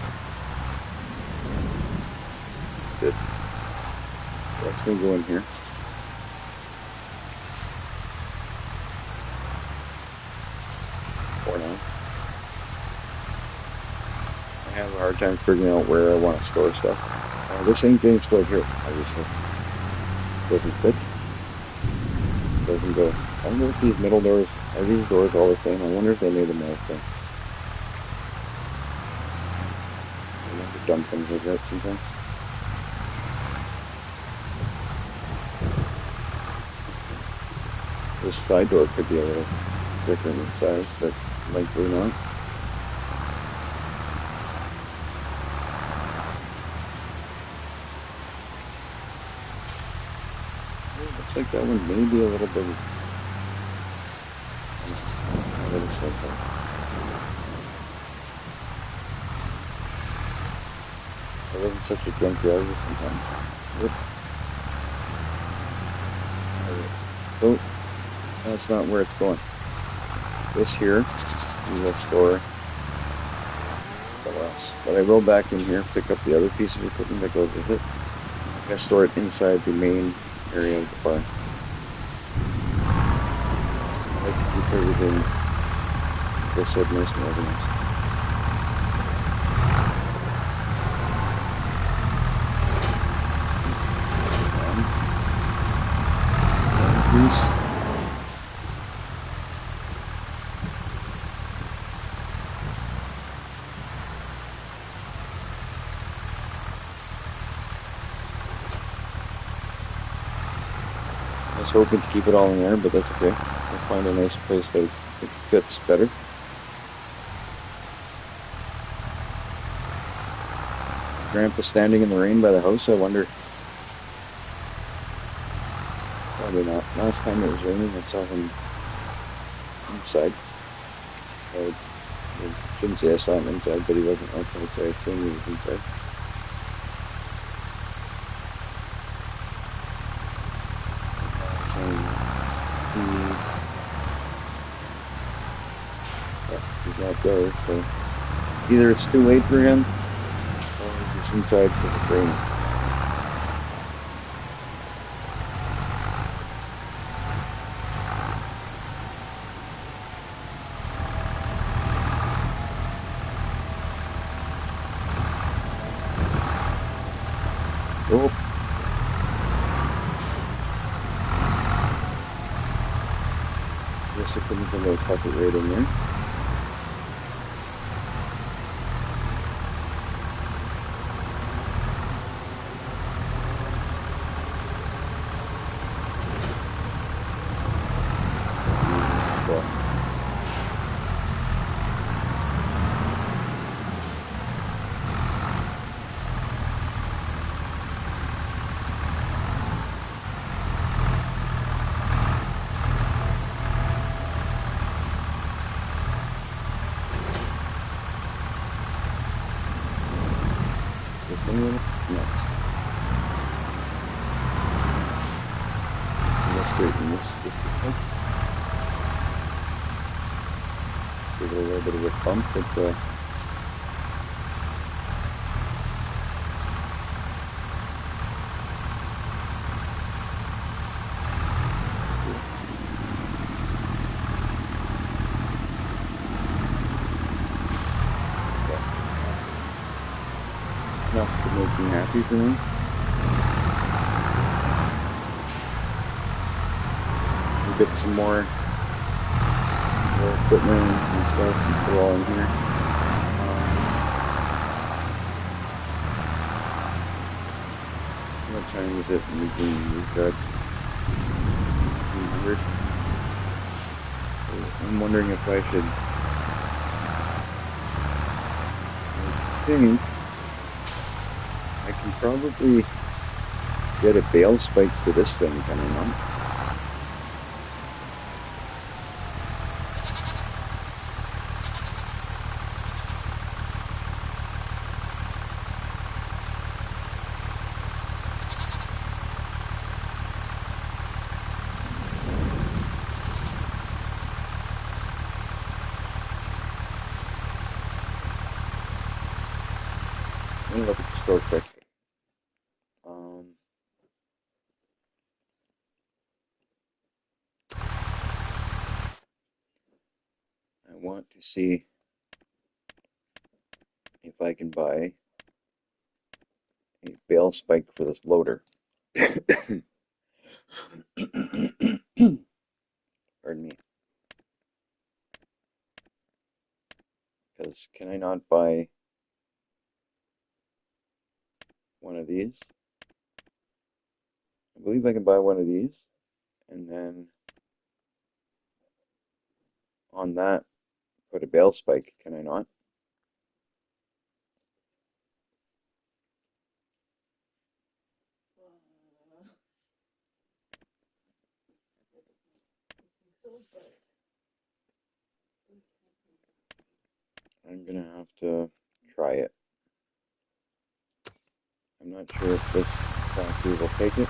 Good. That's going to go in here. For now. I have a hard time figuring out where I want to store stuff. This ain't getting stored here, obviously. Doesn't fit. Doesn't go. I wonder if these middle doors, are these doors all the same? I wonder if they made them all the same. I wonder dumb things like that sometimes. This side door could be a little different in size, but likely not. Looks like that one may be a little bit. I wasn't such a drunk driver sometimes. Yep. Oh, that's not where it's going. This here, we will store somewhere else. But I will back in here, pick up the other piece of equipment that goes with it. I'm going to store it inside the main area of the farm. I like to keep everything, like I said, nice and organized. I was hoping to keep it all in there, but that's okay. I'll find a nice place that it fits better. Grandpa standing in the rain by the house, I wonder. Probably not. Last time it was raining, I saw him inside. I shouldn't say I saw him inside, but he wasn't outside, so I assume he was inside. He's not there, so either it's too late for him, or he's just inside because it's raining. Oh, guess I couldn't put a little pocket right in there. Well, this anyone? Nuts. Let's straighten this up. Give it a little bit of a bump, but enough to make me happy for me. We'll get some more equipment and stuff and put it all in here. What time is it? We've got weird. I'm wondering if I should. I think I can probably get a bale spike for this thing, can I not? Let me look at the store quick. I want to see if I can buy a bale spike for this loader. Pardon me. Because can I not buy one of these? I believe I can buy one of these, and then on that put a bale spike. Can I not? I'm gonna have to try it. I'm not sure if this factory will take it.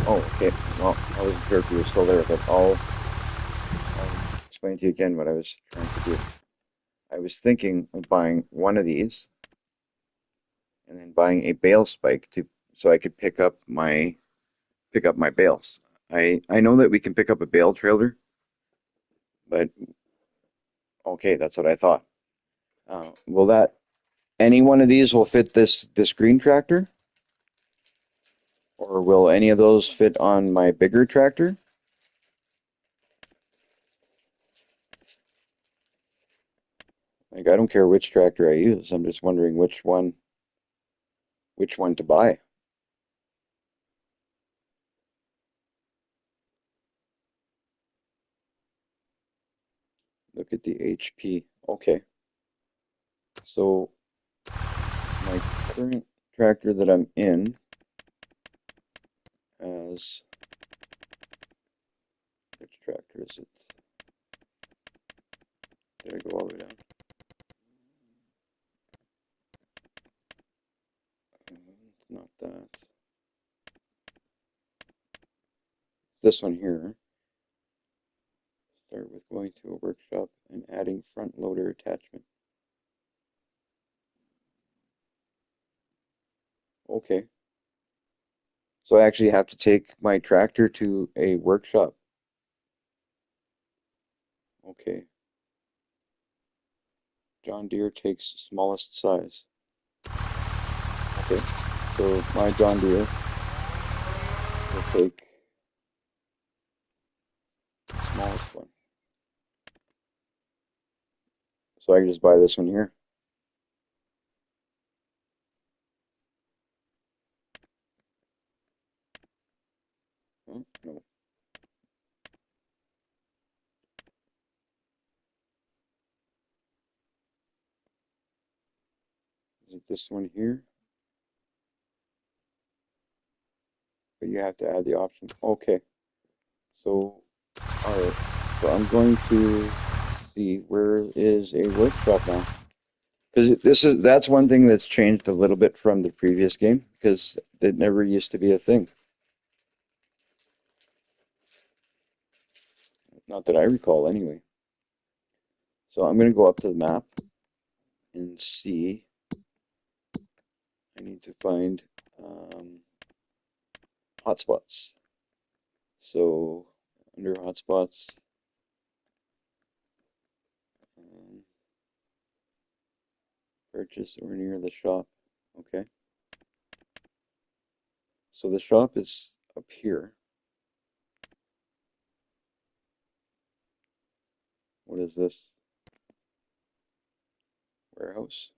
Oh, okay. Well, I wasn't sure if you were still there, but I'll explain to you again what I was trying to do. I was thinking of buying one of these and then buying a bale spike to so I could pick up my bales. I know that we can pick up a bale trailer, but okay, that's what I thought. Will that any one of these will fit this green tractor, or will any of those fit on my bigger tractor? Like I don't care which tractor I use. I'm just wondering which one to buy. HP. Okay. So my current tractor that I'm in has, which tractor is it? Did I go all the way down? It's not that. It's this one here. Start with going to a workshop and adding front loader attachment. Okay. So I actually have to take my tractor to a workshop. Okay. John Deere takes smallest size. Okay. So my John Deere will take the smallest one. So I can just buy this one here. Oh, no. Is it this one here? But you have to add the option. Okay. So, alright. So I'm going to see where is a workshop now. Because that's one thing that's changed a little bit from the previous game, because it never used to be a thing. Not that I recall anyway. So I'm going to go up to the map and see. I need to find hotspots. So under hotspots, purchase or near the shop. Okay. So the shop is up here. What is this? Warehouse.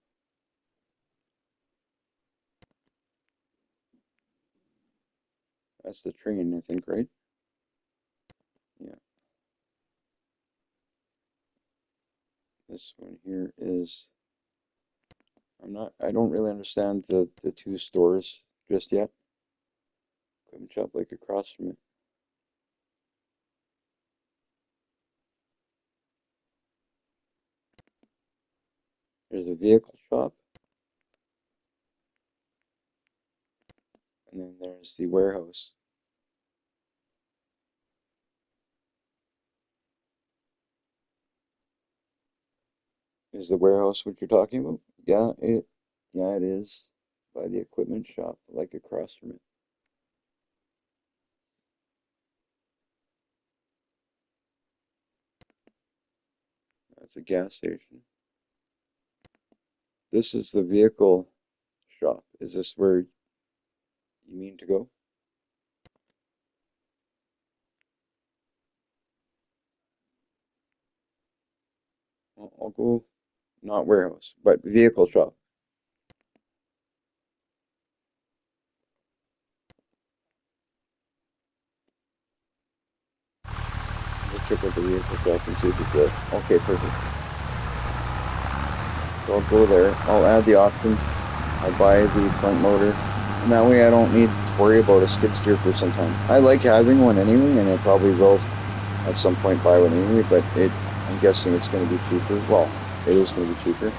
That's the train, I think, right? Yeah. This one here is, I don't really understand the two stores just yet. Equipment shop like across from it. There's a vehicle shop. And then there's the warehouse. Is the warehouse what you're talking about? Yeah, it is by the equipment shop, like across from it. That's a gas station. This is the vehicle shop. Is this where you mean to go? I'll go, not warehouse, but vehicle shop. Let's check out the vehicle shop and see if it's there. Okay, perfect. So I'll go there. I'll add the option. I'll buy the front loader. And that way I don't need to worry about a skid steer for some time. I like having one anyway, and I probably will at some point buy one anyway, but I'm guessing it's going to be cheaper. Well, it is going to be cheaper.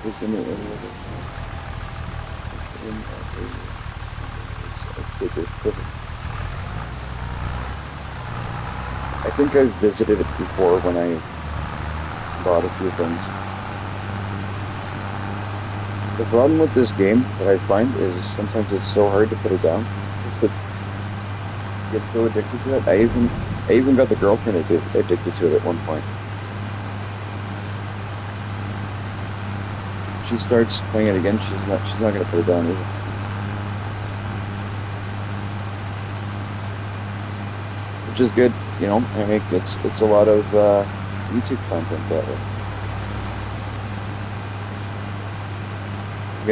It's in the I think I've visited it before when I bought a few things. The problem with this game that I find is sometimes it's so hard to put it down. You get so addicted to it. I even got the girlfriend addicted to it at one point. She starts playing it again. She's not gonna put it down either. Which is good, you know. I mean, it's a lot of YouTube content that way. I'm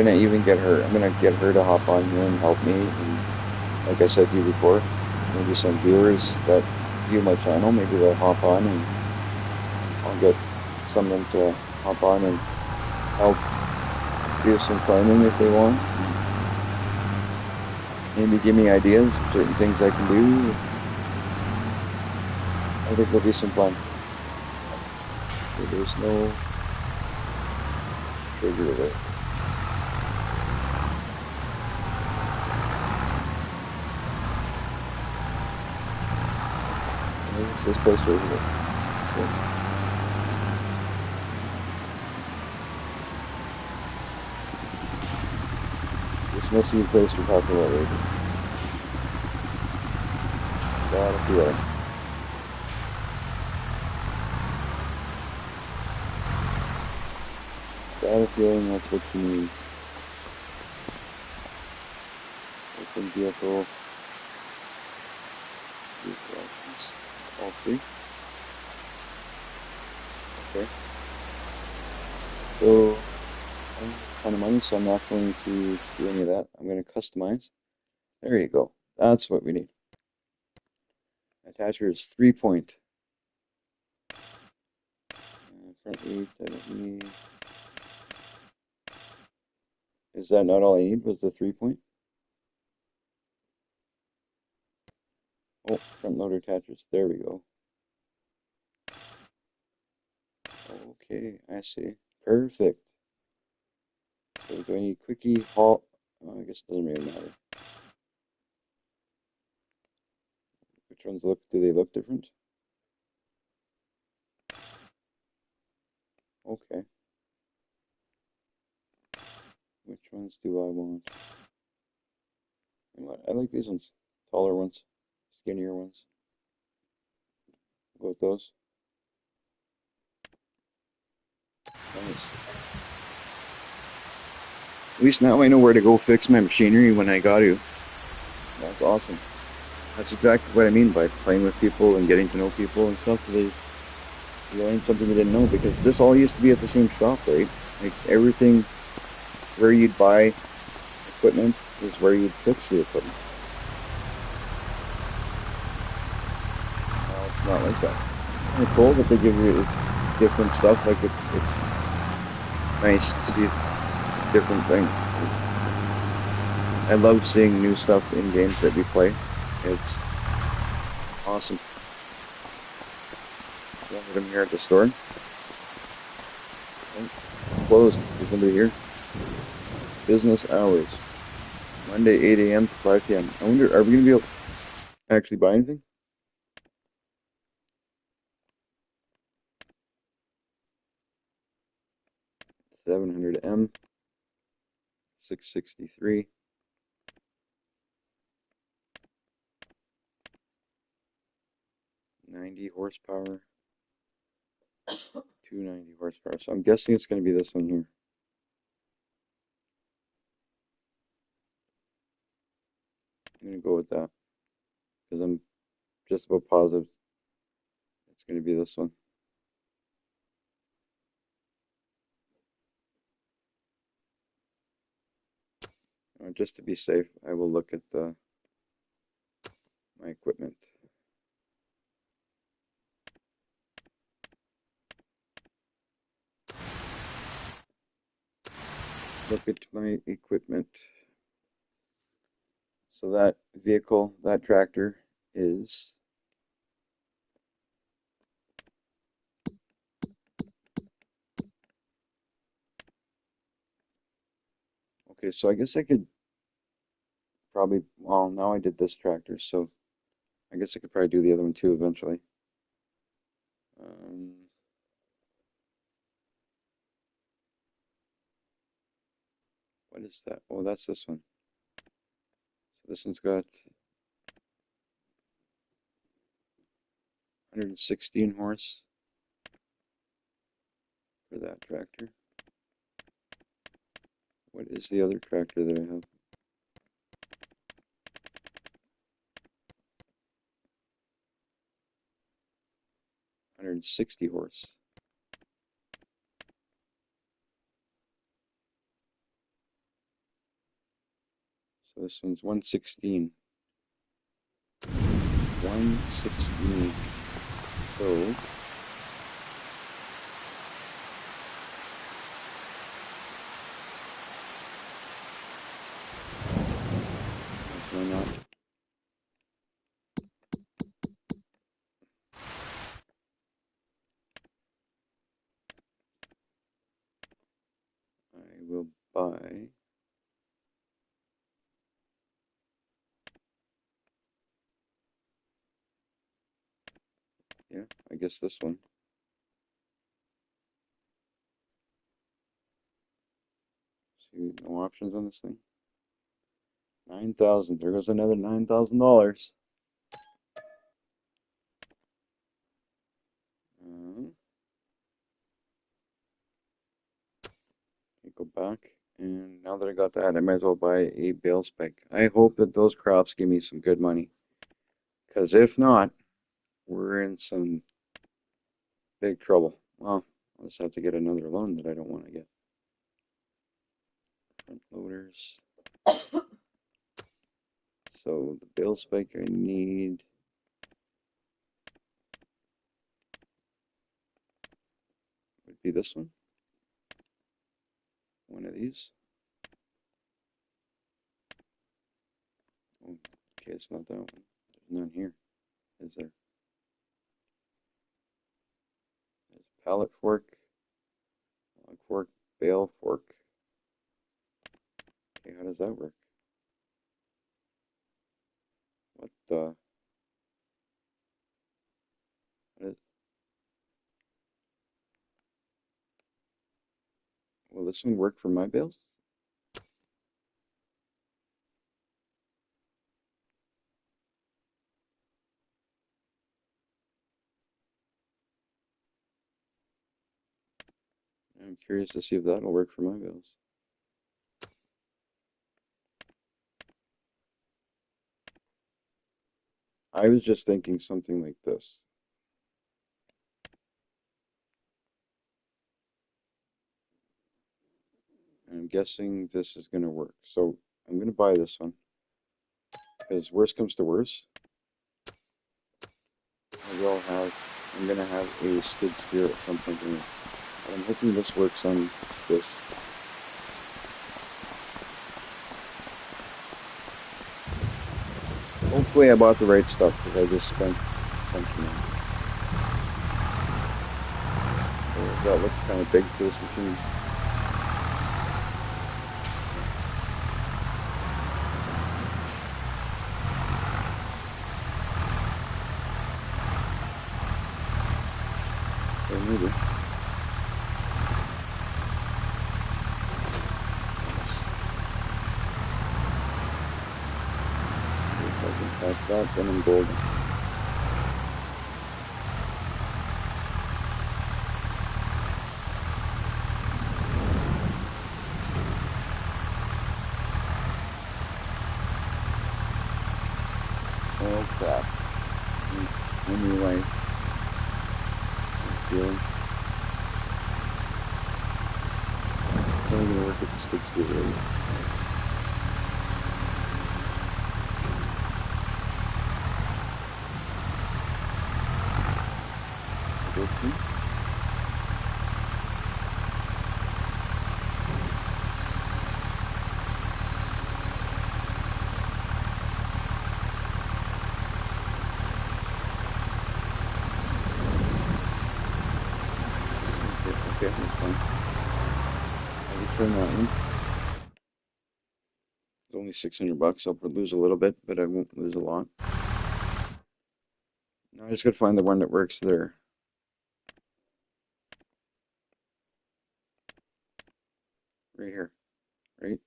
gonna get her to hop on here and help me. And like I said to you before, maybe some viewers that view my channel, maybe they'll hop on and I'll get someone to hop on and help do some farming if they want. Maybe give me ideas of certain things I can do. I think there'll be some fun. There's no trigger there. It's this place right here. So, this must be the place we're talking about right here. Got a feeling. Got a feeling that's what you need. Open vehicle. Vehicle options. All three. Okay. So I'm a ton of money, so I'm not going to do any of that. I'm going to customize. There you go. That's what we need. Attacher is 3-point. Front lead, I don't need. Is that not all I need? Was the 3-point? Oh, front loader attachers. There we go. Okay, I see. Perfect. So do I need quickie, halt? Oh, I guess it doesn't really matter. Which ones do they look different? Okay. Which ones do I want? You know what? I like these ones. Taller ones, skinnier ones. Go with those. Nice. At least now I know where to go fix my machinery when I got to. That's awesome. That's exactly what I mean by playing with people and getting to know people and stuff. You learn something you didn't know, because this all used to be at the same shop, right? Like everything where you'd buy equipment is where you'd fix the equipment. Now it's not like that. It's cool that they give you different stuff. Like it's nice to see different things. I love seeing new stuff in games that we play. It's awesome. I'm here at the store. Oh, it's closed. There's nobody here. Business hours. Monday 8 a.m. to 5 p.m. I wonder, are we going to be able to actually buy anything? $700M. 663. 90 horsepower. 290 horsepower. So I'm guessing it's going to be this one here. I'm going to go with that, because I'm just about positive it's going to be this one. Just to be safe, I will look at my equipment. Look at my equipment. So that vehicle, that tractor is okay. So I guess I could probably, well, now I did this tractor, so I guess I could probably do the other one too eventually. What is that? Oh, that's this one. So this one's got 116 horse for that tractor. What is the other tractor that I have? 160 horse. So this one's 116. 116. So why not? I will buy. Yeah, I guess this one. See, no options on this thing. 9,000. There goes another $9,000. Go back, and now that I got that, I might as well buy a bale spec. I hope that those crops give me some good money, because if not, we're in some big trouble. Well, I'll just have to get another loan that I don't want to get. Front loaders. So the bale spec I need would be this one. One of these. Oh, okay, it's not that one. There's none here, is there? There's pallet fork, log fork, bale fork. Okay, how does that work? What the? What is, will this one work for my bales? I'm curious to see if that'll work for my bales. I was just thinking something like this. And I'm guessing this is going to work. So I'm going to buy this one. Because worst comes to worst, I'm going to have a skid steer at some point in it. I'm hoping this works on this. Hopefully I bought the right stuff because I just spent a bunch of money. So that looks kind of big for this machine. So maybe. If I can pass that, then I'm golden. Oh crap. Anyway, I'm feeling it's only going to work if the skid steer right. Okay, that's fine. I'll return that one. It's only 600 bucks. I'll lose a little bit, but I won't lose a lot. Now I just gotta find the one that works there. Right here, right?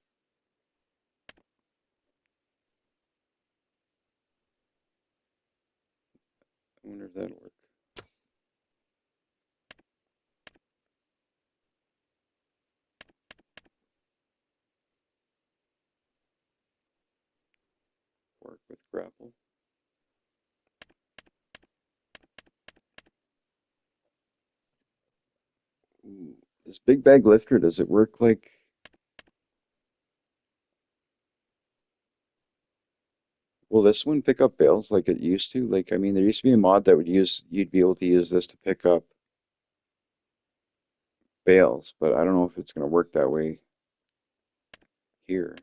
I wonder if that'll work. Work with grapple. Ooh, this big bag lifter, does it work like... will this one pick up bales like it used to? Like, I mean, there used to be a mod that you'd be able to use this to pick up bales, but I don't know if it's going to work that way here.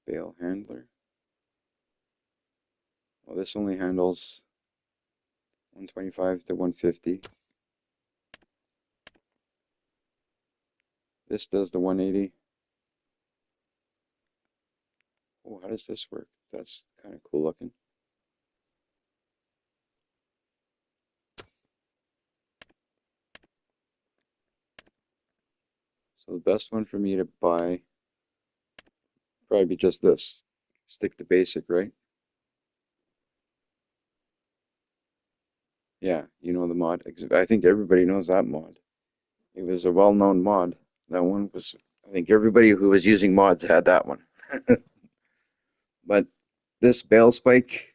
Bale handler. Well, this only handles 125 to 150. This does the 180. Oh, how does this work? That's kind of cool looking. So the best one for me to buy probably be just this. Stick to basic, right? Yeah, you know the mod. I think everybody knows that mod. It was a well-known mod. That one was, I think everybody who was using mods had that one. But this bale spike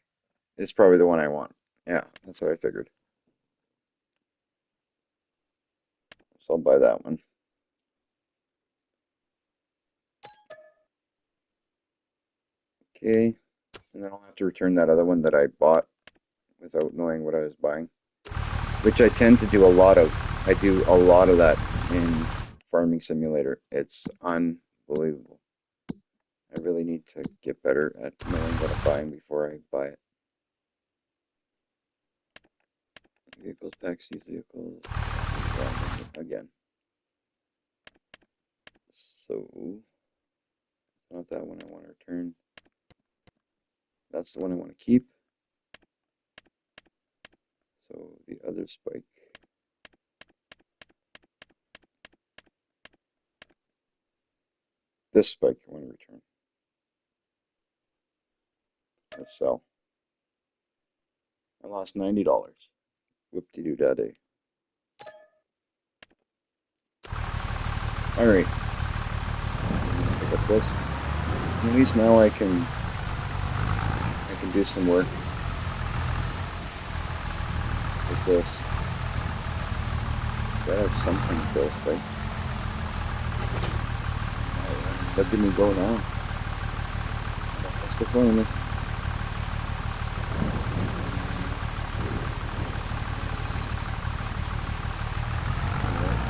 is probably the one I want. Yeah, that's what I figured. So I'll buy that one. Okay, and then I'll have to return that other one that I bought without knowing what I was buying, which I tend to do a lot of. I do a lot of that in Farming Simulator. It's unbelievable. I really need to get better at knowing what I'm buying before I buy it. Vehicles, packs, used vehicles. Again. So, not that one I want to return. That's the one I want to keep. So, the other spike. This spike I want to return. Let's sell. I lost $90. Whoop-de-doo-da-day. Alright. Pick up this. At least now I can do some work with this. Gotta have something built, right? That didn't go now. What's the point of me?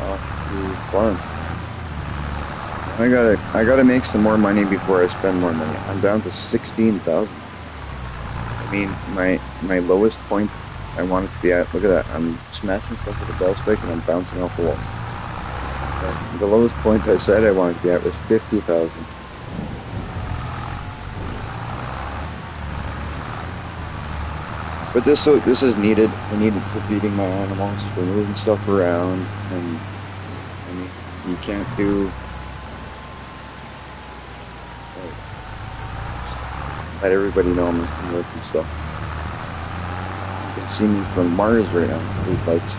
Off to farm. I gotta make some more money before I spend more money. I'm down to 16,000. I mean, my lowest point I want it to be at. Look at that. I'm smashing stuff with a bell spike and I'm bouncing off the wall. The lowest point I said I wanted to be at was 50,000. But this is needed. I need it for feeding my animals, for moving stuff around, and I mean, you can't do. Let everybody know I'm working stuff. You can see me from Mars right now. These lights.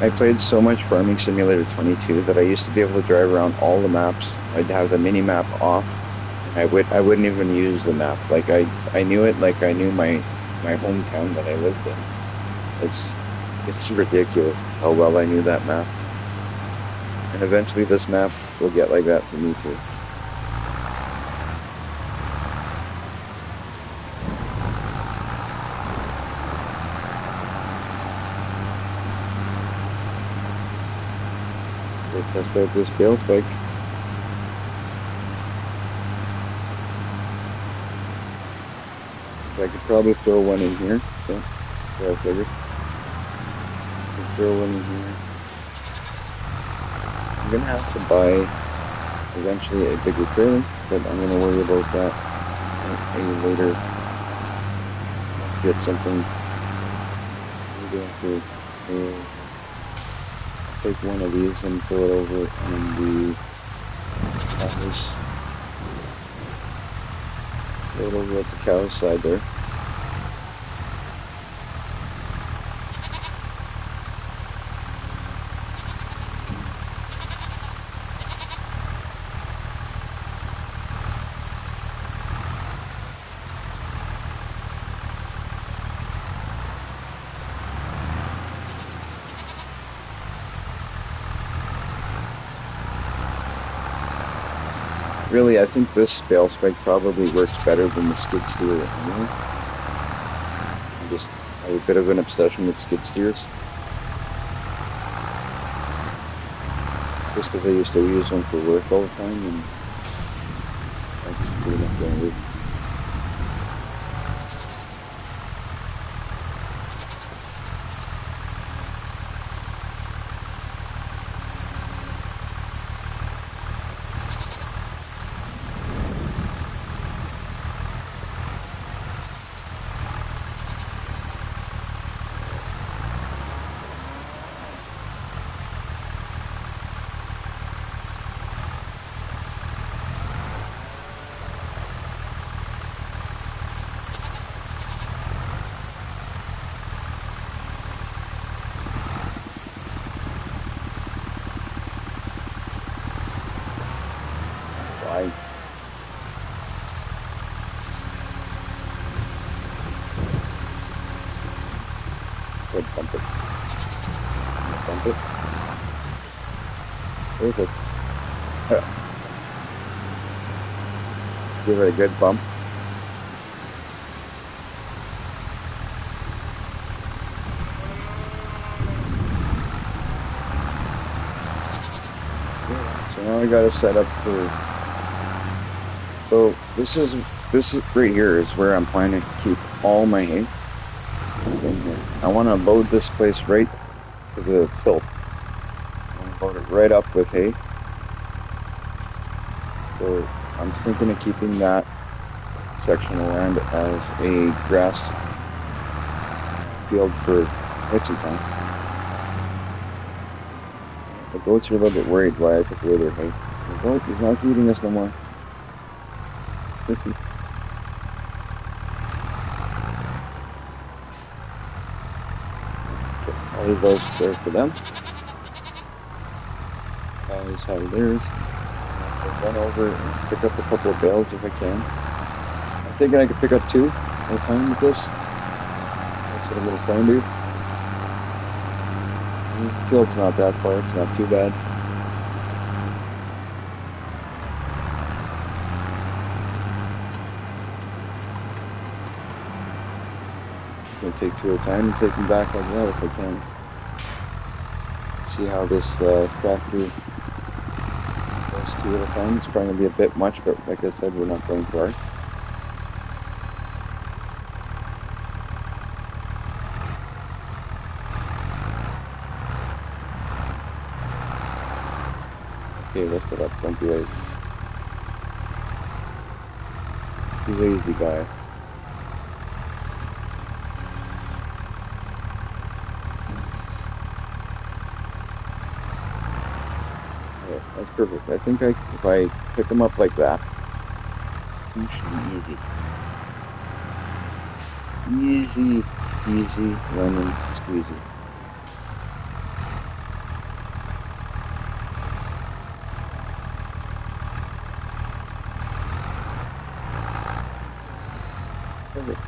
I played so much Farming Simulator 22 that I used to be able to drive around all the maps. I'd have the mini map off. I wouldn't even use the map. Like I knew it like I knew my hometown that I lived in. It's ridiculous how well I knew that map. And eventually this map will get like that for me too. We'll test out this bale spike. I could probably throw one in here. So I figured. Throw one in here. I'm gonna have to buy eventually a bigger trailer, but I'm gonna worry about that later. Get something. I'm going to take one of these and throw it over in the cows. Throw it over at the cow's side there. Really, I think this bale spike probably works better than the skid steer anyway. I have a bit of an obsession with skid steers. Just because I used to use them for work all the time, and that's pretty much the only reason. Why? Good, bump it. Bump it. Perfect. Give it a good bump. So now I got to set up for. So this is right here is where I'm planning to keep all my hay in here. I want to load this place right to the tilt. I want to load it right up with hay. So I'm thinking of keeping that section of land as a grass field for hitching time. The goats are a little bit worried why I took away their hay. The goat is not eating us no more. Sticky. I'll leave those there for them. Guys have theirs. I'll run over and pick up a couple of bales if I can. I'm thinking I could pick up 2 at a time with this. That's what a little plan do. The field's not that far, it's not too bad. I'm going to take 2 at a time and take them back like that if I can. See how this tractor does 2 at a time. It's probably going to be a bit much, but like I said, we're not going far. Okay, lift it up. Don't be lazy. Be lazy, guy. Okay, that's perfect. I think if I pick them up like that, it should be easy. Easy, lemon squeezy. Perfect.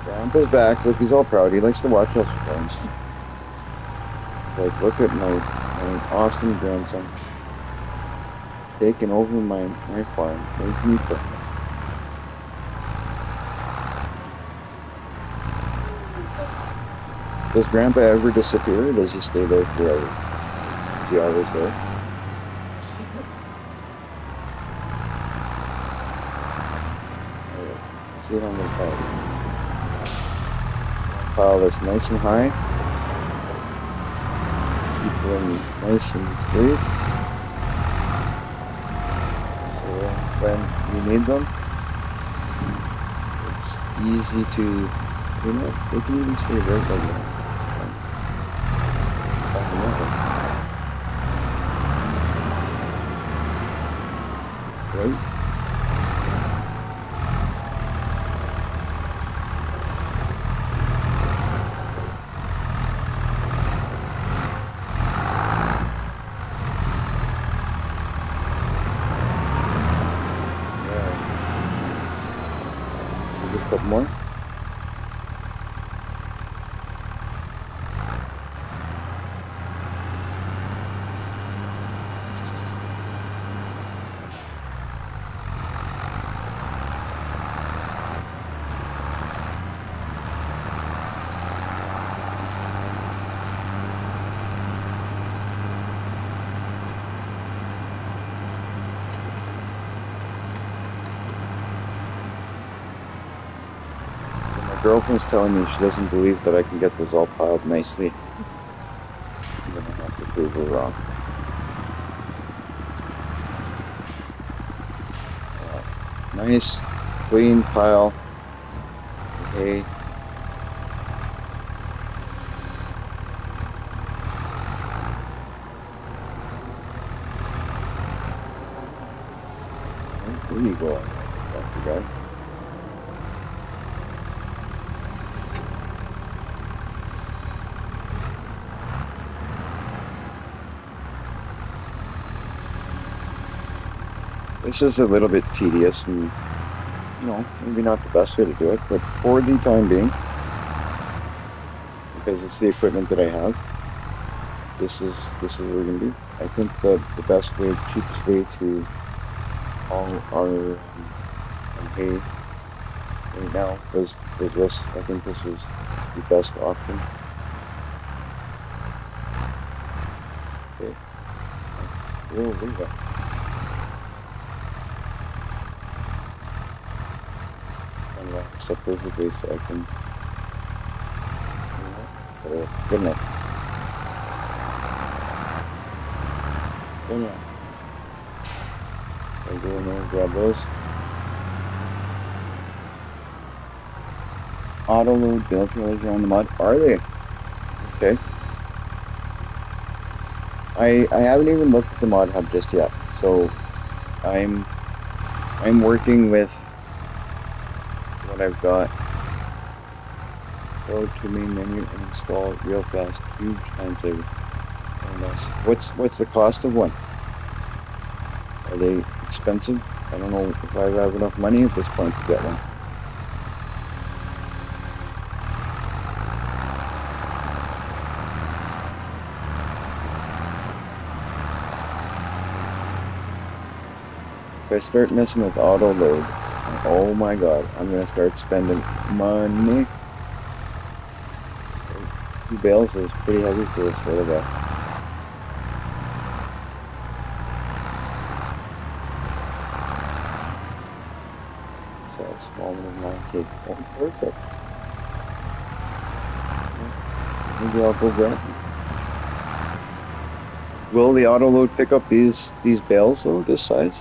Grandpa's back. Look, he's all proud. He likes to watch us friends. Like, look at my awesome grandson taking over my farm. Making me proud. Does Grandpa ever disappear, or does he stay there forever? Is he always there? Alright, let's see how many piles. Pile this nice and high. them nice and straight. So when you need them, it's easy to, you know, they can even stay right like that. Right? A couple more. My girlfriend's telling me she doesn't believe that I can get this all piled nicely. I'm gonna have to prove her wrong. Nice, clean pile. Okay. Where you going, Dr. Guy? This is a little bit tedious and, you know, maybe not the best way to do it, but for the time being, because it's the equipment that I have, this is what we're gonna do. I think the best way, cheapest way to haul our hay right now is this. I think this is the best option. Okay. We'll leave it. Set perfectly so I can, good enough. Good enough. So I go in there and grab those. Auto load bale trailers are on the mud. Are they? Okay. I haven't even looked at the mod hub just yet. So I'm working with what I've got. Go to main menu and install it real fast. Huge time saver. And what's the cost of one? Are they expensive? I don't know if I have enough money at this point to get one. If I start messing with auto load, oh my god, I'm gonna start spending money. 2 bales is pretty heavy for this little guy. So small one of mine. Okay, oh, perfect. Maybe I'll go grab them. Will the auto load pick up these bales though, this size?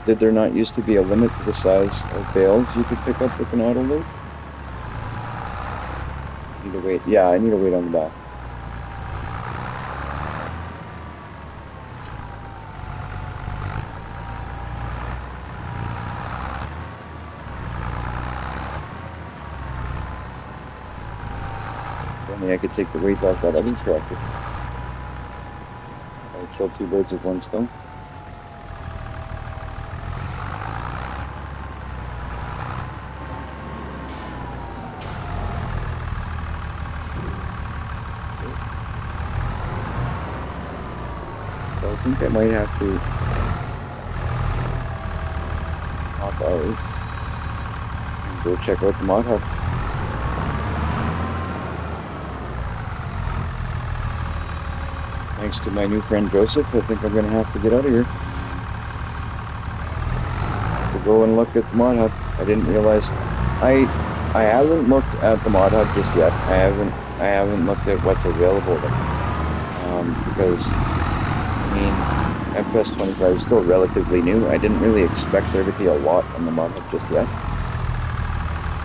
Did there not used to be a limit to the size of bales you could pick up with an auto load? Need to wait. Yeah, I need to wait on the back. Only I could take the weight off that other tractor. I'll kill 2 birds with 1 stone. So I think I might have to hop out and go check out the mod hub. Thanks to my new friend Joseph, I think I'm going to have to get out of here to go and look at the mod hub. I didn't realize I haven't looked at the mod hub just yet. I haven't looked at what's available there. because I mean FS25 is still relatively new. I didn't really expect there to be a lot on the mod hub just yet,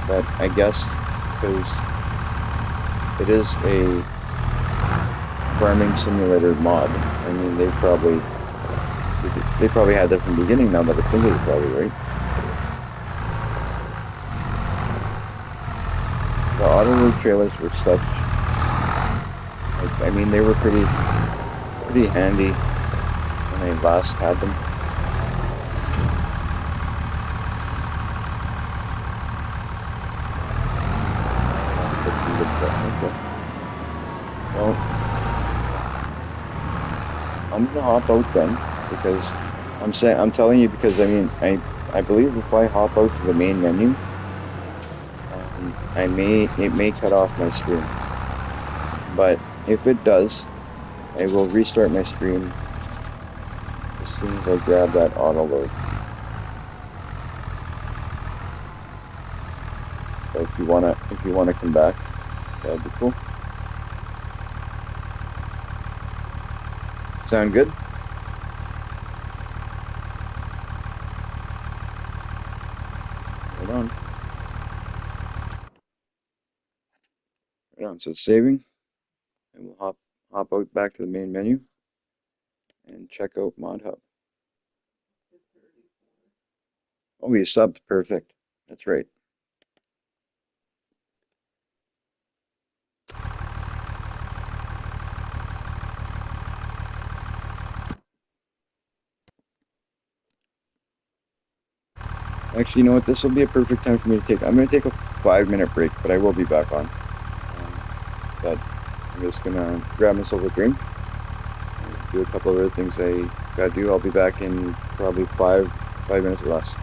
but I guess because it is a farming simulator mod. I mean, they probably had that from the beginning now, but I think it's probably right. The auto load trailers were such, like, I mean, they were pretty handy when I last had them. Well, I'm gonna hop out then because I'm telling you because I mean I believe if I hop out to the main menu, it may cut off my stream. But if it does, I will restart my stream as soon as I grab that auto load. So if you wanna come back, that'd be cool. Sound good? Hold on. Right on. So it's saving, and we'll hop out back to the main menu and check out Mod Hub. Oh, you subbed. Perfect. That's right. Actually, you know what? This will be a perfect time for me to take. I'm going to take a 5-minute break, but I will be back on. But I'm just going to grab myself a drink, do a couple of other things I got to do. I'll be back in probably 5 minutes or less.